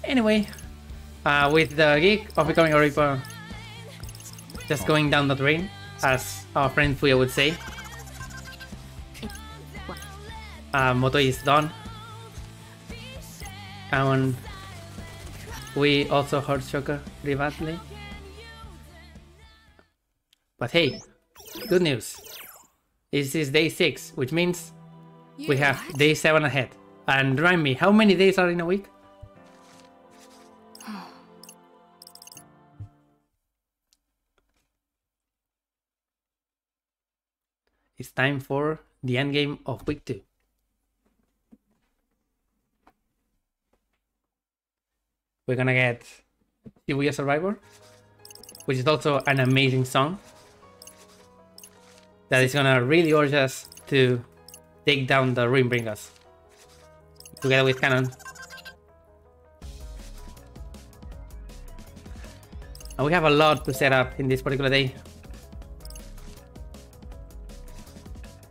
Anyway, with the gig of becoming a Reaper just going down the drain, as our friend Fuya would say, Motoi is done. And we also hurt Shocker pretty badly. But hey, good news. This is day 6, which means we have day 7 ahead. And remind me, how many days are in a week? It's time for the endgame of week 2. We're gonna get Shibuya Survivor, which is also an amazing song that is gonna really urge us to take down the Ruin Bringers together with Cannon. And we have a lot to set up in this particular day.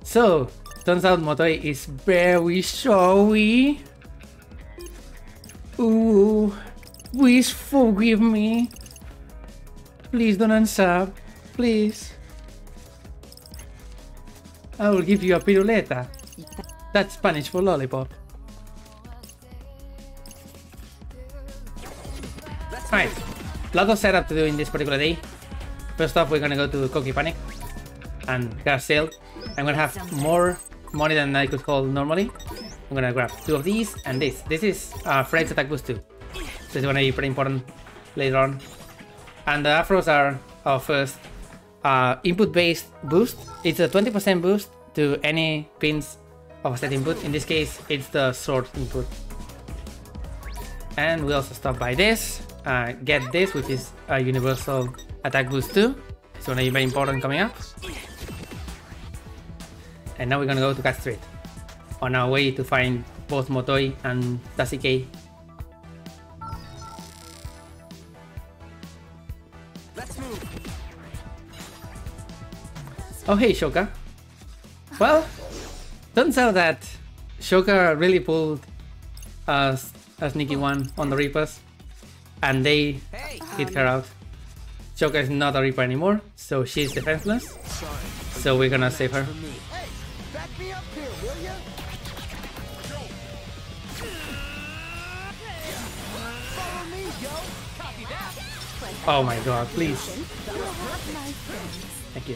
So, turns out Motoi is very showy. Ooh, please forgive me. Please don't unsub, please. I will give you a piruleta. That's Spanish for lollipop. Right, lot of setup to do in this particular day. First off, we're gonna go to Cookie Panic and grab sale. I'm gonna have more money than I could hold normally. I'm gonna grab 2 of these and this. This is Fred's attack boost too. So it's gonna be pretty important later on. And the afros are our first input-based boost. It's a 20% boost to any pins of a set input. In this case, it's the sword input. And we also stop by this. Get this, which is a universal attack boost too. It's gonna be very important coming up. And now we're gonna go to Cat Street on our way to find both Motoi and Tasike. Let's move. Oh hey Shoka. Well, turns out that Shoka really pulled a sneaky one on the Reapers and they hit her out. Shoka is not a Reaper anymore, so she's defenseless. So we're gonna save her. Hey, back me up here, will ya? Follow me, yo. Copy that. Oh my god, please. Thank you.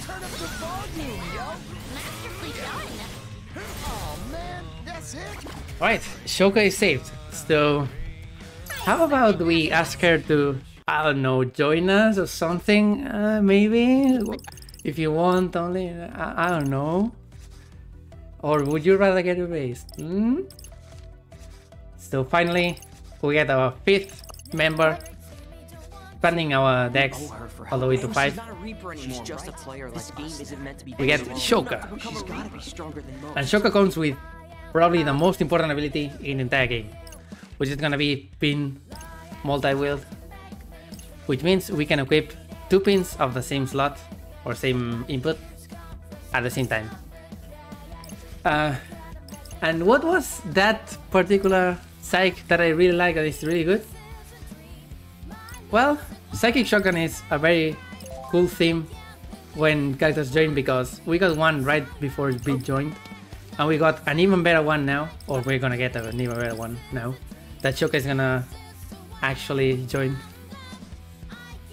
Turn up the volume, yo. Masterfully done. Oh man, that's it. Alright, Shoka is saved. So how about we ask her to, I don't know, join us or something, maybe? If you want only, I don't know. Or would you rather get erased? So finally, we get our 5th member, expanding our decks all the way to 5. She's just a player. Like game isn't meant to be. We get Shoka. She's gotta be stronger than most. And Shoka comes with probably the most important ability in the entire game, which is gonna be pin multi-wield, which means we can equip 2 pins of the same slot or same input at the same time. And what was that particular psych that I really like and is really good? Well, Psychic Shotgun is a very cool theme when characters join because we got one right before Beat joined, and we got an even better one now, or we're gonna get an even better one now, that Shoka is gonna actually join.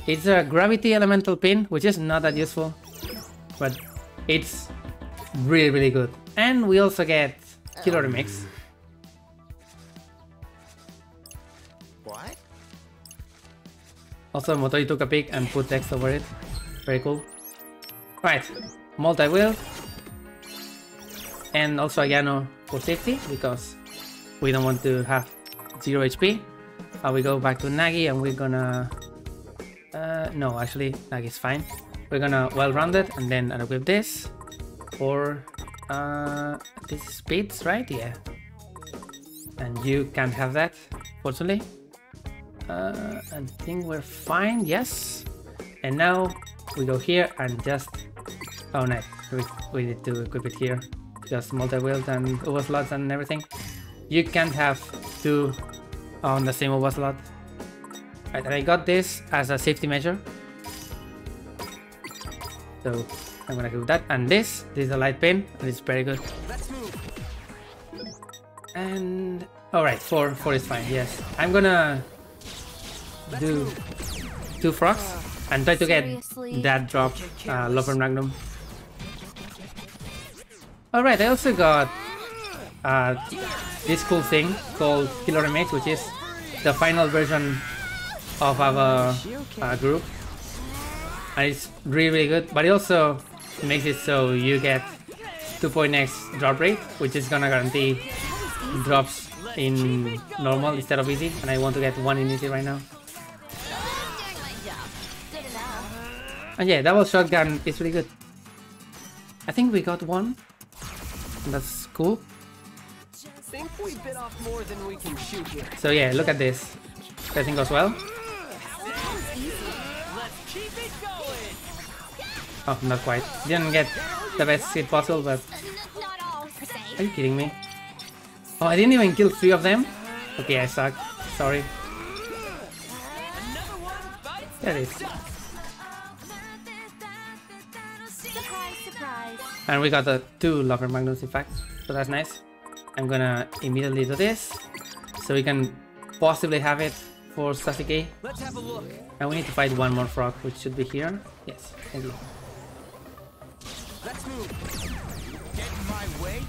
It's a Gravity Elemental pin, which is not that useful, but it's really good. And we also get Killer Remix. What? Also, Motoi took a pick and put text over it. Very cool. Right, multi-wheel. And also Ayano for safety, because we don't want to have 0 HP. We go back to Nagi and we're gonna... no, actually, Nagi's fine. We're gonna well-rounded and then equip this. Or... this is speeds, right? Yeah. And you can't have that, fortunately. I think we're fine, yes. And now we go here and just... oh no, we need to equip it here. Just multi-wield and overslots and everything. You can't have 2 on the same overslot. Right, and I got this as a safety measure. So I'm gonna do that. And this is a light pin, and it's very good. Let's move. And alright, 4 is fine, yes. I'm gonna do 2 frogs and try to get that drop, Lover Magnum. Alright, I also got this cool thing called Killer Remix, which is the final version of our group. And it's really good, but it also makes it so you get 2.x drop rate, which is gonna guarantee drops in normal instead of easy, and I want to get 1 in easy right now. And yeah, double shotgun is really good. I think we got 1. That's cool. Think we bit off more than we can shoot here. So yeah, look at this. Everything goes well. Let's keep it going. Oh, not quite. Didn't get the best hit possible, but... Are you kidding me? Oh, I didn't even kill 3 of them? Okay, I suck. Sorry. There it is. surprise. And we got the 2 Locker Magnums in fact, so that's nice. I'm gonna immediately do this, so we can possibly have it for Sasuke. Let's have a look. And we need to fight one more frog, which should be here. Yes, thank you. Let's move. Get in my way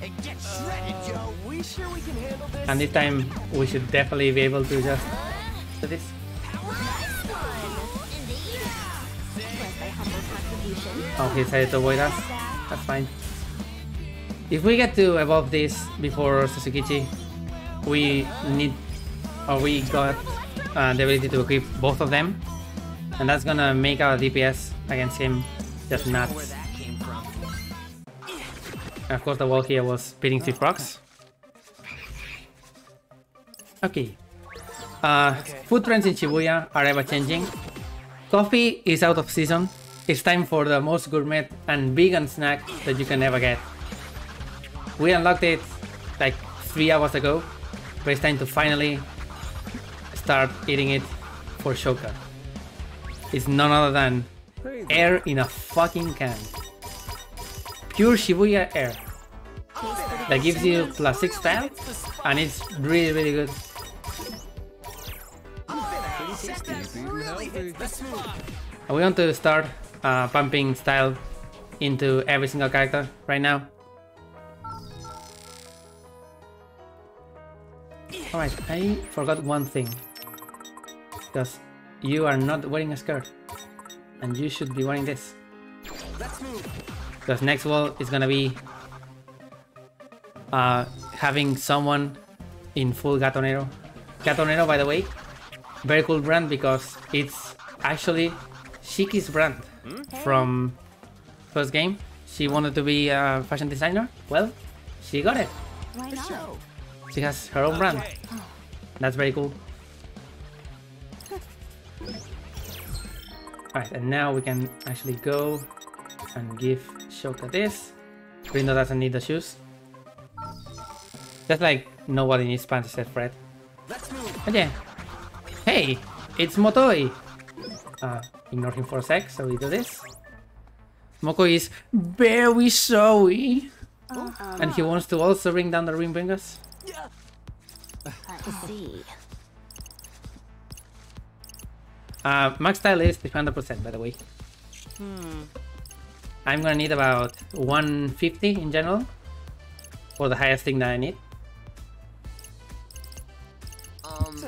and get shredded, yo. We sure we can handle this? And this time we should definitely be able to just do this. Oh, he decided to avoid us. That's fine. If we get to evolve this before Sasuke, we got the ability to equip both of them, and that's gonna make our DPS against him just nuts. And of course the wall here was beating 3 procs. Okay. Food trends in Shibuya are ever changing. Coffee is out of season. It's time for the most gourmet and vegan snack that you can ever get. We unlocked it like 3 hours ago, but it's time to finally start eating it for Shoka. It's none other than air in a fucking can. Pure Shibuya air. That gives you +6 style, and it's really, really good. We want to start pumping style into every single character right now. Alright, I forgot one thing. Because you are not wearing a skirt. And you should be wearing this. Because next wall is gonna be having someone in full Gatonero. Gatonero, by the way, very cool brand because it's actually Shiki's brand from first game. She wanted to be a fashion designer. Well, she got it. Why not? She has her own brand. That's very cool. Alright, and now we can actually go and give Shoka this. Rindo doesn't need the shoes. Just like nobody needs pants except Fred. But yeah. Hey, it's Motoi! Ignore him for a sec, so we do this. Moko is very sorry. And he wants to also bring down the Ringbringers. I see. Max style is 100% by the way. I'm gonna need about 150 in general for the highest thing that I need.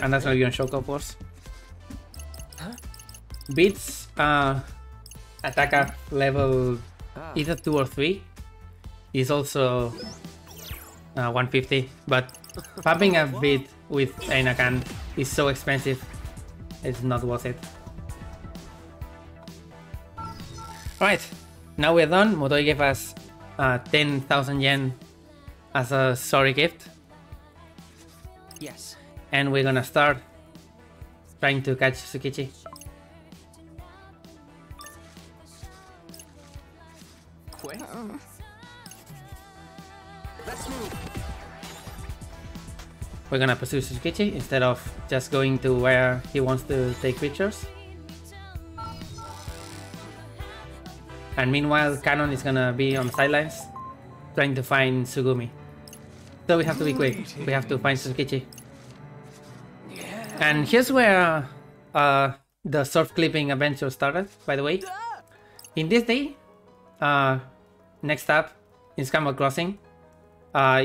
And that's gonna be on Shoka, of course. Beats attack up level either 2 or 3 is also 150, but pumping a beat with Einakan is so expensive, it's not worth it. Alright, now we're done. Motoi gave us 10,000 yen as a sorry gift. Yes. And we're gonna start trying to catch Tsukichi. Quick. Let's move. We're gonna pursue Tsukichi instead of just going to where he wants to take pictures. And meanwhile, Canon is gonna be on the sidelines trying to find Sugumi. So we have to be quick. We have to find Tsukichi. And here's where the surf clipping adventure started, by the way. In this day, next up in Scamble Crossing,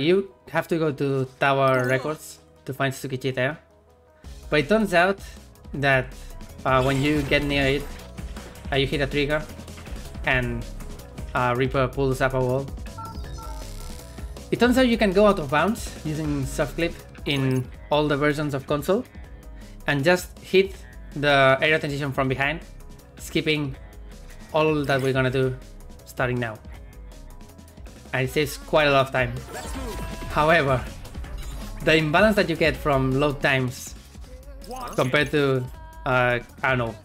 you have to go to Tower Records to find Tsukichi there. But it turns out that when you get near it, you hit a trigger and Reaper pulls up a wall. It turns out you can go out of bounds using surf clip in all the versions of console and just hit the area transition from behind, skipping all that we're gonna do starting now. And it saves quite a lot of time. However, the imbalance that you get from load times compared to, I don't know,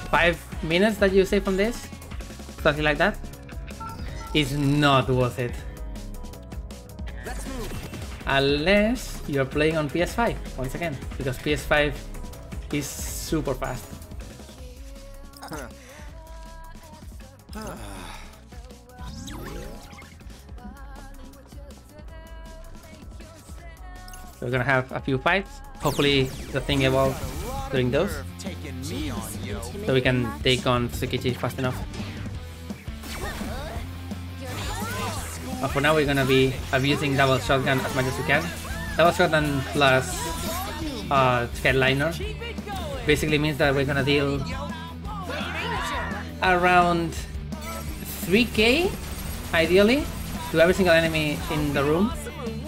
5 minutes that you save from this, something like that, is not worth it. Unless you're playing on PS5, once again, because PS5 is super fast. We're gonna have a few fights. Hopefully the thing evolves during those, so we can take on Tsukichi fast enough. For now, we're gonna be abusing double shotgun as much as we can. Double shotgun plus Skyline basically means that we're gonna deal around 3k ideally to every single enemy in the room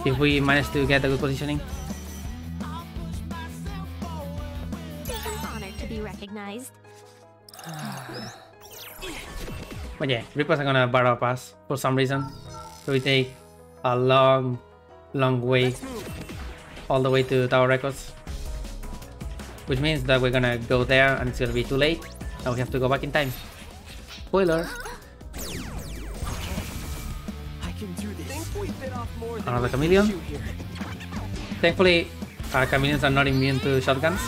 if we manage to get a good positioning. I'm honored to be recognized. But yeah, Reapers are gonna barrel up us for some reason, so we take a long way all the way to Tower Records, which means that we're gonna go there and it's gonna be too late and we have to go back in time. Spoiler. Another chameleon. Thankfully, chameleons are not immune to shotguns.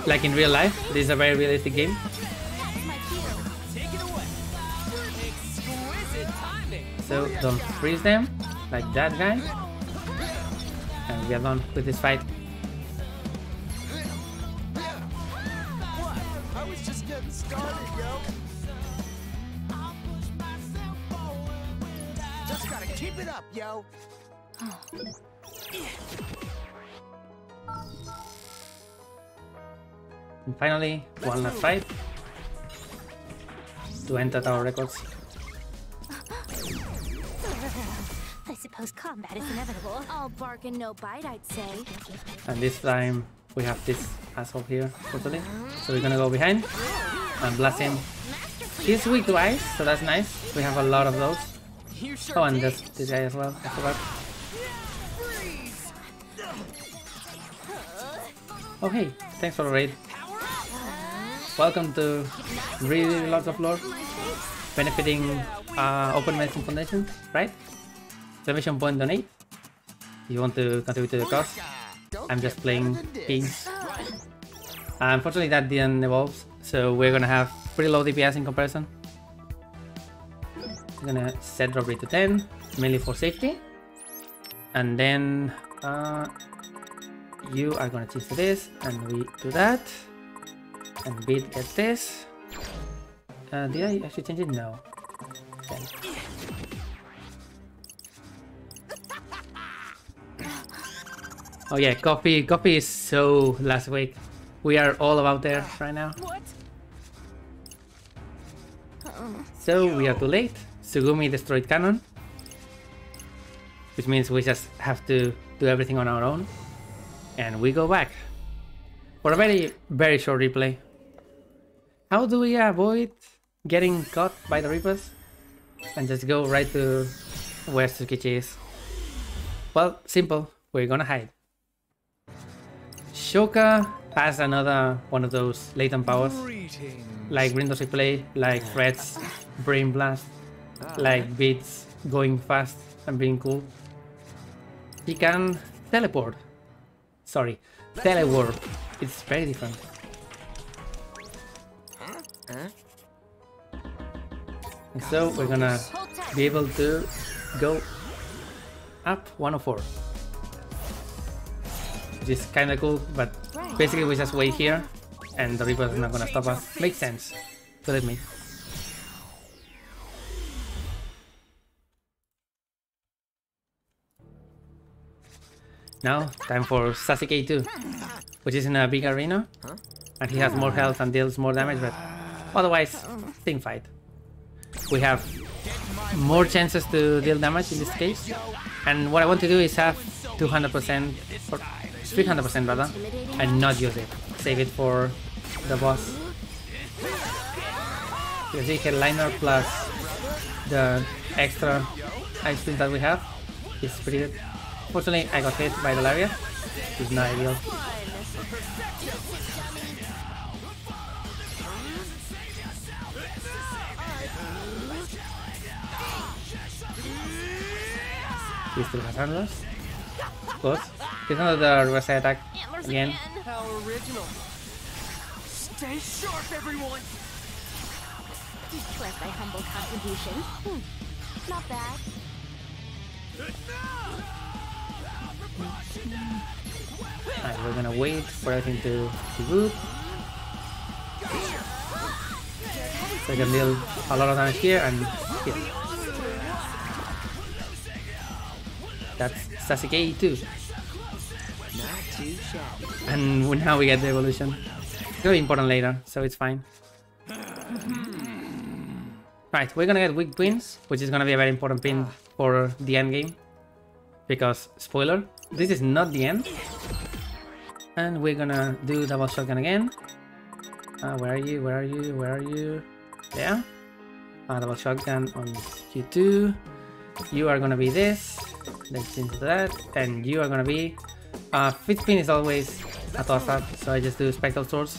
Like in real life, this is a very realistic game. So don't freeze them like that guy. And we are done with this fight. I was just getting started, yo. Just gotta keep it up, yo. And finally, one last fight to enter Tower Records. I suppose combat is inevitable. All bark and no bite, I'd say. And this time we have this asshole here, totally. So we're gonna go behind and blast him. He's weak to ice, so that's nice. We have a lot of those. Oh, and there's this guy as well, I forgot. Oh hey, thanks for the raid. Welcome to really lots of lore. Benefiting Open Medicine Foundation, right? Exclamation point donate. If you want to contribute to the cause. I'm just playing games. Unfortunately that didn't evolve, so we're gonna have pretty low DPS in comparison. We're gonna set drop rate to 10, mainly for safety. And then you are gonna change to this, and we do that. And Beat gets this. Did I actually change it? No. 10. Oh yeah, coffee is so last week. We are all about there right now. So we are too late. Sugumi destroyed cannon, which means we just have to do everything on our own. And we go back for a very short replay. How do we avoid getting caught by the Reapers and just go right to where Tsukichi is? Well, simple. We're gonna hide. Shoka has another one of those latent powers, like Rindo's replay, like Fred's Brain Blast, like Beats going fast and being cool. He can teleport. Sorry, telewarp. It's very different. And so we're gonna be able to go up 104. Which is kinda cool, but basically we just wait here and the Reaper is not gonna stop us. Makes sense, believe me. Now, time for Sasuke 2, which is in a big arena, and he has more health and deals more damage, but otherwise, team fight. We have more chances to deal damage in this case, and what I want to do is have 200% or 300% rather, and not use it. Save it for the boss. You see, headliner plus the extra ice cream that we have is pretty good. Fortunately, I got hit by the Lariat, which is not ideal. He still has handlers. Close. He's under the reverse attack again. How original. Stay sharp, everyone. Where's my humble contribution? Not bad. Alright, we're gonna wait for everything to boot. So I can deal a lot of damage here and here. That's Sasuke too. Not too shabby. And now we get the evolution. It's gonna be important later, so it's fine. Right, we're gonna get weak twins, which is gonna be a very important pin for the end game. Because, spoiler, this is not the end. And we're gonna do double shotgun again. Where are you? Where are you? Where are you? There. Double shotgun on Q2. You are gonna be this. Let's change to that. And you are gonna be... fifth pin is always a toss-up, so I just do Spectral Swords.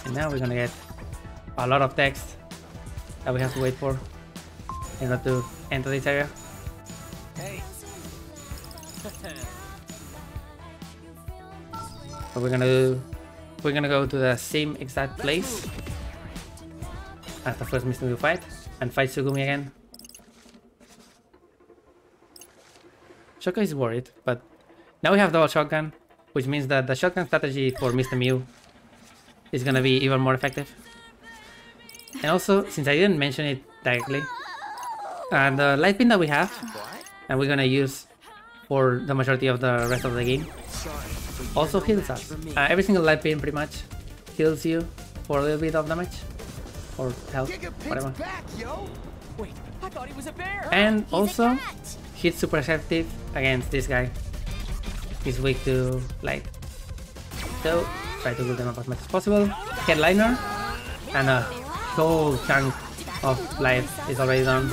And now we're gonna get a lot of text that we have to wait for in order to enter this area. Hey. So we're gonna go to the same exact place as the first Mr. Mew fight and fight Sugumi again. Shoko is worried, but now we have double shotgun, which means that the shotgun strategy for Mr. Mew is gonna be even more effective. And also, since I didn't mention it directly, the light pin that we have, and we're gonna use for the majority of the rest of the game, also heals us. Every single light pin pretty much heals you for a little bit of damage or health, whatever. Wait, I thought he was a bear. And also, he's super effective against this guy. He's weak to light, so try to build them up as much as possible. Headliner, and a whole chunk of life is already done.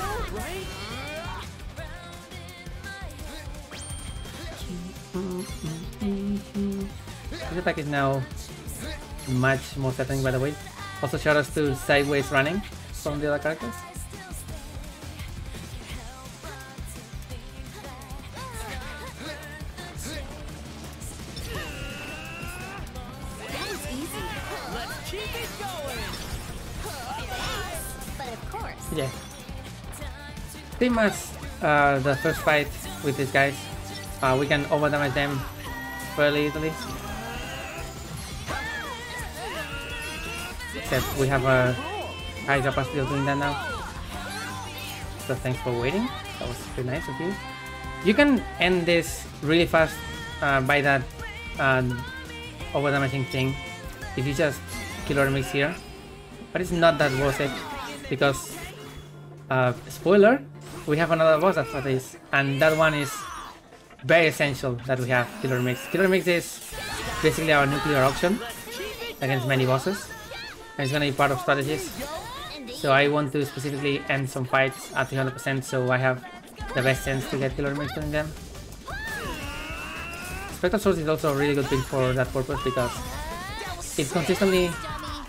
This attack is now much more threatening, by the way. Also shout outs to sideways running from the other characters. Yeah. Pretty much the first fight with these guys, we can overdamage them fairly easily. Except we have a high capacity of doing that now. So thanks for waiting. That was pretty nice of you. You can end this really fast by that overdamaging thing if you just kill or mix here. But it's not that worth it because spoiler, we have another boss after this, and that one is very essential that we have Killer Mix. Killer Mix is basically our nuclear option against many bosses, and it's gonna be part of strategies. So I want to specifically end some fights at 300%, so I have the best chance to get Killer Mix doing them. Spectral Swords is also a really good thing for that purpose because it consistently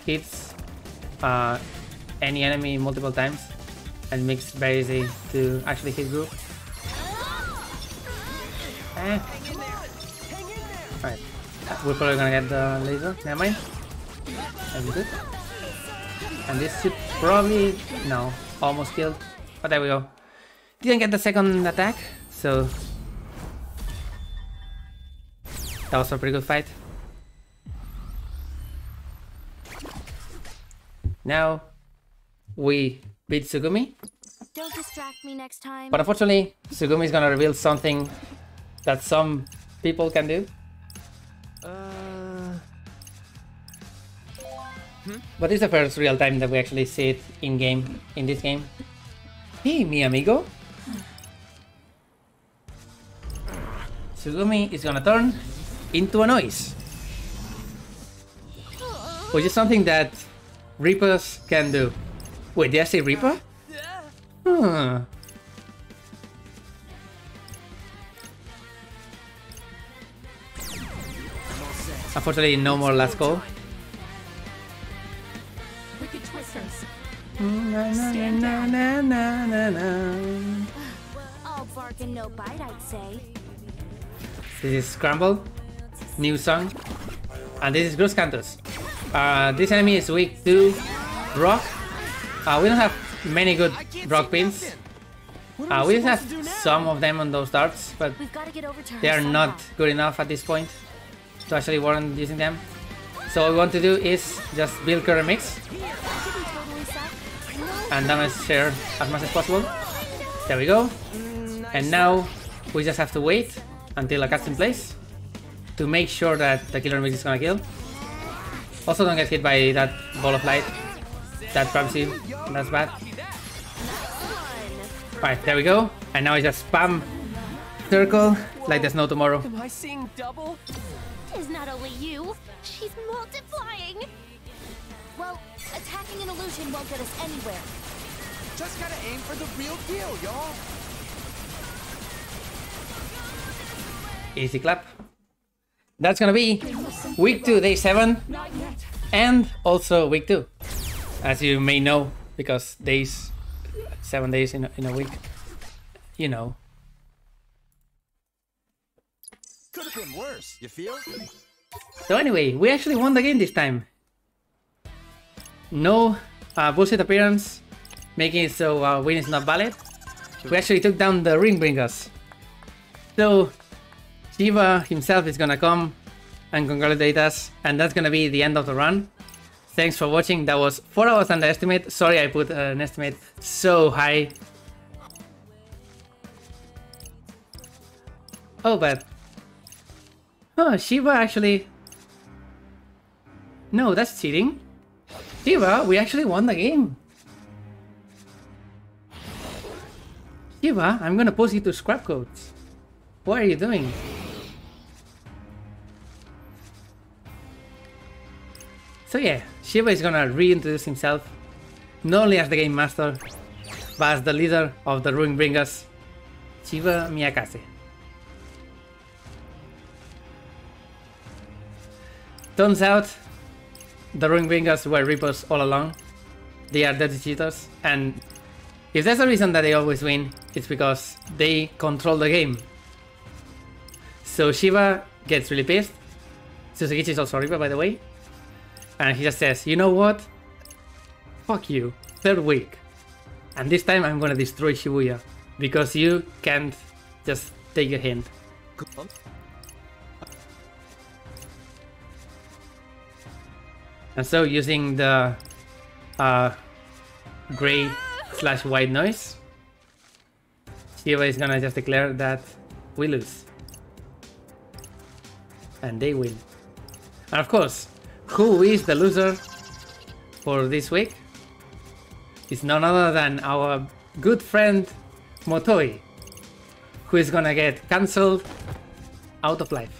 hits any enemy multiple times and makes it very easy to actually hit group. Alright, we're probably gonna get the laser, never mind. That'll be good. And this should probably, no, almost killed, but there we go. Didn't get the second attack, so that was a pretty good fight. Now we beat Sugumi. Don't distract me next time. But unfortunately, Sugumi is gonna reveal something that some people can do. But it's the first real time that we actually see it in game, in this game. Hey, mi amigo. Sugumi is gonna turn into a noise, which is something that Reapers can do. Wait, did I say Reaper? Huh. Unfortunately, no more last call. All bark and no bite, I'd say. This is Scramble, new song, and this is Gross Cantus. This enemy is weak to rock. We don't have many good rock pins, We just have some of them on those darts, but We've got to get over to her they are not somehow. good enough at this point to actually warrant using them. So what we want to do is just build current mix Totally suck. and damage share as much as possible. There we go. And now we just have to wait until a cat's in place to make sure that the killer mix is gonna kill. Also don't get hit by that ball of light. That traps you. That's bad. Alright, there we go. And now I just spam circle like there's no tomorrow. Am I seeing double? It's not only you, she's multiplying. Well, attacking an illusion won't get us anywhere. Just gotta aim for the real deal, y'all. Easy clap. That's gonna be week 2, day 7, and also week 2. As you may know, because 7 days in a week, you know. Could have been worse, you feel? So anyway, we actually won the game this time. No bullshit appearance, making it so win is not valid. We actually took down the ring bringers. So Shiva himself is gonna come and congratulate us, and that's gonna be the end of the run. Thanks for watching. That was 4 hours under estimate. Sorry I put an estimate so high. Oh, but Shiva actually... No, that's cheating. Shiva, we actually won the game. Shiva, I'm gonna post you to scrap codes. What are you doing? So yeah, Shiva is gonna reintroduce himself, not only as the game master, but as the leader of the Ruin Bringers, Shiva Miyakase. Turns out, the Ruin Bringers were Reapers all along. They are dirty cheaters, and if there's a reason that they always win, it's because they control the game. So Shiva gets really pissed. Suzukichi is also a Reaper, by the way. And he just says, you know what? Fuck you. 3rd week. And this time I'm gonna destroy Shibuya. Because you can't just take a hint. And so using the gray/white noise, Shiva is gonna just declare that we lose. And they win. And of course, who is the loser for this week? It's none other than our good friend Motoi, who is gonna get cancelled out of life.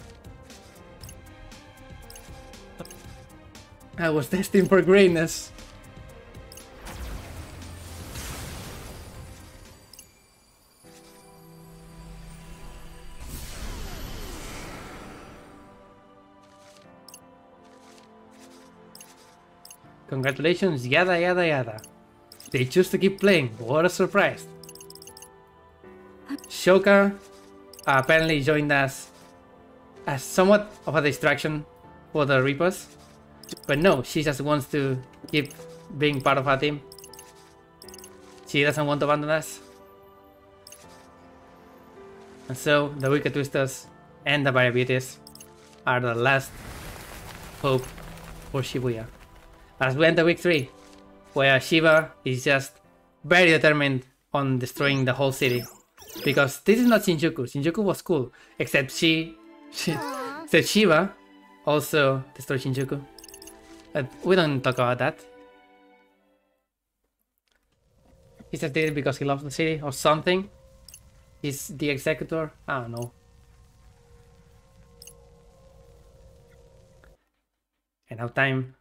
I was destined for greatness. Congratulations, yada yada yada. They choose to keep playing, what a surprise. Shoka apparently joined us as somewhat of a distraction for the Reapers. But no, she just wants to keep being part of our team. She doesn't want to abandon us. And so the Wicked Twisters and the Barrier Beauties are the last hope for Shibuya. As we enter week 3, where Shiva is just very determined on destroying the whole city. Because this is not Shinjuku. Shinjuku was cool, except except Shiva also destroyed Shinjuku. But we don't talk about that. He just did it because he loves the city or something. He's the executor. I don't know. And now time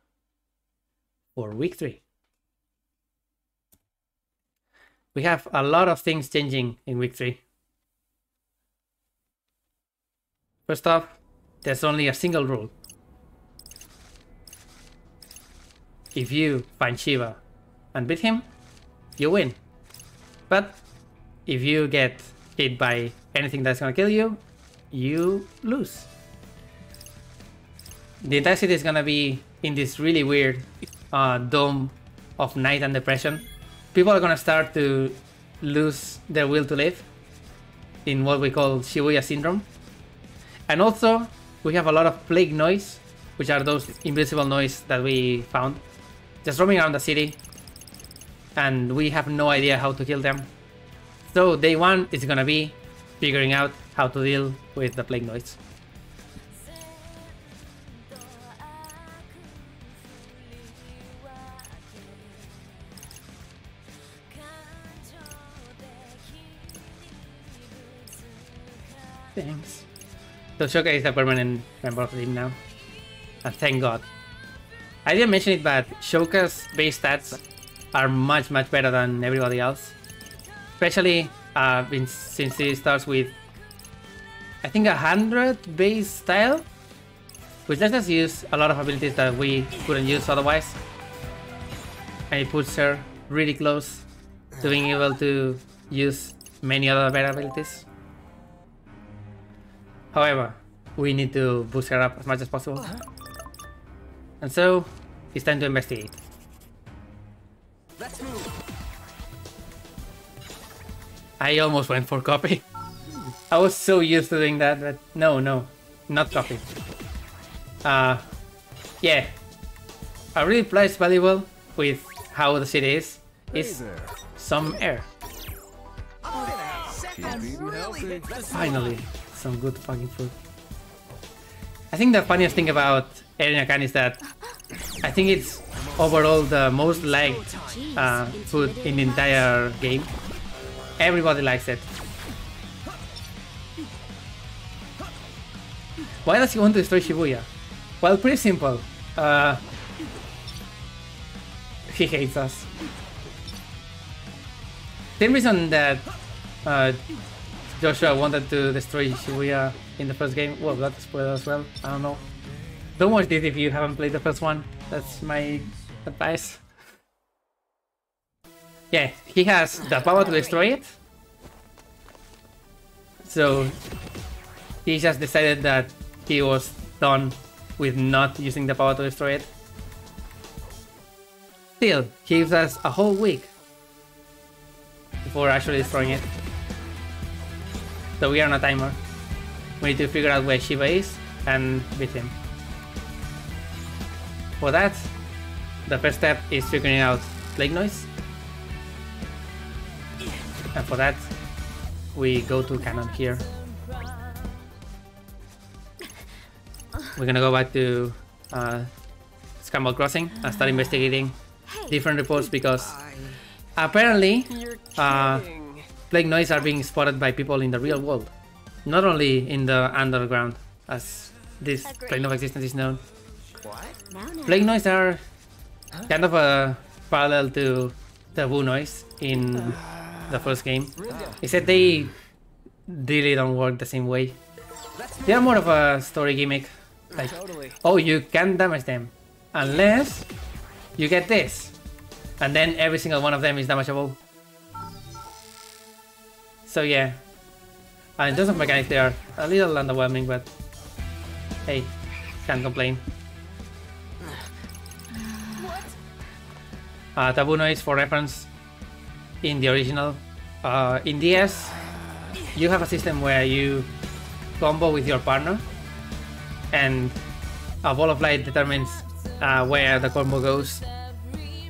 for week 3. We have a lot of things changing in week 3. First off, there's only a single rule. If you find Shiva and beat him, you win. But if you get hit by anything that's gonna kill you, you lose. The entire city is gonna be in this really weird dome of night and depression. People are gonna start to lose their will to live in what we call Shibuya syndrome. And also we have a lot of plague noise, which are those invisible noise that we found just roaming around the city, and we have no idea how to kill them. So day one is gonna be figuring out how to deal with the plague noise. Thanks. So Shoka is a permanent member of the team now. And thank God. I didn't mention it, but Shoka's base stats are much better than everybody else. Especially since he starts with, I think, 100 base style, which lets us use a lot of abilities that we couldn't use otherwise. And it puts her really close to being able to use many other better abilities. However, we need to boost her up as much as possible. And so, it's time to investigate. Let's move. I almost went for copy. I was so used to doing that, but no, not copy. Yeah. A really place valuable with how the city is some air. Finally, some good fucking food. I think the funniest thing about Herreteman is that I think it's overall the most liked food in the entire game. Everybody likes it. Why does he want to destroy Shibuya? Well, pretty simple. He hates us. Same reason that Joshua wanted to destroy Shibuya in the first game. Well, that's spoiler as well. I don't know. Don't watch this if you haven't played the first one. That's my advice. Yeah, he has the power to destroy it. So he just decided that he was done with not using the power to destroy it. Still, he gives us a whole week before actually destroying it. So we are on a timer. We need to figure out where Shiva is and beat him. For that, the first step is figuring out plague noise. And for that, we go to Cannon here. We're gonna go back to Scramble Crossing and start investigating different reports because apparently plague noise are being spotted by people in the real world, not only in the underground as this plane of existence is known. Plague noise are kind of a parallel to taboo noise in the first game, except they really don't work the same way. They are more of a story gimmick, like, oh, you can't damage them unless you get this, and then every single one of them is damageable. So yeah, in terms of mechanics they are a little underwhelming, but hey, can't complain. Taboo noise, for reference, in the original, in DS, you have a system where you combo with your partner, and a ball of light determines where the combo goes.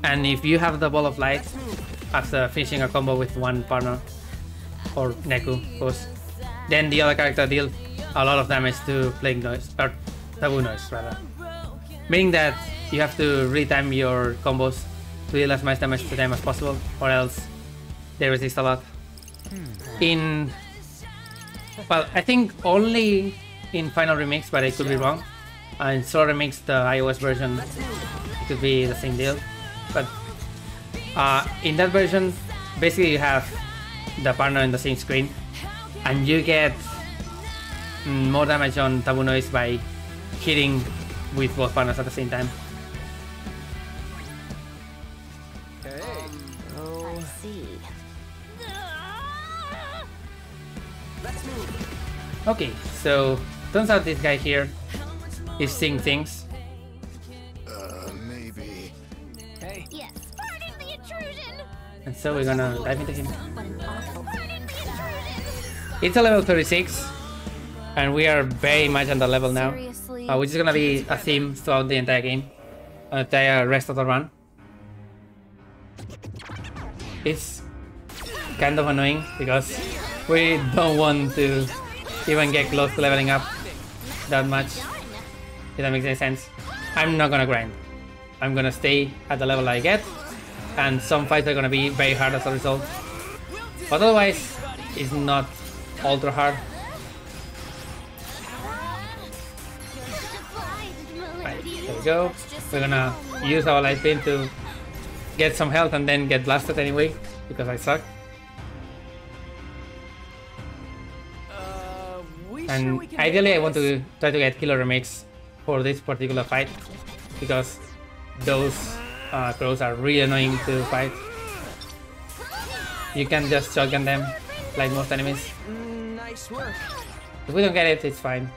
And if you have the ball of light after finishing a combo with one partner, or Neku, of course, then the other character deals a lot of damage to plague noise, or taboo noise rather. Meaning that you have to retime your combos to deal as much damage to them as possible, or else they resist a lot. Well, I think only in Final Remix, but I could be wrong. In Solo Remix, the iOS version, it could be the same deal. But in that version, basically you have the partner in the same screen, and you get more damage on taboo noise by hitting with both partners at the same time. I see. Okay, so turns out this guy here is seeing things. Maybe. Yes. Pardon the intrusion. And so we're gonna dive into him. But an It's a level 36, and we are very much on the level now, which is gonna be a theme throughout the entire game, the entire rest of the run. It's kind of annoying because we don't want to even get close to leveling up that much, if that makes any sense. I'm not gonna grind. I'm gonna stay at the level I get, and some fights are gonna be very hard as a result. But otherwise, it's not ultra hard. Right, there we go. We're gonna use our light beam to get some health and then get blasted anyway, because I suck. And ideally I want to try to get killer remakes for this particular fight, because those crows are really annoying to fight. You can just shotgun them like most enemies. Nice work. If we don't get it, it's fine.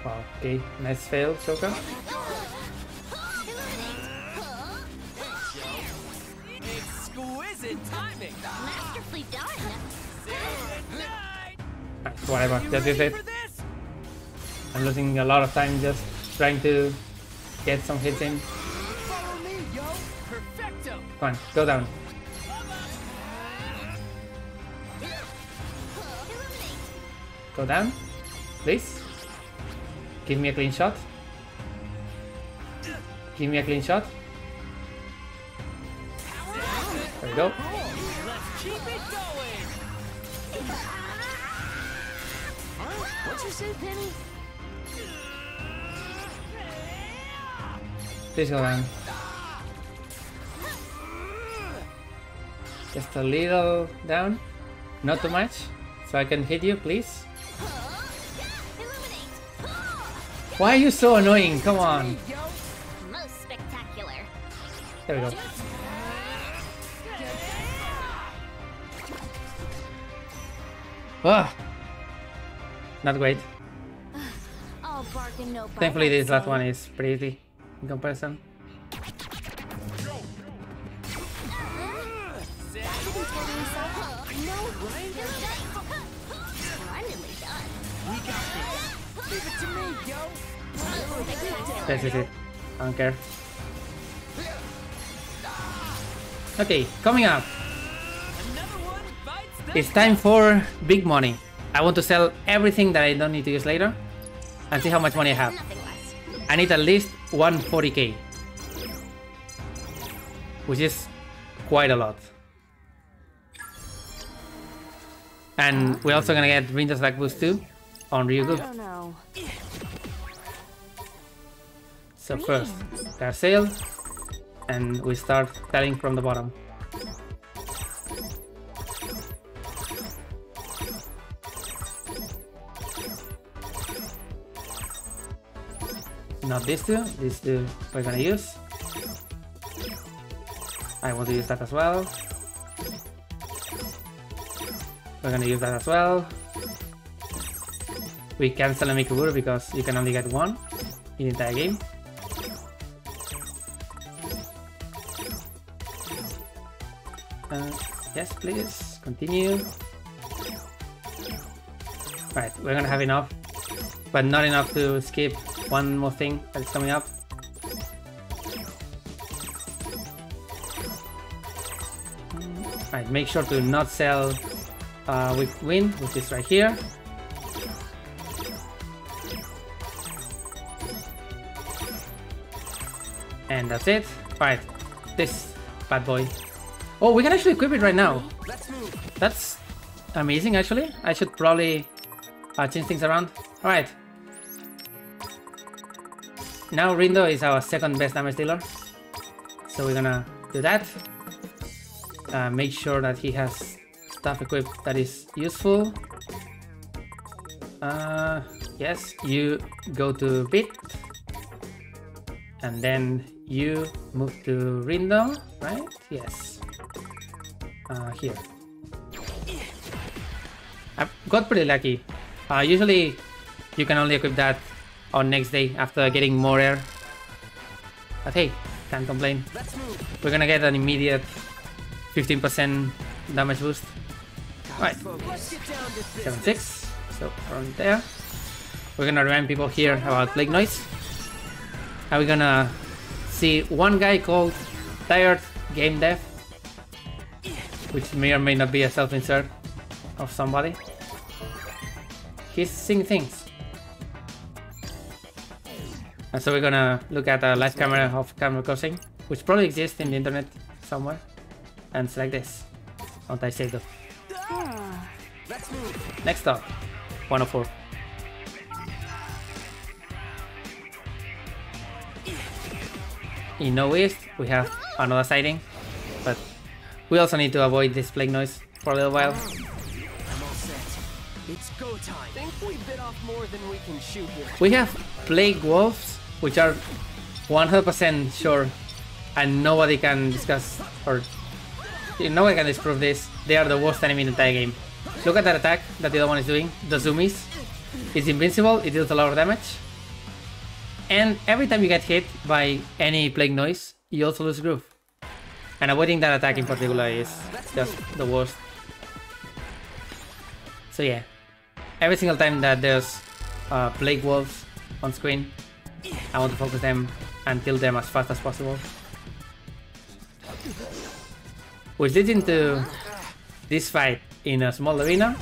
Wow, okay, nice fail, Shoka. Exquisite timing. Masterfully done. Whatever, just use it. I'm losing a lot of time just trying to get some hits in. Follow me, yo. Perfecto. Come on, go down. Go down, please. Give me a clean shot. Give me a clean shot. There we go. Let's keep it going. What'd you say, Penny? Please go down. Just a little down. Not too much. So I can hit you, please. Why are you so annoying? Come on. Most spectacular. There we go. Ah, not great. All bark and no bite. Thankfully, this last one is pretty easy in comparison. This is it. I don't care. Okay, coming up. It's time for big money. I want to sell everything that I don't need to use later and see how much money I have. I need at least 140k, which is quite a lot. And we're also gonna get Rinda's attack boost too on Ryugu. So first, there's sale, and we start selling from the bottom. Not these two we're gonna use. I want to use that as well. We're gonna use that as well. We cancel a Mikaburu because you can only get one in the entire game. Yes, please, continue. Right, we're gonna have enough, but not enough to skip one more thing that's coming up. Right, make sure to not sell with win, which is right here. And that's it. Right, this bad boy. Oh, we can actually equip it right now. That's amazing, actually. I should probably change things around. Alright. Now Rindo is our second best damage dealer. So we're gonna do that. Make sure that he has stuff equipped that is useful. Yes, you go to Bit. And then you move to Rindo, right? Yes. Here. I got pretty lucky. Usually you can only equip that on next day after getting more air But hey, can't complain. We're gonna get an immediate 15% damage boost. Right, 7-6, so around there. We're gonna remind people here about Plague Noise. And we're gonna see one guy called Tired Game Dev, which may or may not be a self-insert of somebody. He's seeing things. And so we're gonna look at a live camera of camera crossing, which probably exists in the internet somewhere, and select this. Untitled. Next up, 104. In No East, we have another sighting, but we also need to avoid this Plague Noise for a little while. It's go time. Think we bit off more than we can shoot here. We have Plague Wolves, which are 100% sure, and nobody can discuss or nobody can disprove this. They are the worst enemy in the entire game. Look at that attack that the other one is doing. The zoomies. It's invincible. It deals a lot of damage. And every time you get hit by any Plague Noise, you also lose groove. And avoiding that attack in particular is just the worst. So yeah, every single time that there's Plague Wolves on screen, I want to focus them and kill them as fast as possible. Which leads into this fight in a small arena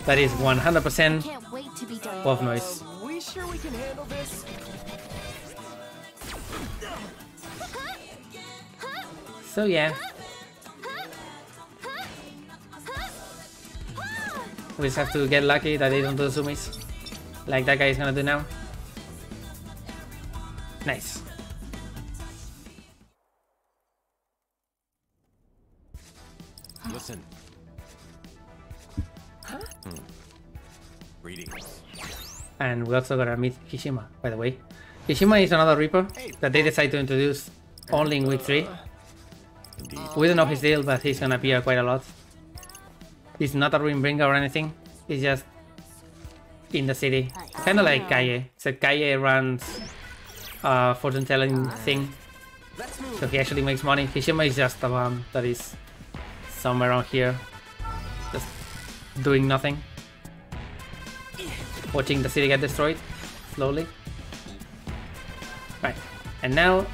that is 100% Wolf Noise. We sure we can handle this? So yeah, we just have to get lucky that they don't do zoomies like that guy is gonna do now. Nice. Listen. Greetings. And we're also gonna meet Kishima, by the way. Kishima is another Reaper that they decide to introduce only in week 3. We don't know his deal, but he's gonna appear quite a lot. He's not a Ruinbringer or anything, he's just in the city. Kinda like Kaye, except Kaye runs a fortune telling thing, so he actually makes money. Kishima is just a bomb that is somewhere around here, just doing nothing. Watching the city get destroyed, slowly. Right, and now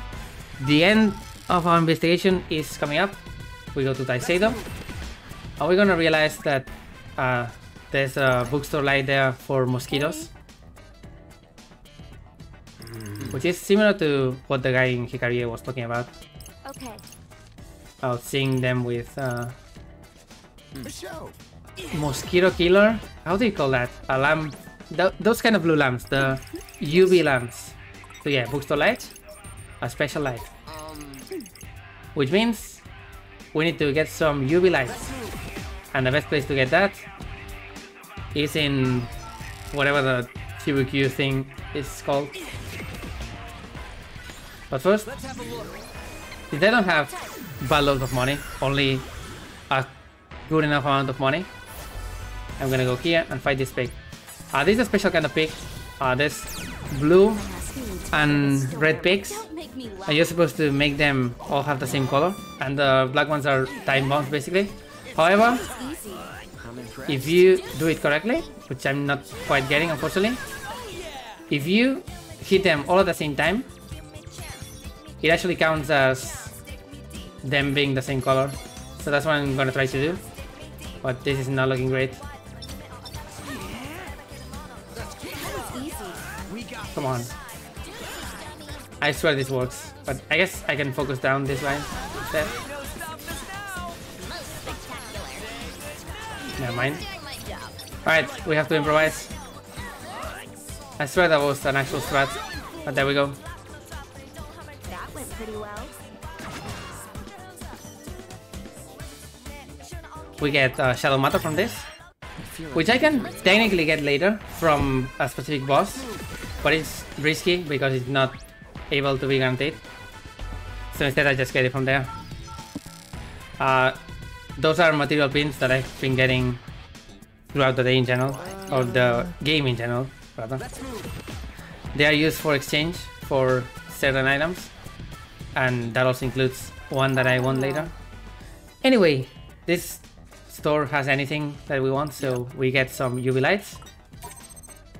the end of our investigation is coming up. We go to Taiseido, and we're gonna realize that there's a bookstore light there for mosquitoes, which is similar to what the guy in Hikarie was talking about. Okay. About seeing them with mosquito killer. How do you call that? A lamp. Those kind of blue lamps, the UV lamps. So yeah, bookstore light, a special light. Which means we need to get some UV lights. And the best place to get that is in whatever the QQ thing is called. But first, since I don't have bad loads of money, only a good enough amount of money, I'm gonna go here and fight this pig. This is a special kind of pig. There's blue and red pigs, and you're supposed to make them all have the same color, and the black ones are time bombs basically. However, if you do it correctly, which I'm not quite getting unfortunately, if you hit them all at the same time, it actually counts as them being the same color. So that's what I'm gonna try to do, but this is not looking great. Come on. I swear this works, but I guess I can focus down this line instead. Never mind. Alright, we have to improvise. I swear that was an actual strat, but there we go. That went pretty well. We get Shadow Matter from this, which I can technically get later from a specific boss, but it's risky because it's not able to be guaranteed. So instead I just get it from there. Those are material pins that I've been getting throughout the day in general, or the game in general, rather. They are used for exchange for certain items. and that also includes one that I want later. Anyway, this store has anything that we want, so we get some UV lights.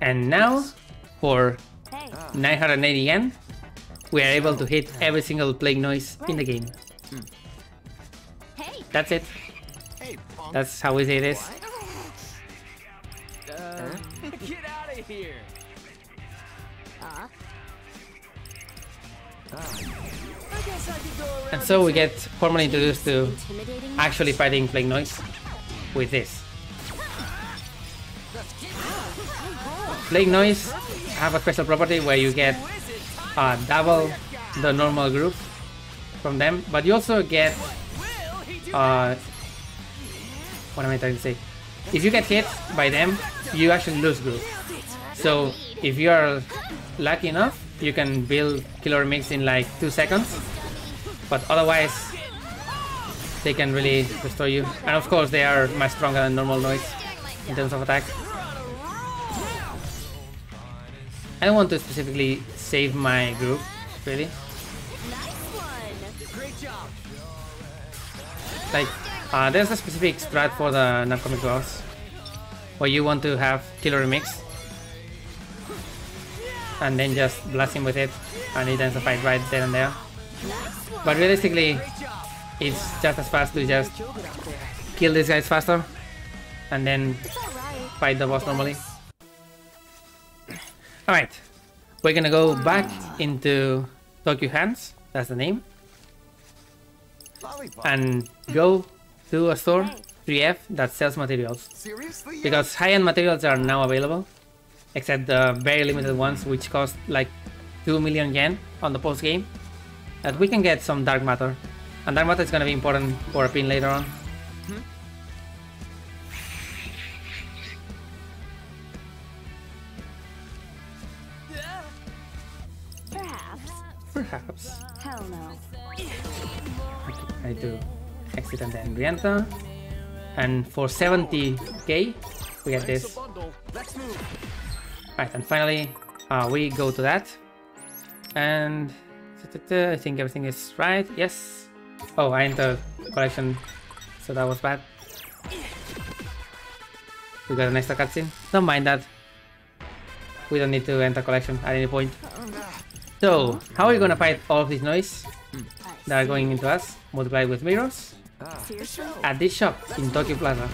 And now, for 980 yen, we are able to hit every single plague noise in the game. That's it. That's how easy it is. Get out of here! And so we get formally introduced to actually fighting plague noise with this. Plague noise have a special property where you get double the normal group from them, but you also get what am I trying to say? If you get hit by them, you actually lose group. So if you are lucky enough, you can build killer mix in like 2 seconds, but otherwise they can really destroy you. And of course they are much stronger than normal noise in terms of attack. I don't want to specifically save my group, really. Like, there's a specific strat for the non-comic boss where you want to have killer remix and then just blast him with it and it ends the fight right then and there. But realistically, it's just as fast to just kill these guys faster and then fight the boss normally. Alright, we're gonna go back into Tokyo Hands, that's the name, and go to a store, 3F, that sells materials. Because high-end materials are now available, except the very limited ones which cost like 2 million yen on the post-game, that we can get some dark matter. And dark matter is gonna be important for a pin later on. Perhaps. Hell no. Okay, I need to exit and then re-enter. And for 70k, we get this. Right, and finally, we go to that. And I think everything is right. Yes. Oh, I entered collection, so that was bad. We got an extra cutscene. Don't mind that. We don't need to enter collection at any point. So, how are we gonna fight all of this noise that are going into us, multiplied with mirrors, at this shop in Tokyo Plaza?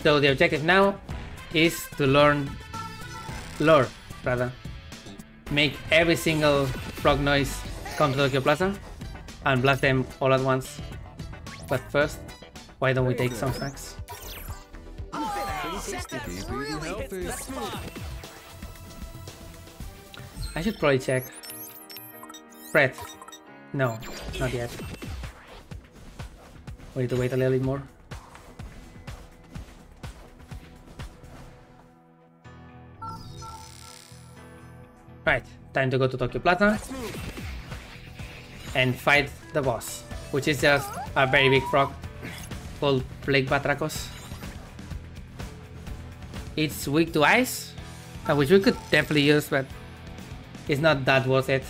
So the objective now is to make every single frog noise come to Tokyo Plaza and blast them all at once. But first, why don't we take some snacks? I should probably check. Fred. No, not yet. We need to wait a little bit more. Right, time to go to Tokyo Plaza and fight the boss, which is just a very big frog called Plague Batracos. It's weak to ice, which we could definitely use, but it's not that worth it.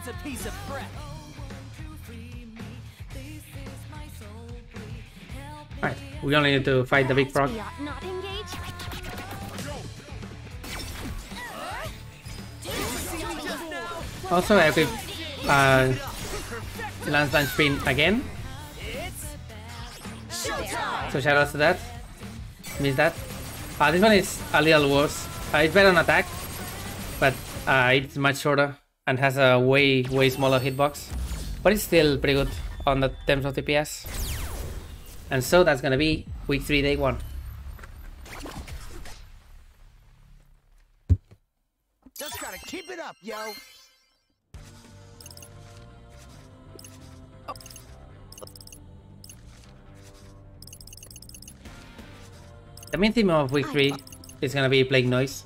A piece of crap. Right, we only need to fight the big frog. Also, I equipped Lance Launch Spin again. So shoutouts to that. Missed that. This one is a little worse. It's better on attack, but it's much shorter and has a way smaller hitbox, but it's still pretty good on the terms of DPS. And so that's gonna be week 3, day 1. Just gotta keep it up, yo. The main theme of week 3 is gonna be Plague Noise,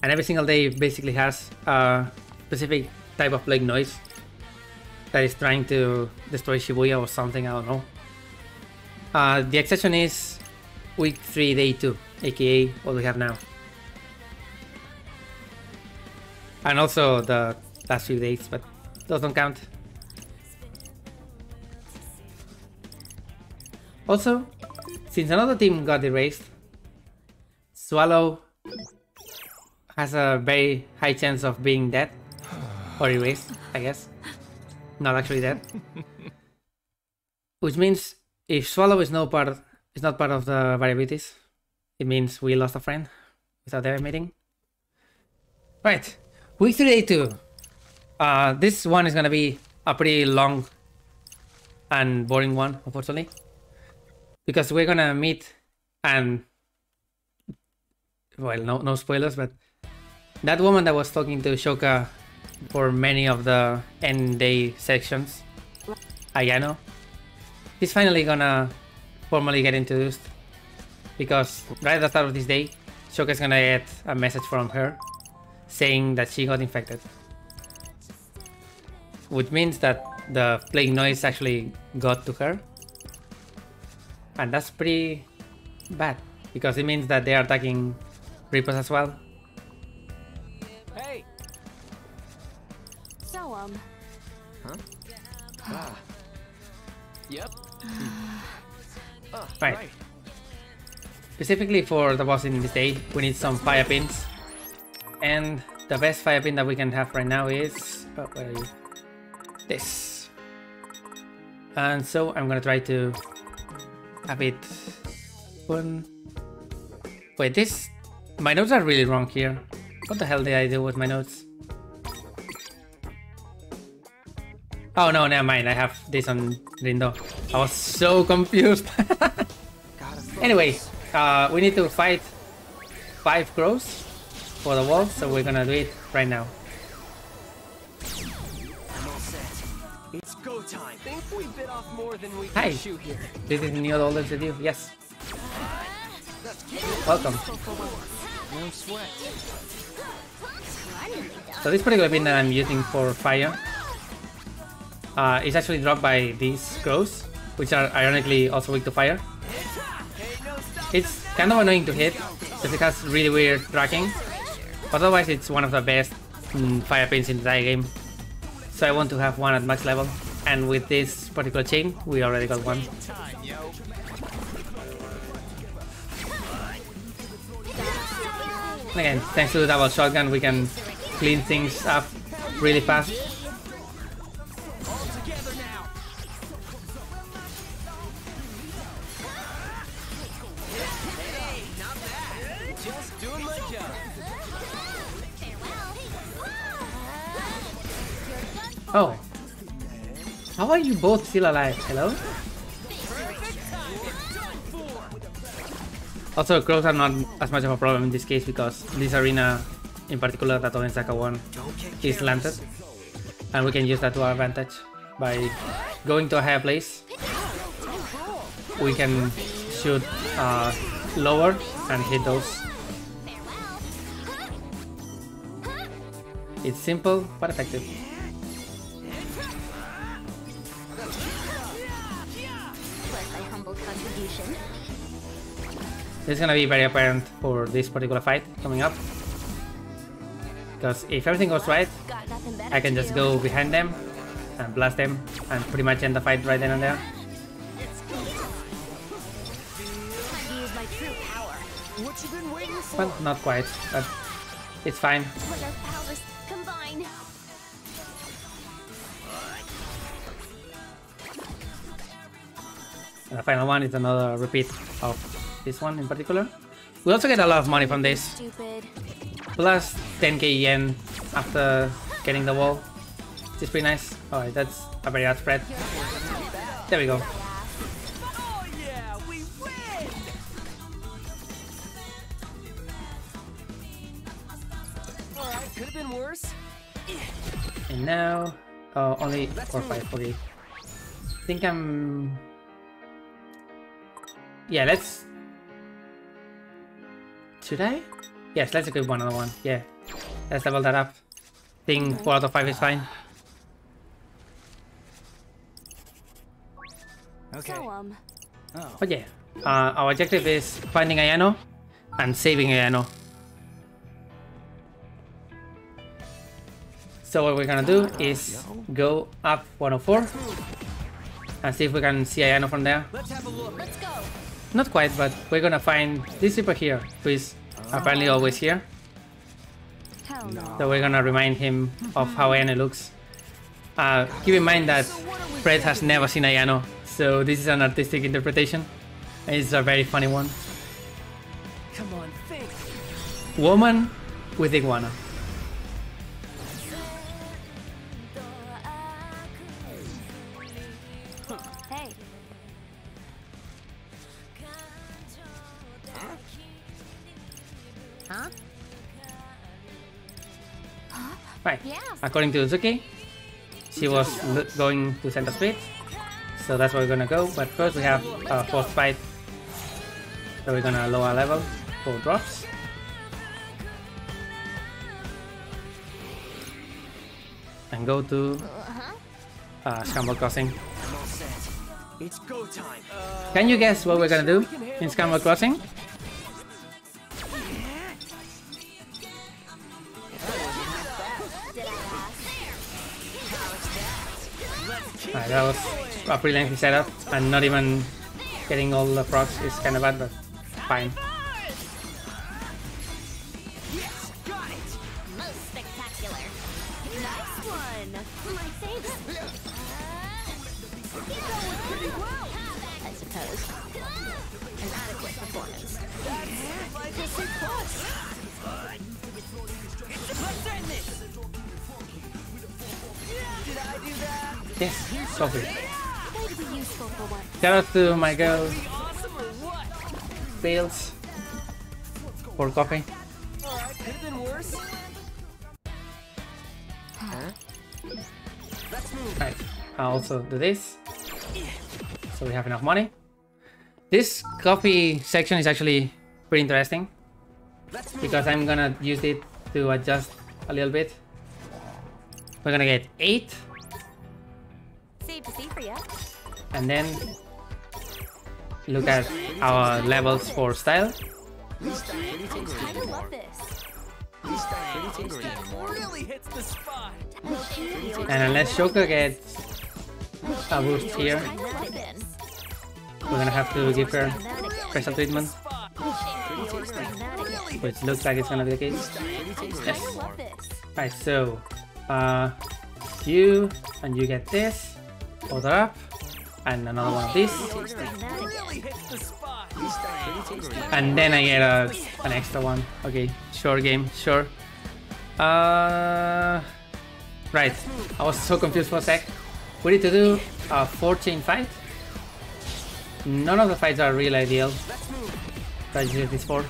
And every single day basically has a specific type of plague noise that is trying to destroy Shibuya or something, I don't know. The exception is week 3, day 2, aka what we have now. And also the last few days, but those don't count. Also, since another team got erased, Swallow has a very high chance of being dead. Or erased, I guess. Not actually dead. Which means if Swallow is not part of the variabilities, it means we lost a friend without ever meeting. Right, week 3, day 2. This one is gonna be a pretty long and boring one, unfortunately. Because we're gonna meet and... well, no spoilers, but that woman that was talking to Shoka for many of the end day sections, Ayano, she's finally gonna formally get introduced. Because right at the start of this day, Shoka's gonna get a message from her saying that she got infected. Which means that the plague noise actually got to her. And that's pretty bad, because it means that they are attacking Reapers as well. Hey. So, Huh? Ah. Yep. Right. Specifically for the boss in this day, we need some fire pins. And the best fire pin that we can have right now is... oh, where are you? This. And so I'm gonna try to have it... one... wait, this... my notes are really wrong here. What the hell did I do with my notes? Oh no, never mind, I have this on Rindo. I was so confused. Anyway, we need to fight 5 crows for the wall, so we're gonna do it right now. It's go time. Think we bit off more than we Hi, can chew here. this is New Older with you. Yes. Welcome. No sweat. So this particular pin that I'm using for fire is actually dropped by these crows, which are ironically also weak to fire. It's kind of annoying to hit because it has really weird tracking. Otherwise, it's one of the best fire pins in the entire game. So I want to have one at max level, and with this particular chain, we already got one. And again, thanks to the double shotgun, we can clean things up really fast. Oh, how are you both still alive? Hello? Also, crows are not as much of a problem in this case because this arena, in particular that Onensaka won, is slanted, and we can use that to our advantage by going to a higher place. We can shoot lower and hit those. It's simple but effective. This is gonna be very apparent for this particular fight coming up. Because if everything goes right, I can just go behind them and blast them and pretty much end the fight right then and there. Well, not quite, but it's fine. And the final one is another repeat of this one in particular. We also get a lot of money from this. Plus 10k yen after getting the wall. Which is pretty nice. Alright, that's a very hard spread. There we go. Oh yeah, we win! Alright, could have been worse. And now, only 4-5, okay. I think I'm... yeah, let's... should I? Yes, let's equip another one. Yeah, let's level that up. I think 4 out of 5 is fine. Okay. Oh. But yeah, our objective is finding Ayano and saving Ayano. So what we're gonna do is go up 104 and see if we can see Ayano from there. Let's have a look. Let's go. Not quite, but we're gonna find this super here, who is apparently always here. So we're gonna remind him of how Ayano looks. Keep in mind that Fred has never seen Ayano, so this is an artistic interpretation. And it's a very funny one. Come on, think. Woman with iguana. Hey. Huh? Right. Yeah. According to Uzuki, she was going to center speed, so that's where we're gonna go. But first we have a force fight, so we're gonna lower level for drops. And go to Scramble Crossing. It's go time. Can you guess what we're gonna do in Scramble Crossing? That was a pretty lengthy setup, and not even getting all the procs is kind of bad, but fine. Yes, got it. Most spectacular. Nice one. My thanks. Pretty well, I suppose. An adequate performance. That's like a C+. Let's end this. Did I do that? Yes, copy. Way to be useful for once. Shout out to my girl, Awesome or what? Bales, for coffee. Alright, could have been worse. Let's move. Right, I'll also do this, so we have enough money. This coffee section is actually pretty interesting, because I'm gonna use it to adjust a little bit. We're gonna get 8, Save to see for ya. and then look at our levels for style. I love this. Really hits the spot. And unless Shoka gets a boost here, Weapon. we're gonna have to give her special treatment, which looks like it's gonna be the case. Yes. I love this. Right, so you and you get this, order up, and another one of these, Really hits the spot. and then I get an extra one. Okay, sure game, sure. Right, I was so confused for a sec. We need to do a 4-chain fight. None of the fights are really ideal. So I just use this 4.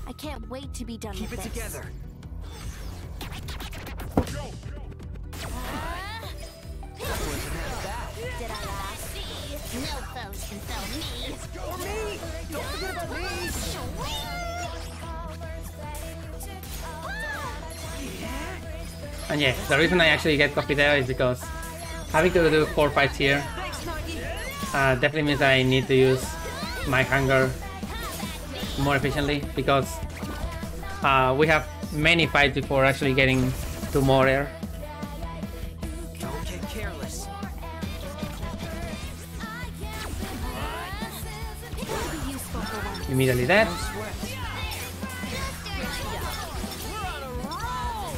I can't wait to be done Keep with it this. together. Did I ask? No foes can foul me. Or me. Don't forget about me. And yeah, the reason I actually get coffee there is because having to do 4 fights here definitely means I need to use my hunger more efficiently, because we have many fights before actually getting to more air. Don't get careless. Immediately dead.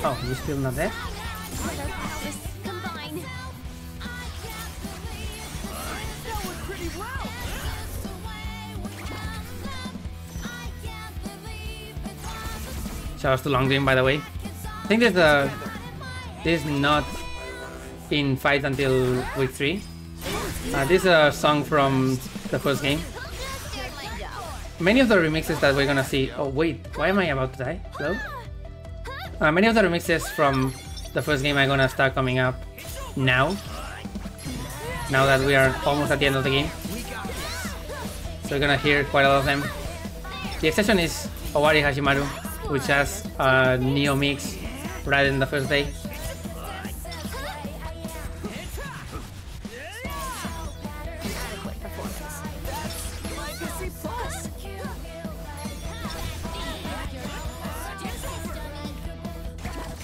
Oh, you're still not dead? Combine. Shout out to Long Dream, by the way. I think that this is not in fight until week 3. This is a song from the first game. Many of the remixes that we're gonna see. Oh wait, why am I about to die? Hello? Many of the remixes from the first game are gonna start coming up now. Now that we are almost at the end of the game. So we're gonna hear quite a lot of them. The exception is Owari Hashimaru. which has a Neo mix right in the first day.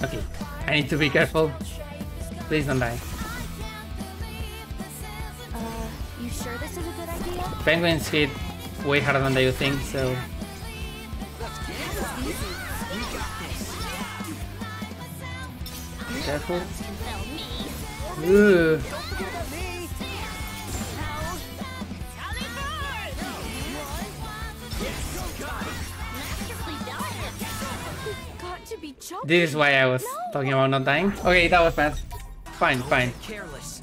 Okay, I need to be careful. Please don't die. You sure this is a good idea? Penguins hit way harder than you think, so... Careful. Ooh. This is why I was talking about not dying. Okay, that was bad. Fine, fine.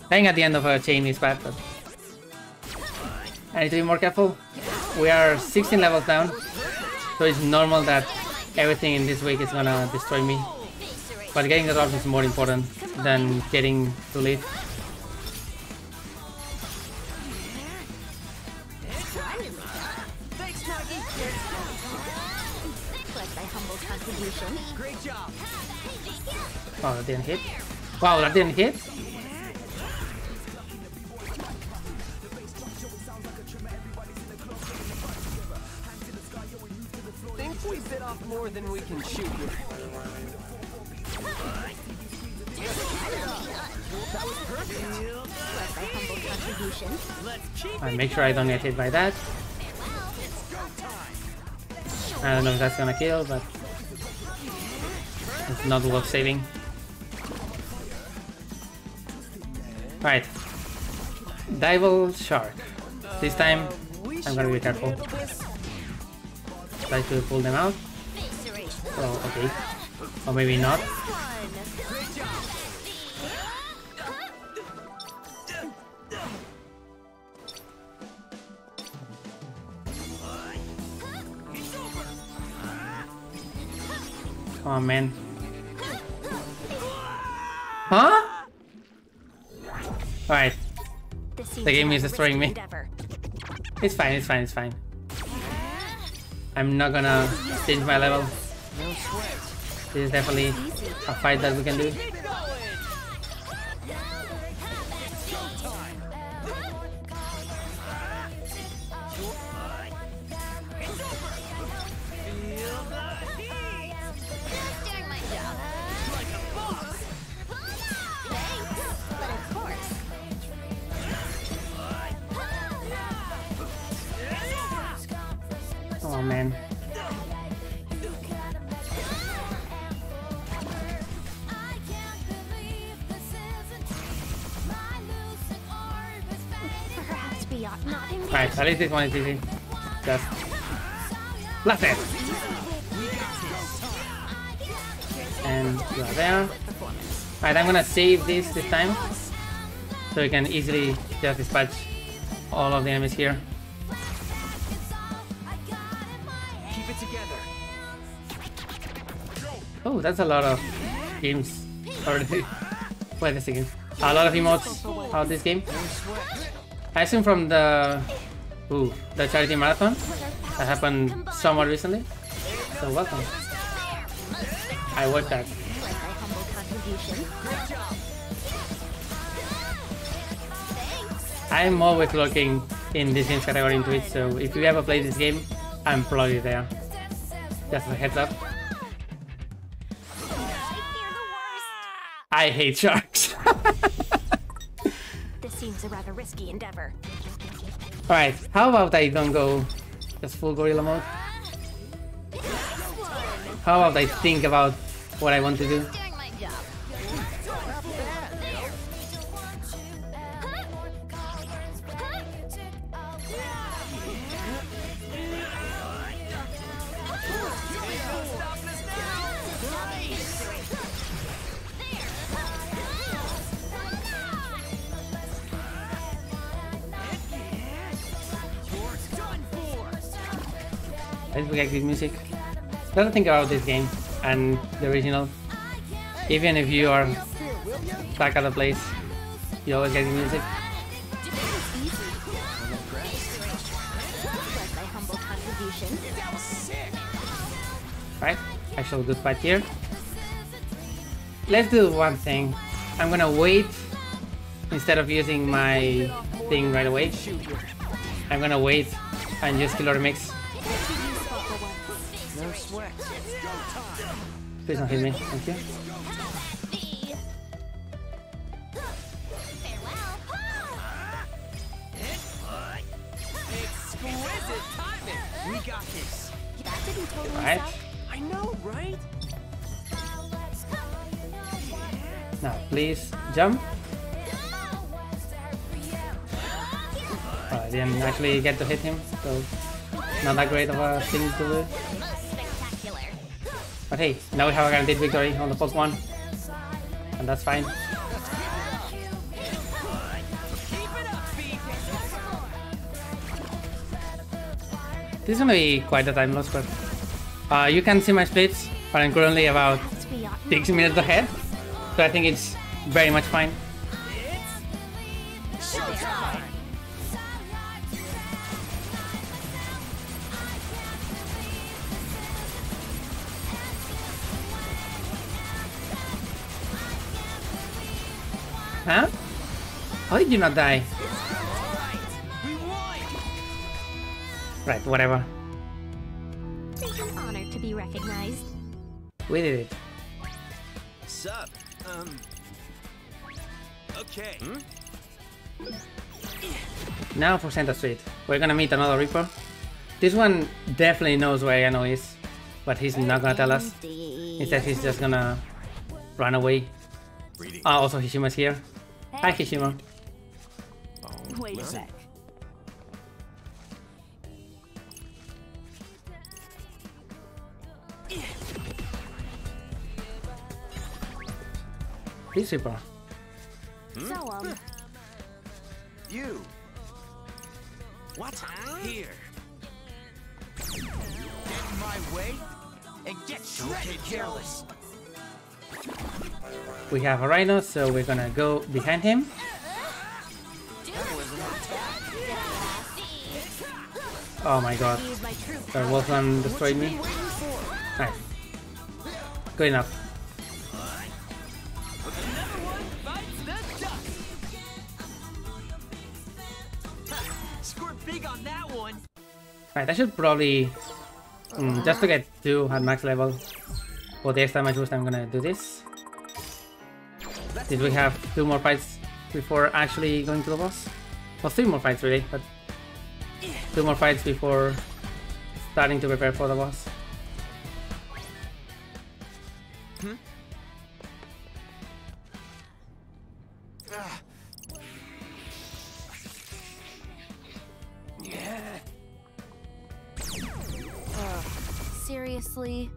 Dying at the end of a chain is bad, but... I need to be more careful. We are 16 levels down, so it's normal that everything in this week is gonna destroy me. But getting the dwarf is more important than getting to live. Great job. Oh, that didn't hit. Wow, that didn't hit? Think we bit off more than we can chew here. That was perfect. I'll make sure I don't get hit by that. I don't know if that's gonna kill, but it's not worth saving. Right. Devil Shark. This time I'm gonna be careful. Try to pull them out. Oh, okay. Or maybe not. Come on, man. Huh? Alright. The game is destroying me. It's fine, it's fine, it's fine. I'm not gonna change my level. This is definitely a fight that we can do. Oh man. Right, at least this one is easy. Just blast it! And you are there. Right, I'm gonna save this time, so we can easily just dispatch all of the enemies here. Keep it together. Oh, that's a lot of games already. Wait a second. A lot of emotes out of this game. I assume from the charity marathon that happened somewhat recently. So welcome. I watched that. I'm always looking in this games category in Twitch, so if you ever play this game, I'm probably there. Just a heads up. I hate sharks. This seems a rather risky endeavor. Alright, how about I don't go just full gorilla mode? How about I think about what I want to do? Let's get good music. Let's think about this game and the original. Even if you are back at the place, you always get good music. Right? actual good fight here. Let's do one thing. I'm gonna wait instead of using my thing right away. I'm gonna wait and use Killer Mix. No sweat. Please don't hit me, thank you. Exquisite timing. We got this. That didn't totally Right. suck. I know, right? Now, please jump. I didn't actually get to hit him, so not that great of a thing to do. Spectacular. But hey, now we have a guaranteed victory on the Pokemon, and that's fine. This is gonna be quite a time loss, but you can see my splits, but I'm currently about 6 minutes ahead, so I think it's very much fine. Huh? How did you not die? Right, whatever. It's an honor to be recognized. We did it. Sup? Okay. Now for Center Street. We're gonna meet another Reaper. This one definitely knows where Ayano is, but he's not gonna tell us. Instead, he's just gonna run away. Also, Hishima's here. Hi, Hishima. Wait a sec. Please, Reaper. So, You. What? Here. Get in my way and get shredded, careless. We have a Rhino, so we're gonna go behind him. Oh my god. The Wolfman destroyed me. Nice. Good enough. Scored big on that one. Right, I should probably just to get 2 at max level. For the extra damage boost, I'm gonna do this. Did we have 2 more fights before actually going to the boss? Well, 3 more fights really, but 2 more fights before starting to prepare for the boss. seriously?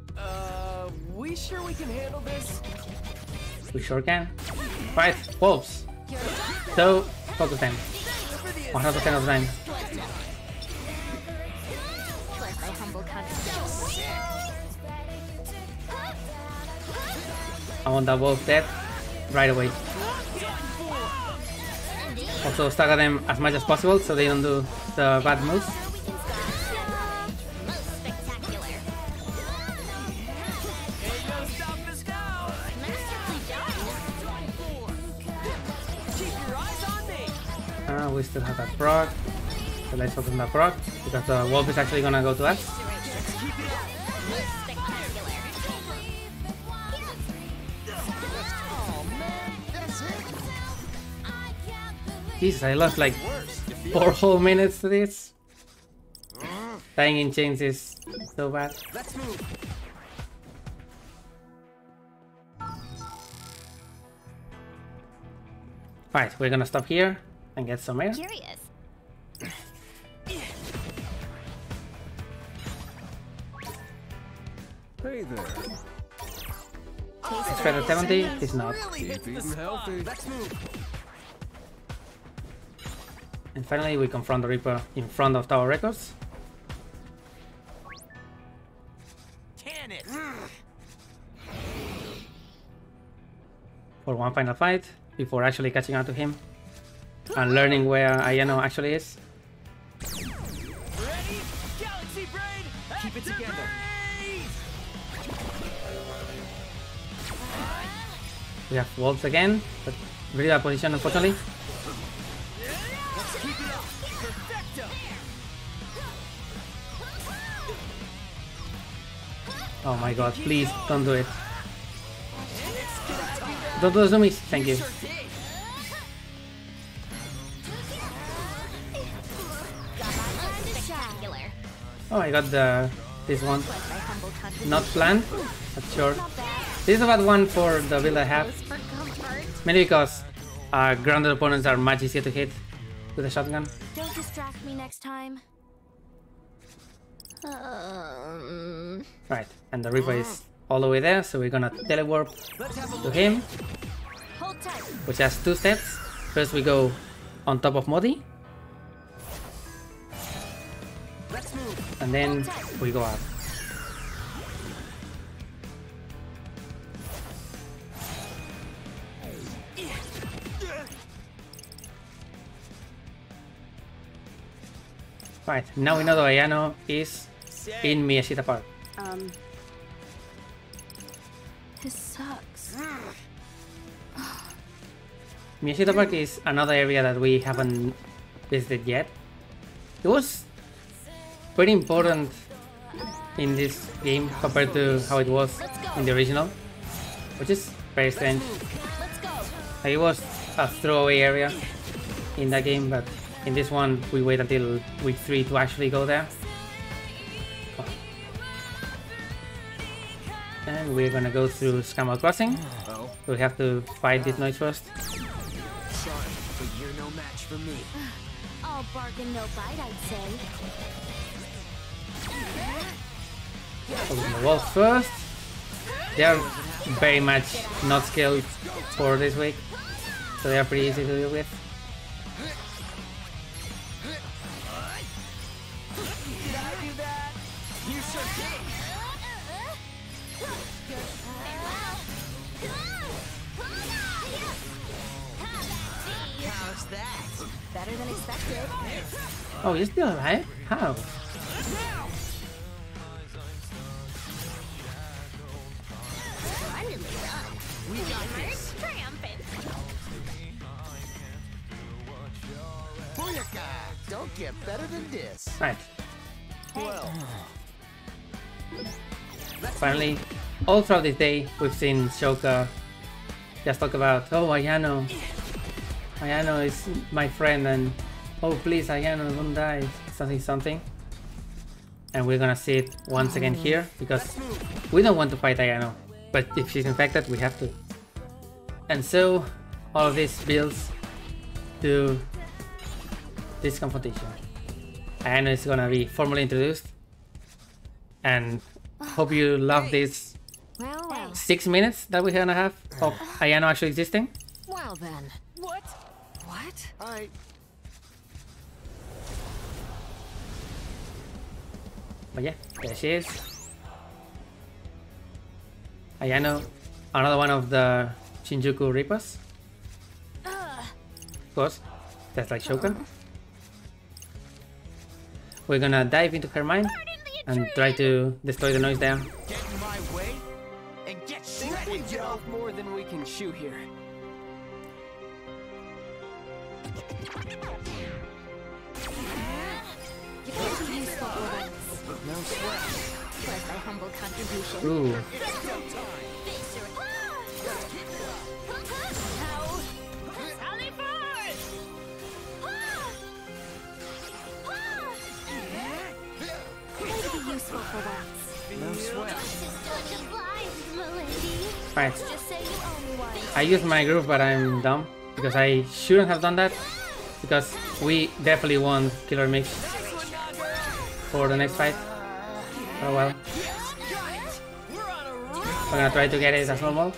We sure we can handle this? We sure can. Fight wolves. So focus them. 100% of the time. I want that wolf dead right away. Also stagger them as much as possible so they don't do the bad moves. We still have that proc, so let's focus on that proc because the wolf is actually gonna go to us. Jesus, I lost like 4 whole minutes to this. Dying in chains is so bad. Let's move. Right, we're gonna stop here and get some air. Curious. Hey there. It's better 70, it's not. Keep eating healthy. Let's move. And finally we confront the Reaper in front of Tower Records. Can it? For one final fight before actually catching up to him and learning where Ayano actually is. Ready? Galaxy Brain! Keep it together. We have walls again, but really bad position unfortunately. Oh my god, please don't do it. Don't do the zoomies, thank you. Oh, I got this one. Not planned, but sure. This is a bad one for the build I have. Mainly because grounded opponents are much easier to hit with a shotgun. Don't distract me next time. Right, and the Reaper is all the way there, so we're gonna telewarp to him, which has 2 steps. First we go on top of Modi, and then we go up. Right, now we know that Ayano is in Miyashita Park. This sucks. Miyashita Park is another area that we haven't visited yet. It was pretty important in this game compared to how it was in the original, which is very strange. Like, it was a throwaway area in that game, but in this one we wait until week 3 to actually go there. And we're gonna go through Scamal Crossing. We have to fight this noise first. Sorry, but you're no match for me. All bark and no bite, I'd say. Open the walls first. They are very much not skilled for this week, so they are pretty easy to deal with. How's that? Better than expected. Oh, you're still alive? How? We got this. Triumphant. Booyaka! Don't get better than this. Right. Well, Finally, all throughout this day, we've seen Shoka just talk about, oh, Ayano. Ayano is my friend, and oh, please, Ayano, don't die. Something. And we're gonna see it once again here, because we don't want to fight Ayano. But if she's infected, we have to. And so, all of this builds to this confrontation. Ayano is gonna be formally introduced. And hope you love this 6 minutes that we're gonna have of Ayano actually existing. Well then. What? What? alright. But yeah, there she is. Ayano, another one of the Shinjuku Reapers. Of course, just like Shoka. We're gonna dive into her mind and try to destroy the noise there. Get in my way and get We shredded, get yo! off more than we can chew here. You can be useful for once. No sweat. Plus my humble contribution. Ooh, Sally forward! Way to be useful for once. No sweat. right. Just say you owe me one. I used my groove, but I'm dumb because I shouldn't have done that. Because we definitely want Killer Mix for the next fight. Oh well. We're gonna try to get it as normal.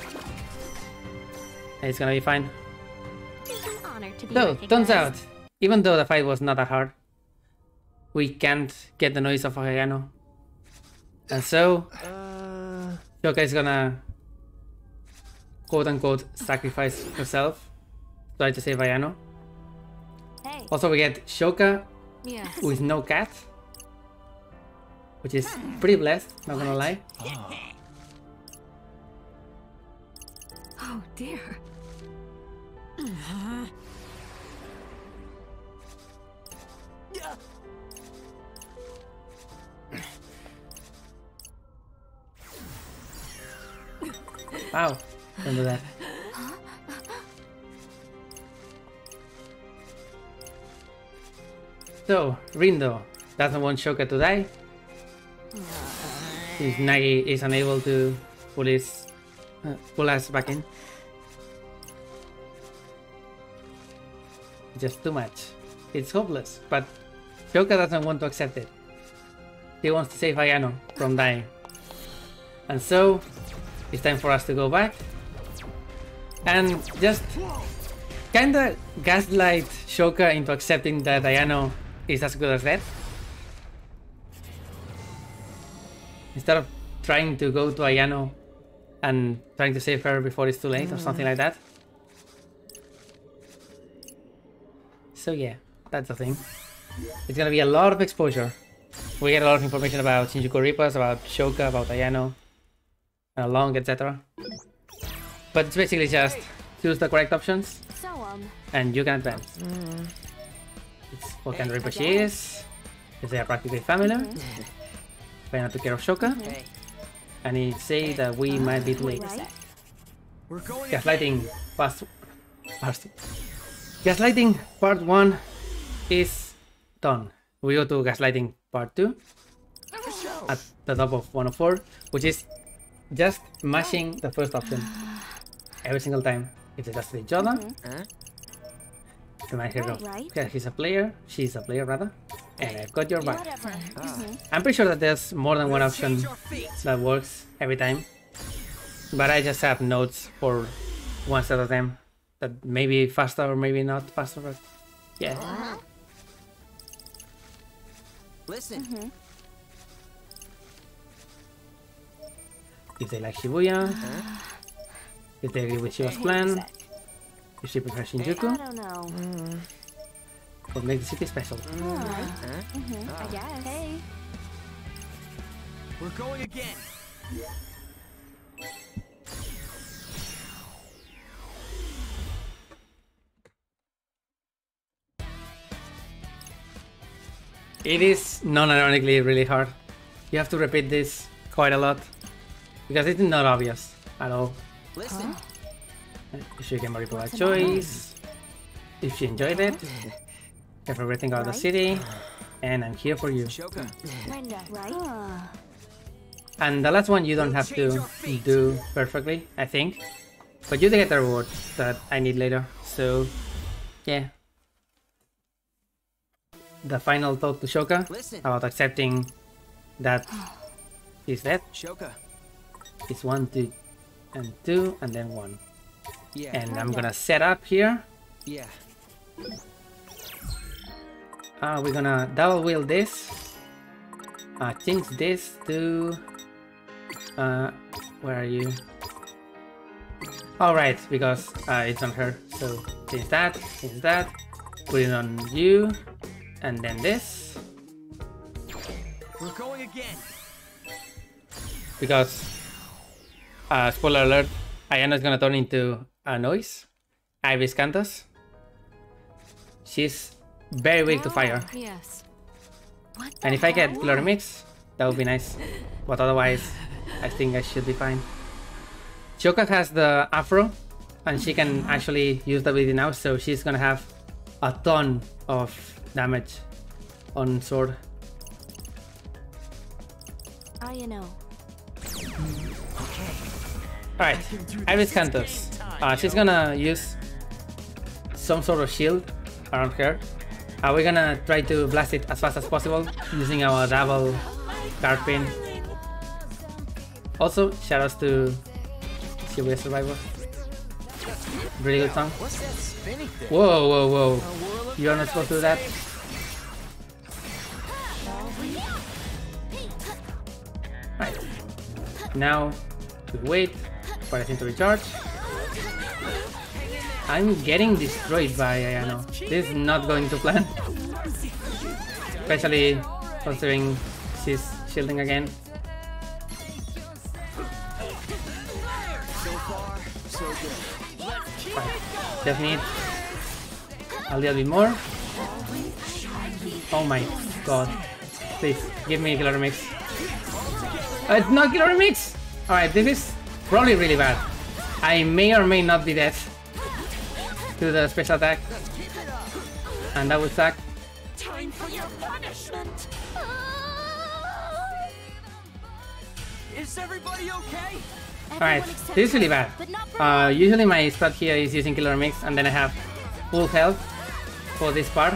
It's gonna be fine. It's an honor to be Though, turns out, recognized. even though the fight was not that hard, we can't get the noise of Ayano. And so, Shoka is gonna quote unquote sacrifice herself to try to save Ayano. Hey. Also, we get Shoka Yeah. with no cat, which is pretty blessed, not gonna lie. Oh dear. Wow, don't do that. So, Rindo doesn't want Shoka to die. Since Nagi is unable to pull us back in. Just too much. It's hopeless, but Shoka doesn't want to accept it. He wants to save Ayano from dying. And so, it's time for us to go back and just kinda gaslight Shoka into accepting that Ayano is as good as dead. Instead of trying to go to Ayano and trying to save her before it's too late or something like that. So yeah, that's the thing. It's gonna be a lot of exposure. We get a lot of information about Shinjuku Reapers, about Shoka, about Ayano, Long, etc. But it's basically just choose the correct options and you can advance. It's what kind of Reaper she is. Is they are practically familiar? Find out to care of Shoka. And it say that we might be too late. Gaslighting Gaslighting part 1 is done. We go to Gaslighting part 2 at the top of 104, which is just mashing the first option every single time. If they just each other, remind her of he's a player, she's a player rather, and I've got your back. I'm pretty sure that there's more than one option that works every time, but I just have notes for one set of them that may be faster or maybe not faster, but yeah. Listen. If they like Shibuya, if they agree with Shiba's plan, if she prefers Shinjuku, what makes the city special. I guess. Hey. We're going again. It is non-ironically really hard. You have to repeat this quite a lot because it's not obvious at all. Listen. If she can manipulate a choice, if she enjoyed it, if everything out of the city, and I'm here for you. And the last one you don't have to do perfectly, I think, but you get the reward that I need later. So yeah. The final talk to Shoka about accepting that he's dead. It's 1, 2, and 2, and then 1. And I'm gonna set up here. We're gonna double wheel this. Change this to where are you? Alright, because it's on her. So change that, put it on you. And then this. We're going again. Because, spoiler alert, Ayano is gonna turn into a noise. Ibis Cantos. She's very weak to fire. Yes. And if I get Glory Mix, that would be nice. But otherwise, I think I should be fine. Shoka has the Afro, and she can actually use the ability now, so she's gonna have a ton of damage on sword. You know. Alright, Ibis Cantos. She's gonna use some sort of shield around her. We're gonna try to blast it as fast as possible using our double guard pin. Also, shoutouts to Shibuya Survivor. Really good song. Whoa, whoa, whoa. You're not supposed to do that. Right. Now, we wait for the thing to recharge. I'm getting destroyed by Ayano. This is not going to plan. Especially considering she's shielding again. So far, so good. Just need a little bit more. Oh my god. Please, give me a killer mix. It's not killer mix! Alright, this is probably really bad. I may or may not be dead to the special attack. And that would suck. Time for your punishment. Is everybody okay? Alright, this is really bad. Usually my strat here is using killer mix and then I have full health for this part.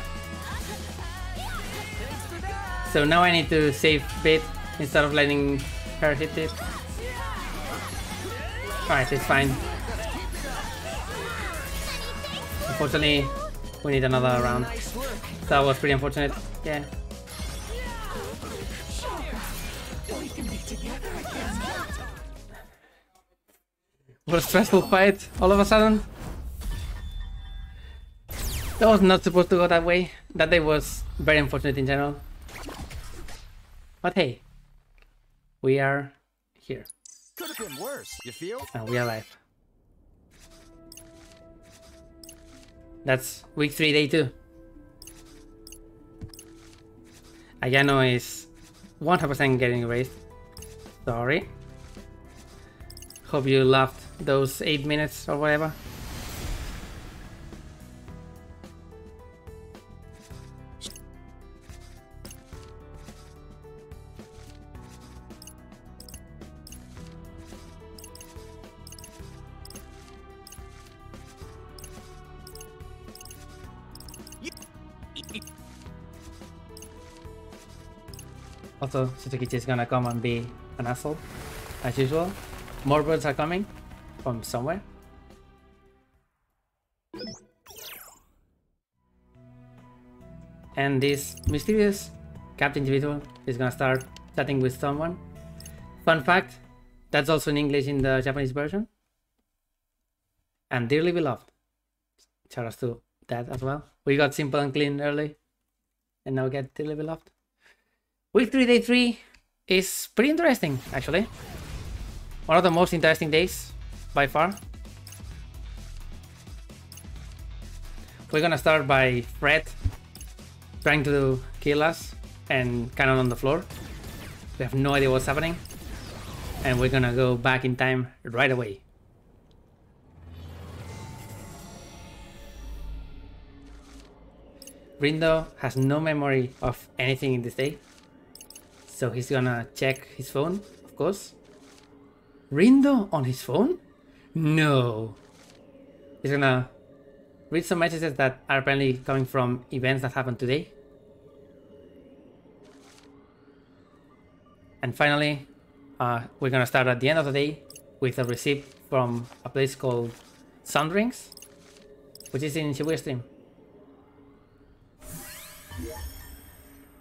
So now I need to save bit instead of letting her hit it. Alright, it's fine. Unfortunately, we need another round. That was pretty unfortunate. Yeah. What a stressful fight all of a sudden. That was not supposed to go that way. That day was very unfortunate in general. But hey, we are here. Could have been worse, you feel? And we are alive. That's week 3, day 2. Ayano is 100% getting erased. Sorry. Hope you loved those 8 minutes or whatever. Also, Suzukichi is gonna come and be an asshole, as usual. More birds are coming from somewhere. And this mysterious captain individual is gonna start chatting with someone. Fun fact, that's also in English in the Japanese version. And dearly beloved. Shout out to that as well. We got simple and clean early, and now get dearly beloved. Week 3, day 3 is pretty interesting, actually. One of the most interesting days, by far. We're gonna start by Fred trying to kill us and cannon on the floor. We have no idea what's happening. And we're gonna go back in time right away. Rindo has no memory of anything in this day. So he's gonna check his phone, of course. Rindo on his phone? No. He's gonna read some messages that are apparently coming from events that happened today. And finally, we're gonna start at the end of the day with a receipt from a place called Soundrings, which is in Shibuya Stream.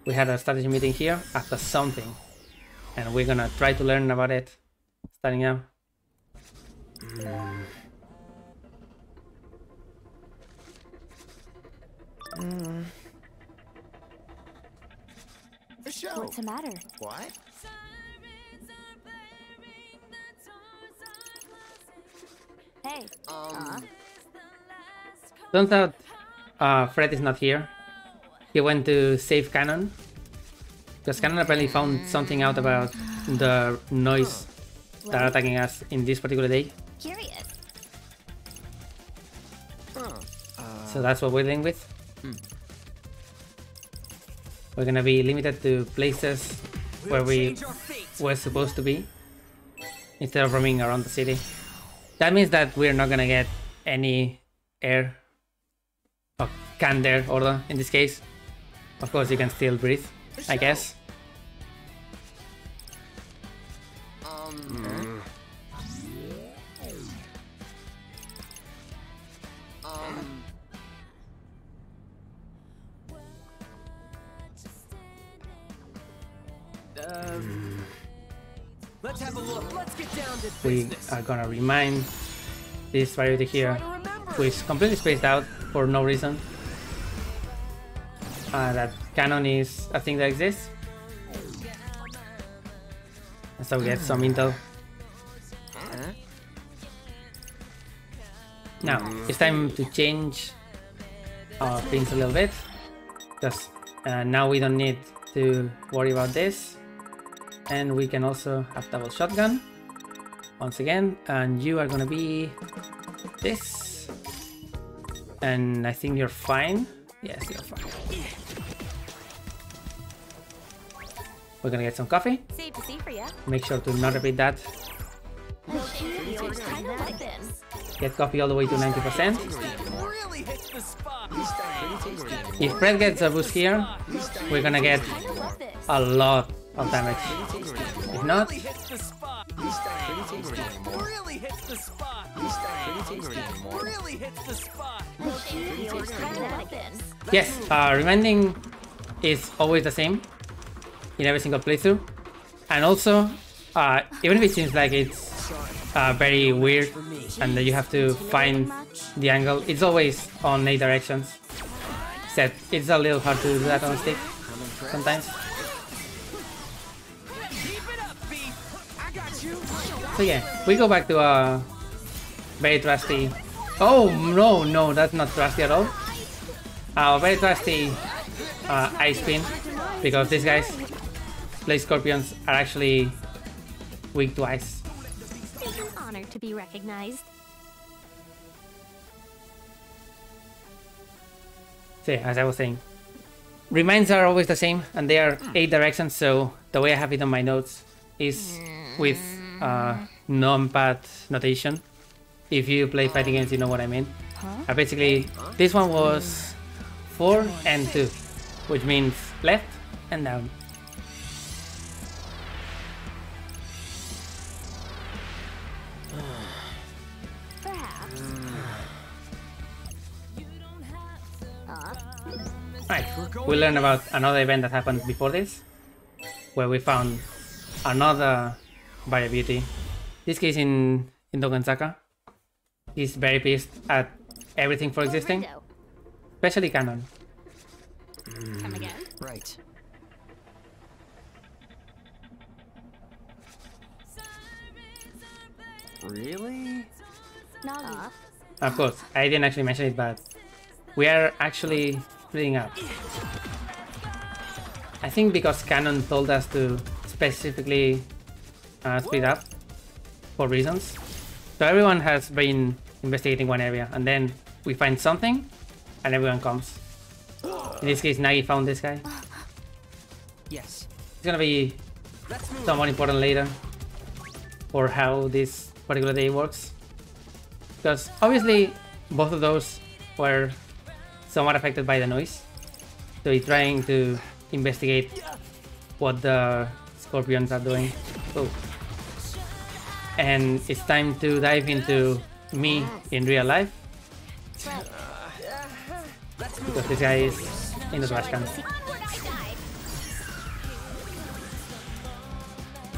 We had a strategy meeting here after something, and we're gonna try to learn about it starting now. The show. What's the matter? What? Hey. Turns out Fred is not here. He went to save Cannon, because Cannon apparently found something out about the noise that are attacking us in this particular day. Curious. So that's what we're dealing with. We're gonna be limited to places where we were supposed to be, instead of roaming around the city. That means that we're not gonna get any air, or canned air order in this case. Of course, you can still breathe, I guess. Let's have a look. Let's get down to We business. are gonna remind this variety here, which is completely spaced out for no reason. That Canon is a thing that exists. And so we get some intel. Now, it's time to change our pins a little bit, because now we don't need to worry about this. And we can also have double shotgun once again, and you are gonna be this. And I think you're fine. Yes, you're fine. We're gonna get some coffee. Safe to see for you. Make sure to not repeat that. Get coffee all the way to 90%. If Fred gets a boost here, we're gonna get a lot of damage. If not, yes, reminding is always the same in every single playthrough, and also even if it seems like it's very weird and that you have to find the angle, it's always on 8 directions. Except it's a little hard to do that on a stick sometimes. So yeah, we go back to a very trusty. Oh no, that's not trusty at all. Very trusty ice spin, because these guys, play scorpions, are actually weak to ice. It's an honor to be recognized. So yeah, as I was saying, reminds are always the same, and they are 8 directions. So the way I have it on my notes is with numpad notation. If you play fighting games, you know what I mean. Basically, this one was 4 and 2, which means left and down. Perhaps. Right, we learned about another event that happened before this, where we found another Barrier Beauty. This case in Dogensaka. He's very pissed at everything for existing, especially canon. Come again? Right. Really? Nagi. Of course, I didn't actually mention it, but we are actually splitting up. I think because canon told us to specifically split up for reasons. So everyone has been investigating one area, and then we find something, and everyone comes. In this case, Nagi found this guy. Yes. It's gonna be someone important later for how this particular day works. Because obviously, both of those were somewhat affected by the noise. So he's trying to investigate what the scorpions are doing. Oh. And it's time to dive into me in real life. Because this guy is in the trash can.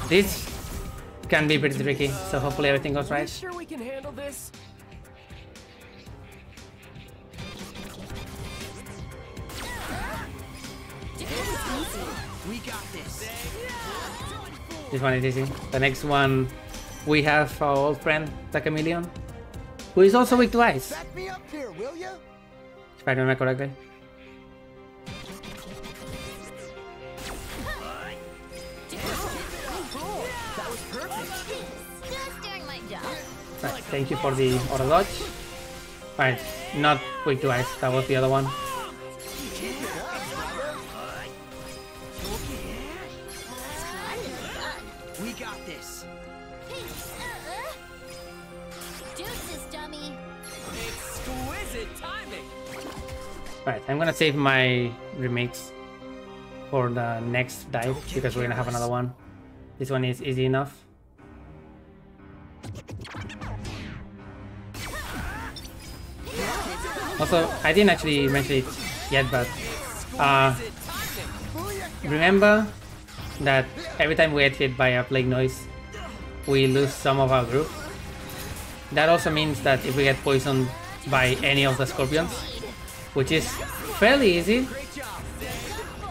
This can be pretty tricky, so hopefully everything goes right. Sure we can handle this? We got this. This one is easy. The next one, we have our old friend, the Chameleon, who is also weak to ice. Back me up here, will ya? If I remember correctly. Just doing my job. Right, thank you for the auto dodge. Right, not weak to ice, that was the other one. We got this. Deuces, dummy. Exquisite timing. Right, I'm gonna save my remakes for the next dive because we're gonna have another one. This one is easy enough. Also, I didn't actually mention it yet, but remember that every time we get hit by a plague noise, we lose some of our group. That also means that if we get poisoned by any of the scorpions, which is fairly easy,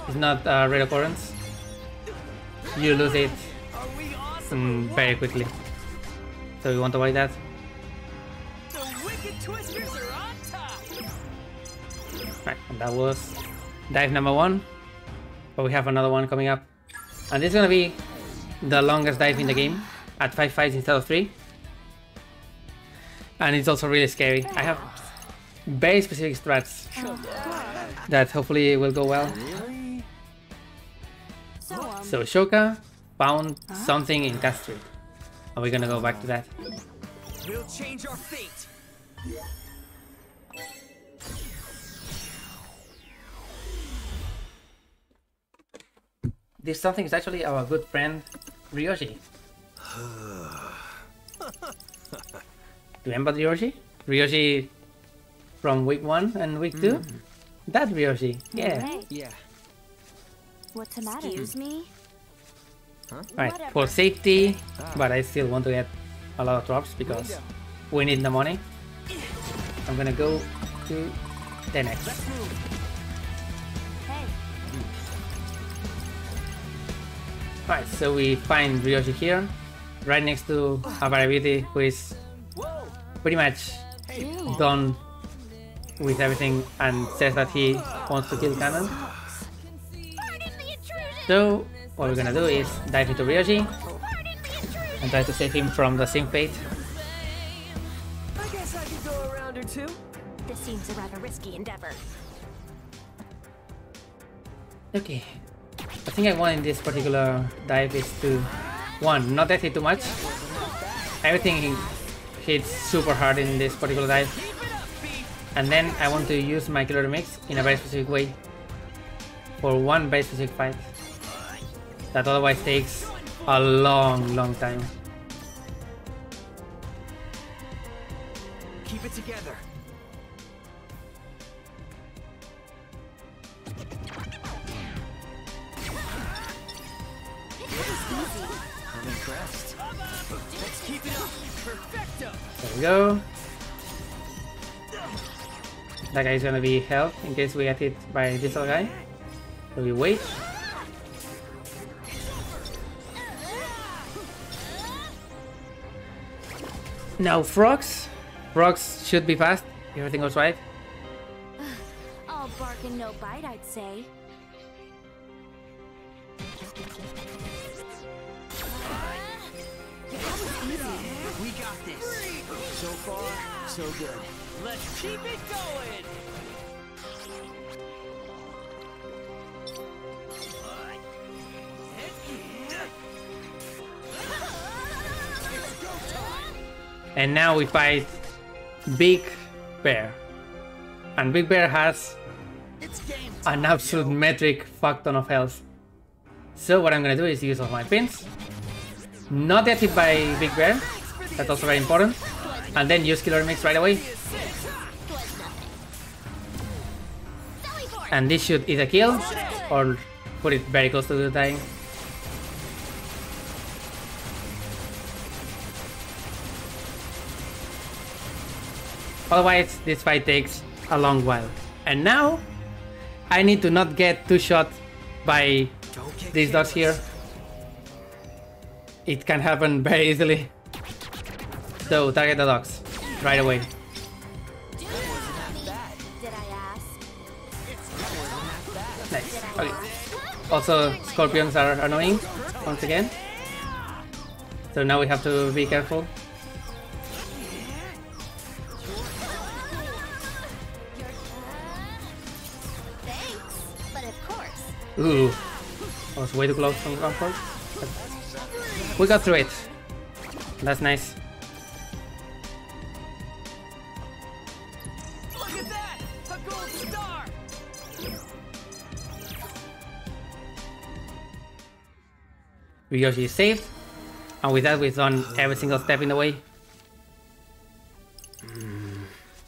it's not a rare occurrence, you lose it very quickly. So we want to avoid that. The wicked twist Right, and that was dive number 1. But we have another one coming up. And this is gonna be the longest dive in the game at 5 fights instead of 3. And it's also really scary. I have very specific strats that hopefully will go well. So Shoka found something in Castry. And we're gonna go back to that. We'll change our fate. This something is actually our good friend Ryoji. Remember Ryoji? Ryoji from week 1 and week 2? That Ryoji, yeah. Yeah. What's the matter? Excuse me? Right, for safety, but I still want to get a lot of drops because we need the money. I'm gonna go to the next. Right, so we find Ryoji here, right next to a variety who is pretty much done with everything and says that he wants to kill Cannon. So what we're gonna do is dive into Ryoji and try to save him from the same fate. I guess I could go a round or two. This seems a rather risky endeavor. Okay, I think I want in this particular dive is to, 1, not that hit too much. Everything hits super hard in this particular dive. And then I want to use my killer mix in a very specific way for one very specific fight that otherwise takes a long time. Keep it together. I'm impressed. Let's keep it up. Perfecto. There we go. That guy is gonna be health in case we get hit by this other guy. So we wait. Now frogs. Frogs should be fast if everything goes right. All bark and no bite, I'd say. We got this. So far, so good. Let's keep it going. And now we fight Big Bear. And Big Bear has an absolute metric fuck ton of health. So what I'm gonna do is use all my pins. Not get hit by Big Bear. That's also very important. And then use Killer Mix right away. And this should either kill or put it very close to the dying. Otherwise, this fight takes a long while. And now, I need to not get two shot by these dogs here. It can happen very easily. So, target the dogs right away. Nice. Okay. Also, scorpions are annoying once again. So now we have to be careful. Ooh, I was way too close from comfort. We got through it. That's nice. Look at that! A gold star! Ryoji is saved, and with that we've done every single step in the way.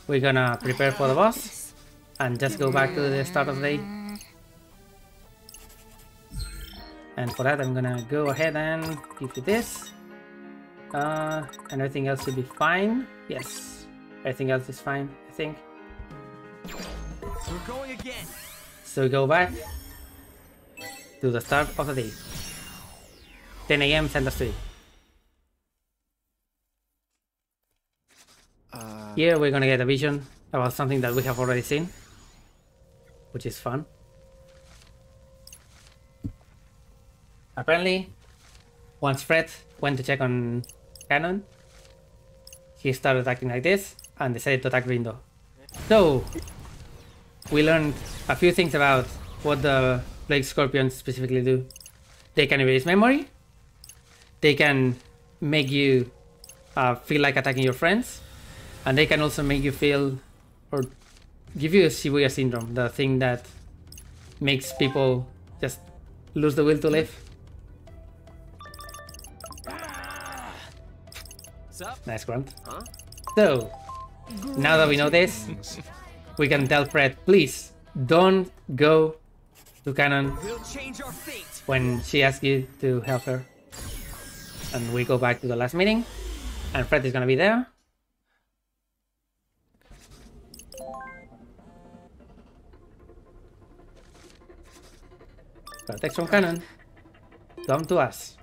We're gonna prepare for the boss and just go back to the start of the day. And for that I'm gonna go ahead and give you this. And everything else should be fine. Yes, everything else is fine, I think. We're going again. So we go back to the start of the day. 10 AM Center Street. Here we're gonna get a vision about something that we have already seen. which is fun. Apparently, once Fred went to check on Cannon, he started acting like this and decided to attack Rindo. So, we learned a few things about what the Plague Scorpions specifically do. They can erase memory, they can make you feel like attacking your friends, and they can also make you feel or give you a Shibuya syndrome, the thing that makes people just lose the will to live. Nice grunt. So, now that we know this, we can tell Fred, please don't go to Cannon when she asks you to help her. And we go back to the last meeting, and Fred is gonna be there. Got a text from Cannon. Come to us.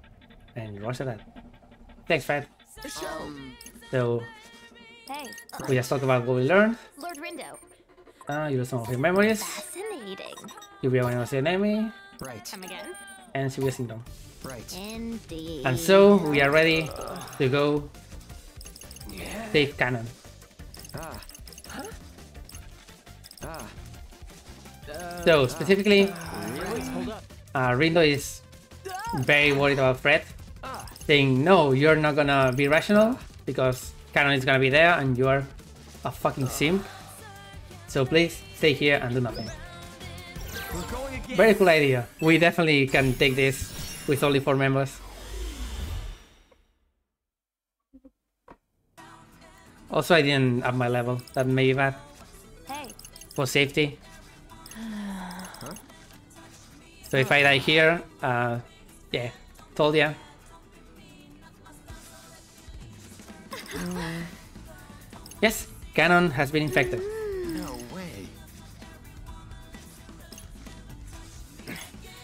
And what's that? Thanks, Fred. So, Hey. we just talked about what we learned. Lord Rindo. You lose some of your memories. Fascinating. You be one of the enemy. Right. Come again? And Shibuya Syndrome. Right. Indeed. And so, we are ready to go save Cannon. So, specifically, Rindo is very worried about Fred, saying, no, you're not gonna be rational, because Cannon is gonna be there, and you're a fucking simp. So please, stay here and do nothing. Very cool idea. We definitely can take this with only 4 members. Also, I didn't up my level. That may be bad. Hey. For safety. So if I die here, yeah, told ya. Yes, Cannon has been infected. No way.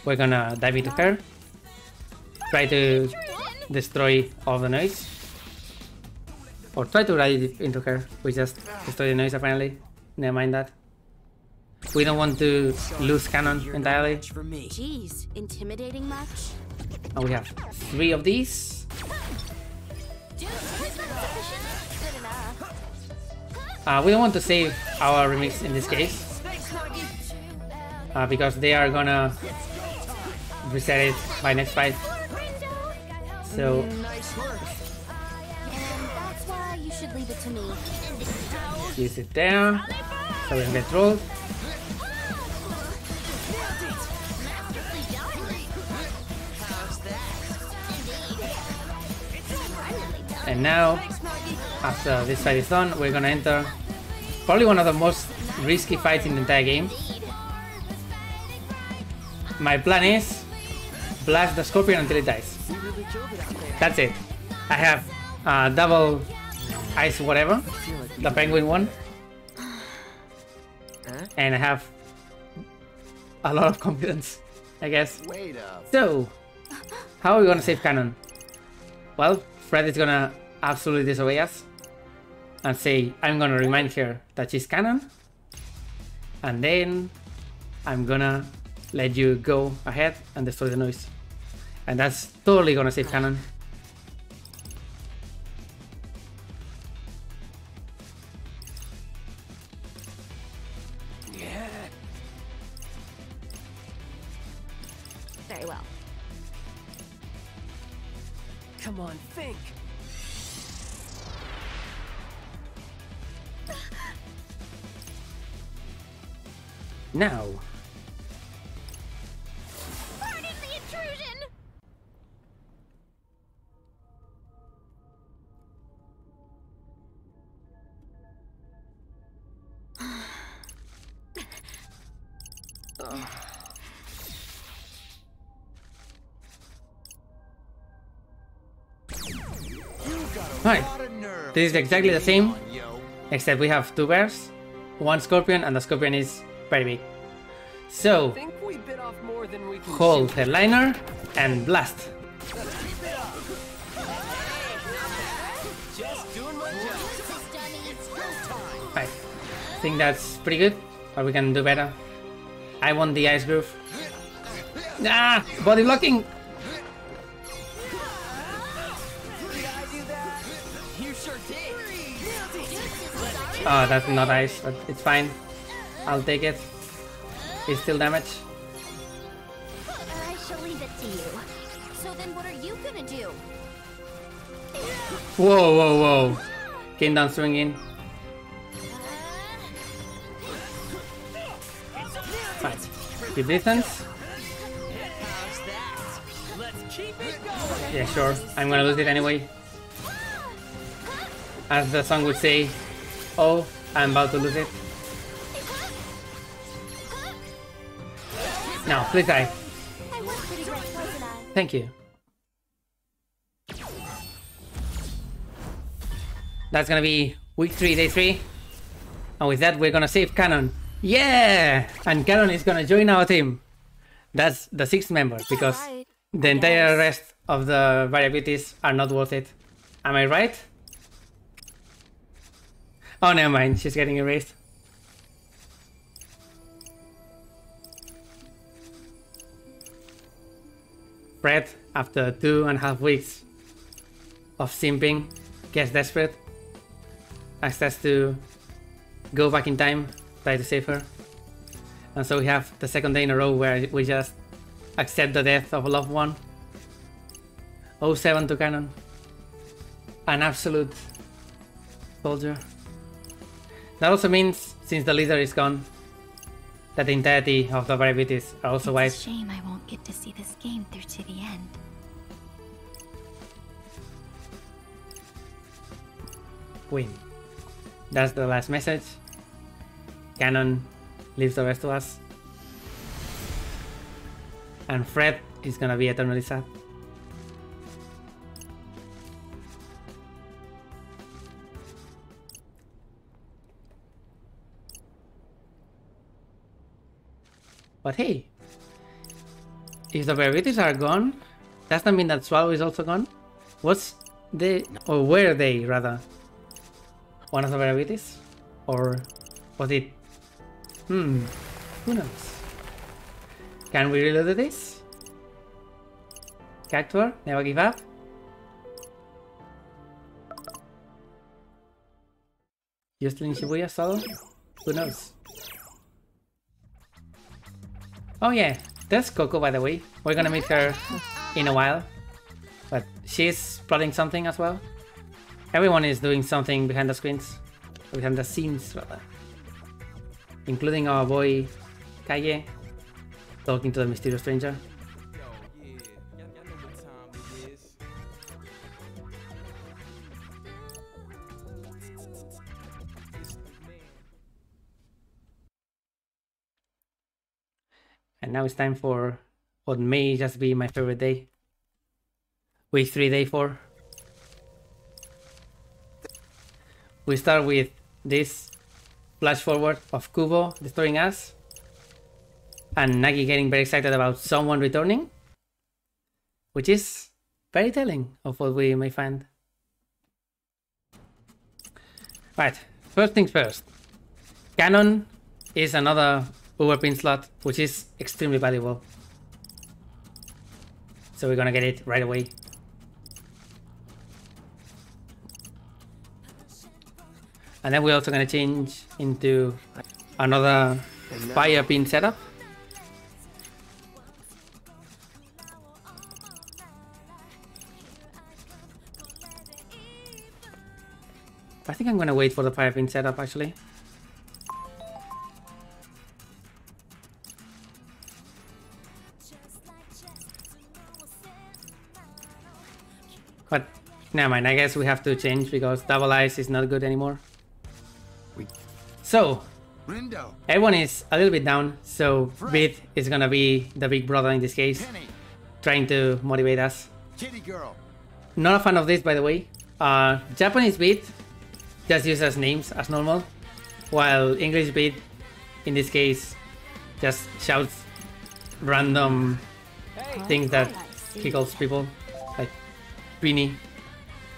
We're gonna dive into her. Try to destroy all the noise. Or try to ride into her. We just destroy the noise apparently. Never mind that. We don't want to lose Cannon entirely. Jeez, intimidating much? And we have 3 of these. We don't want to save our remix in this case. Because they are gonna reset it by next fight. So That's why you should leave it to me. use it there. So we can get rolled. And now, after this fight is done, we're gonna enter probably one of the most risky fights in the entire game. My plan is blast the Scorpion until it dies. That's it. I have double ice whatever, the penguin one. And I have a lot of confidence, I guess. So, how are we gonna save Cannon? Well, Fred is gonna absolutely disobey us and say, I'm gonna remind her that she's Cannon, and then I'm gonna let you go ahead and destroy the noise. And that's totally gonna save Cannon. Very well. Come on, think. Now, Pardon the intrusion! alright, this is exactly the same, except we have 2 bears, 1 scorpion, and the scorpion is very big. So, Think we bit off more than we can hold chew. headliner and blast. Just doing my job. Right, I think that's pretty good, but we can do better. I want the ice groove. Ah, body blocking. Oh, that's not ice, but it's fine. I'll take it. It's still damage. I shall leave it to you. So then what are you gonna do? Whoa, whoa, whoa. Came down swinging. Right. Keep distance. Yeah, sure. I'm gonna lose it anyway. As the song would say, oh, I'm about to lose it. No, please die. Thank you. That's gonna be week 3, day 3. And with that, we're gonna save Cannon. Yeah! And Cannon is gonna join our team. That's the 6th member, because the entire rest of the variabilities are not worth it. Am I right? Oh, never mind. She's getting erased. Fred, after 2.5 weeks of simping, gets desperate. Asks to go back in time, try to save her. And so we have the 2nd day in a row where we just accept the death of a loved one. 0-7 to Cannon. An absolute soldier. That also means, since the leader is gone, that the entirety of the variabilities are also wiped. It's a shame I won't get to see this game through to the end. Win. That's the last message. Cannon leaves the rest of us. And Fred is gonna be eternally sad. But hey, if the variabilities are gone, does that mean that Swallow is also gone? Was they, or were they rather, one of the variabilities? Or was it, who knows? Can we reload this? Cactuar, never give up. You still in Shibuya, Solo? Who knows? Oh yeah, there's Coco, by the way. We're gonna meet her in a while. But she's plotting something as well. Everyone is doing something behind the screens. Behind the scenes, rather. Including our boy, Kaye, talking to the mysterious stranger. And now it's time for what may just be my favorite day. Week 3, day 4. We start with this flash forward of Kubo destroying us. And Nagi getting very excited about someone returning. Which is very telling of what we may find. Right, first things first. Cannon is another Uber pin slot, which is extremely valuable. So we're gonna get it right away. And then we're also gonna change into another fire pin setup. I think I'm gonna wait for the fire pin setup actually. But never mind, I guess we have to change because double ice is not good anymore. So, everyone is a little bit down, so Beat is gonna be the big brother in this case, trying to motivate us. Not a fan of this, by the way. Japanese Beat just uses names as normal, while English Beat, in this case, just shouts random things that he calls people, like Beanie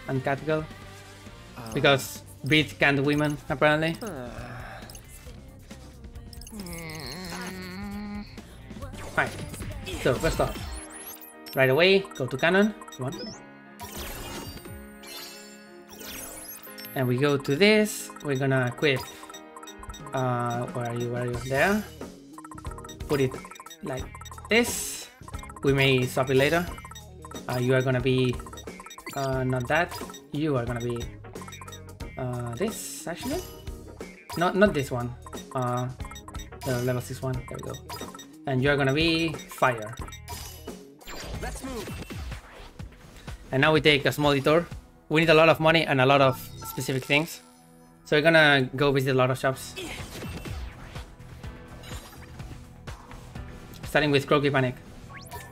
and Catgirl, because Beat can't women, apparently. Right. So first off, right away, go to cannon. Come on. And we go to this. We're gonna equip. Where are you? Where are you? There. Put it like this. We may swap it later. You are gonna be not that. You are gonna be this actually. Not this one. The level 6 one. There we go. And you are gonna be fire. Let's move. And now we take a small detour. We need a lot of money and a lot of specific things. So we're gonna go visit a lot of shops. Starting with Croaky Panic.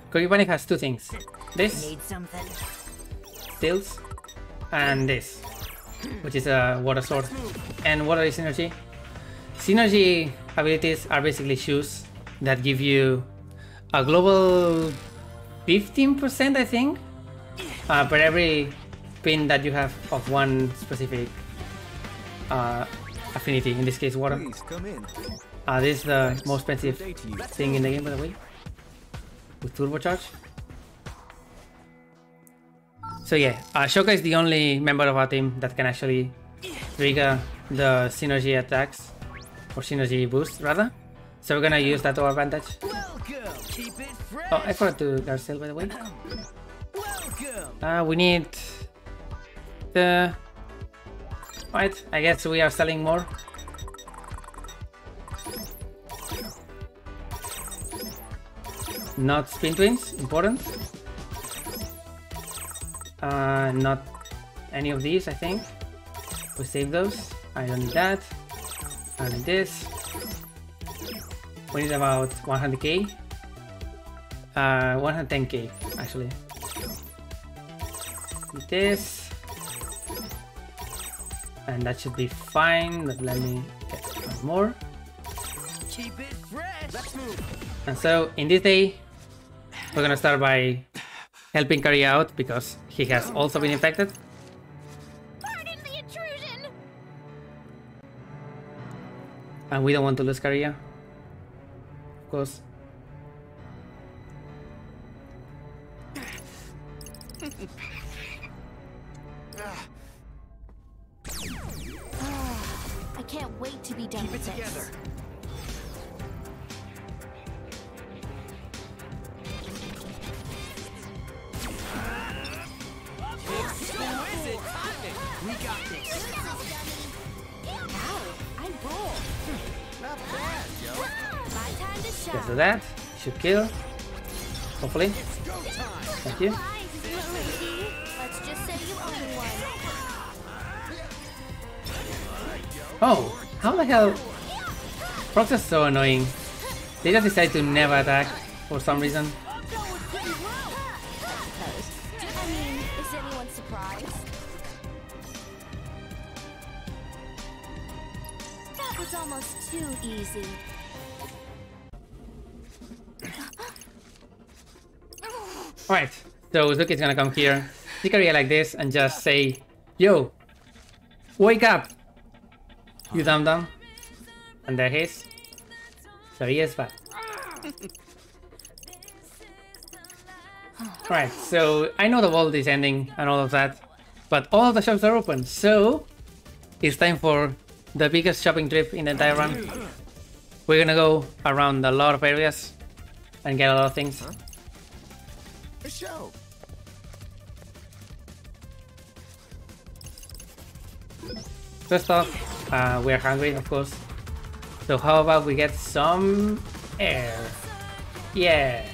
Croaky Panic has two things. This, Need something? Stills, and this, which is a water sword. And what are synergy? Synergy abilities are basically shoes that give you a global 15%, I think, per every pin that you have of one specific affinity, in this case water. Please come in. This is the most expensive thing in the game, by the way, with turbocharge. So yeah, Shoka is the only member of our team that can actually trigger the synergy attacks, or synergy boost rather. So we're gonna use that to our advantage. Welcome. Keep it fresh. Oh, I forgot to Garcelle, by the way. Welcome. We need the... Right, I guess we are selling more. Not spin twins, important. Not any of these, I think. We save those. I don't need that. I need this. We need about 100k. 110k, actually. With this. And that should be fine, but let me get one more. Keep it fresh. Let's move. And so, in this day, we're gonna start by helping Karya out, because he has also been infected. Pardon the intrusion. And we don't want to lose Karya. Of course. I can't wait to be done with this. Exquisite timing. We got this. Ow, I roll. Not bad, yo. My time to Let's do shine. that. Should kill. Hopefully. It's go time. Thank you. Let's just say you own one. Oh, how the hell? Procs are so annoying. They just decide to never attack for some reason. I mean, is anyone surprised? That was almost too easy. Alright, so Uzuki is gonna come here, see Karya like this, and just say, "Yo, wake up, you dumb dumb." And there he is. Karya is back. Alright, so I know the world is ending and all of that, but all of the shops are open, so it's time for the biggest shopping trip in the entire run. We're gonna go around a lot of areas and get a lot of things. A show. First off, we're hungry, of course. So how about we get some air? Yeah.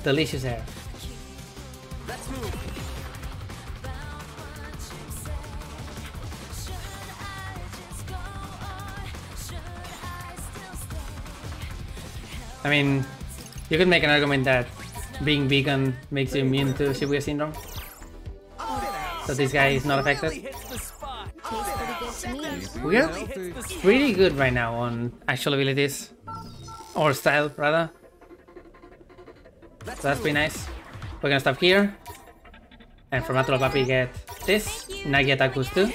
Delicious air. Let's move. I mean, you could make an argument that being vegan makes you immune to Shibuya syndrome. So this guy is not affected. Tastes pretty good to me. We are pretty good right now on actual abilities. Or style, rather. So that's pretty nice. We're gonna stop here. And from Natural Papi get this. Nagi attack boost too.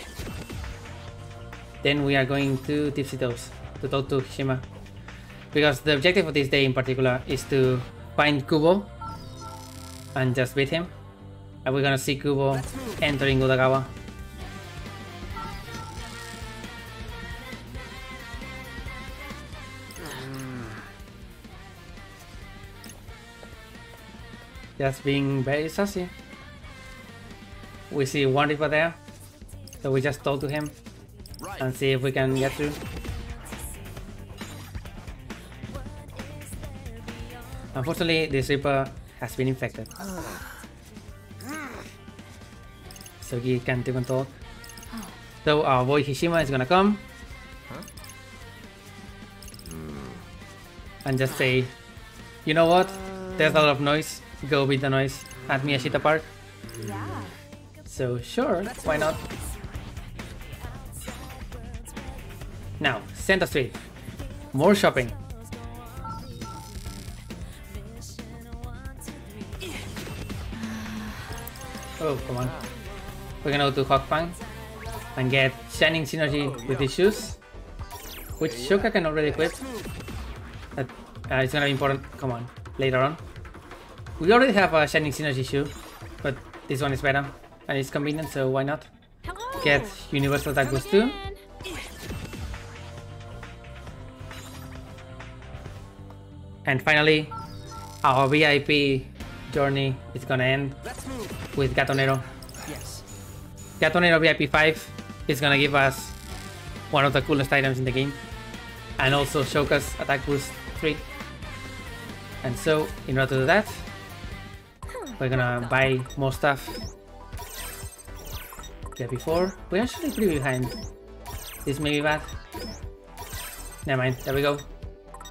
Then we are going to Tipsy Toes to talk to Hishima. Because the objective of this day in particular is to find Kubo and just beat him. And we're gonna see Kubo entering Udagawa. Just being very sassy. We see one Reaper there, so we just talk to him and see if we can get through. Unfortunately, this Reaper has been infected, so he can't even talk. So our boy Hishima is gonna come and just say, you know what, there's a lot of noise, go beat the noise at Miyashita Park. Yeah. So sure, why not? Now, Center Street. More shopping. Oh, come on. We're gonna go to Hawkfang and get Shining Synergy with these shoes, which Shoka can already equip. But it's gonna be important, come on, later on. We already have a Shining Synergy shoe, but this one is better and it's convenient, so why not? Get Universal Attack Boost too. And finally, our VIP journey is gonna end with Gatonero. Gatonero VIP 5 is gonna give us one of the coolest items in the game, and also Shoka's Attack Boost 3. And so, in order to do that, we're gonna buy more stuff. VIP 4, we're actually pretty behind. This may be bad. Never mind, there we go.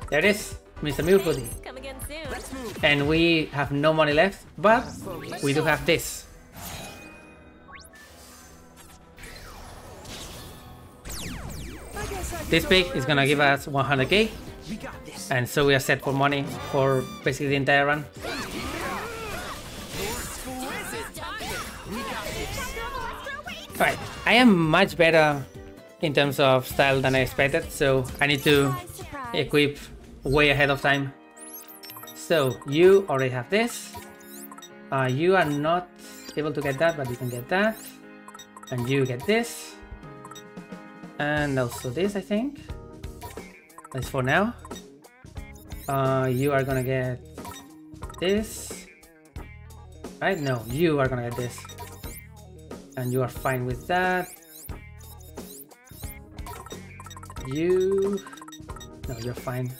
There it is, Mr. Milford. Come again soon. And we have no money left, but we do have this. This pick is gonna give us 100k, and so we are set for money for basically the entire run. Alright, I am much better in terms of style than I expected, so I need to equip way ahead of time. So you already have this. You are not able to get that, but you can get that. And you get this. And also this, I think. That's for now. You are gonna get this. Right? No, you are gonna get this. And you are fine with that. You... No, you're fine.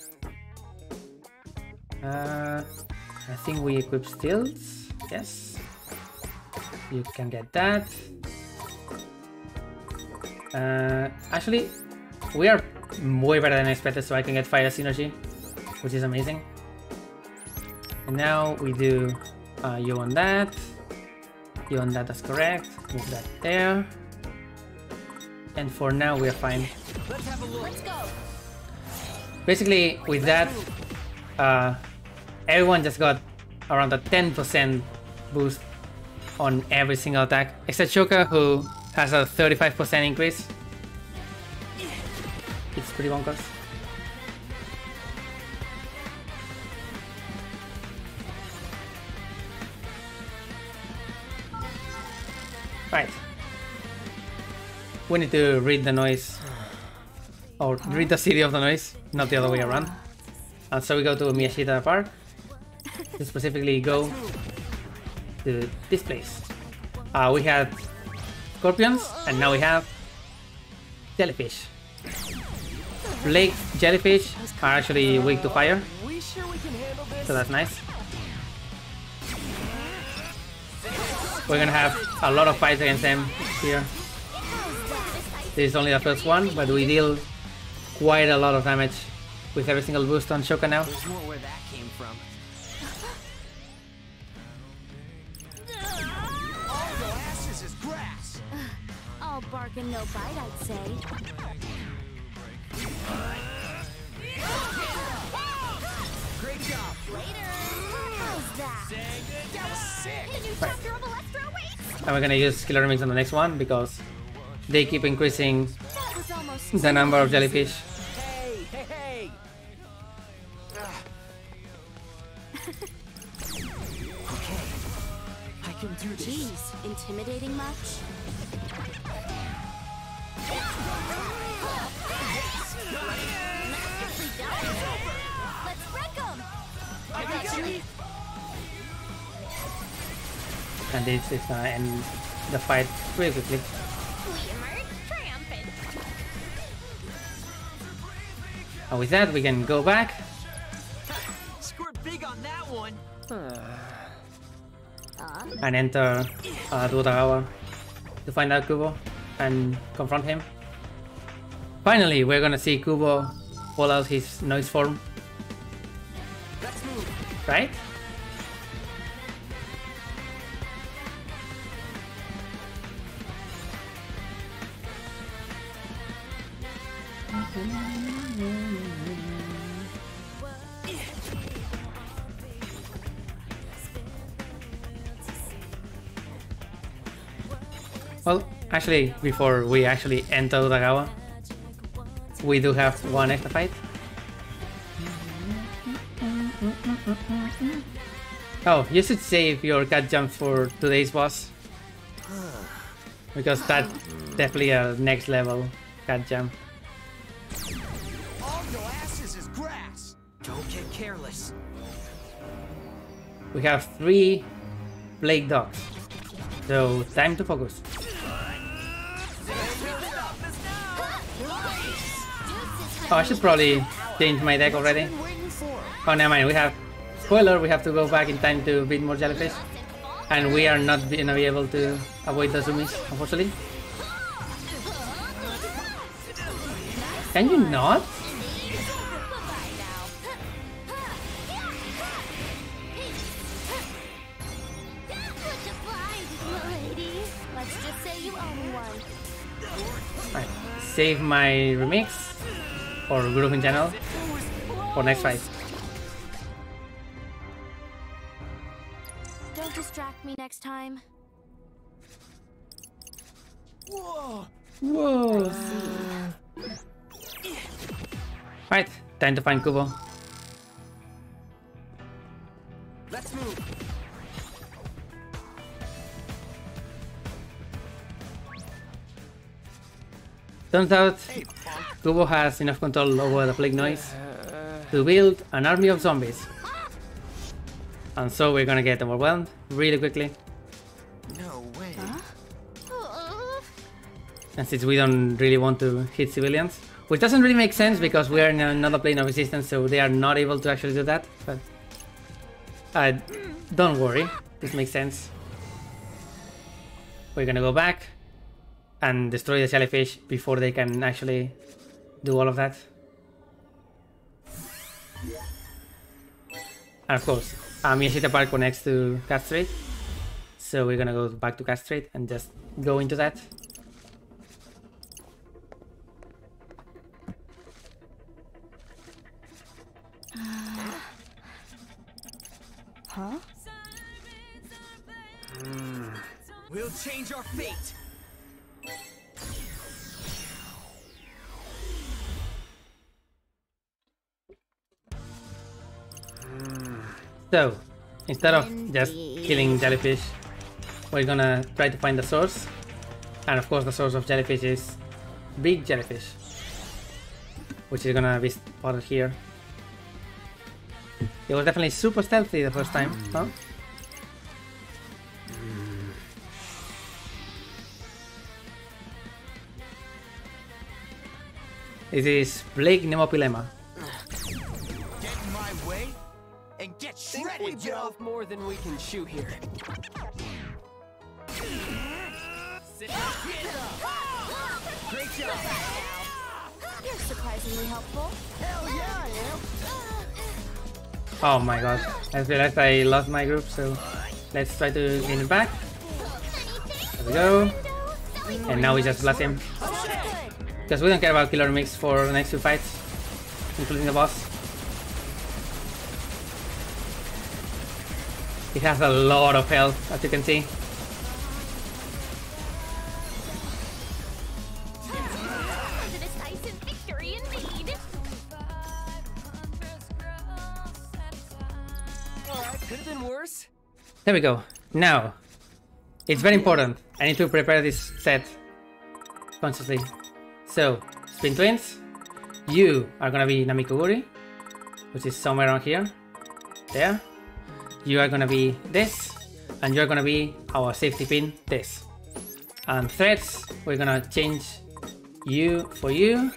I think we equip stills. Yes. You can get that. Actually, we are way better than I expected, so I can get fire synergy, which is amazing. And now we do you on that. You on that, that's correct. Move that there. And for now, we are fine. Let's go. Basically, with that, everyone just got around a 10% boost on every single attack, except Shoka, who has a 35% increase. It's pretty bonkers. Right. We need to read the noise, or read the city of the noise, not the other way around. And so we go to Miyashita Park, to specifically go to this place. We had scorpions, and now we have jellyfish. Lake jellyfish are actually weak to fire, so that's nice. We're gonna have a lot of fights against them here. This is only the first one, but we deal quite a lot of damage with every single boost on Shoka now. There's more where that came from. All the asses is grass. All bark and no bite, I'd say. Great job. Later. How's that? That was sick. The new chapter of Electro waits. And we're gonna use Killer Mix on the next one because they keep increasing That was almost the number of jellyfish. Hey, hey, hey. can do this. Jeez, intimidating much? Let's wreck 'em! I got you! And this is gonna end the fight really quickly. We emerge triumphant. And with that, we can go back. Scored big on that one. And enter Duotagawa to find out Kubo and confront him. Finally, we're gonna see Kubo pull out his noise form. Let's move. Right? Well, actually, before we actually enter Utagawa, we do have one extra fight. Oh, you should save your cat jump for today's boss. Because that's definitely a next level cat jump. All your asses is grass. Don't get careless. We have 3 Plague Dogs. So, time to focus. Oh, I should probably change my deck already. Oh, never mind. We have... Spoiler, we have to go back in time to beat more jellyfish. And we are not gonna be able to avoid the zoomies, unfortunately. Can you not? Right. Save my remix or group in general for next fight. Don't distract me next time. Whoa. Whoa. Right, time to find Kubo. Let's move. Turns out Kubo has enough control over the plague noise to build an army of zombies. And so we're gonna get overwhelmed really quickly. No way. And since we don't really want to hit civilians, which doesn't really make sense because we are in another plane of resistance, so they are not able to actually do that. But don't worry, this makes sense. We're gonna go back and destroy the jellyfish before they can actually do all of that. And of course, Miyashita Park connects to Cat Street, so we're gonna go back to Cat Street and just go into that. Huh? We'll change our fate. So, instead of just killing jellyfish, we're gonna try to find the source. And of course the source of jellyfish is big jellyfish, which is gonna be spotted here. It was definitely super stealthy the first time, huh? This is Blake Nemopilema. Get in my way and get shredded, yo. Off more than we can chew here. Great job. You're surprisingly helpful. Hell yeah, I am. Oh my god, I realized I lost my group, so let's try to gain it back. There we go. And now we just blast him. Because we don't care about killer mix for the next 2 fights, including the boss. It has a lot of health, as you can see. The decisive victory indeed. Alright, could have been worse. There we go. Now, It's very important. I need to prepare this set consciously. So, Spin Twins, you are gonna be Namikoguri, which is somewhere around here. There. You are gonna be this, and you're gonna be our safety pin, this. And threats, we're gonna change you for you,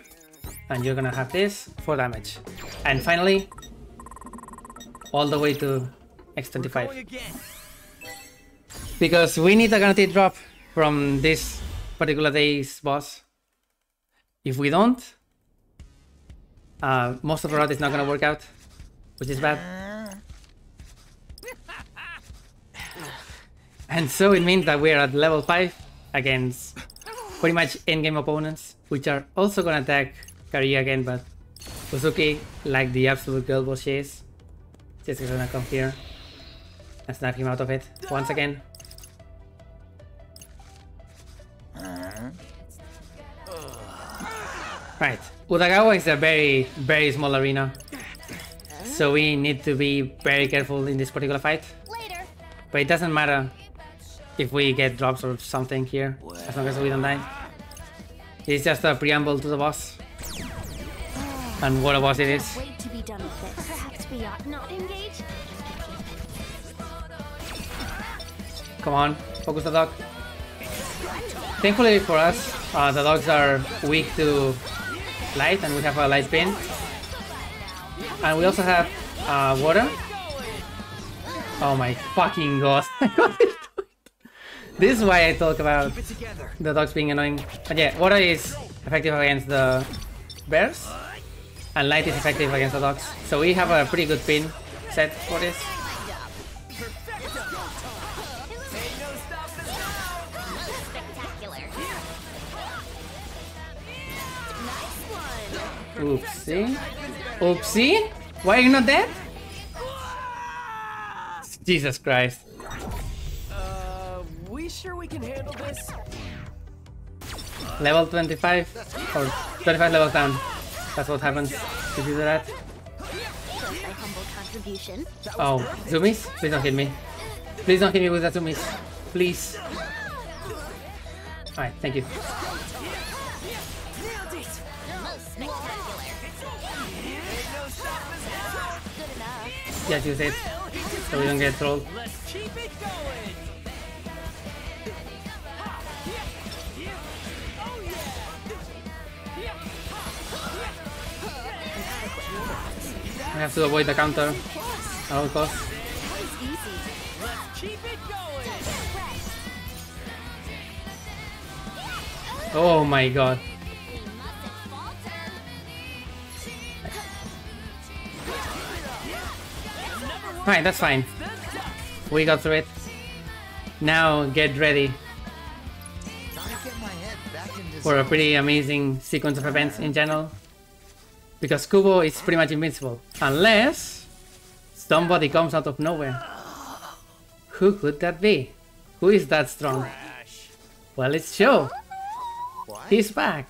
and you're gonna have this for damage. And finally, all the way to X25. Because we need a guaranteed drop from this particular day's boss. If we don't, most of the route is not gonna work out, which is bad. And so it means that we're at level 5 against pretty much endgame opponents, which are also gonna attack Karia again, but Uzuki, like the absolute girl boss she is, just gonna come here and snap him out of it once again. Right, Utagawa is a very small arena, so we need to be very careful in this particular fight. But it doesn't matter if we get drops or something here, as long as we don't die. It's just a preamble to the boss. And what a boss it is. Wait to be done with this. Perhaps we ought not engage. Come on, focus the dog. Thankfully for us, the dogs are weak to light, and we have a light pin. And we also have water. Oh my fucking god. This is why I talk about the dogs being annoying. But yeah, water is effective against the bears, and light is effective against the dogs. So we have a pretty good pin set for this. Oopsie. Oopsie? Why are you not dead? Jesus Christ. We sure we can handle this? Level 25 or 25 levels down. That's what happens if you do that. Oh, zoomies? Please don't hit me. Please don't hit me with the zoomies. Please. Alright, thank you. Yes, use it, so we don't get trolled. Let's keep it going. We have to avoid the counter at all costs. Let's keep it going. Oh my god. Alright, that's fine. We got through it. Now get ready for a pretty amazing sequence of events in general. Because Kubo is pretty much invincible. Unless somebody comes out of nowhere. Who could that be? Who is that strong? Well, it's Sho. He's back.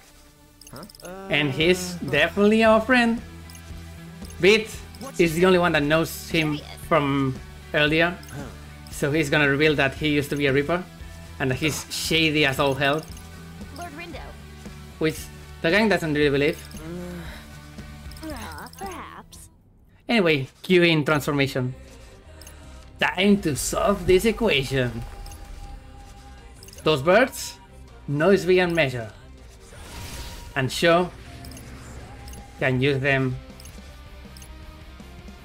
And he's definitely our friend. Beat is the only one that knows him from earlier, so he's gonna reveal that he used to be a Reaper and that he's shady as all hell, which the gang doesn't really believe. Perhaps. Anyway, cue in transformation. Time to solve this equation. Those birds, noise beyond measure, and Sho can use them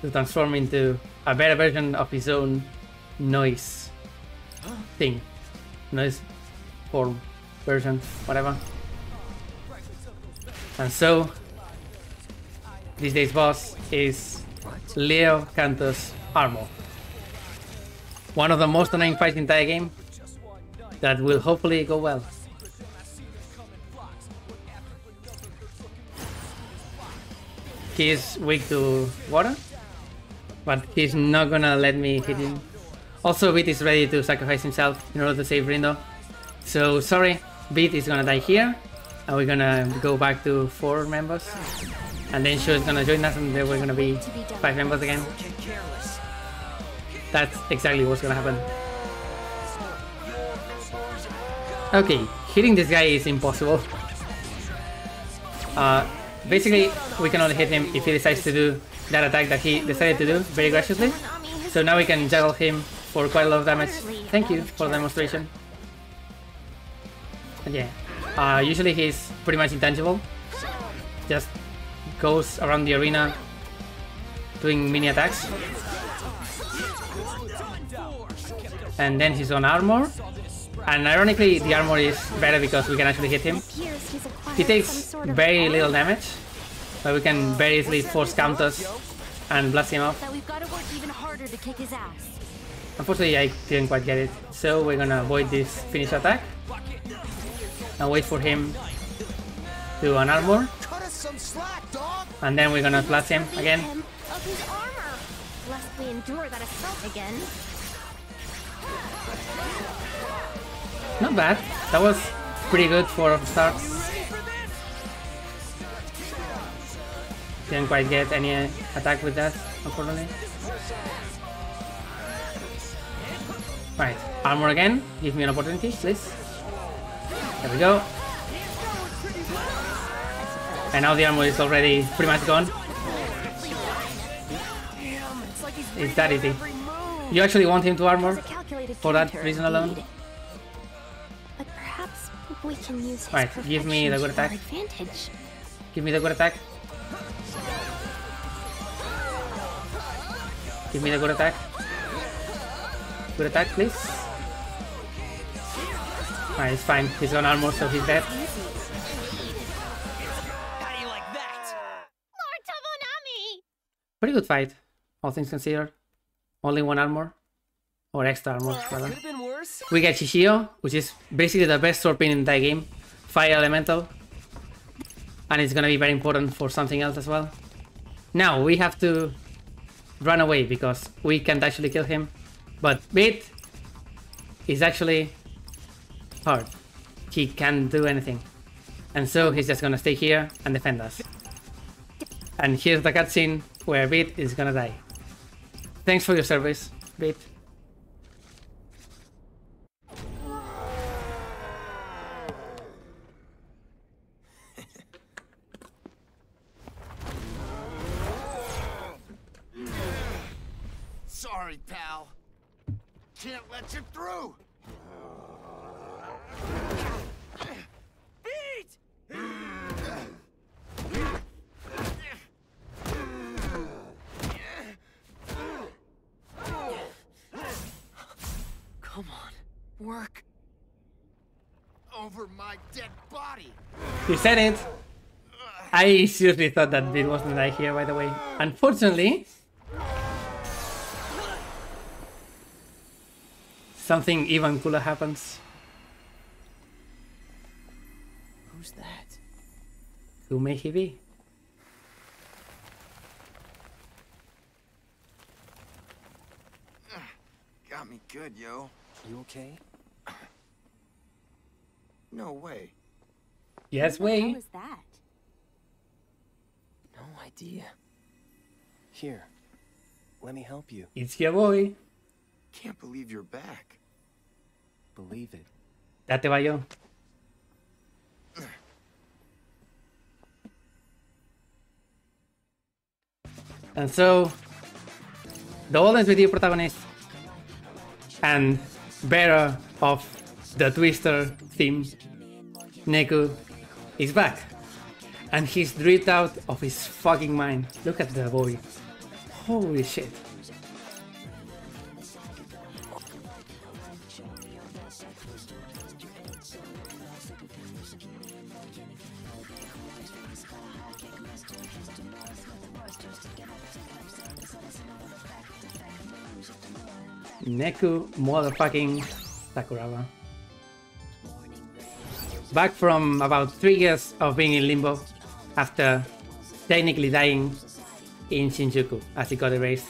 to transform into a better version of his own noise thing. Noise form, version, whatever. And so, this day's boss is Leo Canto's Armor. One of the most annoying fights in the entire game that will hopefully go well. He is weak to water, but he's not gonna let me hit him. Also, Beat is ready to sacrifice himself in order to save Rindo. So sorry, Beat is gonna die here, and we're gonna go back to 4 members. And then Sho is gonna join us, and then we're gonna be 5 members again. That's exactly what's gonna happen. Okay, hitting this guy is impossible. Basically, we can only hit him if he decides to do that attack that he decided to do very graciously. So now we can juggle him for quite a lot of damage. Thank you for the demonstration. And yeah, usually he's pretty much intangible. Just goes around the arena doing mini attacks. And then he's on armor. And ironically, the armor is better because we can actually hit him. He takes very little damage, but we can very easily force counters and blast him up. Unfortunately, I didn't quite get it, so we're gonna avoid this finish attack and wait for him to do an armor, and then we're gonna blast him again. Not bad. That was pretty good for a start. Didn't quite get any attack with that, unfortunately. Right, armor again. Give me an opportunity, please. There we go. And now the armor is already pretty much gone. It's that easy. You actually want him to armor for that reason alone? We can use his right, give me the good attack. Give me the good attack. Give me the good attack. Good attack, please. Alright, it's fine. He's on armor, so he's dead. Pretty good fight, all things considered. Only one armor. Or extra armor, rather. We get Shishio, which is basically the best sword pin in that game. Fire Elemental. And it's gonna be very important for something else as well. Now, we have to run away because we can't actually kill him. But Beat is actually hard. He can't do anything. And so he's just gonna stay here and defend us. And here's the cutscene where Beat is gonna die. Thanks for your service, Beat. Sorry, pal. Can't let you through. Beat! Come on, work over my dead body. You said it. I seriously thought that Beat was gonna die here, by the way. Unfortunately, something even cooler happens. Who's that? Who may he be? Got me good, yo. You okay? No way. Yes, What way. was that? No idea. Here, let me help you. It's your boy. Can't believe you're back. Believe it. Date va yo. And so, the Golden Video protagonist and bearer of the Twister theme, Neku, is back. And he's dripped out of his fucking mind. Look at the boy. Holy shit. Neku motherfucking Sakuraba. Back from about 3 years of being in limbo after technically dying in Shinjuku as he got erased.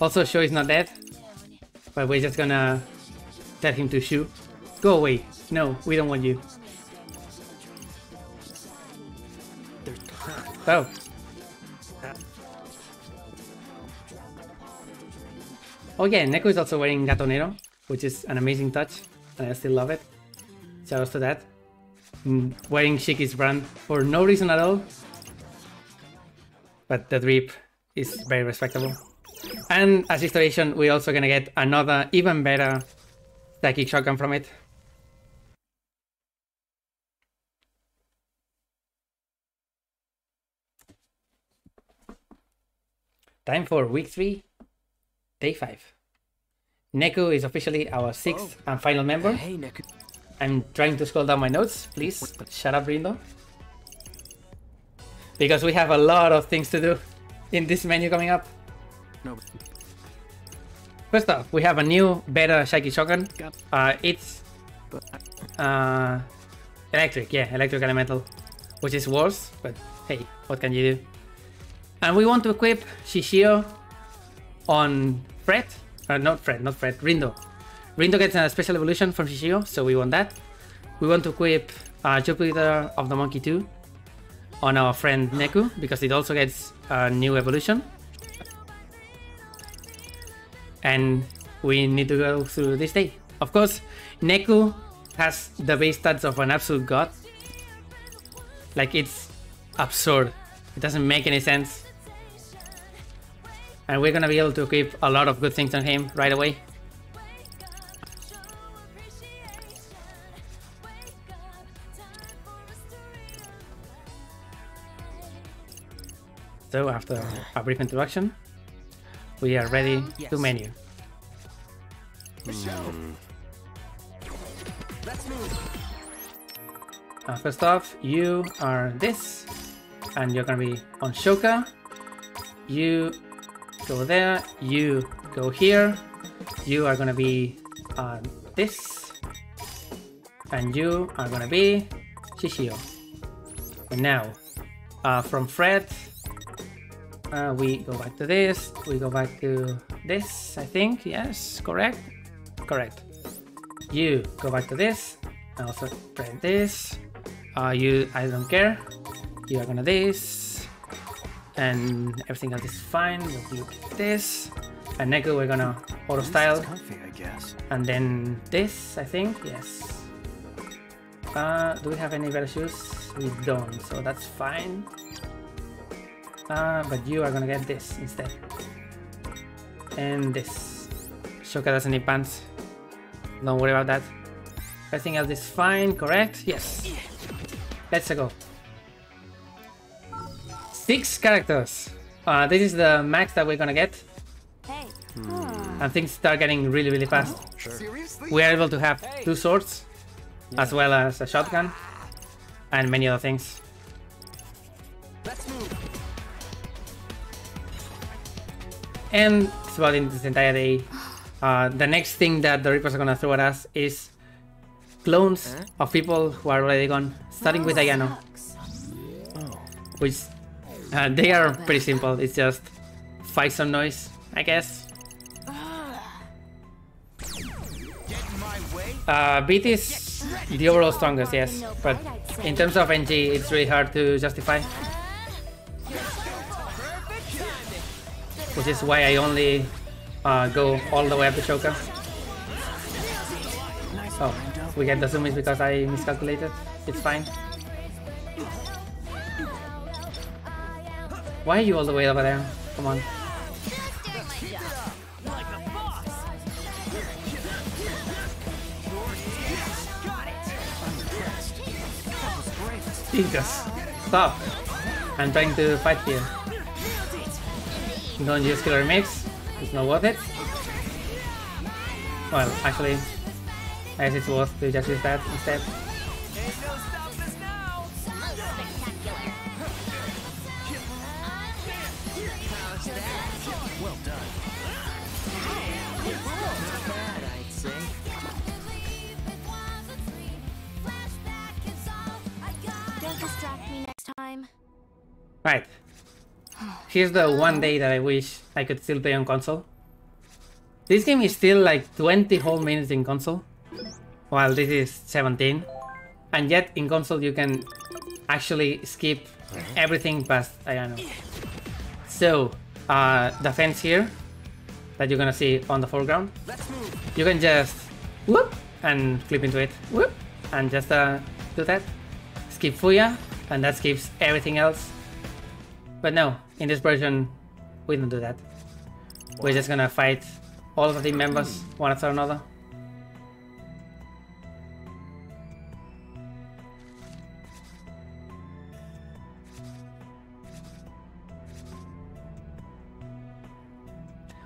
Also, Sho is not dead, but we're just gonna tell him to shoot. Go away. No, we don't want you. Oh. Oh yeah, Neko is also wearing Gatonero, which is an amazing touch, and I still love it. Shoutouts to that. Wearing Shiki's brand for no reason at all. But the drip is very respectable. And as installation, we're also gonna get another even better psychic shotgun from it. Time for week 3, day 5. Neko is officially our 6th and final member. Hey, Neko. I'm trying to scroll down my notes, please shut up, Rindo. Because we have a lot of things to do in this menu coming up. No. First off, we have a new, better Shaky Shotgun. It's electric, yeah, electric elemental, which is worse, but hey, what can you do? And we want to equip Shishio on Fred, not Fred, Rindo. Rindo gets a special evolution from Shishio, so we want that. We want to equip Jupiter of the Monkey 2 on our friend Neku, because it also gets a new evolution. And we need to go through this day. Of course, Neku has the base stats of an absolute god. Like, it's absurd. It doesn't make any sense. And we're gonna be able to equip a lot of good things on him right away. So after a brief introduction, we are ready to menu. First off, you are this, and you're gonna be on Shoka. You go there, you go here, you are gonna be this, and you are gonna be Shishio. And now, from Fred, we go back to this, we go back to this, I think, yes, correct? Correct. You go back to this, and also Fred this, you, I don't care, you are gonna this, and everything else is fine. We'll do this. And Neko, we're gonna auto style. Comfy, I guess. And then this, I think, yes. Do we have any better shoes? We don't, so that's fine. But you are gonna get this instead. And this. Shoka doesn't need pants. Don't worry about that. Everything else is fine, correct? Yes. Let's go. 6 characters. This is the max that we're gonna get. And things start getting really, really fast. We are able to have 2 swords, as well as a shotgun, and many other things. And it's about in this entire day. The next thing that the Reapers are gonna throw at us is clones of people who are already gone, starting with Ayano. Which they are pretty simple, it's just fight some noise, I guess. Beat is the overall strongest, yes, but in terms of NG, it's really hard to justify. Which is why I only go all the way up to Shoka. Oh, we get the zoomies because I miscalculated, it's fine. Why are you all the way over there? Come on. Jesus, stop. I'm trying to fight here. Don't use killer mix, it's not worth it. Well, actually, I guess it's worth to just use that instead. Right. Here's the one day that I wish I could still play on console. This game is still like 20 whole minutes in console, while this is 17. And yet in console you can actually skip everything past Ayano. So, the fence here, that you're gonna see on the foreground. You can just whoop and clip into it, whoop, and just do that. Skip Fuya, and that skips everything else. But no, in this version, we don't do that. We're just gonna fight all of the team members one after another.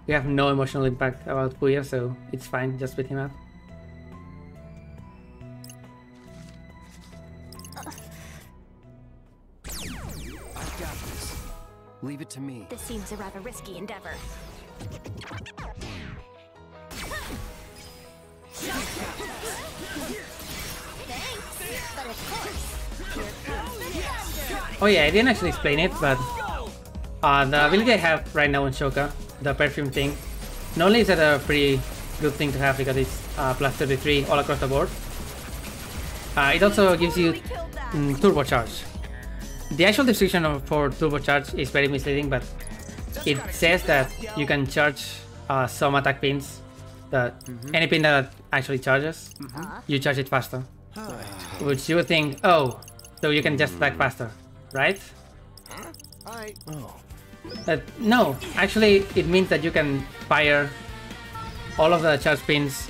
We have no emotional impact about Fuya, so it's fine, just beat him up. I've got this. Leave it to me. This seems a rather risky endeavor. Oh yeah, I didn't actually explain it, but the ability I have right now on Shoka, the perfume thing, not only is that a pretty good thing to have because it's plus 33 all across the board, it also gives you turbocharge. The actual description for turbocharge is very misleading, but it says that you can charge some attack pins, that any pin that actually charges, you charge it faster. Which you would think, oh, so you can just attack faster, right? No, actually it means that you can fire all of the charge pins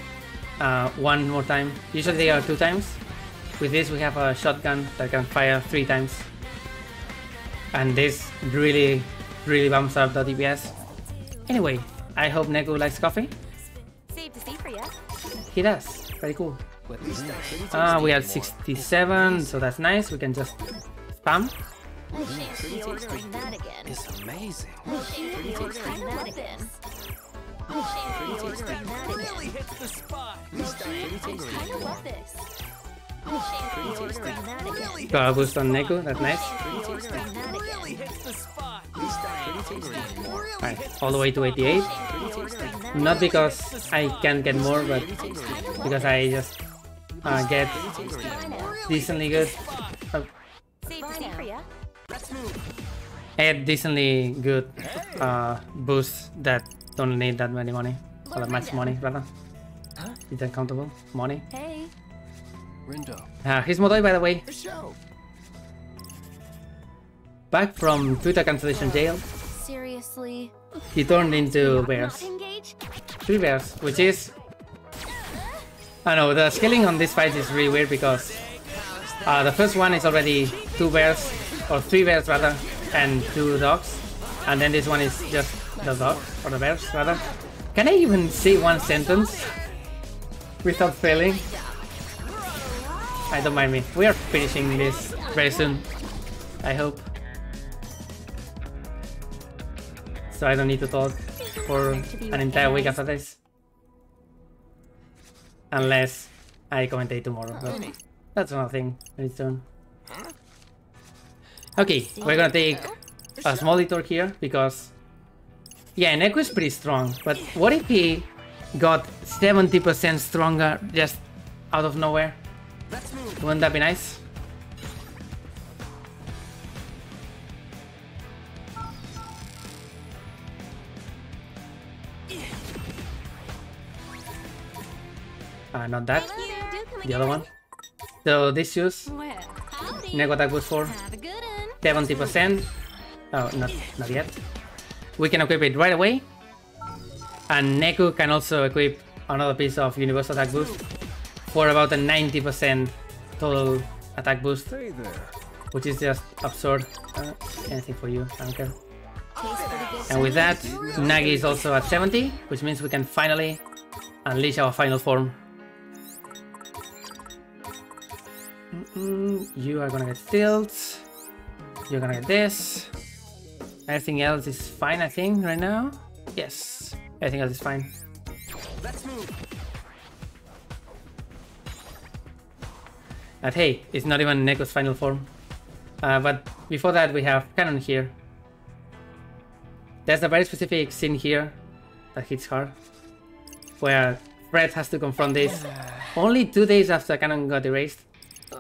one more time. Usually they are 2 times. With this we have a shotgun that can fire 3 times. And this really bumps up the DPS. Anyway, I hope Neku likes coffee. Safe to see for ya. He does, very cool. We had 67, so that's nice. We can just spam. It's amazing. Really hits the spot. Got a boost on Neku, that's nice. Really hits the spot. Alright, all the way to 88. Not because I can get more, but because I just get decently good. I had decently good boosts that don't need that many money, or that much money rather. It's uncountable money. Hey. He's Modoy, by the way. Back from Twitter cancellation jail. Seriously? He turned into bears. 3 bears, which is... I know, the scaling on this fight is really weird because the first one is already 2 bears, or 3 bears rather, and 2 dogs. And then this one is just the dog, or the bears rather. Can I even say one sentence without failing? I don't mind me. We are finishing this very soon, I hope. So I don't need to talk for an entire week after this. Unless I commentate tomorrow, but that's another thing very soon. Okay, we're gonna take a small detour here because... yeah, Neku is pretty strong, but what if he got 70% stronger just out of nowhere? Wouldn't that be nice? Not that. The other one. So this shoes. Neku attack boost for 70%. Oh, not yet. We can equip it right away. And Neku can also equip another piece of universal attack boost for about a 90% total attack boost, which is just absurd. Anything for you, I don't care. And with that, Nagi is also at 70, which means we can finally unleash our final form. You are gonna get stilled. You're gonna get this. Everything else is fine, I think, right now. Yes, everything else is fine. Let's move. And hey, it's not even Neku's final form. But before that, we have Cannon here. There's a very specific scene here that hits hard, where Fred has to confront this only 2 days after Cannon got erased.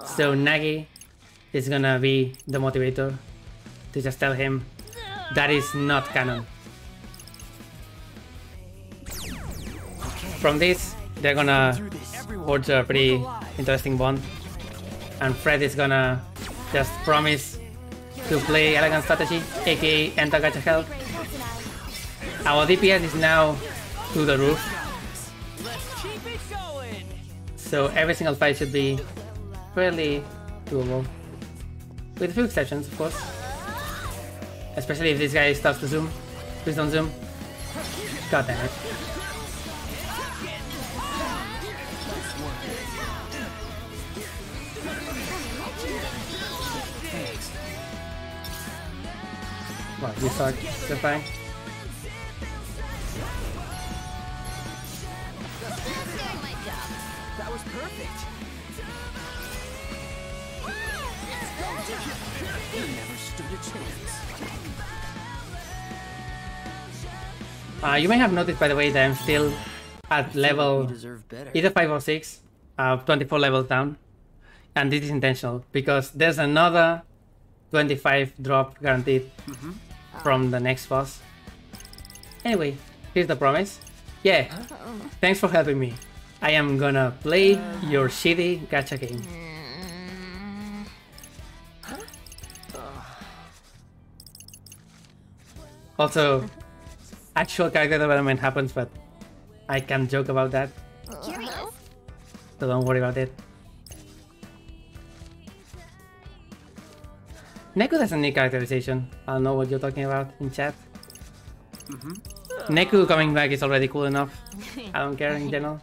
So Nagi is gonna be the motivator to just tell him that is not canon. from this, they're gonna forge a pretty interesting bond. And Fred is gonna just promise to play Elegant Strategy, aka enter gacha hell. Our DPS is now through the roof. So every single fight should be fairly doable. With a few exceptions, of course. Especially if this guy starts to zoom. Please don't zoom. God damn it. Wow, you suck. You're fine. That was perfect. You never stood a chance. You may have noticed, by the way, that I'm still at level either 5 or 6, 24 levels down. And this is intentional, because there's another 25 drop guaranteed from the next boss. Anyway, here's the promise. Yeah, thanks for helping me. I am gonna play your shitty gacha game. Also, actual character development happens, but I can't joke about that. Curious? So don't worry about it. Neku has a neat characterization. I don't know what you're talking about in chat. Neku coming back is already cool enough. I don't care in general.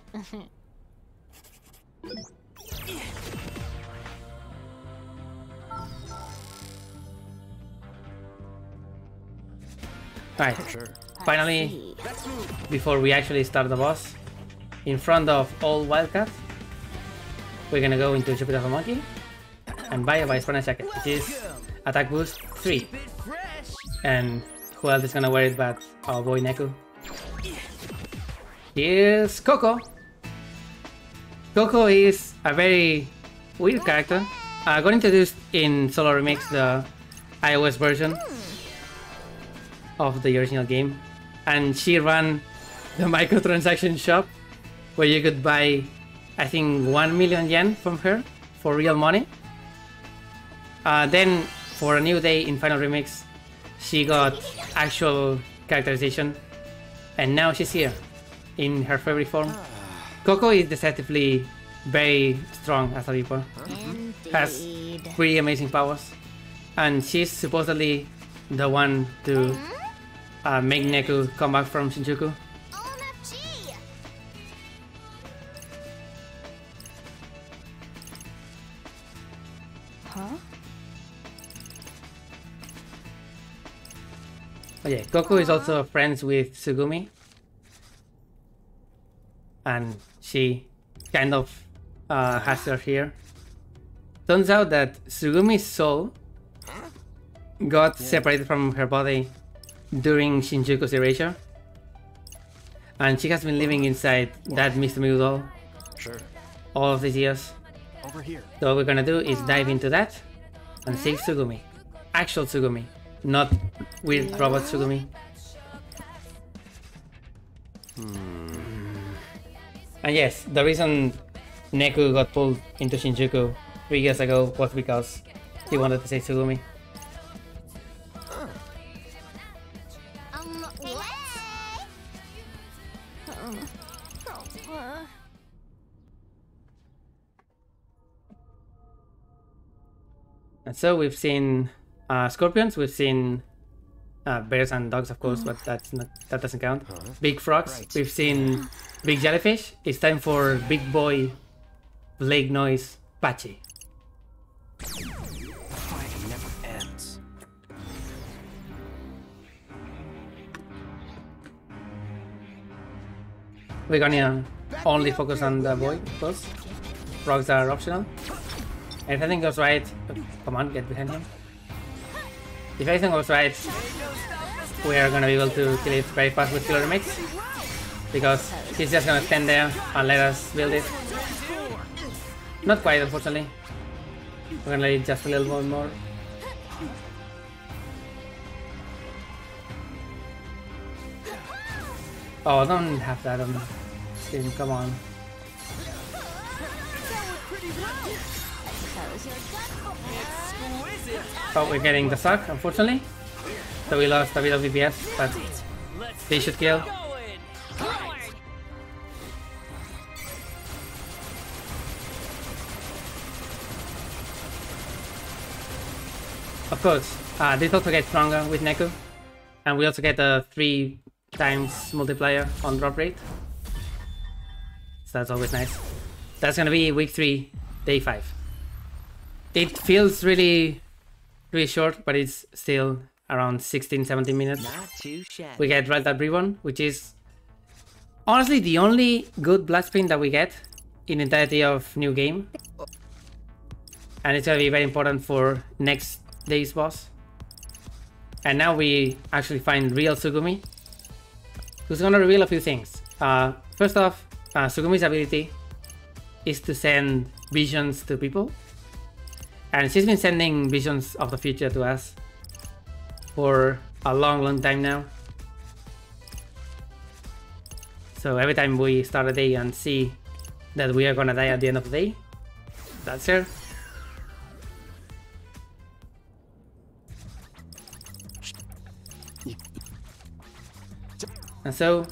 Alright, finally, before we actually start the boss, in front of all Wildcats, we're gonna go into Jupiter of a Monkey and buy a Vice Runner jacket, which is attack boost 3. And who else is gonna wear it but our boy Neku? Here's Coco. Coco is a very weird character. Got introduced in Solo Remix, the iOS version of the original game, and she ran the microtransaction shop where you could buy, I think, 1 million yen from her for real money. Then for a new day in Final Remix, she got actual characterization, and now she's here in her favorite form. Coco is deceptively very strong as a Reaper, has pretty amazing powers, and she's supposedly the one to make Neku come back from Shinjuku. Oh yeah, Coco is also friends with Tsugumi, and she kind of has her here. Turns out that Tsugumi's soul got separated from her body during Shinjuku's erasure, and she has been living inside that Mr. Doll all of these years. So what we're gonna do is dive into that and save Tsugumi. Actual Tsugumi, not weird robot Tsugumi. And yes, the reason Neku got pulled into Shinjuku 3 years ago was because he wanted to save Tsugumi. And so we've seen scorpions, we've seen bears and dogs, of course, but that doesn't count. Big frogs, we've seen big jellyfish. It's time for big boy Blake Noise Patchy. Fighting never ends. We're gonna only focus on the boy, of course. Frogs are optional. If everything goes right, come on, get behind him. If everything goes right, we are gonna be able to kill it very fast with Killer Mix, because he's just gonna stand there and let us build it. Not quite, unfortunately. We're gonna let it just a little more. Oh, I don't have that on. 16, come on. Oh, we're getting the suck, unfortunately. So we lost a bit of DPS, but they should kill. Of course, this also gets stronger with Neku. And we also get a 3 times multiplier on drop rate. So that's always nice. That's gonna be week 3, day 5. It feels really short, but it's still around 16-17 minutes. Not too shabby. We get RRLAT Reborn, which is honestly the only good blood spin that we get in the entirety of new game. And it's gonna be very important for next day's boss. And now we actually find real Tsugumi, who's gonna reveal a few things. First off, Tsugumi's ability is to send visions to people. And she's been sending visions of the future to us for a long time now. So every time we start a day and see that we are gonna die at the end of the day, that's her. And so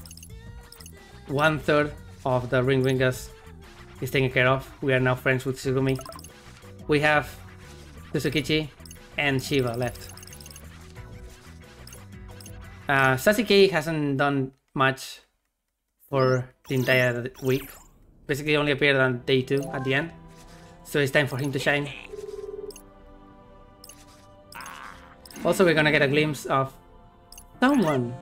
1/3 of the Ring Ringers is taken care of. We are now friends with Tsugumi. We have Tsukichi and Shiva left. Sasuke hasn't done much for the entire week. Basically only appeared on day 2 at the end. So it's time for him to shine. Also, we're gonna get a glimpse of someone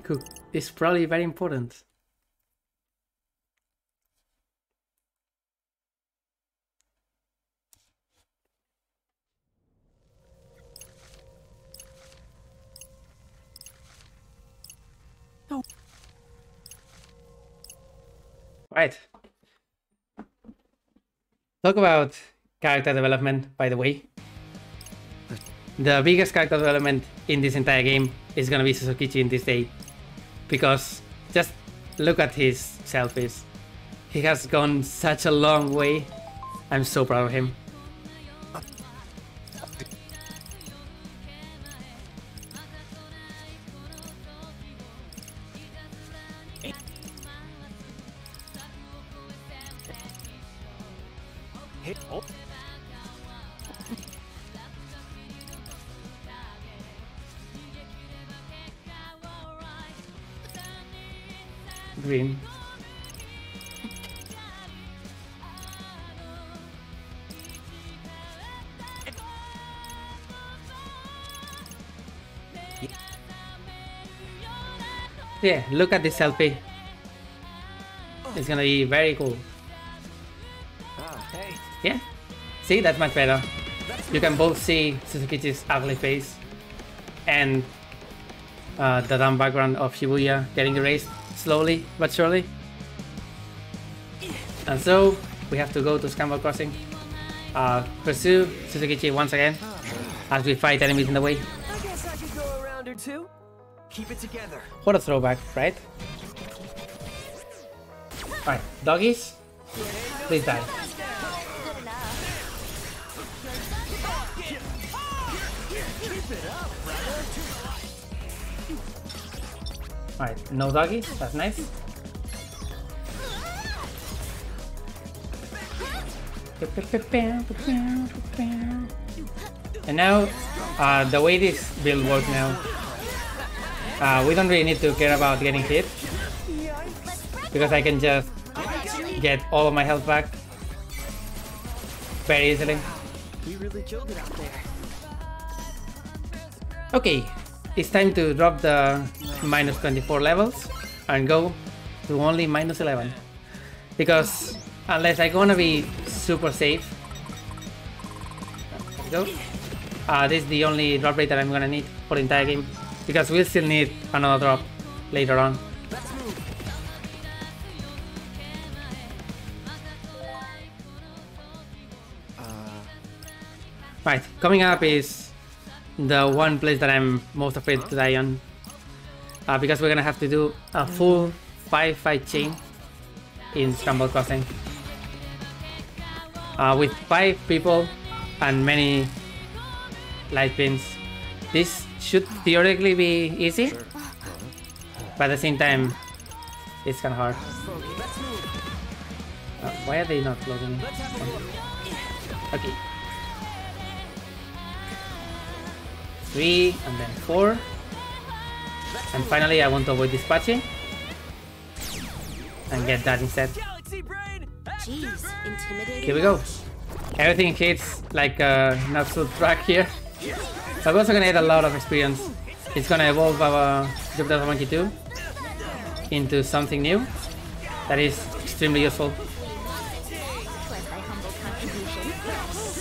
who is probably very important. Right. Talk about character development, by the way. The biggest character development in this entire game is gonna be Suzukichi in this day. Because just look at his selfies. He has gone such a long way. I'm so proud of him. Green. Yeah, look at this selfie. It's gonna be very cool. Yeah, see, that's much better. You can both see Suzukichi's ugly face and the dumb background of Shibuya getting erased slowly but surely. And so we have to go to Scamball Crossing, pursue Suzukichi once again as we fight enemies in the way. I guess I could go a round or two. Keep it together. What a throwback, right? Alright, doggies, please die. Alright, no doggies, that's nice. And now, the way this build works now, we don't really need to care about getting hit, because I can just get all of my health back very easily. We really killed it out there. Okay, it's time to drop the minus 24 levels and go to only minus 11. Because unless I'm gonna be super safe, there we go. This is the only drop rate that I'm gonna need for the entire game. Because we'll still need another drop later on. Right, coming up is the one place that I'm most afraid to die on. Because we're gonna have to do a full 5-fight chain in Scramble Crossing. With 5 people and many light pins, this should theoretically be easy, but at the same time, it's kind of hard. Why are they not loading? Okay. 3 and then 4. And finally, I want to avoid dispatching and get that instead. Jeez, intimidating. Here we go. Everything hits like an absolute track here. But we're also gonna get a lot of experience. It's gonna evolve our Jupiter Monkey 2 into something new that is extremely useful.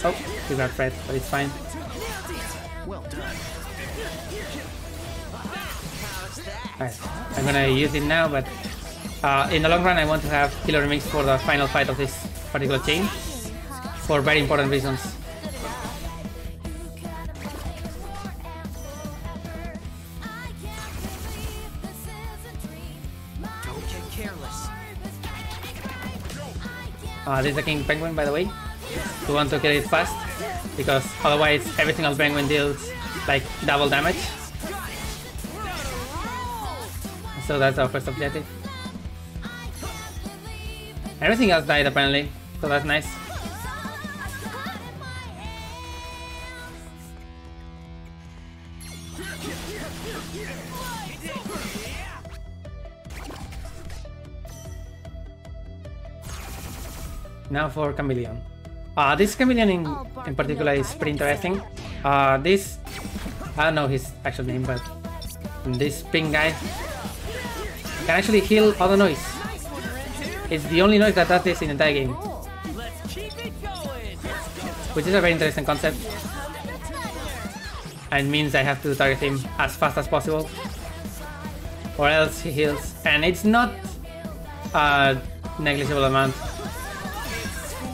Oh, we got Fred, but it's fine. Alright, I'm gonna use it now, but in the long run I want to have Killer Remix for the final fight of this particular chain for very important reasons. Don't get careless. This is the King Penguin, by the way. We want to kill it fast, because otherwise every single penguin deals like double damage. So that's our first objective. Everything else died apparently, so that's nice. Now for Chameleon. This Chameleon in particular is pretty interesting. This, I don't know his actual name, but this pink guy can actually heal other noise. It's the only noise that does this in the entire game, which is a very interesting concept, and means I have to target him as fast as possible, or else he heals, and it's not a negligible amount.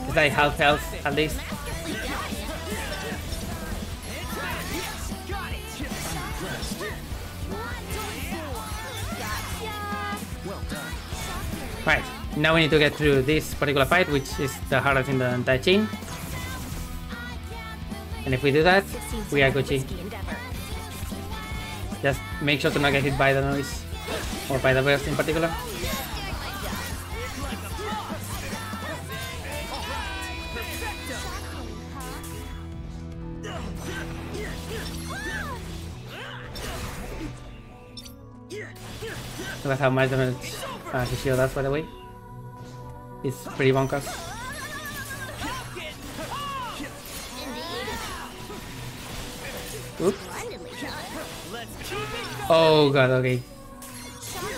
It's like half health at least. Right, now we need to get through this particular fight, which is the hardest in the entire chain. And if we do that, we are Gucci. Just make sure to not get hit by the noise, or by the burst in particular. Look at how much damage his shield does, by the way. It's pretty bonkers. Oops. Oh god, okay.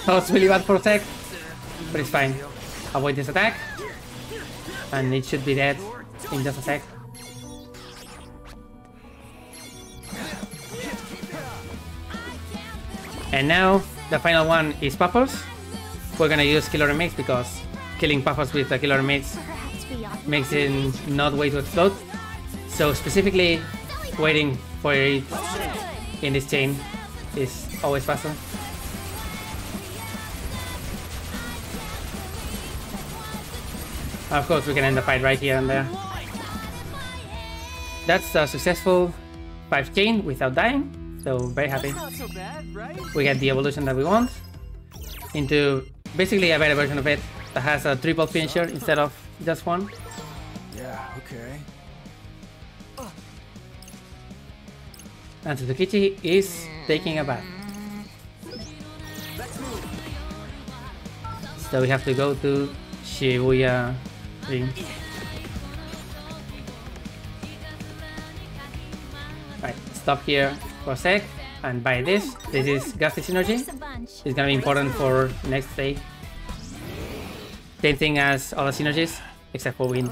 That was really bad for a sec, but it's fine. Avoid this attack, and it should be dead in just a sec. And now, the final one is Puffles. We're gonna use Killer Remix because killing Puffles with the Killer Remix makes it not wait to explode. So specifically, waiting for it in this chain is always faster. Of course, we can end the fight right here and there. That's a successful 5 chain without dying. So very happy. We get the evolution that we want into basically a better version of it that has a triple finisher instead of just one. Yeah, okay. And Tsukichi is taking a bath. So we have to go to Shibuya Ring. Right, stop here for a sec and buy this. This is Gusty Synergy. It's gonna be important for next day. Same thing as other synergies, except for wind.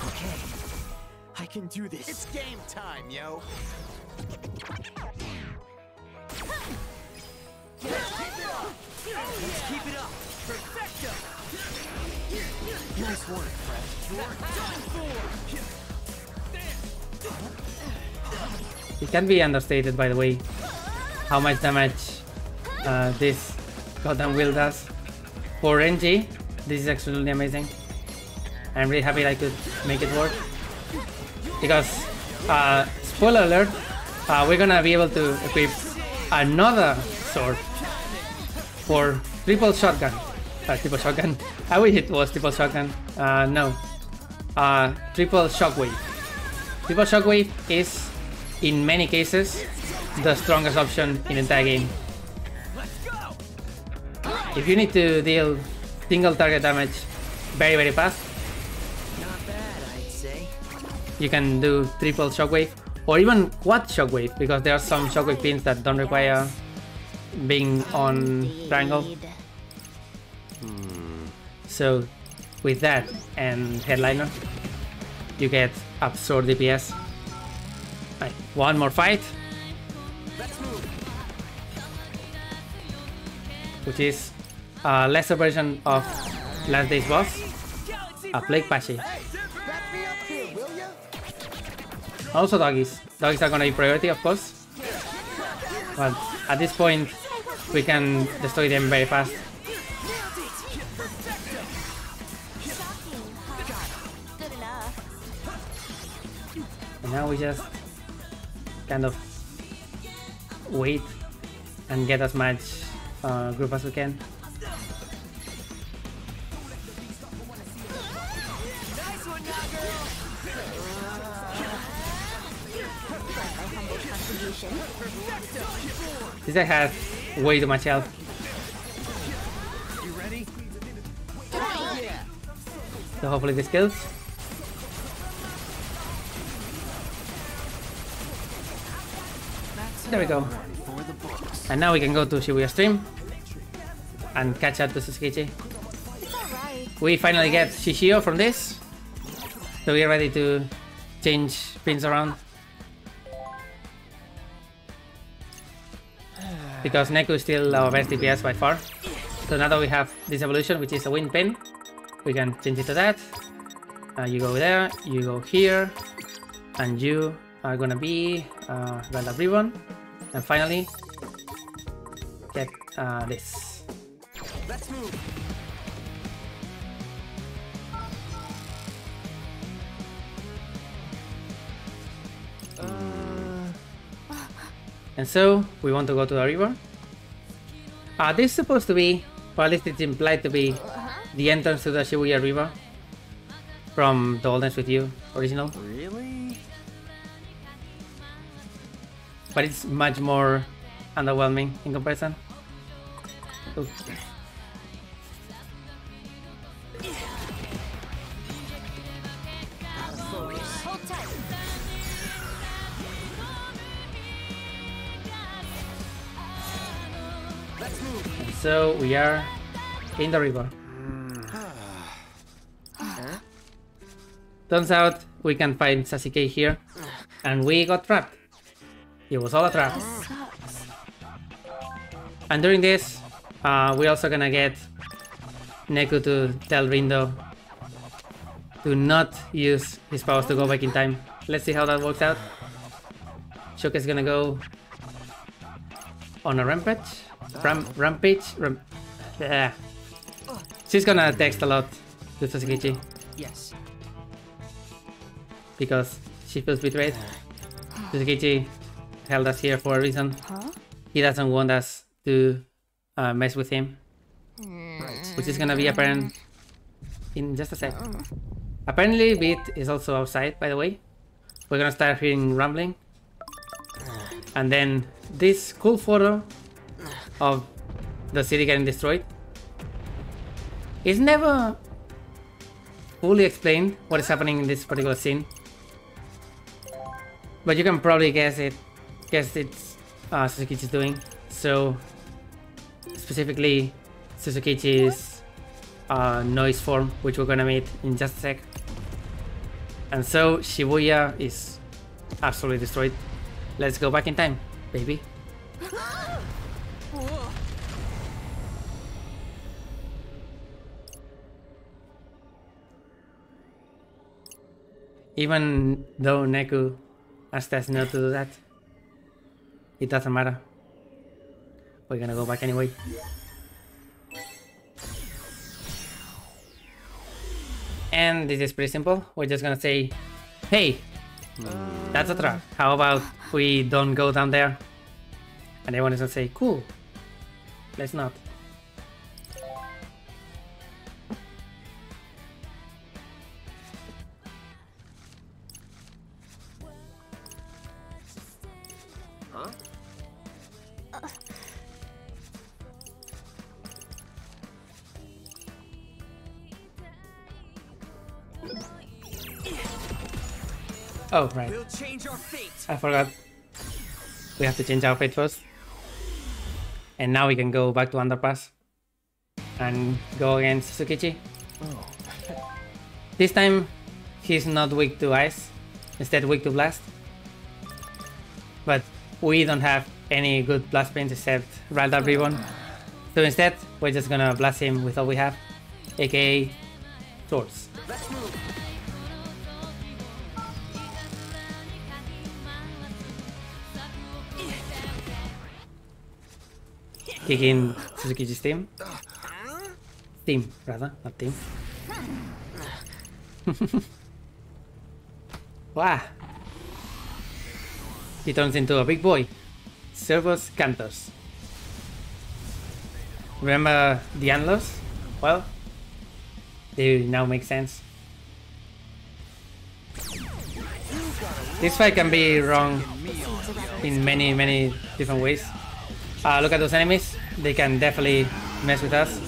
Okay, I can do this. It's game time, yo. Let's keep it up. Perfecto. Nice work, Fred. You're done for. It can be understated, by the way, how much damage this Gotham Wheel does. For NG, this is absolutely amazing. I'm really happy I could make it work. Because, spoiler alert, we're gonna be able to equip another sword for triple shotgun. Triple shotgun. I wish it was triple shotgun. No. Triple shockwave. Triple shockwave is, in many cases, the strongest option in the entire game. If you need to deal single target damage very fast, Not bad, I'd say. you can do triple shockwave or even quad shockwave, because there are some shockwave pins that don't require being on triangle. So with that and headliner, you get absurd DPS. Right, one more fight, which is a lesser version of last day's boss, a Plague Pashi. Also doggies. Doggies are gonna be priority, of course. But at this point, we can destroy them very fast. And now we just kind of wait and get as much group as we can. This guy has way too much health. You ready? So hopefully this kills. There we go. And now we can go to Shibuya stream and catch up to Suzukichi. We finally get Shishio from this, so we're ready to change pins around. Because Neku is still our best DPS by far. So now that we have this evolution, which is a wind pin, we can change it to that. You go there, you go here, and you are gonna be Gundam Ribbon. And finally, get this. Let's move. And so we want to go to the river. This is supposed to be, or at least it's implied to be, the entrance to the Shibuya River from the Old Dance With You original. Really? But it's much more underwhelming in comparison. Oops. So we are in the river. Turns out we can find Sasuke here, and we got trapped. It was all a trap. And during this, we're also gonna get Neku to tell Rindo to not use his powers to go back in time. Let's see how that works out. Shoka is gonna go on a rampage. Yeah. She's gonna text a lot to Sasuke Yes. because she feels betrayed. Sasuke held us here for a reason. He doesn't want us to mess with him, which is gonna be apparent in just a sec. Apparently Beat is also outside, by the way. We're gonna start hearing rumbling, and then this cool photo of the city getting destroyed. It's never fully explained what is happening in this particular scene, but you can probably guess it's Suzukichi's doing. So specifically Suzukichi's noise form, which we're gonna meet in just a sec. And so Shibuya is absolutely destroyed. Let's go back in time, baby. Even though Neku asked us not to do that, it doesn't matter. We're gonna go back anyway. And this is pretty simple. We're just gonna say, hey, that's a trap. How about we don't go down there? And everyone is gonna say, cool, let's not. Huh? Oh, right. We'll change our fate. I forgot. We have to change our fate first. And now we can go back to Underpass and go against Tsukichi. This time he's not weak to ice, instead weak to blast. But we don't have any good blast paints except RRLAT Ribbon. So instead we're just gonna blast him with all we have, aka swords. Let's move. Kick in Suzuki's team. Team, rather, not team. Wow! He turns into a big boy. Servus Cantos. Remember the antlers? Well, they now make sense. This fight can be wrong in many different ways. Look at those enemies, they can definitely mess with us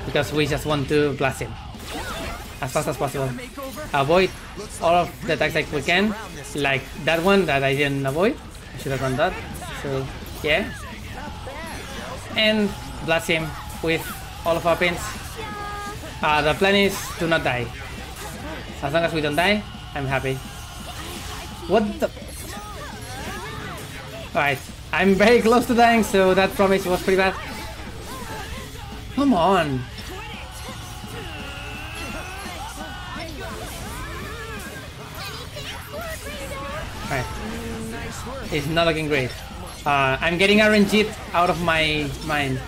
because we just want to blast him as fast as possible. Avoid all of the attacks like we can, like that one that I didn't avoid. I should have done that, so yeah. And blast him with all of our pins. The plan is to not die. As long as we don't die, I'm happy. What the... Alright. I'm very close to dying, so that promise was pretty bad. Come on! Alright. It's not looking great. I'm getting RNG'd out of my mind.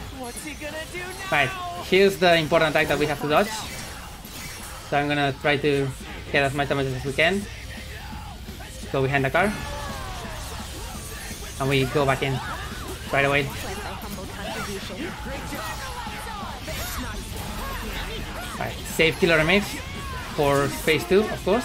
Right, here's the important attack that we have to dodge. So I'm gonna try to get as much damage as we can. Go behind the car. And we go back in right away. Right, save killer remix for phase 2, of course.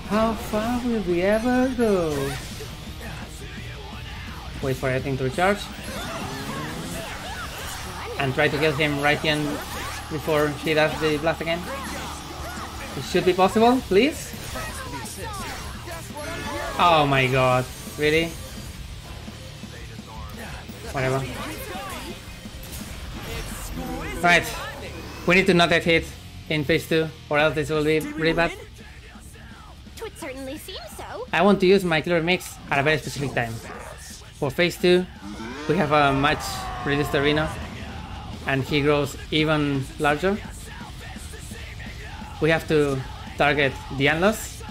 How far will we ever go? Wait for everything to recharge. And try to kill him right in before he does the blast again. It should be possible, please. Oh my god, really? Whatever. Right, we need to not get hit in phase 2 or else this will be really bad. It certainly seems so. I want to use my killer mix at a very specific time. For phase 2, we have a much reduced arena and he grows even larger. We have to target the antlers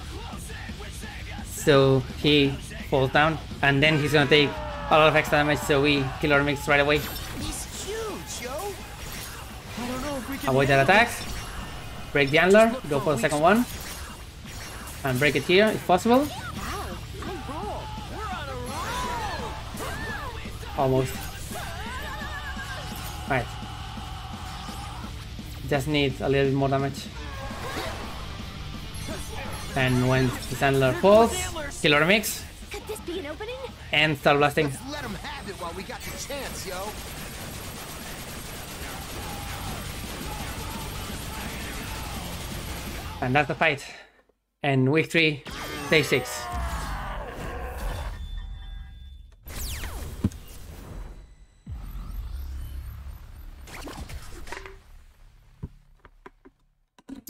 so he falls down, and then he's gonna take a lot of extra damage, so we kill our mix right away. He's huge, yo. I don't know if we can Avoid that attack, break the antler, go for the second one, and break it here if possible. Almost. Right. Just need a little bit more damage. And when the antler falls, kill our mix. Could this be an opening? And start blasting. Let's let him have it while we got the chance, yo. And that's the fight. And week 3, day 6.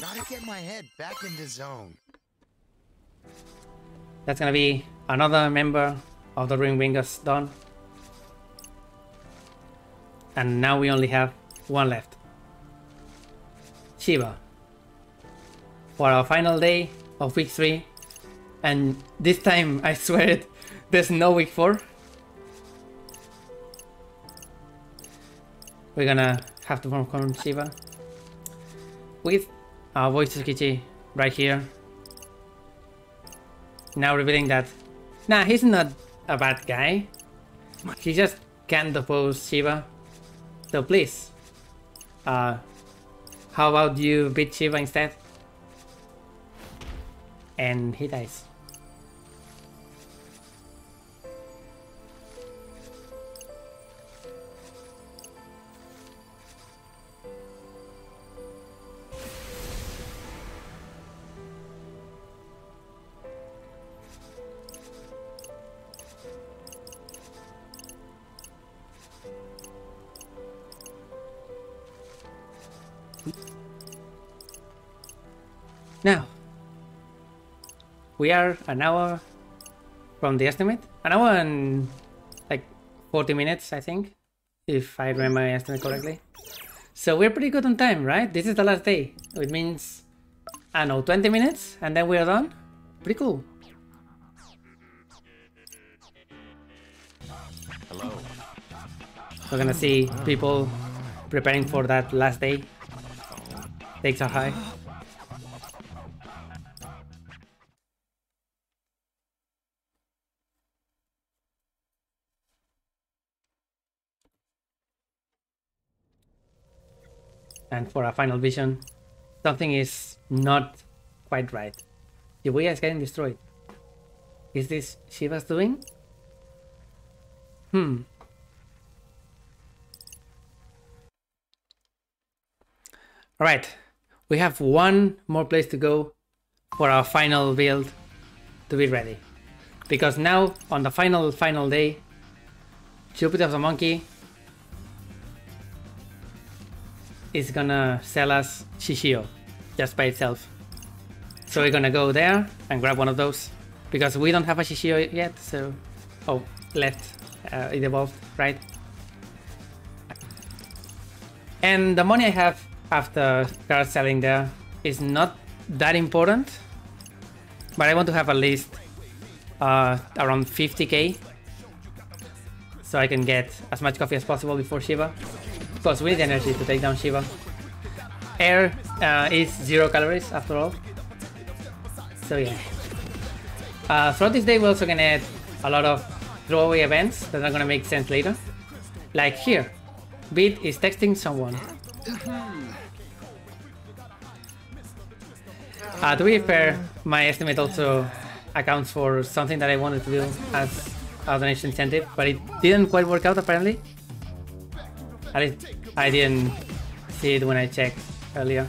Gotta get my head back in the zone. That's gonna be another member of the Ring Wingers done. And now we only have one left. Shiva. For our final day of week 3. And this time, I swear it, there's no week 4. we're gonna have to farm Shiva with our voice Tsukichi right here. Now revealing that, nah, he's not a bad guy. He just can't oppose Shiva. So please, how about you beat Shiva instead? And he dies. Now, we are an hour from the estimate. An hour and like 40 minutes, I think, if I remember my estimate correctly. So we're pretty good on time, right? This is the last day, which means, I don't know, 20 minutes and then we're done. Pretty cool. Hello. We're gonna see people preparing for that last day. Stakes are high. And for our final vision, something is not quite right. Shibuya is getting destroyed. Is this Shiva's doing? Alright, we have one more place to go for our final build to be ready. Because now, on the final day, Jupiter of the Monkey is gonna sell us Shishio just by itself. So we're gonna go there and grab one of those because we don't have a Shishio yet. So, oh, left, it evolved, right? And the money I have after cards selling there is not that important, but I want to have at least around 50k so I can get as much coffee as possible before Shiva. Because we need energy to take down Shiva. Air is 0 calories after all. So yeah. Throughout this day we're also gonna add a lot of throwaway events that are gonna make sense later. Like here, Beat is texting someone. To be fair, my estimate also accounts for something that I wanted to do as a donation incentive, but it didn't quite work out apparently. At least I didn't see it when I checked earlier.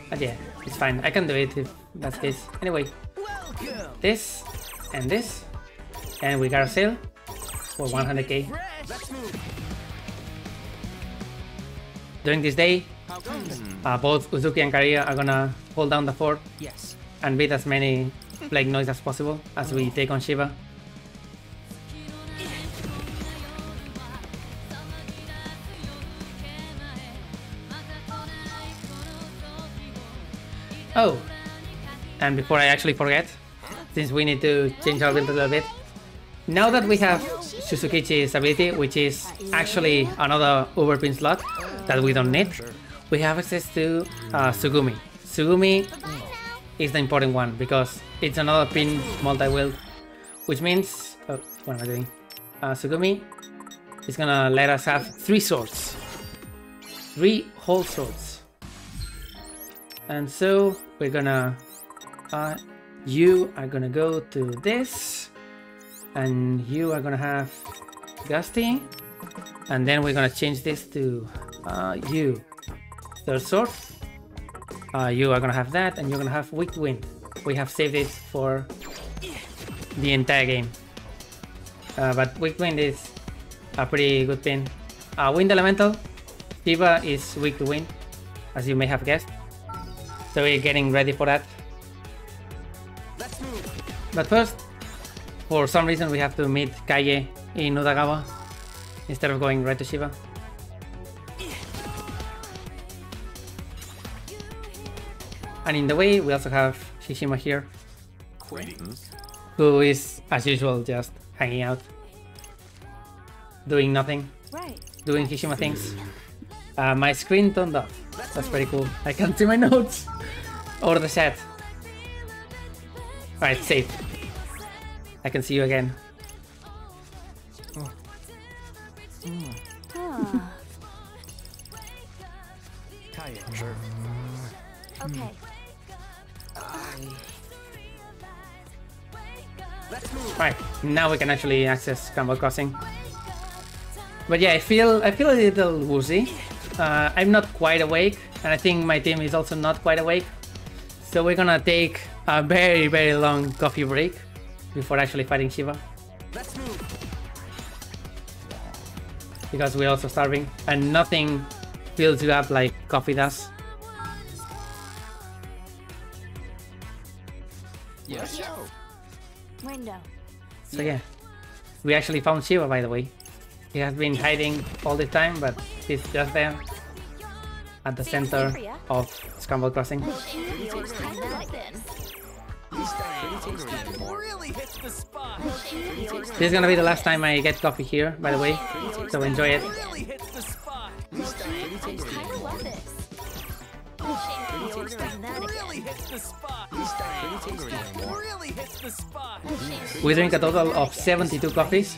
But yeah, it's fine. I can do it if that's the case. Anyway, this and this. And we got a sale for 100k. During this day, both Uzuki and Kariya are gonna hold down the fort and beat as many plague noise as possible as we take on Shiva. Oh, and before I actually forget, since we need to change our build a little bit, now that we have Suzukichi's ability, which is actually another overpin slot that we don't need, we have access to Sugumi. Sugumi is the important one because it's another pin multi-wield, which means, oh, what am I doing? Sugumi is gonna let us have 3 swords, 3 whole swords. And so we're gonna, you are gonna go to this, and you are gonna have Gusty, and then we're gonna change this to you, third sword. You are gonna have that, and you're gonna have Weak Wind. We have saved it for the entire game, but Weak Wind is a pretty good pin. Wind Elemental, Shiva is weak to wind, as you may have guessed. So we're getting ready for that. But first, for some reason we have to meet Kaie in Udagawa instead of going right to Shiva. And in the way we also have Shishima here, who is as usual just hanging out, doing nothing, doing Shishima things. My screen turned off. That's pretty cool. I can see my notes over the chat. Alright, safe. I can see you again. Okay. Right, now we can actually access Scramble Crossing. But yeah, I feel a little woozy. I'm not quite awake, and I think my team is also not quite awake. So we're gonna take a very long coffee break before actually fighting Shiva. Let's move. Because we're also starving, and nothing fills you up like coffee does. Yes. Window. So yeah, we actually found Shiva, by the way. He has been hiding all the time, but he's just there at the center of Scramble Crossing. Really hits the spot. This is gonna be the last time I get coffee here, by the way, so enjoy it. Really hits the spot. I love this. Really hits the spot. Really hits the spot. We drink a total of 72 coffees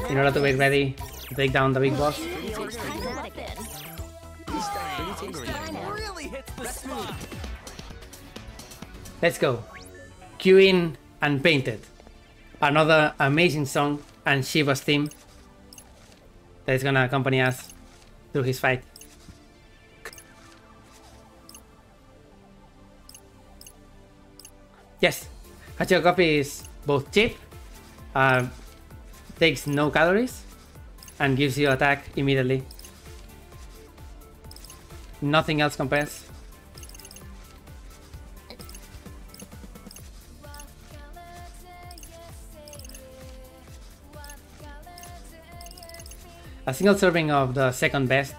in order to be ready to take down the big boss. Really hits the spot. Let's go. Queuing and Painted. Another amazing song and Shiva's theme that is gonna accompany us through his fight. Yes, Hachiko coffee is both cheap, takes no calories, and gives you attack immediately. Nothing else compares. A single serving of the second best,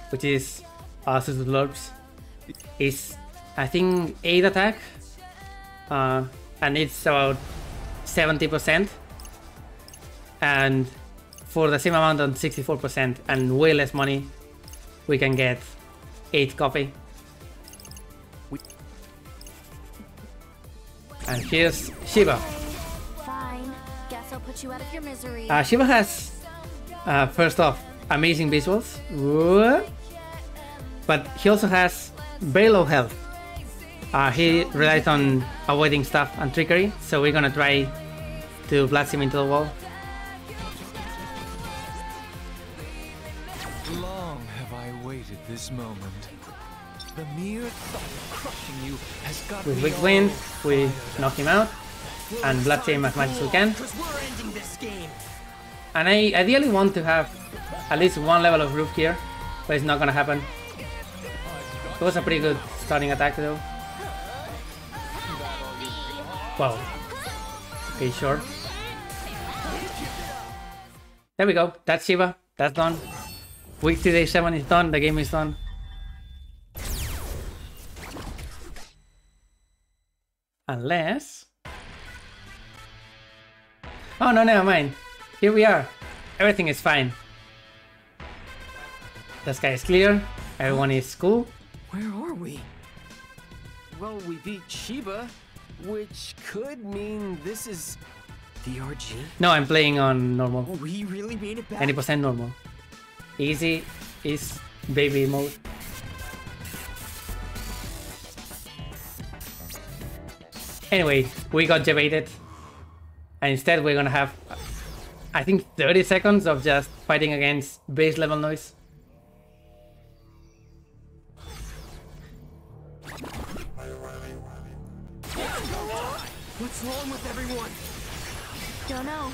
which is Suited Lords, is I think 8 attack, and it's about 70%, and for the same amount on 64% and way less money, we can get 8 coffee. And here's Shiva. Fine. Guess I'll put you out of your misery. Shiva has, first off, amazing visuals, but he also has very low health. He relies on avoiding stuff and trickery, so we're gonna try to blast him into the wall. Long have I waited this moment. The mere thought of crushing you has got With me weak all wind, we fired knock him out and blast him as much as we can. Because we're ending this game. And I ideally want to have at least one level of roof here, but it's not gonna happen. It was a pretty good starting attack though. Wow. Okay, sure. There we go. That's Shiva. That's done. Week 2 day 7 is done. The game is done. Unless... Oh no, never mind. Here we are. Everything is fine. The sky is clear. Everyone is cool. Where are we? Well, we beat Shiva, which could mean this is the RG. No, I'm playing on normal. Oh, we really made it back. 90% normal. Easy is baby mode. Anyway, we got jebaited. And instead we're gonna have, I think, 30 seconds of just fighting against base level noise. What's wrong with everyone? Don't know.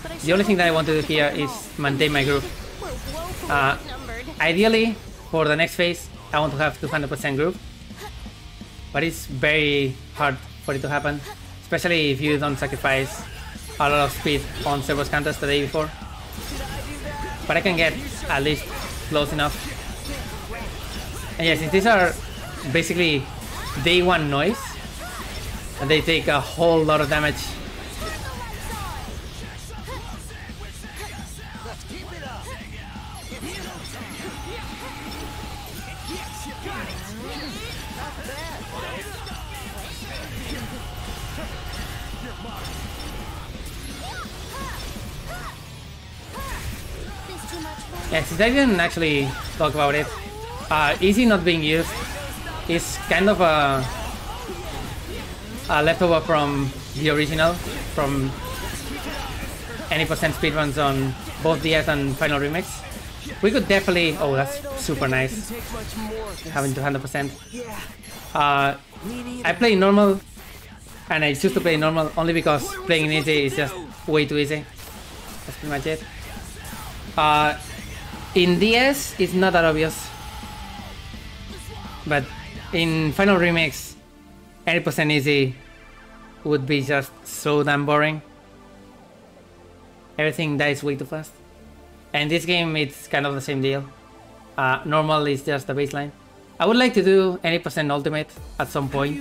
But The only thing that I want to do here is maintain my group. we're woefully outnumbered. Ideally, for the next phase, I want to have 200% group. But it's very hard for it to happen, especially if you don't sacrifice a lot of speed on servos counters the day before. But I can get at least close enough. And yes, since these are basically day 1 noise, and they take a whole lot of damage. Yeah, since I didn't actually talk about it, easy not being used is kind of a leftover from the original, from any percent speedruns on both DS and Final Remix. We could definitely... Oh, that's super nice. Having 200%. I play normal, and I choose to play normal only because playing in easy is just way too easy. That's pretty much it. In DS, it's not that obvious. But in Final Remix, 80% easy would be just so damn boring. Everything dies way too fast. And this game, it's kind of the same deal. Normal is just the baseline. I would like to do 80% ultimate at some point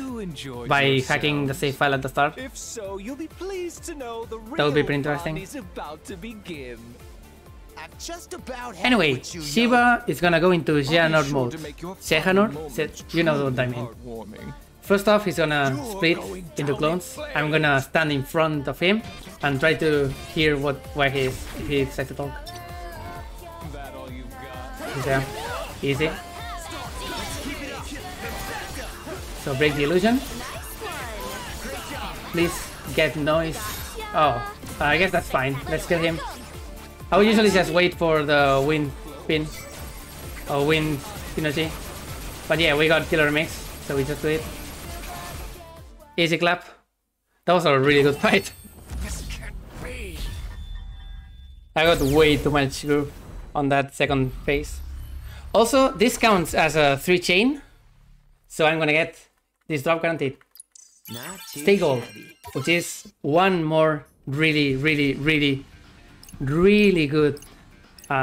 by hacking the save file at the start. If so, you'll be pleased to know the That would be pretty interesting. is about to begin. I've just about had Anyway, what you Shiva is gonna go into Xehanort mode. Xehanort? You know what I mean. First off, he's gonna split into clones. I'm gonna stand in front of him and try to hear where he is, if he decides to talk. He's there. Easy. So break the illusion. Please get noise. Oh, I guess that's fine. Let's kill him. I would usually just wait for the wind pin or wind synergy. But yeah, we got killer mix, so we just do it. Easy clap. That was a really good fight. I got way too much groove on that second phase. Also, this counts as a 3 chain, so I'm gonna get this drop guaranteed. Stay gold, which is one more really good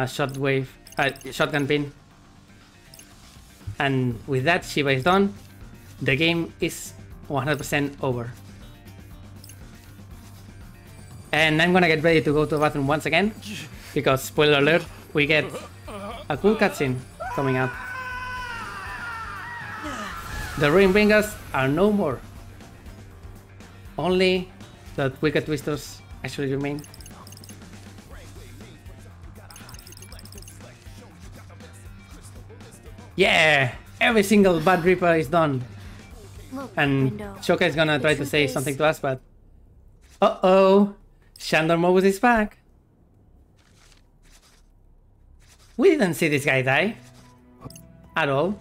shotgun pin. And with that, Shiva is done. The game is 100% over. And I'm gonna get ready to go to the bathroom once again, because spoiler alert, we get a cool cutscene coming up. The Ruin Bringers are no more. Only the Wicked Twisters actually remain. Yeah! Every single Bad Reaper is done. And Shoka is gonna try to say something to us, but... Uh-oh! Shandor Mobus is back! We didn't see this guy die. At all.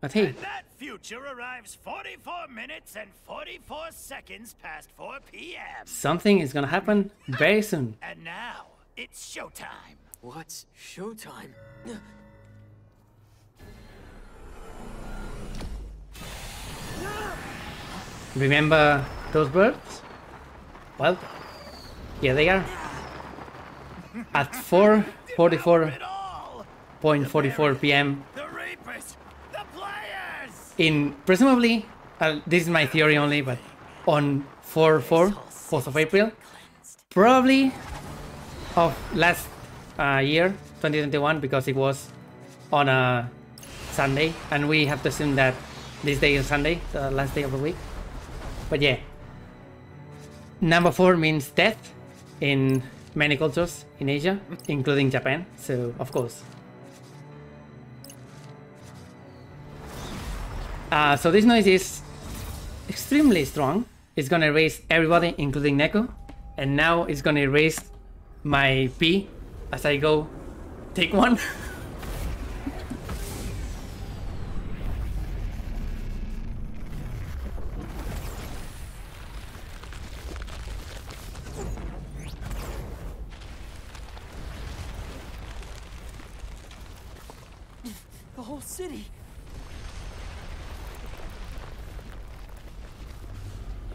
But hey. And that future arrives 44 minutes and 44 seconds past 4 p.m. Something is gonna happen very soon. And now, it's showtime. What's showtime? Remember those birds? Well, here they are. At 4:44.44 p.m. in presumably, this is my theory only, but on 4th of April, probably of last year, 2021, because it was on a Sunday, and we have to assume that this day is Sunday, the last day of the week. But yeah, number 4 means death in many cultures in Asia, including Japan, so of course. So this noise is extremely strong. It's gonna erase everybody, including Neko, and now it's gonna erase my P as I go take one. The whole city.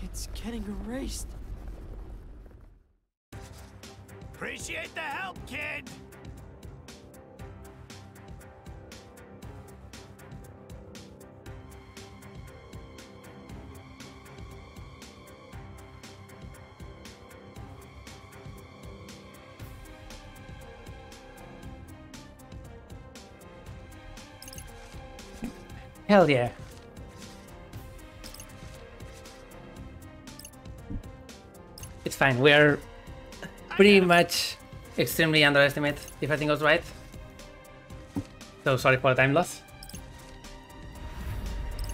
It's getting erased. Appreciate the help, kid. Hell yeah. It's fine, we're pretty much extremely underestimated if everything goes right. So sorry for the time loss.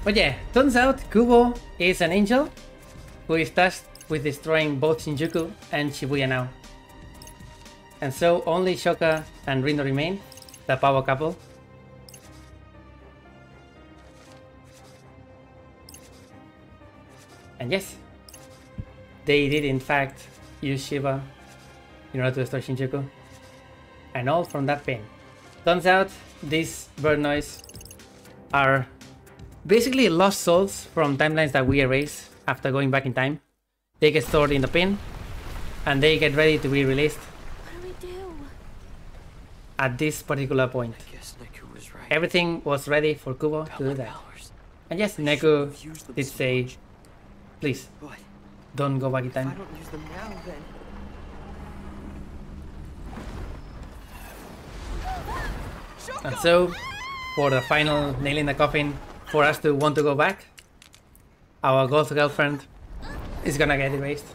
But yeah, turns out Kubo is an angel who is tasked with destroying both Shinjuku and Shibuya now. And so only Shoka and Rindo remain, the power couple. And yes, they did in fact use Shiba in order to destroy Shinjuku. And all from that pain. Turns out these bird noise are basically lost souls from timelines that we erase after going back in time. They get stored in the pin and they get ready to be released. What do we do? At this particular point. I guess Neku was right. Everything was ready for Kubo to do that. And yes, Neku did say, please, don't go back in time. If I don't use them now, then... And so, for the final nail in the coffin, for us to want to go back, our ghost girlfriend is gonna get erased.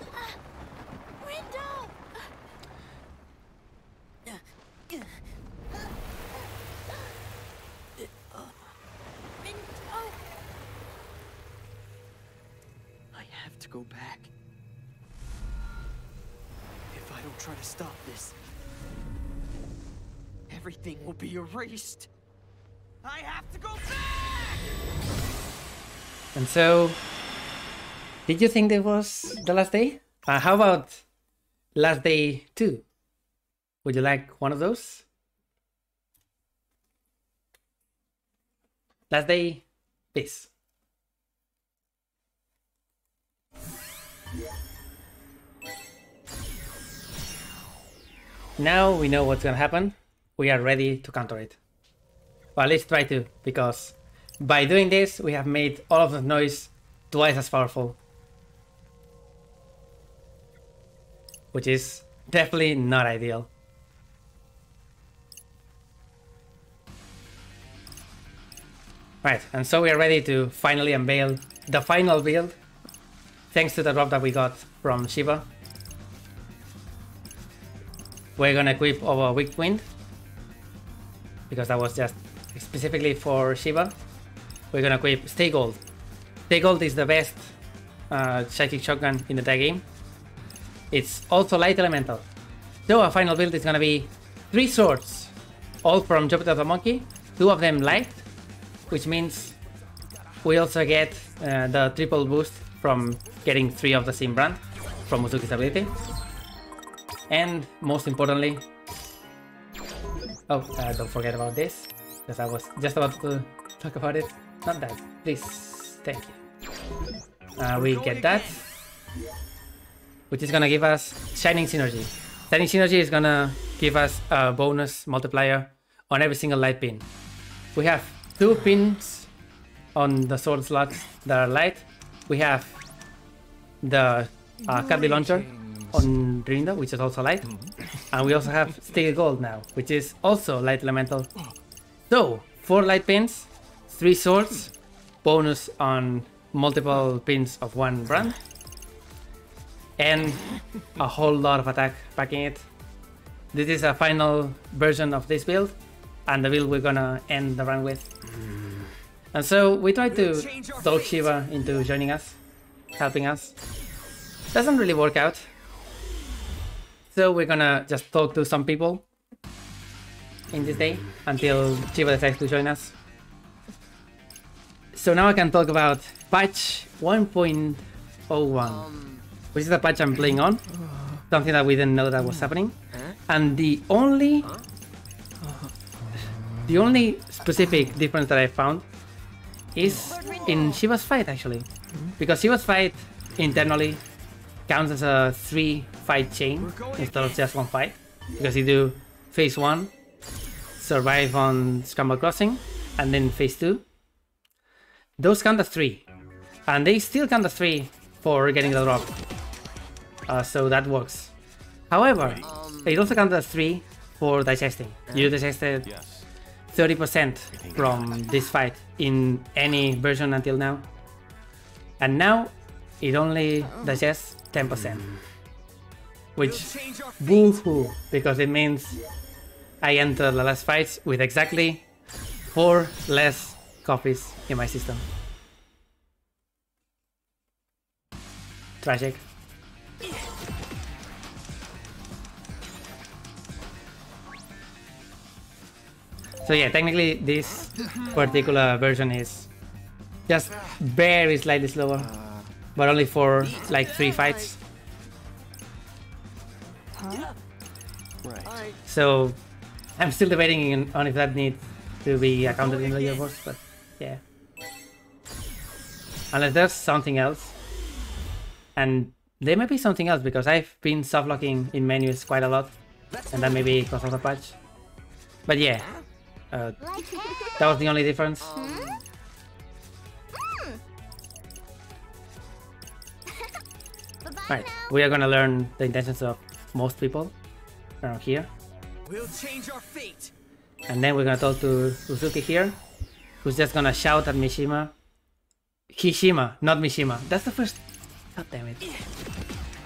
I have to go back. If I don't try to stop this, everything will be erased. I have to go back! And so, did you think that was the last day? How about last day 2? Would you like one of those? Last day, this. Now we know what's gonna happen. We are ready to counter it. Well, let's try to, because by doing this, we have made all of the noise twice as powerful. Which is definitely not ideal. Right, and so we are ready to finally unveil the final build, thanks to the drop that we got from Shiba. We're gonna equip our Weak Wind, because that was just specifically for Shiba. We're gonna equip Stay Gold. Stay Gold is the best psychic shotgun in the entire game. It's also light elemental. So our final build is gonna be 3 swords, all from Jupiter the Monkey, 2 of them light, which means we also get the triple boost from getting 3 of the same brand from Uzuki's ability. And most importantly, don't forget about this, because I was just about to talk about it. Not that, please, thank you. We get that, which is gonna give us Shining Synergy. Shining Synergy is gonna give us a bonus multiplier on every single light pin. We have 2 pins on the sword slots that are light. We have the Cadby Launcher on Rinda, which is also light. And we also have Steel Gold now, which is also light elemental. So, 4 light pins, 3 swords, bonus on multiple pins of 1 brand, and a whole lot of attack backing it. This is a final version of this build, and the build we're gonna end the run with. And so we tried to talk Shiva into joining us, helping us. Doesn't really work out. So we're gonna just talk to some people in this day until Shiva decides to join us. So now I can talk about patch 1.01, which is the patch I'm playing on. Something that we didn't know that was happening. And the only specific difference that I found is in Shiva's fight, actually. Because Shiva's fight internally counts as a 3-fight chain instead of just 1 fight. Because you do phase 1, survive on Scramble Crossing, and then phase 2. Those count as 3. And they still count as 3 for getting the drop. So that works. However, it also counts as 3 for digesting. You digested 30% from this fight in any version until now. And now it only digests 10%. Which, boo-hoo, because it means I enter the last fights with exactly 4 less copies in my system. Tragic. So yeah, technically this particular version is just very slightly slower, but only for like 3 fights. So I'm still debating on if that needs to be accounted in the leaderboards, but yeah. Unless there's something else. And there may be something else because I've been soft-locking in menus quite a lot, and that may be because of the patch. But yeah, that was the only difference. Right, we are gonna learn the intentions of most people around here. We'll change our fate. And then we're gonna talk to Uzuki here, who's just gonna shout at Mishima. Hishima, not Mishima. That's the first... God damn it.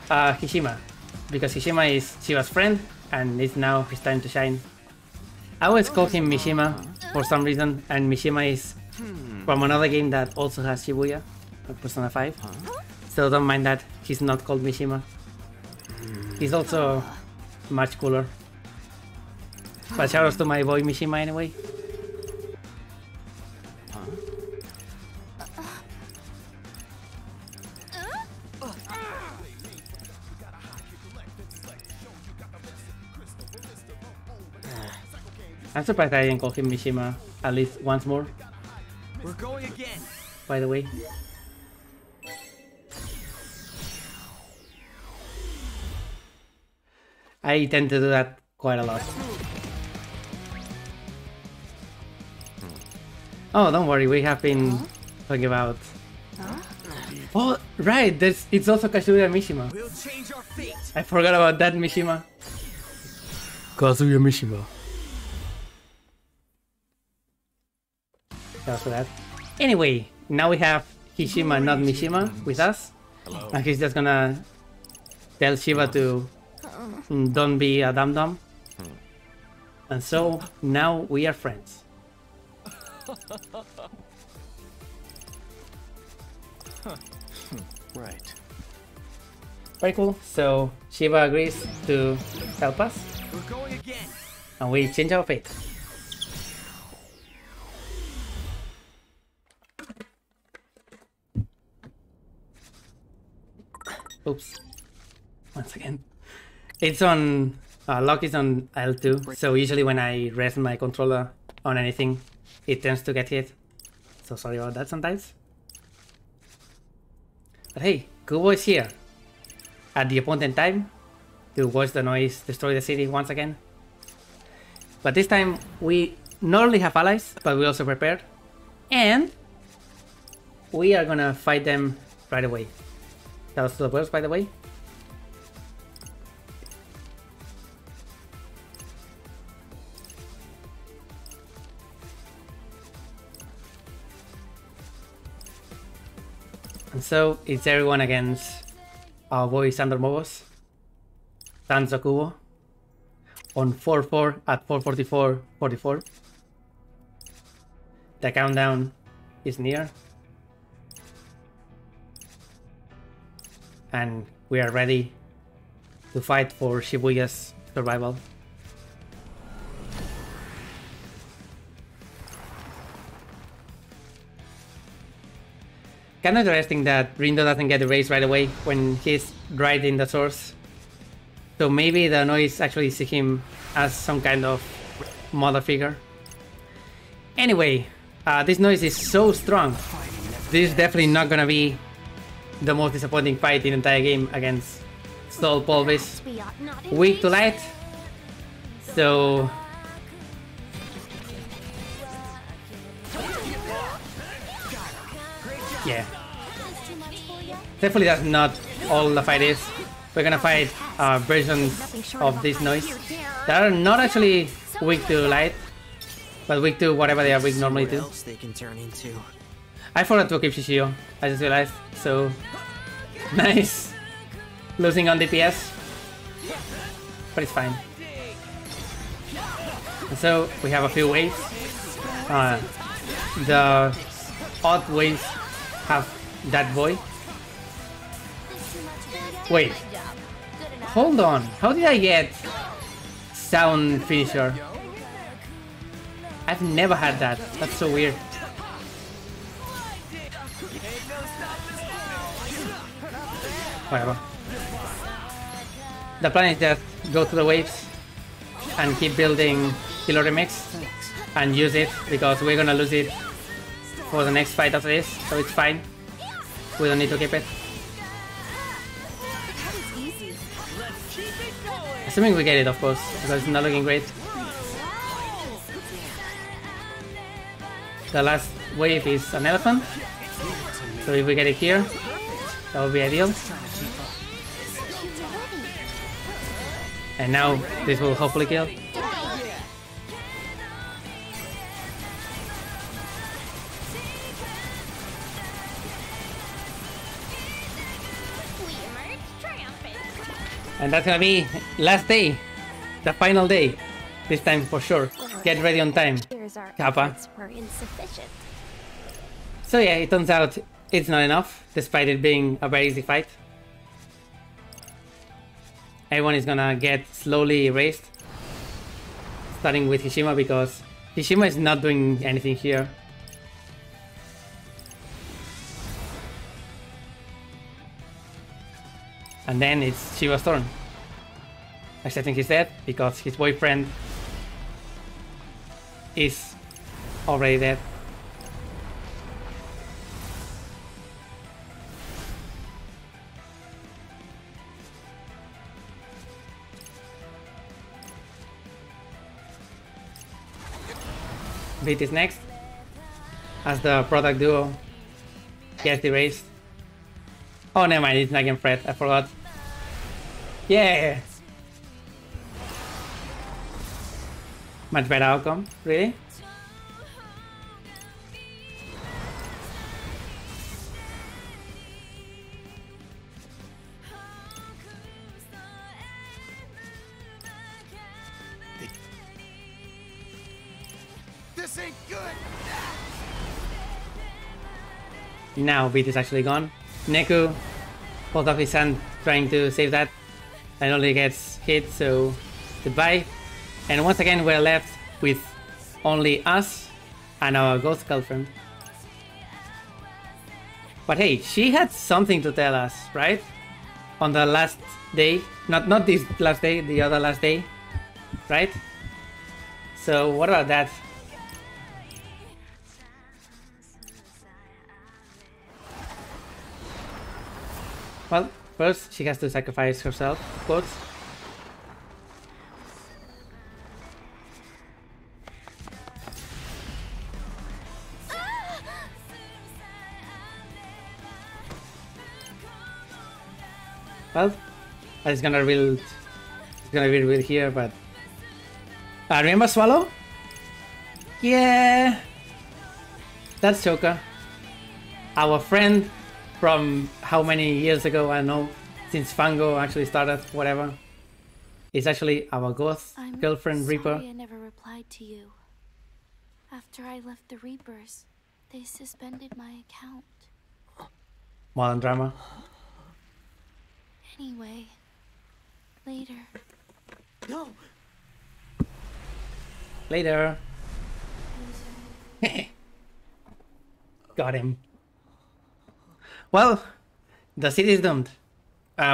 Hishima. Because Hishima is Shiva's friend, and it's now his time to shine. I always call him Mishima for some reason, and Mishima is from another game that also has Shibuya, Persona 5. So don't mind that he's not called Mishima. He's also much cooler. But shoutouts to my boy Mishima anyway. I'm surprised I didn't call him Mishima at least once more. We're going again. By the way. I tend to do that quite a lot. Oh, don't worry, we have been talking about... Oh, right, it's also Kazuya Mishima. We'll change our fate. I forgot about that Mishima. Kazuya Mishima. That was for that. Anyway, now we have Hishima, not Mishima, with us. Hello. And he's just gonna tell Shiva to don't be a dum-dum. And so, now we are friends. Right. Very cool. So, Shiva agrees to help us. We're going again. And we change our fate. Oops. Once again. It's on... lock is on L2, so usually when I rest my controller on anything, it tends to get hit. So sorry about that sometimes. But hey, Kubo is here. At the appointed time, to watch the noise destroy the city once again. But this time, we not only have allies, but we also prepared. And we are gonna fight them right away. That was to the worst, by the way. And so it's everyone against our boy Sandor Mobos, Tanzo Kubo, on 4-4 at 4:44:44. The countdown is near. And we are ready to fight for Shibuya's survival. Kind of interesting that Rindo doesn't get erased right away when he's right in the source. So maybe the noise actually see him as some kind of mother figure. Anyway, this noise is so strong. This is definitely not gonna be the most disappointing fight in the entire game against Sol Polvis. Weak to light. So... yeah. Definitely that's not all the fight is. We're gonna fight versions of this noise that are not actually weak to light, But weak to whatever they are weak normally What to. else they can turn into? I forgot to equip Shishio, I just realized, so... Nice! Losing on DPS. But it's fine. And so, we have a few waves. The odd waves have that boy. Wait. Hold on, how did I get sound finisher? I've never had that, that's so weird. Whatever. The plan is just go to the waves and keep building Killer Remix and use it because we're gonna lose it for the next fight after this, so it's fine. We don't need to keep it. Assuming we get it, of course, because it's not looking great. The last wave is an elephant, so if we get it here, that would be ideal. And now this will hopefully kill. And that's gonna be last day, the final day, this time for sure. Get ready on time, Kappa. So yeah, it turns out it's not enough, despite it being a very easy fight. Everyone is gonna get slowly erased, starting with Hishima because Hishima is not doing anything here. And then it's Shiva's turn. Accepting he's dead because his boyfriend is already dead. Beat is next as the product duo gets erased. Oh, never mind, it's Nag and Fred, I forgot. Yeah! Much better outcome, really? This ain't good. Now Beat is actually gone. Neku pulled off his hand trying to save that and only gets hit, so goodbye. And once again we're left with only us and our ghost girlfriend. But hey, she had something to tell us, right? On the last day, not this last day, the other last day, right? So what about that? Well, first she has to sacrifice herself, of course. Well, it's gonna be real here, but remember Swallow? Yeah, that's Choka, our friend from how many years ago, I don't know, since Fango actually started, whatever. It's actually our ghost girlfriend Reaper. I never replied to you. After I left the Reapers, they suspended my account. Modern drama. Anyway, later. No. Later. Got him. Well, the city is doomed.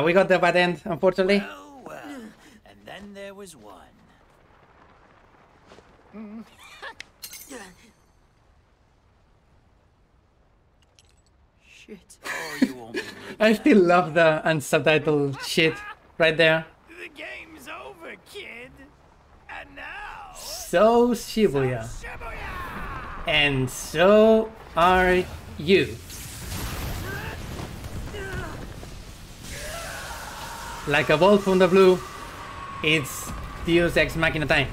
We got the bad end, unfortunately. Well, and then there was one. Shit. Oh, you won't believe it. I still love the unsubtitled shit right there. The game's over, kid. And now... So Shibuya. And so are you. Like a bolt from the blue, it's Deus Ex Machina time.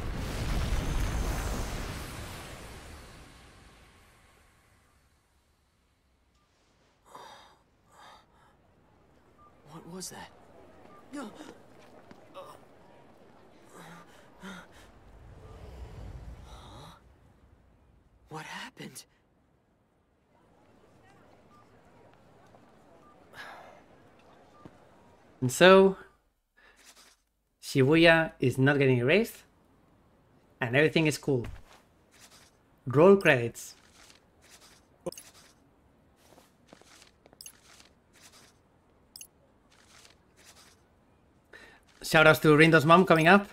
What happened? And so, Shibuya is not getting erased, and everything is cool. Roll credits. Shoutouts to Rindo's mom coming up.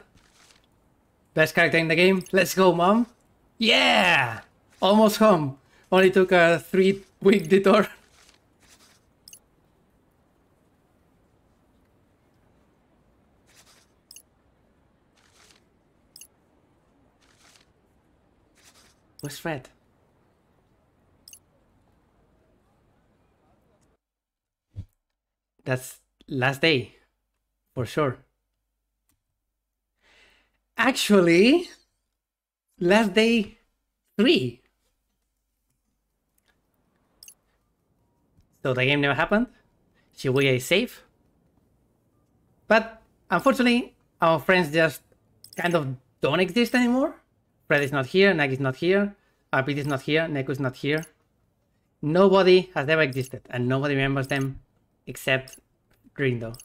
Best character in the game. Let's go, mom. Yeah! Almost home. Only took a 3-week detour. Where's Fred? That's last day, for sure. Actually, last day 3. So the game never happened. Shibuya is safe. But unfortunately, our friends just kind of don't exist anymore. Fred is not here, Nag is not here, Pete is not here, Neko is not here. Nobody has ever existed, and nobody remembers them except Rindo.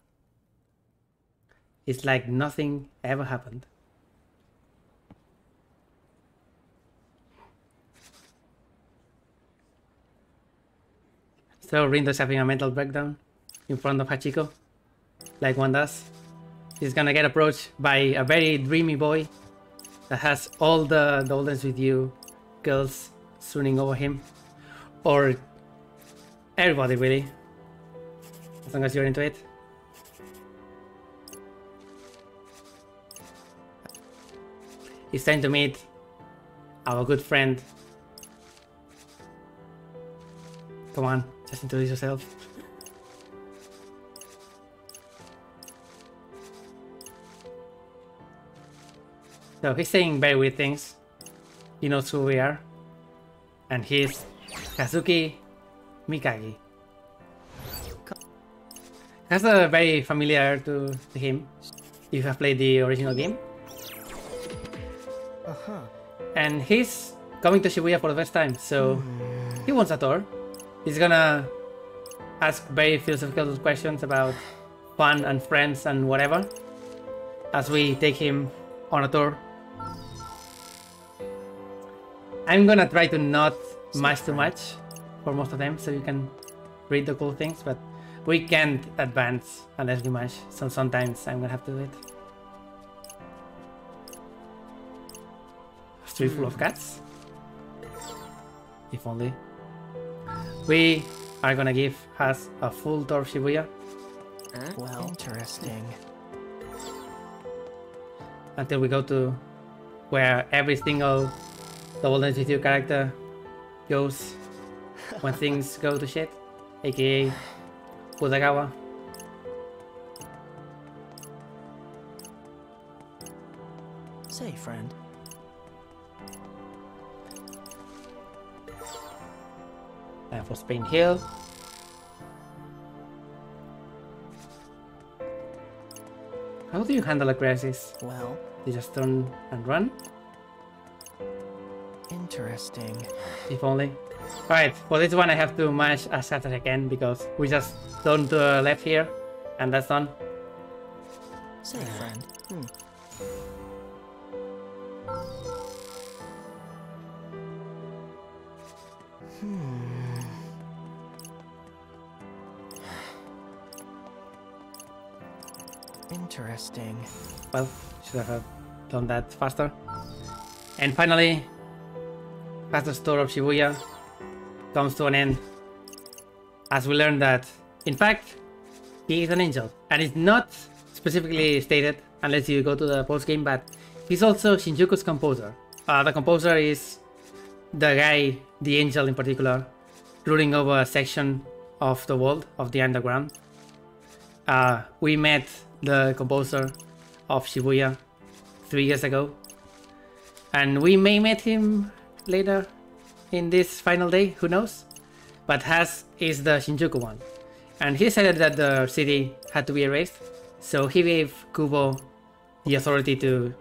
It's like nothing ever happened. So Rindo's having a mental breakdown in front of Hachiko, like one does. He's gonna get approached by a very dreamy boy that has all the All Dance With You girls swooning over him. Or everybody, really. As long as you're into it. It's time to meet our good friend. Come on, just introduce yourself. So he's saying very weird things. He knows who we are. And he's Kazuki Mikagi. That's a very familiar to him if you have played the original game. And he's coming to Shibuya for the first time, so he wants a tour. He's gonna ask very philosophical questions about fun and friends and whatever as we take him on a tour. I'm gonna try to not mash too much for most of them so you can read the cool things, but we can't advance unless we mash, so sometimes I'm gonna have to do it. Street full of cats? If only. We are gonna give us a full tour of Shibuya. Well, interesting. Until we go to where every single All Dance With You character goes when things go to shit, aka Udagawa. Say, friend. And for Spain Hill. How do you handle a crisis? Well, You just turn and run? interesting. If only. Alright, for this one I have to mash as fast as I can because we just turn to the left here and that's done. Say, friend. Interesting. Well, should have done that faster. And finally, fastest tour of Shibuya comes to an end as we learn that, in fact, he is an angel. And it's not specifically stated unless you go to the post-game, but he's also Shinjuku's composer. The composer is the guy, the angel in particular, ruling over a section of the world, of the underground. We met the composer of Shibuya 3 years ago, and we may meet him later in this final day, who knows? But Has is the Shinjuku one, and he decided that the city had to be erased, So he gave Kubo the authority to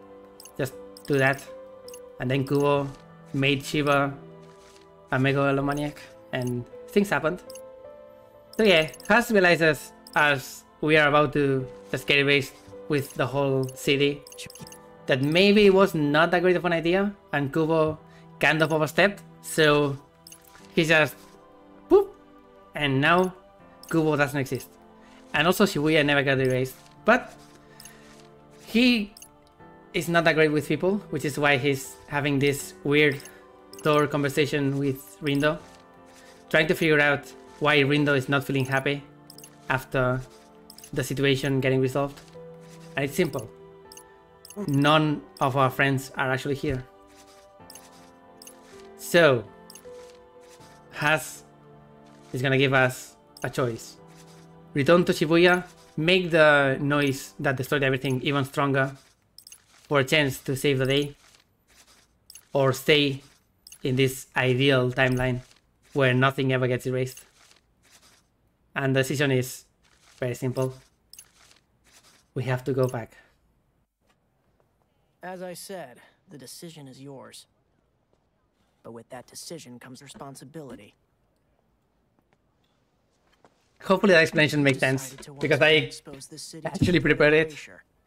just do that. And then Kubo made Shiva a megalomaniac, and things happened. So yeah, Has realizes as we are about to just get erased with the whole city that maybe it was not that great of an idea, and Kubo kind of overstepped, so he just boop, and now Kubo doesn't exist. And also Shibuya never got erased, but he is not that great with people, which is why he's having this weird door conversation with Rindo, trying to figure out why Rindo is not feeling happy after the situation getting resolved. And it's simple. None of our friends are actually here. So, Has is gonna give us a choice. Return to Shibuya, make the noise that destroyed everything even stronger for a chance to save the day, or stay in this ideal timeline where nothing ever gets erased. And the decision is very simple. We have to go back. As I said, the decision is yours. But with that decision comes responsibility. Hopefully that explanation makes sense, because I actually prepared it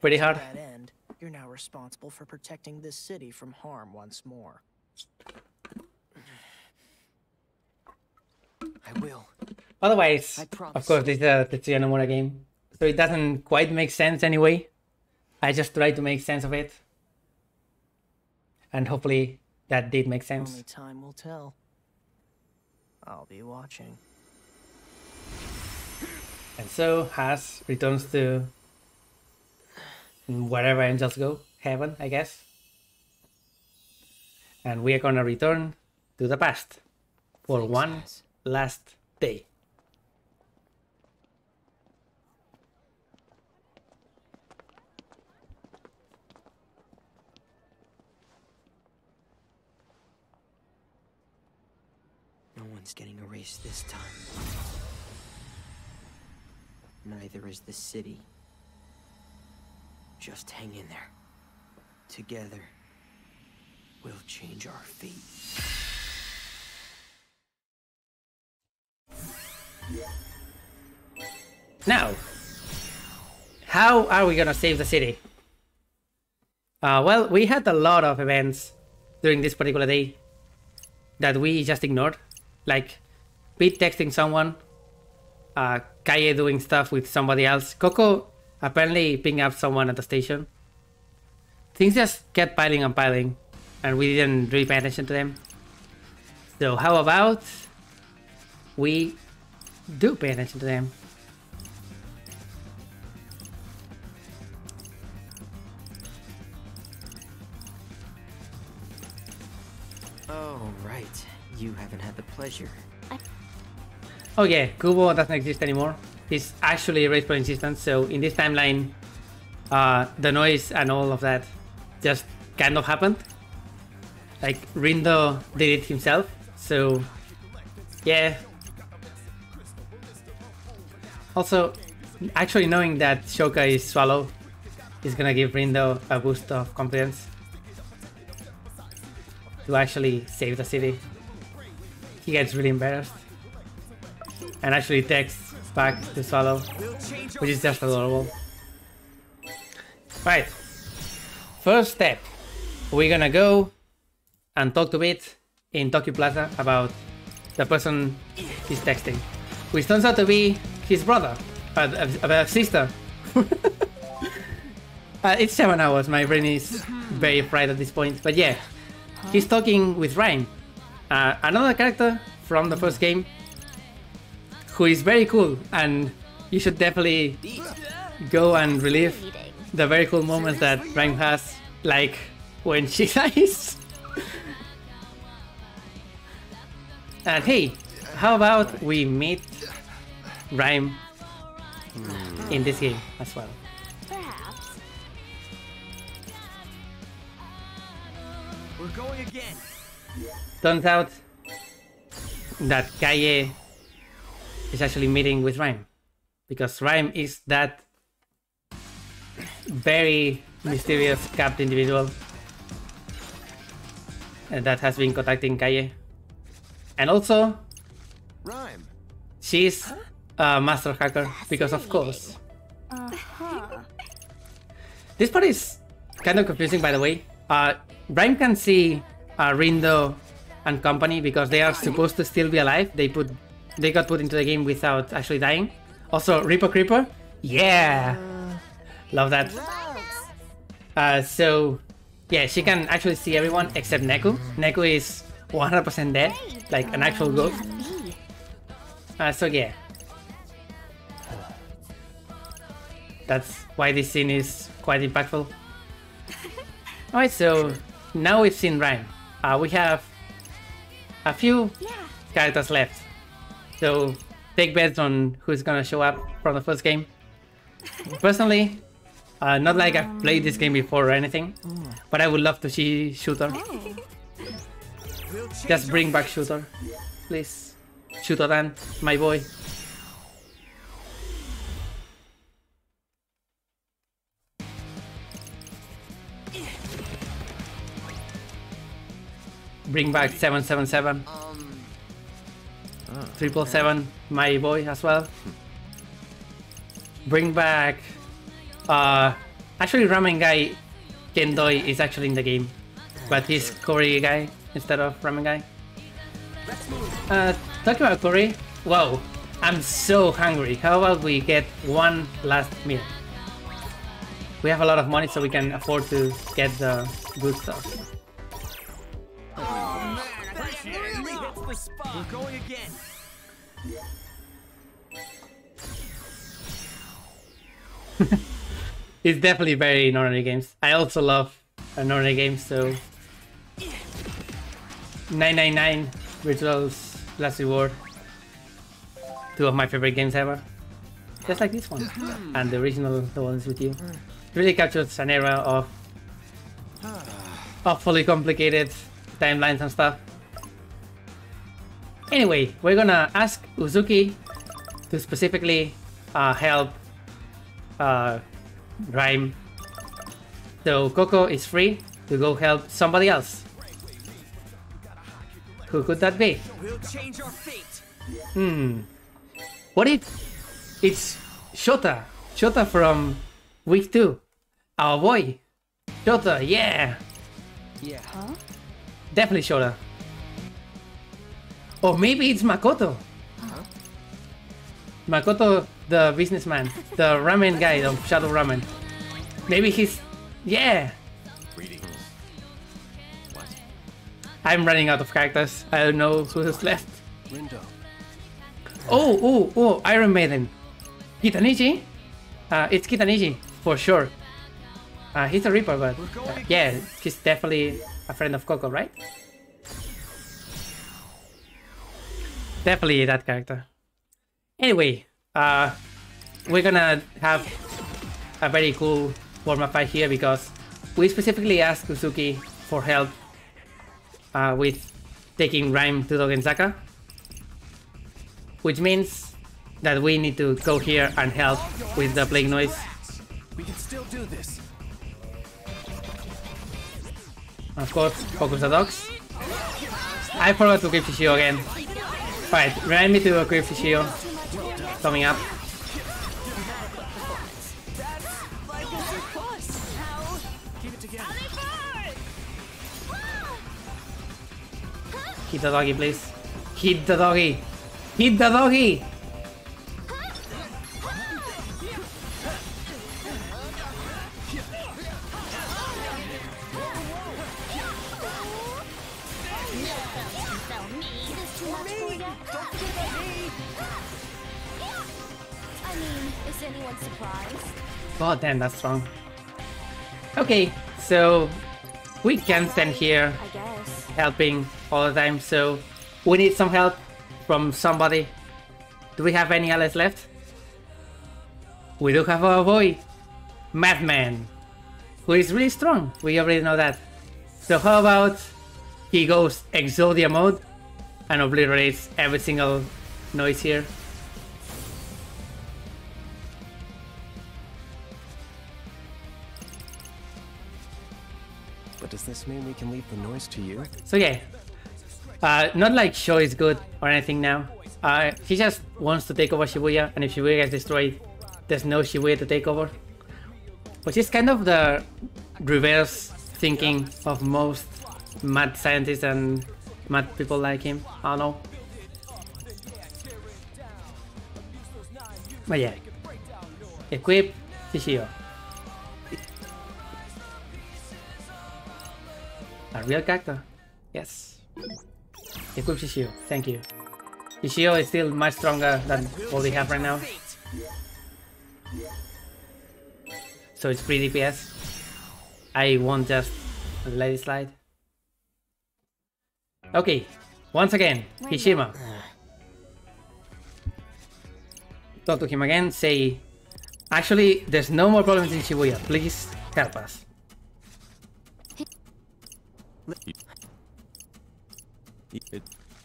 pretty hard. To that end, you're now responsible for protecting this city from harm once more. I will. Otherwise, of course, this is a Tetsuya Nomura game, so it doesn't quite make sense anyway. I just tried to make sense of it. And hopefully that did make sense. Only time will tell. I'll be watching. And so Has returns to wherever angels go, heaven, I guess. And we are gonna return to the past for one last day. No one's getting erased this time. Neither is the city. Just hang in there. Together, we'll change our fate. Now, how are we gonna save the city? Well, we had a lot of events during this particular day that we just ignored. Like Pete texting someone, Kaye doing stuff with somebody else, Coco apparently picking up someone at the station. Things just kept piling and piling, and we didn't really pay attention to them. So how about we do pay attention to them? Oh, right. You haven't had the pleasure. Oh yeah, Kubo doesn't exist anymore. He's actually erased for insistence, so in this timeline, the noise and all of that just kind of happened. Like, Rindo did it himself, so yeah. Also, actually knowing that Shoka is Swallow is gonna give Rindo a boost of confidence to actually save the city. He gets really embarrassed and actually texts back to Swallow, which is just adorable. Right, first step, we're gonna go and talk to Bit in Tokyo Plaza about the person he's texting, which turns out to be his brother, a sister. It's 7 hours, my brain is very fried at this point, but yeah, he's talking with Rhyme, another character from the first game, who is very cool, and you should definitely go and relive the very cool moments that Rhyme has, like when she dies. And hey, how about we meet Rhyme in this game as well? Perhaps. We're going again. Turns out that Kaye is actually meeting with Rhyme, because Rhyme is that very mysterious capped individual that has been contacting Kaye. And also, Rhyme. she's a master hacker, because of course. This part is kind of confusing, by the way. Rhyme can see Rindo and company because they are supposed to still be alive. They got put into the game without actually dying. Also, Reaper Creeper, yeah, love that. So yeah, she can actually see everyone except Neku. Neku is 100% dead, like an actual ghost. So yeah, that's why this scene is quite impactful. Alright, so now we've seen Rhyme. We have a few characters left. So take bets on who's gonna show up from the first game. Personally, not like I've played this game before or anything, but I would love to see Shooter. Just bring back Shooter, please. Shooter Dan, my boy. Bring back 777. 777, my boy as well. Bring back... actually Ramen Guy Kendoi is actually in the game, but he's Cory Guy instead of Ramen Guy. Talking about Cory, wow, I'm so hungry. How about we get one last meal? We have a lot of money, so we can afford to get the good stuff. Oh man, that really hits the spot. We're going again. It's definitely very Northern games. I also love Northern games, so 999 Rituals Last Reward, two of my favorite games ever. Just like this one, and the original, the ones with you. It really captures an era of awfully complicated timelines and stuff. Anyway, we're gonna ask Uzuki to specifically help Rhyme. So Coco is free to go help somebody else. Who could that be? We'll change our fate. What if it's Shota? Shota from week 2. Our boy. Shota, yeah. Yeah. Huh? Definitely Shota. Or maybe it's Makoto. Huh? Makoto, the businessman, the ramen guy of Shadow Ramen. Maybe he's... yeah! What? I'm running out of characters. I don't know who's left. Rindo. Oh, Iron Maiden. Kitanichi? It's Kitanichi, for sure. He's a Reaper, but yeah, he's definitely a friend of Coco, right? Definitely that character. Anyway, we're gonna have a very cool warm-up fight here because we specifically asked Uzuki for help with taking Rhyme to Dogenzaka, which means that we need to go here and help with the Plague Noise. We can still do this. Of course, focus the dogs. I forgot to equip Shishio again. Right, remind me to equip Shishio. Coming up. Hit the doggy, please. Hit the doggy. Hit the doggy. God damn, that's strong. Okay, so we can't stand here helping all the time, so we need some help from somebody. Do we have any allies left? We do have our boy, Madman, who is really strong. We already know that. So how about he goes Exodia mode and obliterates every single noise here. But does this mean we can leave the noise to you? So yeah, not like Sho is good or anything now. He just wants to take over Shibuya, and if Shibuya gets destroyed, there's no Shibuya to take over. Which is kind of the reverse thinking of most mad scientists and mad people like him. I don't know. But yeah, equip Shishio. A real character? Yes. Equip Shishio, thank you. Shishio is still much stronger than what we have right now. So it's pretty DPS. I won't just let it slide. Okay, once again, Hishima. Talk to him again, say, actually, there's no more problems in Shibuya, please help us.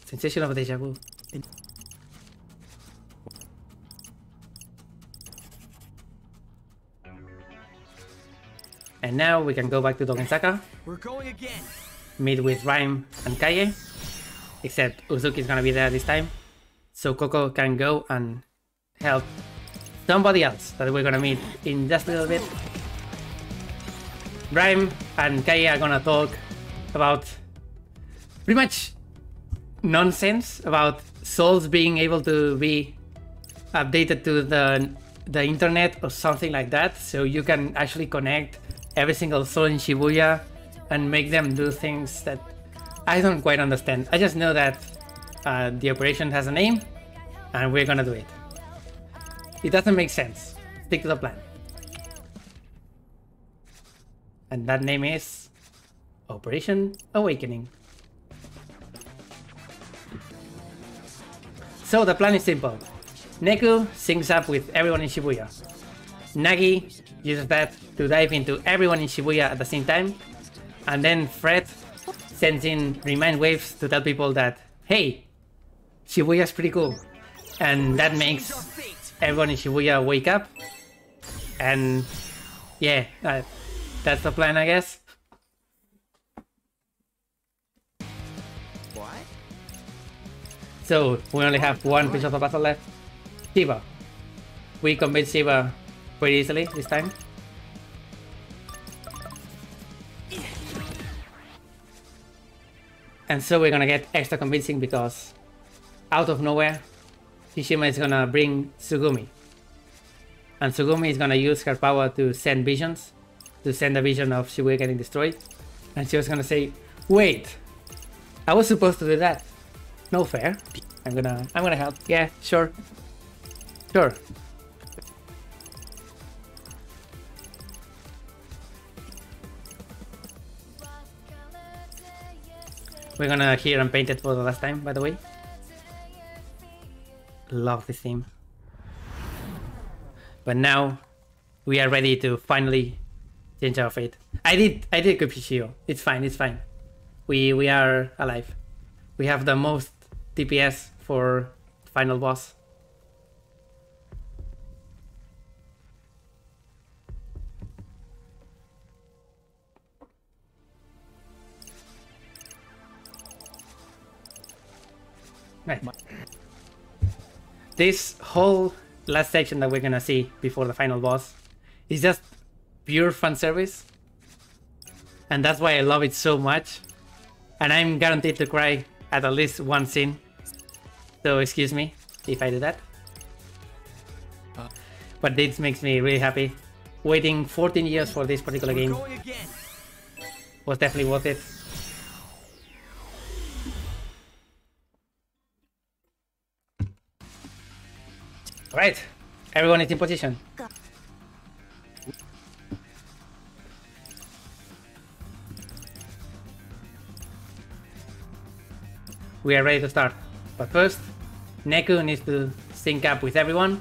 Sensation of deja vu. And now we can go back to Dokensaka. We're going again. Meet with Rhyme and Kaie. Except Uzuki is gonna be there this time. So Coco can go and help somebody else that we're gonna meet in just a little bit. Rhyme and Kaie are gonna talk about pretty much nonsense about souls being able to be updated to the internet or something like that, so you can actually connect every single soul in Shibuya and make them do things that I don't quite understand. I just know that the operation has a name and we're gonna do it. It doesn't make sense. Stick to the plan. And that name is Operation Awakening. So the plan is simple. Neku syncs up with everyone in Shibuya. Nagi uses that to dive into everyone in Shibuya at the same time. And then Fred sends in remind waves to tell people that, hey, Shibuya's pretty cool. And that makes everyone in Shibuya wake up. And yeah, that's the plan, I guess. What? So we only have one piece of the puzzle left. Shiba. We convinced Shiba pretty easily this time. And so we're gonna get extra convincing because out of nowhere, Hishima is gonna bring Tsugumi. And Tsugumi is gonna use her power to send visions, to send a vision of Shibuya getting destroyed. And she was gonna say, wait, I was supposed to do that. No fair. I'm gonna help. Yeah, sure. Sure. We're gonna hear Unpainted for the last time, by the way. Love this theme. But now we are ready to finally change our fate. I did equip Shishio. It's fine, it's fine. We are alive. We have the most DPS for final boss. Right. This whole last section that we're gonna see before the final boss is just pure fan service, and that's why I love it so much. And I'm guaranteed to cry at least one scene, so excuse me if I do that. But this makes me really happy. Waiting 14 years for this particular game was definitely worth it. Alright, everyone is in position. We are ready to start. But first, Neku needs to sync up with everyone.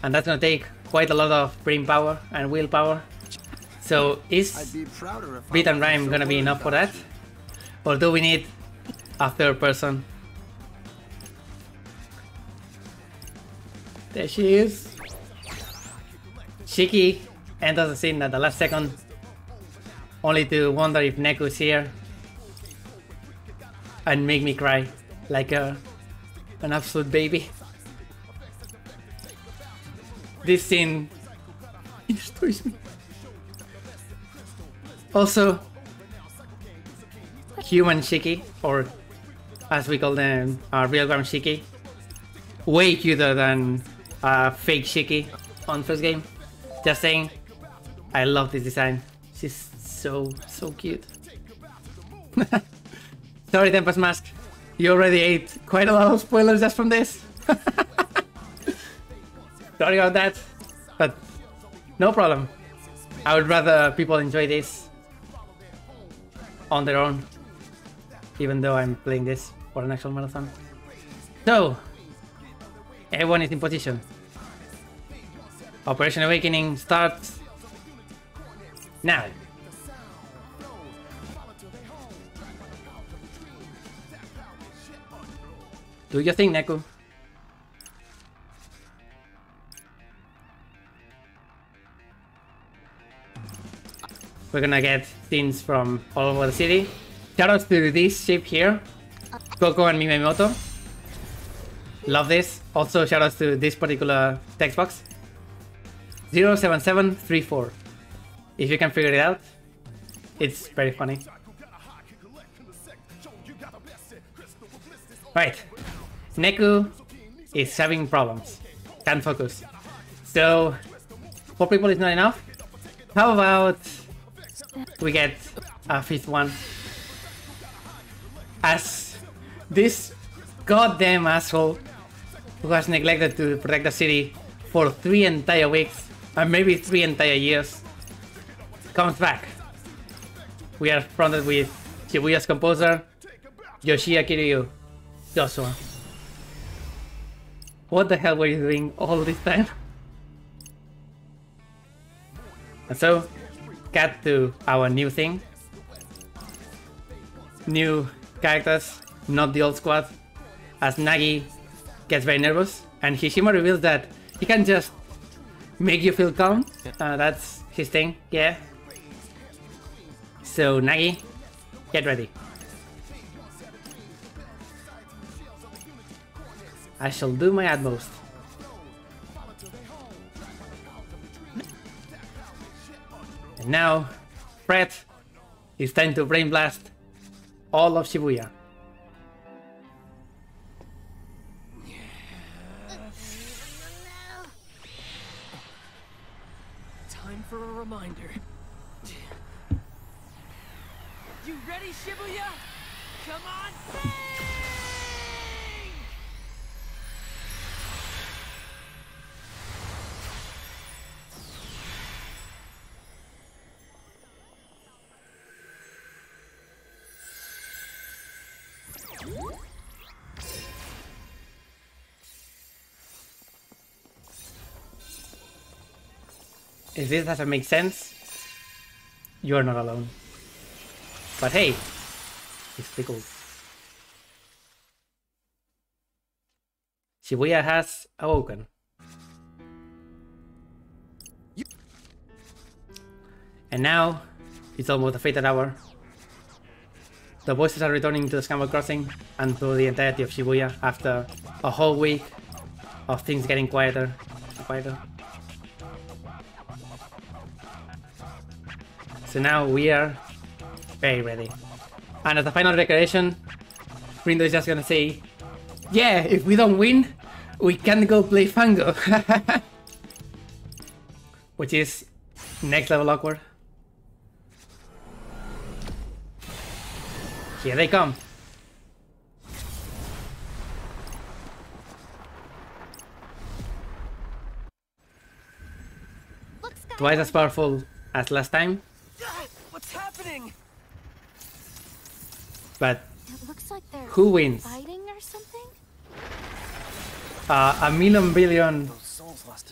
And that's gonna take quite a lot of brain power and willpower. So is Beat and Rhyme gonna be enough for that? Or do we need a third person? There she is. Shiki enters the scene at the last second. only to wonder if Neku's here and make me cry like an absolute baby. This scene destroys me. Also, human Shiki, or as we call them, realgram Shiki, way cuter than fake Shiki on first game. Just saying, I love this design. She's so cute. Sorry, Tempest Mask, you already ate quite a lot of spoilers just from this. Sorry about that, but no problem. I would rather people enjoy this on their own, even though I'm playing this for an actual marathon. So, everyone is in position. Operation Awakening starts now. Do your thing, Neku. We're gonna get scenes from all over the city. Shoutouts to this ship here, Coco and Mimemoto. Love this. Also shoutouts to this particular text box. 07734. If you can figure it out, it's very funny. Right. Neku is having problems. Can't focus. So, 4 people is not enough. How about we get a 5th one? As this goddamn asshole who has neglected to protect the city for 3 entire weeks, and maybe 3 entire years, comes back. We are fronted with Shibuya's composer, Yoshia Kiryu. Joshua, what the hell were you doing all this time? And so, cut to our new thing. New characters, not the old squad. As Nagi gets very nervous, and Hishima reveals that he can just make you feel calm. That's his thing, yeah. So Nagi, get ready. I shall do my utmost. And now, Fred, it's time to brain blast all of Shibuya. Time for a reminder. You ready, Shibuya? Come on, sing! If this doesn't make sense, you're not alone. But hey, it's pretty cool. Shibuya has awoken. And now, it's almost the fated hour. The voices are returning to the Scramble Crossing and to the entirety of Shibuya after a whole week of things getting quieter and quieter. So now we are very ready. And as a final declaration, Rindo is just gonna say, yeah, if we don't win, we can go play Fango. Which is next level awkward. Here they come. Twice as powerful as last time. What's happening? But It looks like they're who wins? fighting or something? A million billion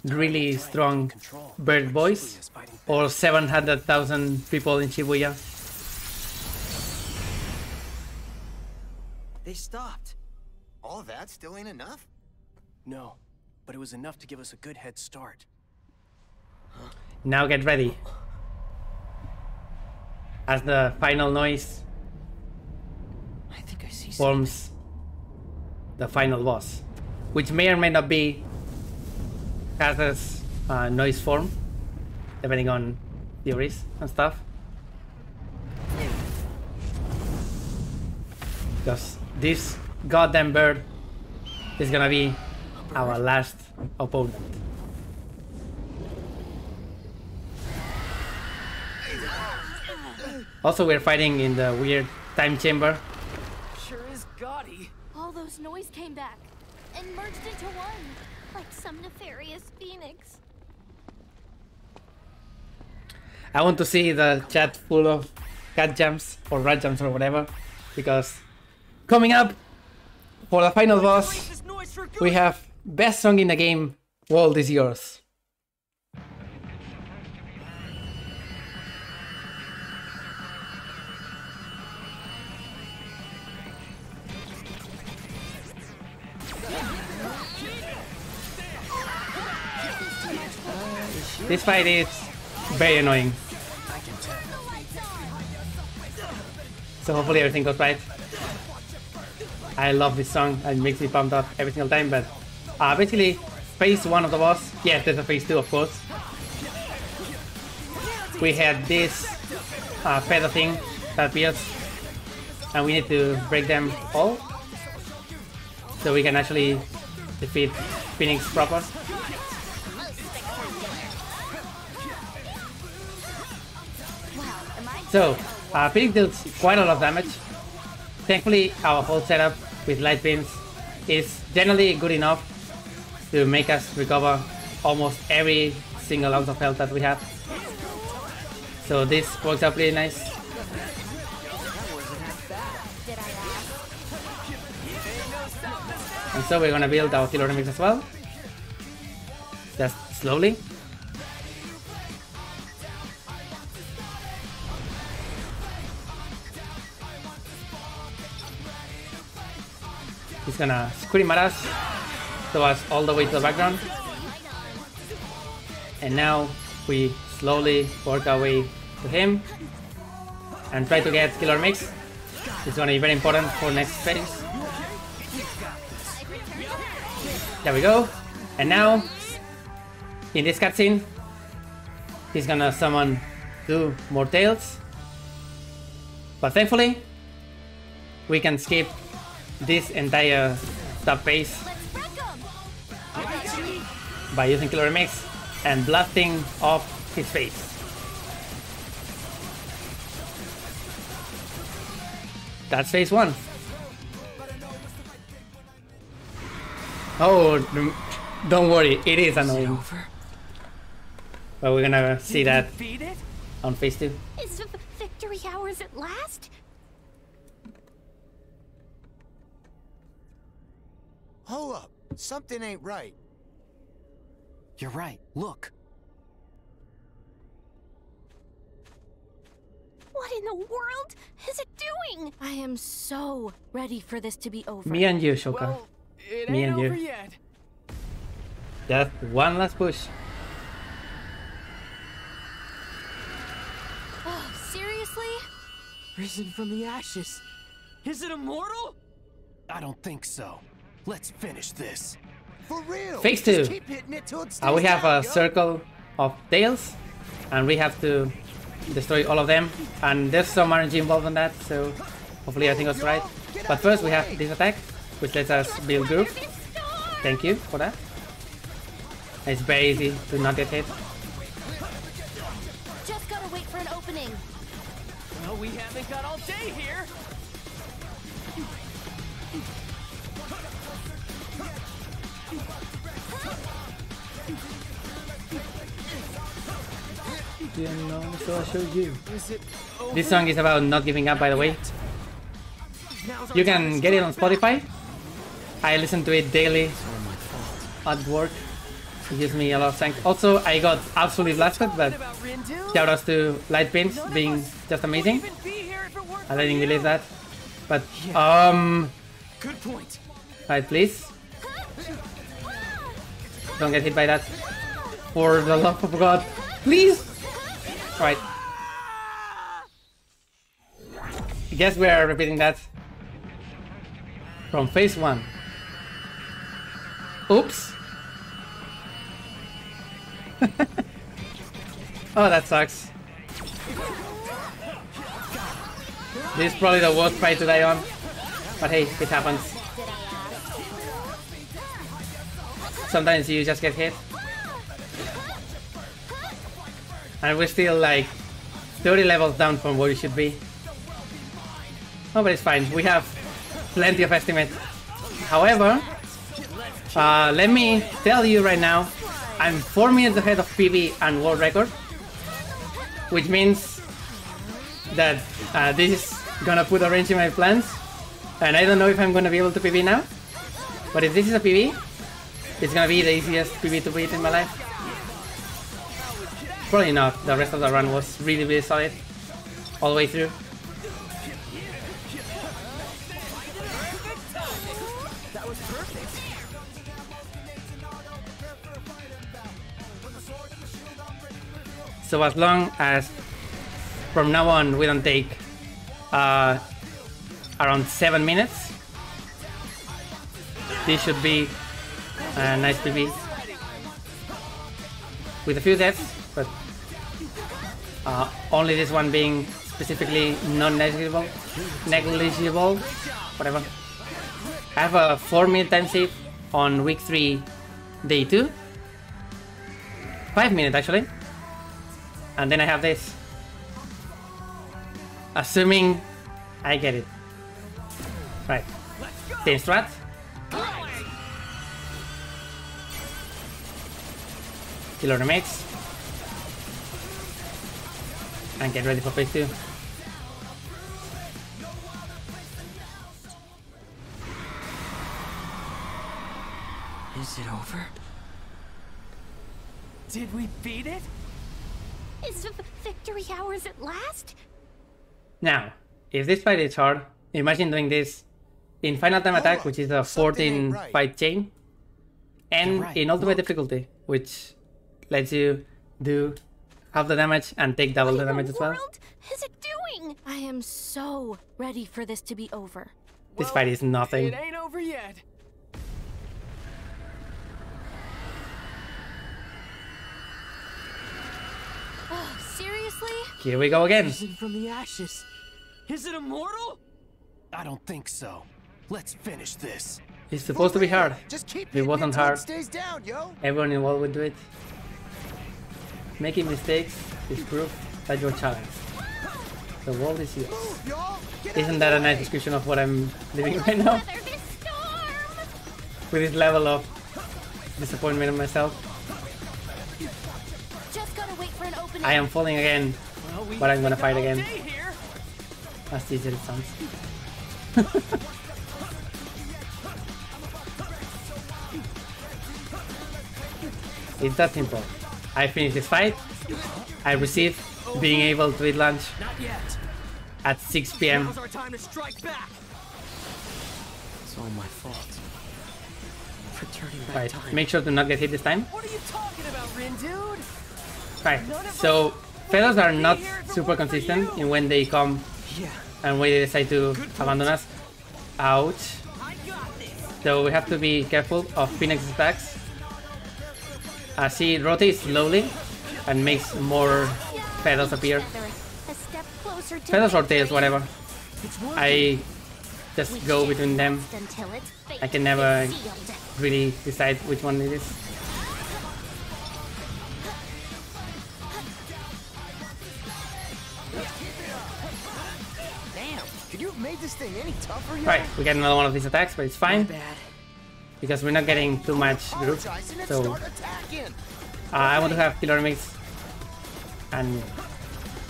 really strong bird boys, or 700,000 people in Shibuya? They stopped. All that still ain't enough? No, but it was enough to give us a good head start. Now get ready. as the final noise I think I see forms the final boss, which may or may not be Kaz's noise form, depending on theories and stuff. Because this goddamn bird is gonna be our last opponent. Also, we're fighting in the weird time chamber. Sure is gaudy. All those noise came back and merged into one, like some nefarious phoenix. I want to see the chat full of cat jumps or rat jumps or whatever, because coming up for the final boss, we have best song in the game, World is Yours. This fight is very annoying. So hopefully everything goes right. I love this song, it makes me pumped up every single time, but basically phase 1 of the boss, yes, there's a phase 2 of course. We had this feather thing that appears, and we need to break them all so we can actually defeat Phoenix proper. So, Phoenix deals quite a lot of damage. Thankfully, our whole setup with light beams is generally good enough to make us recover almost every single ounce of health that we have. So this works out pretty nice. And so we're gonna build our killer remix as well. Just slowly. He's gonna scream at us, throw us all the way to the background. And now we slowly work our way to him and try to get killer mix. It's gonna be very important for next phase. There we go. And now, in this cutscene, he's gonna summon 2 more tails. But thankfully, we can skip this entire sub phase by using Killer Mix and blasting off his face. That's phase 1. Oh, don't worry, it is annoying. But we're gonna see that on phase 2. Is victory ours at last? Hold up. Something ain't right. You're right. Look. What in the world is it doing? I am so ready for this to be over. Me and you, Shoka. Well, it Me ain't and you. over yet. Just one last push. Oh, seriously? Risen from the ashes. Is it immortal? I don't think so. Let's finish this. For real. Phase Just 2. keep hitting it till it We stays have down, a yo. circle of tails, and we have to destroy all of them. And there's some RNG involved in that, so hopefully everything goes right. But first we have this attack, which lets us build group. Thank you for that. It's very easy to not get hit. Just gotta wait for an opening. No, we haven't got all day here. So I'll show you. This song is about not giving up, by the way. You can get it on Spotify. I listen to it daily at work. It gives me a lot of thanks. Also, I got absolutely blasted, but shout outs to Light Pins being just amazing. I didn't believe that. But, Good point. right, please. Don't get hit by that. For the love of God. Please! Right. guess we are repeating that from phase 1. Oops. Oh, that sucks. This is probably the worst fight to die on. But hey, it happens. Sometimes you just get hit. And we're still like 30 levels down from where we should be. Oh, but it's fine. We have plenty of estimate. However, let me tell you right now, I'm 4 minutes ahead of PB and world record, which means that this is gonna put a wrench in my plans, and I don't know if I'm gonna be able to PB now. But if this is a PB, it's gonna be the easiest PB to beat in my life. Probably not. The rest of the run was really solid all the way through. So as long as from now on we don't take around 7 minutes, this should be a nice PB. With a few deaths, but only this one being specifically negligible, whatever. I have a 4-minute time save on week 3, day 2. 5 minutes actually. And then I have this. Assuming I get it. Right. Same strat. Kill our mates. And get ready for phase 2. Is it over? Did we beat it? Is victory ours at last? Now, if this fight is hard, imagine doing this in Final Time Attack, which is a 14 fight chain, and in Ultimate Difficulty, which lets you do half the damage and take double the damage as well. What is it doing? I am so ready for this to be over. This fight is nothing. It ain't over yet. Oh, seriously? Here we go again. Risen from the ashes. Is it immortal? I don't think so. Let's finish this. It's supposed to be hard. If it wasn't hard, everyone involved would do it. Making mistakes is proof that you're challenged. The world is yours. Isn't that a nice description of what I'm living right now? With this level of disappointment in myself. Just gotta wait for an opening. I am falling again, but I'm gonna fight again. As easy as it sounds. It's that simple. I finish this fight. I receive being able to eat lunch at 6 PM. Now's our time to strike back. It's all my fault. For turning back Right, time. make sure to not get hit this time. What are you talking about, Rin, dude? Right, so feathers are not super consistent in when they come and when they decide to abandon us. Ouch. So we have to be careful of Phoenix's attacks. She rotates slowly and makes more feathers appear. Feathers or tails, whatever. I just go between them. I can never really decide which one it is. Damn, could you have made this thing any tougher? Right, we get another one of these attacks, but it's fine. Because we're not getting too much group. So I want to have killer mix. And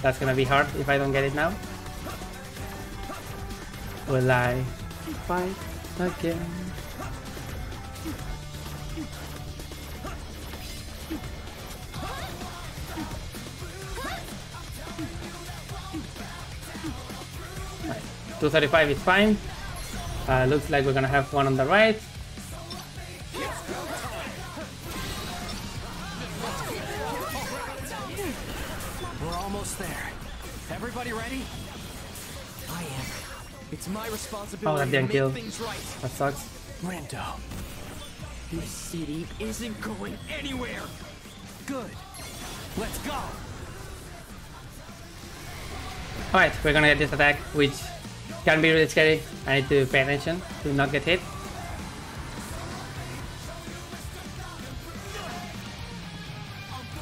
that's gonna be hard if I don't get it now. Will I fight again? Right. 235 is fine. Looks like we're gonna have one on the right. We're almost there. Everybody ready? I am. It's my Oh, responsibility that didn't to kill. make things right. That sucks. Brando, this city isn't going anywhere. Good. Let's go. Alright, we're gonna get this attack, which can be really scary. I need to pay attention to not get hit.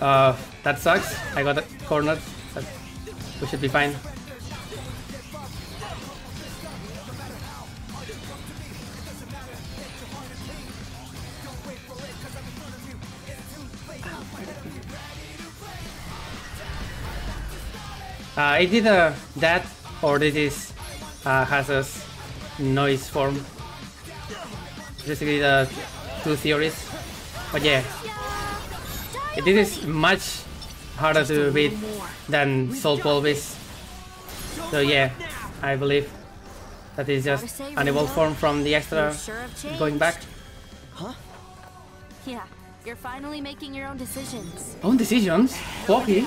That sucks. I got cornered, but we should be fine. It either that or this is has a noise form. Basically the two theories. But yeah, this is much harder to beat than Soul Pulvis. So yeah, I believe that is just an evolved form from the extra going back. Huh? Yeah, you're finally making your own decisions. Own decisions? Foggy?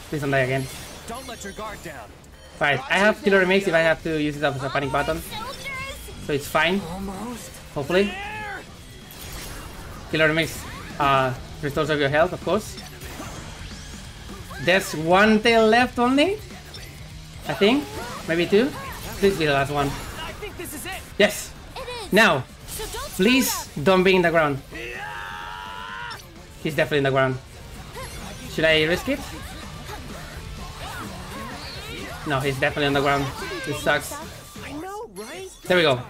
Please don't die again. Don't let your guard down. Right, I have Killer Remix if I have to use it as a panic button. So it's fine. Hopefully. Killer Remix restores all your health, of course. There's one tail left only. I think. Maybe two. Please be the last one. I think this is it. Yes. Now. Please don't be in the ground. He's definitely in the ground. Should I risk it? No, he's definitely on the ground. This sucks. I know, right? There we go.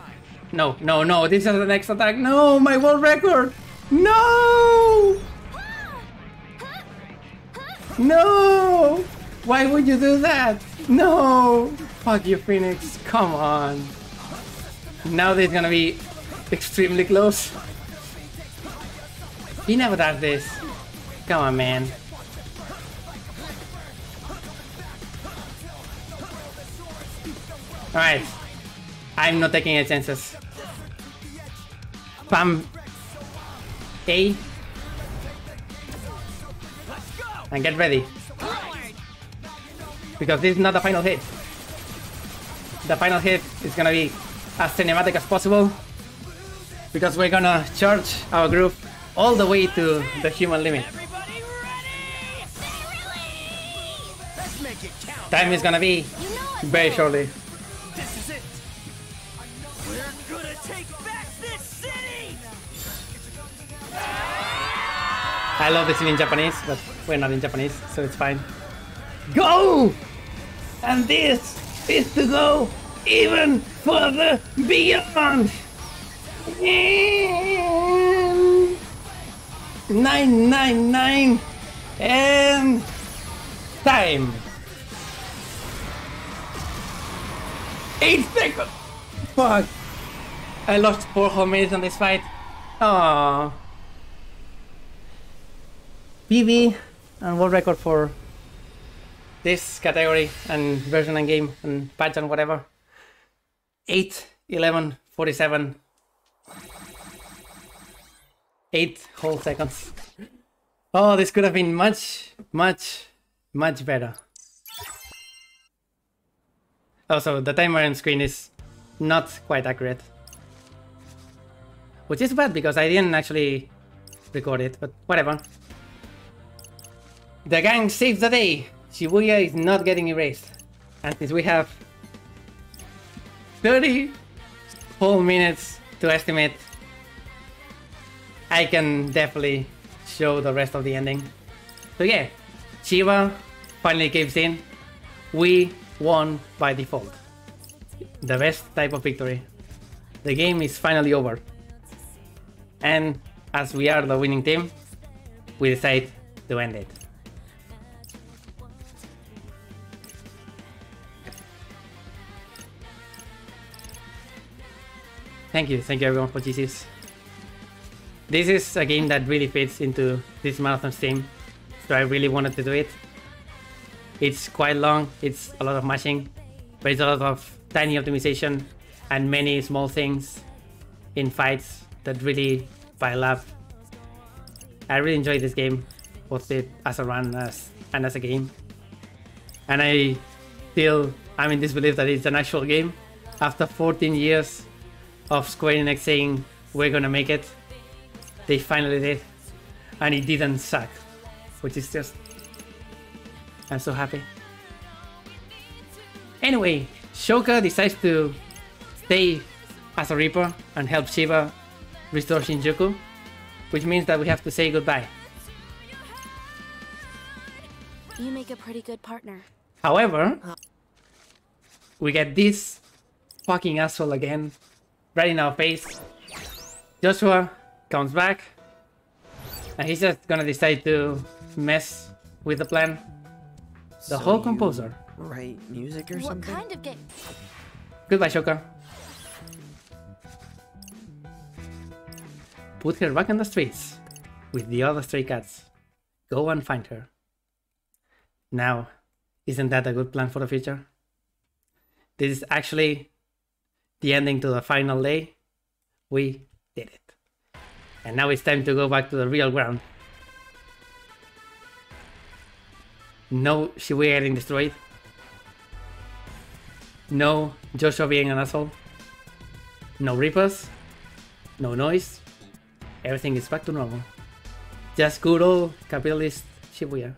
No, no, no. This is the next attack. No, my world record. No! No! Why would you do that? No! Fuck you, Phoenix. Come on. Now this is gonna be extremely close. He never does this. Come on, man. Alright. I'm not taking any chances. Spam A. And get ready. Because this is not the final hit. The final hit is gonna be as cinematic as possible. Because we're gonna charge our group all the way to the human limit. Time is gonna be very shortly. This is it. We're gonna take back this city. I love this in Japanese, but we're not in Japanese, so it's fine. Go! And this is to go even further beyond. 999 and time. 8 seconds. Fuck. I lost 4 whole minutes on this fight. Aww. PB and world record for this category and version and game and patch and whatever. 8:11:47. 8 whole seconds. Oh, this could have been much better. Also, the timer on screen is not quite accurate. Which is bad because I didn't actually record it, but whatever. The gang saves the day! Shibuya is not getting erased. And since we have 30 whole minutes to estimate, I can definitely show the rest of the ending. So yeah, Chiba finally gives in. We won by default. The best type of victory. The game is finally over. And as we are the winning team, we decide to end it. Thank you everyone for GCs. This is a game that really fits into this marathon theme, so I really wanted to do it. It's quite long, it's a lot of mashing, but it's a lot of tiny optimization and many small things in fights that really pile up. I really enjoyed this game, both it as a run and as a game. And I still, I'm in disbelief that it's an actual game. After 14 years of Square Enix saying we're gonna make it, they finally did. And it didn't suck, which is just... I'm so happy. Anyway, Shoka decides to stay as a Reaper and help Shiva restore Shinjuku, which means that we have to say goodbye. You make a pretty good partner. However, we get this fucking asshole again, right in our face. Joshua comes back, and he's just gonna decide to mess with the plan. The whole composer. Write music or something? What kind of game? Goodbye, Shoka. Put her back on the streets with the other stray cats. Go and find her. Now, isn't that a good plan for the future? This is actually the ending to the final day. We did it. And now it's time to go back to the real ground. No Shibuya getting destroyed. No Joshua being an asshole. No Reapers. No noise. Everything is back to normal. Just good old capitalist Shibuya.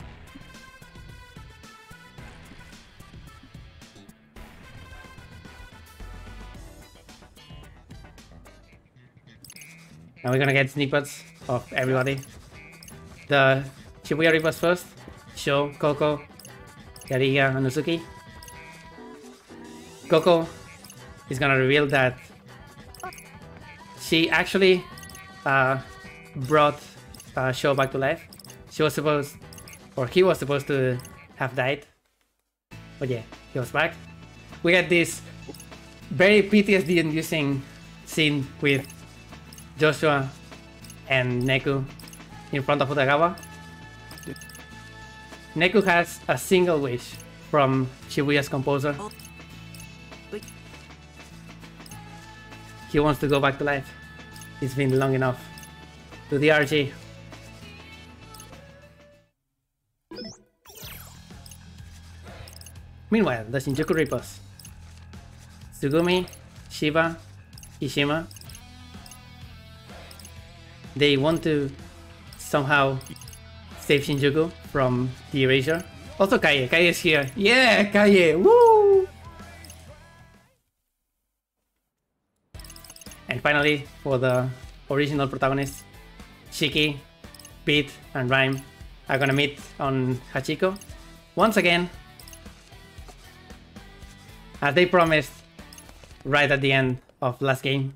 Now we're gonna get snippets of everybody. The Shibuya Reapers first. Sho, Koko, Yariga, and Uzuki. Koko is gonna reveal that she actually brought Sho back to life. She was supposed, or he was supposed to have died. But yeah, he was back. We got this very PTSD-inducing scene with Joshua and Neku in front of Utagawa. Neku has a single wish from Shibuya's composer. He wants to go back to life. It's been long enough. To the RG. Meanwhile, the Shinjuku Reapers. Tsugumi, Shiba, Ishima. They want to somehow save Shinjuku from the erasure. Also Kaie. Kaie is here. Yeah, Kaie! Woo! And finally, for the original protagonists, Shiki, Pete, and Rhyme are gonna meet on Hachiko once again, as they promised right at the end of last game.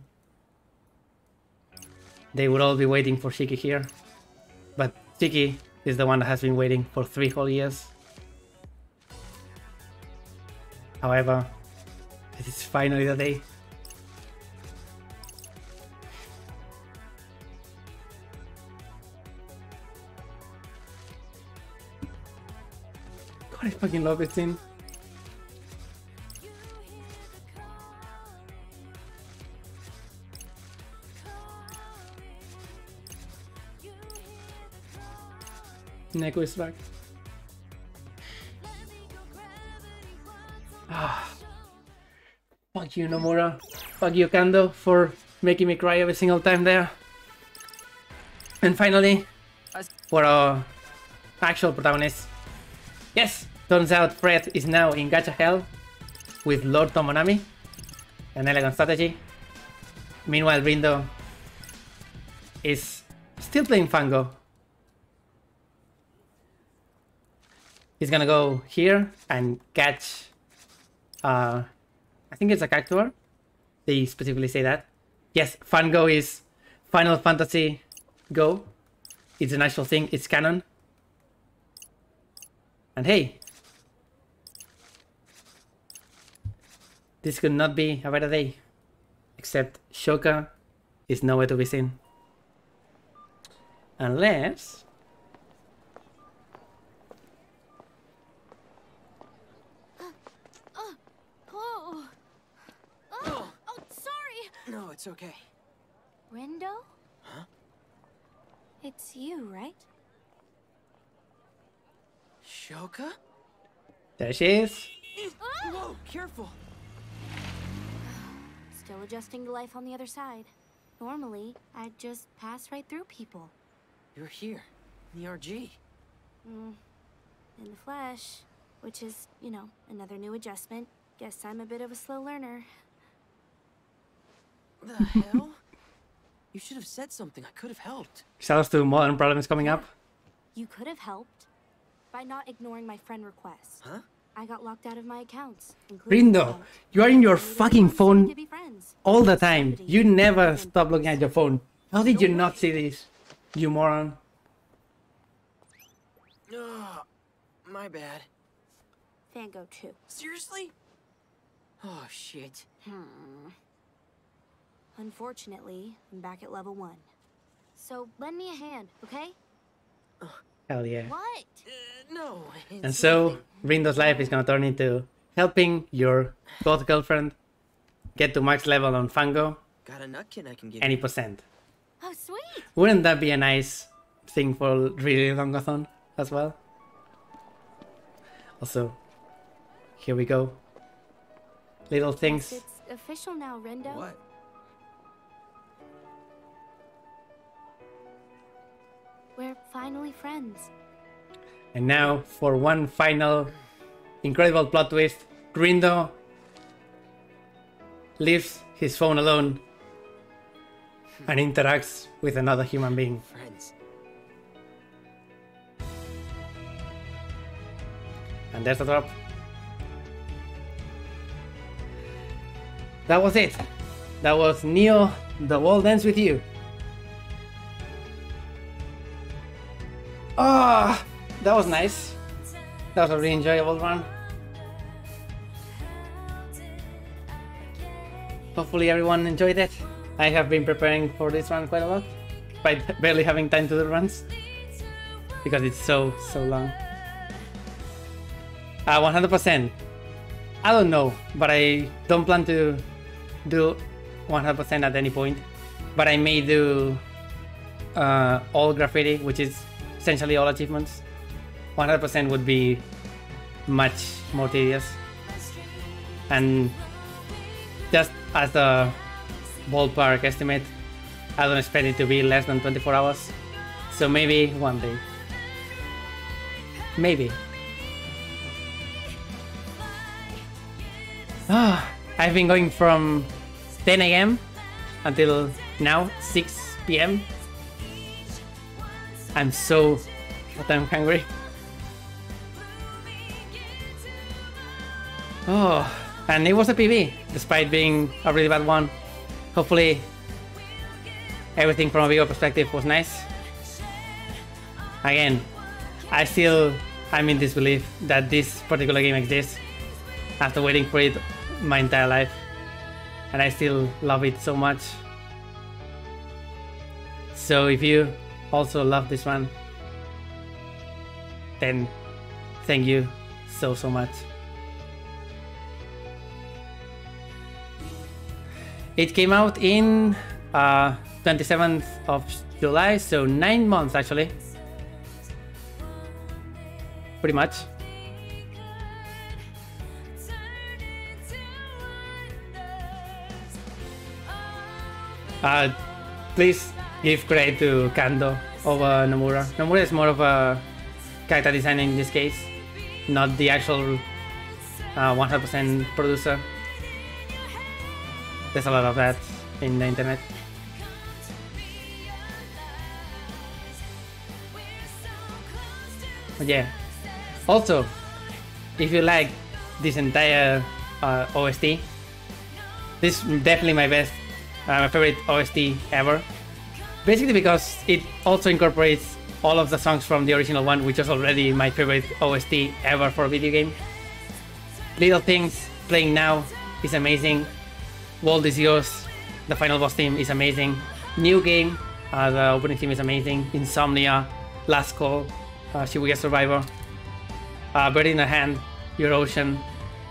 They would all be waiting for Shiki here, but Shiki is the one that has been waiting for 3 whole years. However, this is finally the day. God, I fucking love this scene. Neko is back. Fuck you, Nomura. Fuck you, Kando, for making me cry every single time there. And finally, for our actual protagonist. Yes, turns out Fred is now in Gacha Hell with Lord Tomonami, an elegant strategy. Meanwhile, Rindo is still playing Fango. He's gonna go here and catch, I think it's a cactuar. They specifically say that. Yes, Fango is Final Fantasy Go. It's an actual thing, it's canon. And hey, this could not be a better day. Except Shoka is nowhere to be seen. Unless... No, it's okay. Rindo? Huh? It's you, right? Shoka? There she is. Whoa, careful. Still adjusting to life on the other side. Normally, I'd just pass right through people. You're here, in the RG. In the flesh, which is, you know, another new adjustment. Guess I'm a bit of a slow learner. The hell? You should have said something. I could have helped. Shouts to modern problems coming up. You could have helped by not ignoring my friend requests. Huh? I got locked out of my accounts. including Rindo, mine. you are in your I needed fucking someone phone to be friends. all the time. Somebody You never who stop looking at your phone. How did you not see this? You moron. Oh, my bad. Van Gogh too. Seriously? Oh, shit. Unfortunately, I'm back at level 1. So lend me a hand, okay? Hell yeah. What? No. And so, Rindo's life is gonna turn into helping your goth girlfriend get to max level on Fango Got a nutkin I can give any you. percent. Oh, sweet. Wouldn't that be a nice thing for really longathon as well? Also, here we go. Little things. It's official now, Rindo. What? We're finally friends. And now for one final incredible plot twist, Rindo leaves his phone alone and interacts with another human being. Friends. And there's the drop. That was it. That was Neo, The World Ends With You. Ah, that was nice. That was a really enjoyable one. Hopefully everyone enjoyed it. I have been preparing for this run quite a lot, by barely having time to do runs, because it's so long. 100%. I don't know, but I don't plan to do 100% at any point. But I may do all graffiti, which is essentially all achievements. 100% would be much more tedious. And just as a ballpark estimate, I don't expect it to be less than 24 hours. So maybe one day. Maybe. I've been going from 10 AM until now 6 PM. I'm so goddamn hungry. Oh, and it was a PB, despite being a really bad one. Hopefully, everything from a bigger perspective was nice. Again, I'm in disbelief that this particular game exists after waiting for it my entire life, and I still love it so much. So if you also love this one, then thank you so much. It came out in 27th of July, so 9 months actually. Pretty much. Please give credit to Kando over Nomura. Nomura is more of a character designer in this case, not the actual 100% producer. There's a lot of that in the internet. But yeah. Also, if you like this entire OST, this is definitely my favorite OST ever. Basically because it also incorporates all of the songs from the original one, which was already my favorite OST ever for a video game. Little Things playing now is amazing. World Is Yours, the final boss theme is amazing. New Game, the opening theme is amazing. Insomnia, Last Call, Shibuya Survivor, Bird in the Hand, Your Ocean.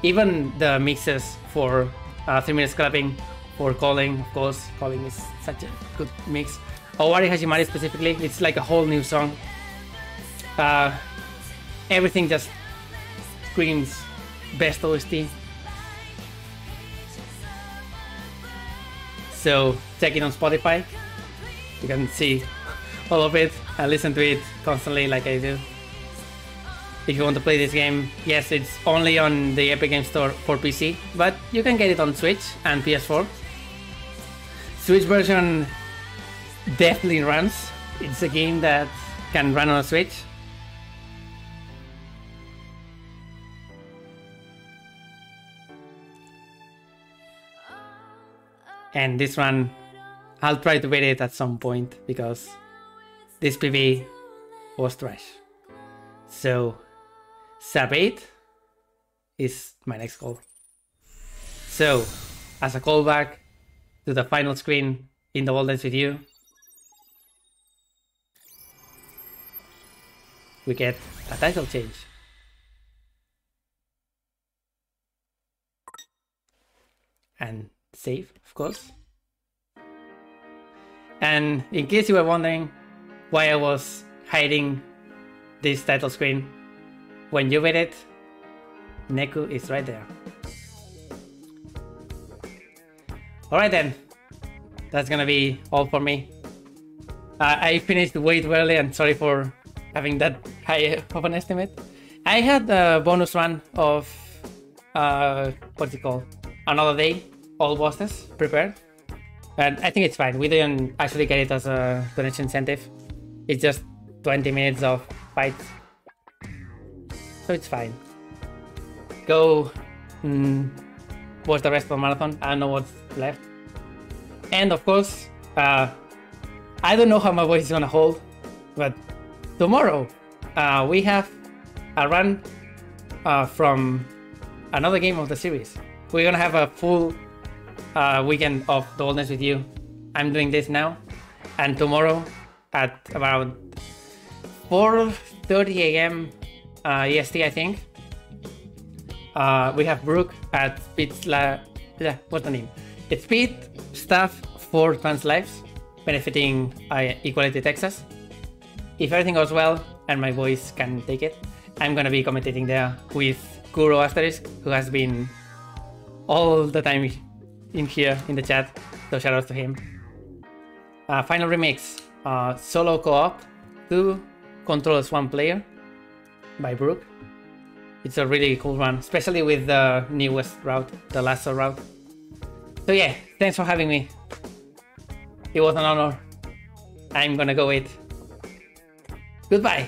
Even the mixes for 3 Minutes Clapping, for Calling, of course. Calling is such a good mix. Owari Hashimari specifically, it's like a whole new song. Everything just screams best OST. So check it on Spotify. You can see all of it and listen to it constantly like I do. If you want to play this game, yes, it's only on the Epic Games Store for PC, but you can get it on Switch and PS4. Switch version definitely runs. It's a game that can run on a Switch. And this one, I'll try to beat it at some point because this PB was trash. So, Sub 8 is my next goal. So, as a callback to the final screen in The World Ends With You, we get a title change. And save, of course. And in case you were wondering why I was hiding this title screen, when you read it, Neku is right there. Alright then, that's gonna be all for me. I finished way too early and sorry for having that high of an estimate. I had a bonus run of, what's it called? Another day, all bosses prepared. And I think it's fine. We didn't actually get it as a donation incentive. It's just 20 minutes of fights. So it's fine. Go watch the rest of the marathon. I don't know what's left. And of course, I don't know how my voice is gonna hold, but tomorrow we have a run from another game of the series. We're gonna have a full weekend of The World Ends With You. I'm doing this now, and tomorrow at about 4:30 a.m. EST, I think. We have Brooke at what's the name? It's Speed Staff for Trans Lives, benefiting Equality Texas. If everything goes well and my voice can take it, I'm gonna be commentating there with Kuro Asterisk, who has been all the time in here in the chat, so shout out to him. Final remix, solo co-op, 2 controls 1 player by Brooke. It's a really cool run, especially with the newest route, the Lasso route. So yeah, thanks for having me. It was an honor. I'm gonna go eat. Goodbye.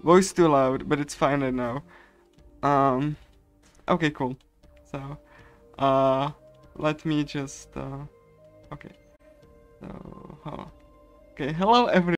Voice too loud, but it's fine right now. Okay, cool. So, let me just, okay. So, okay, hello everyone.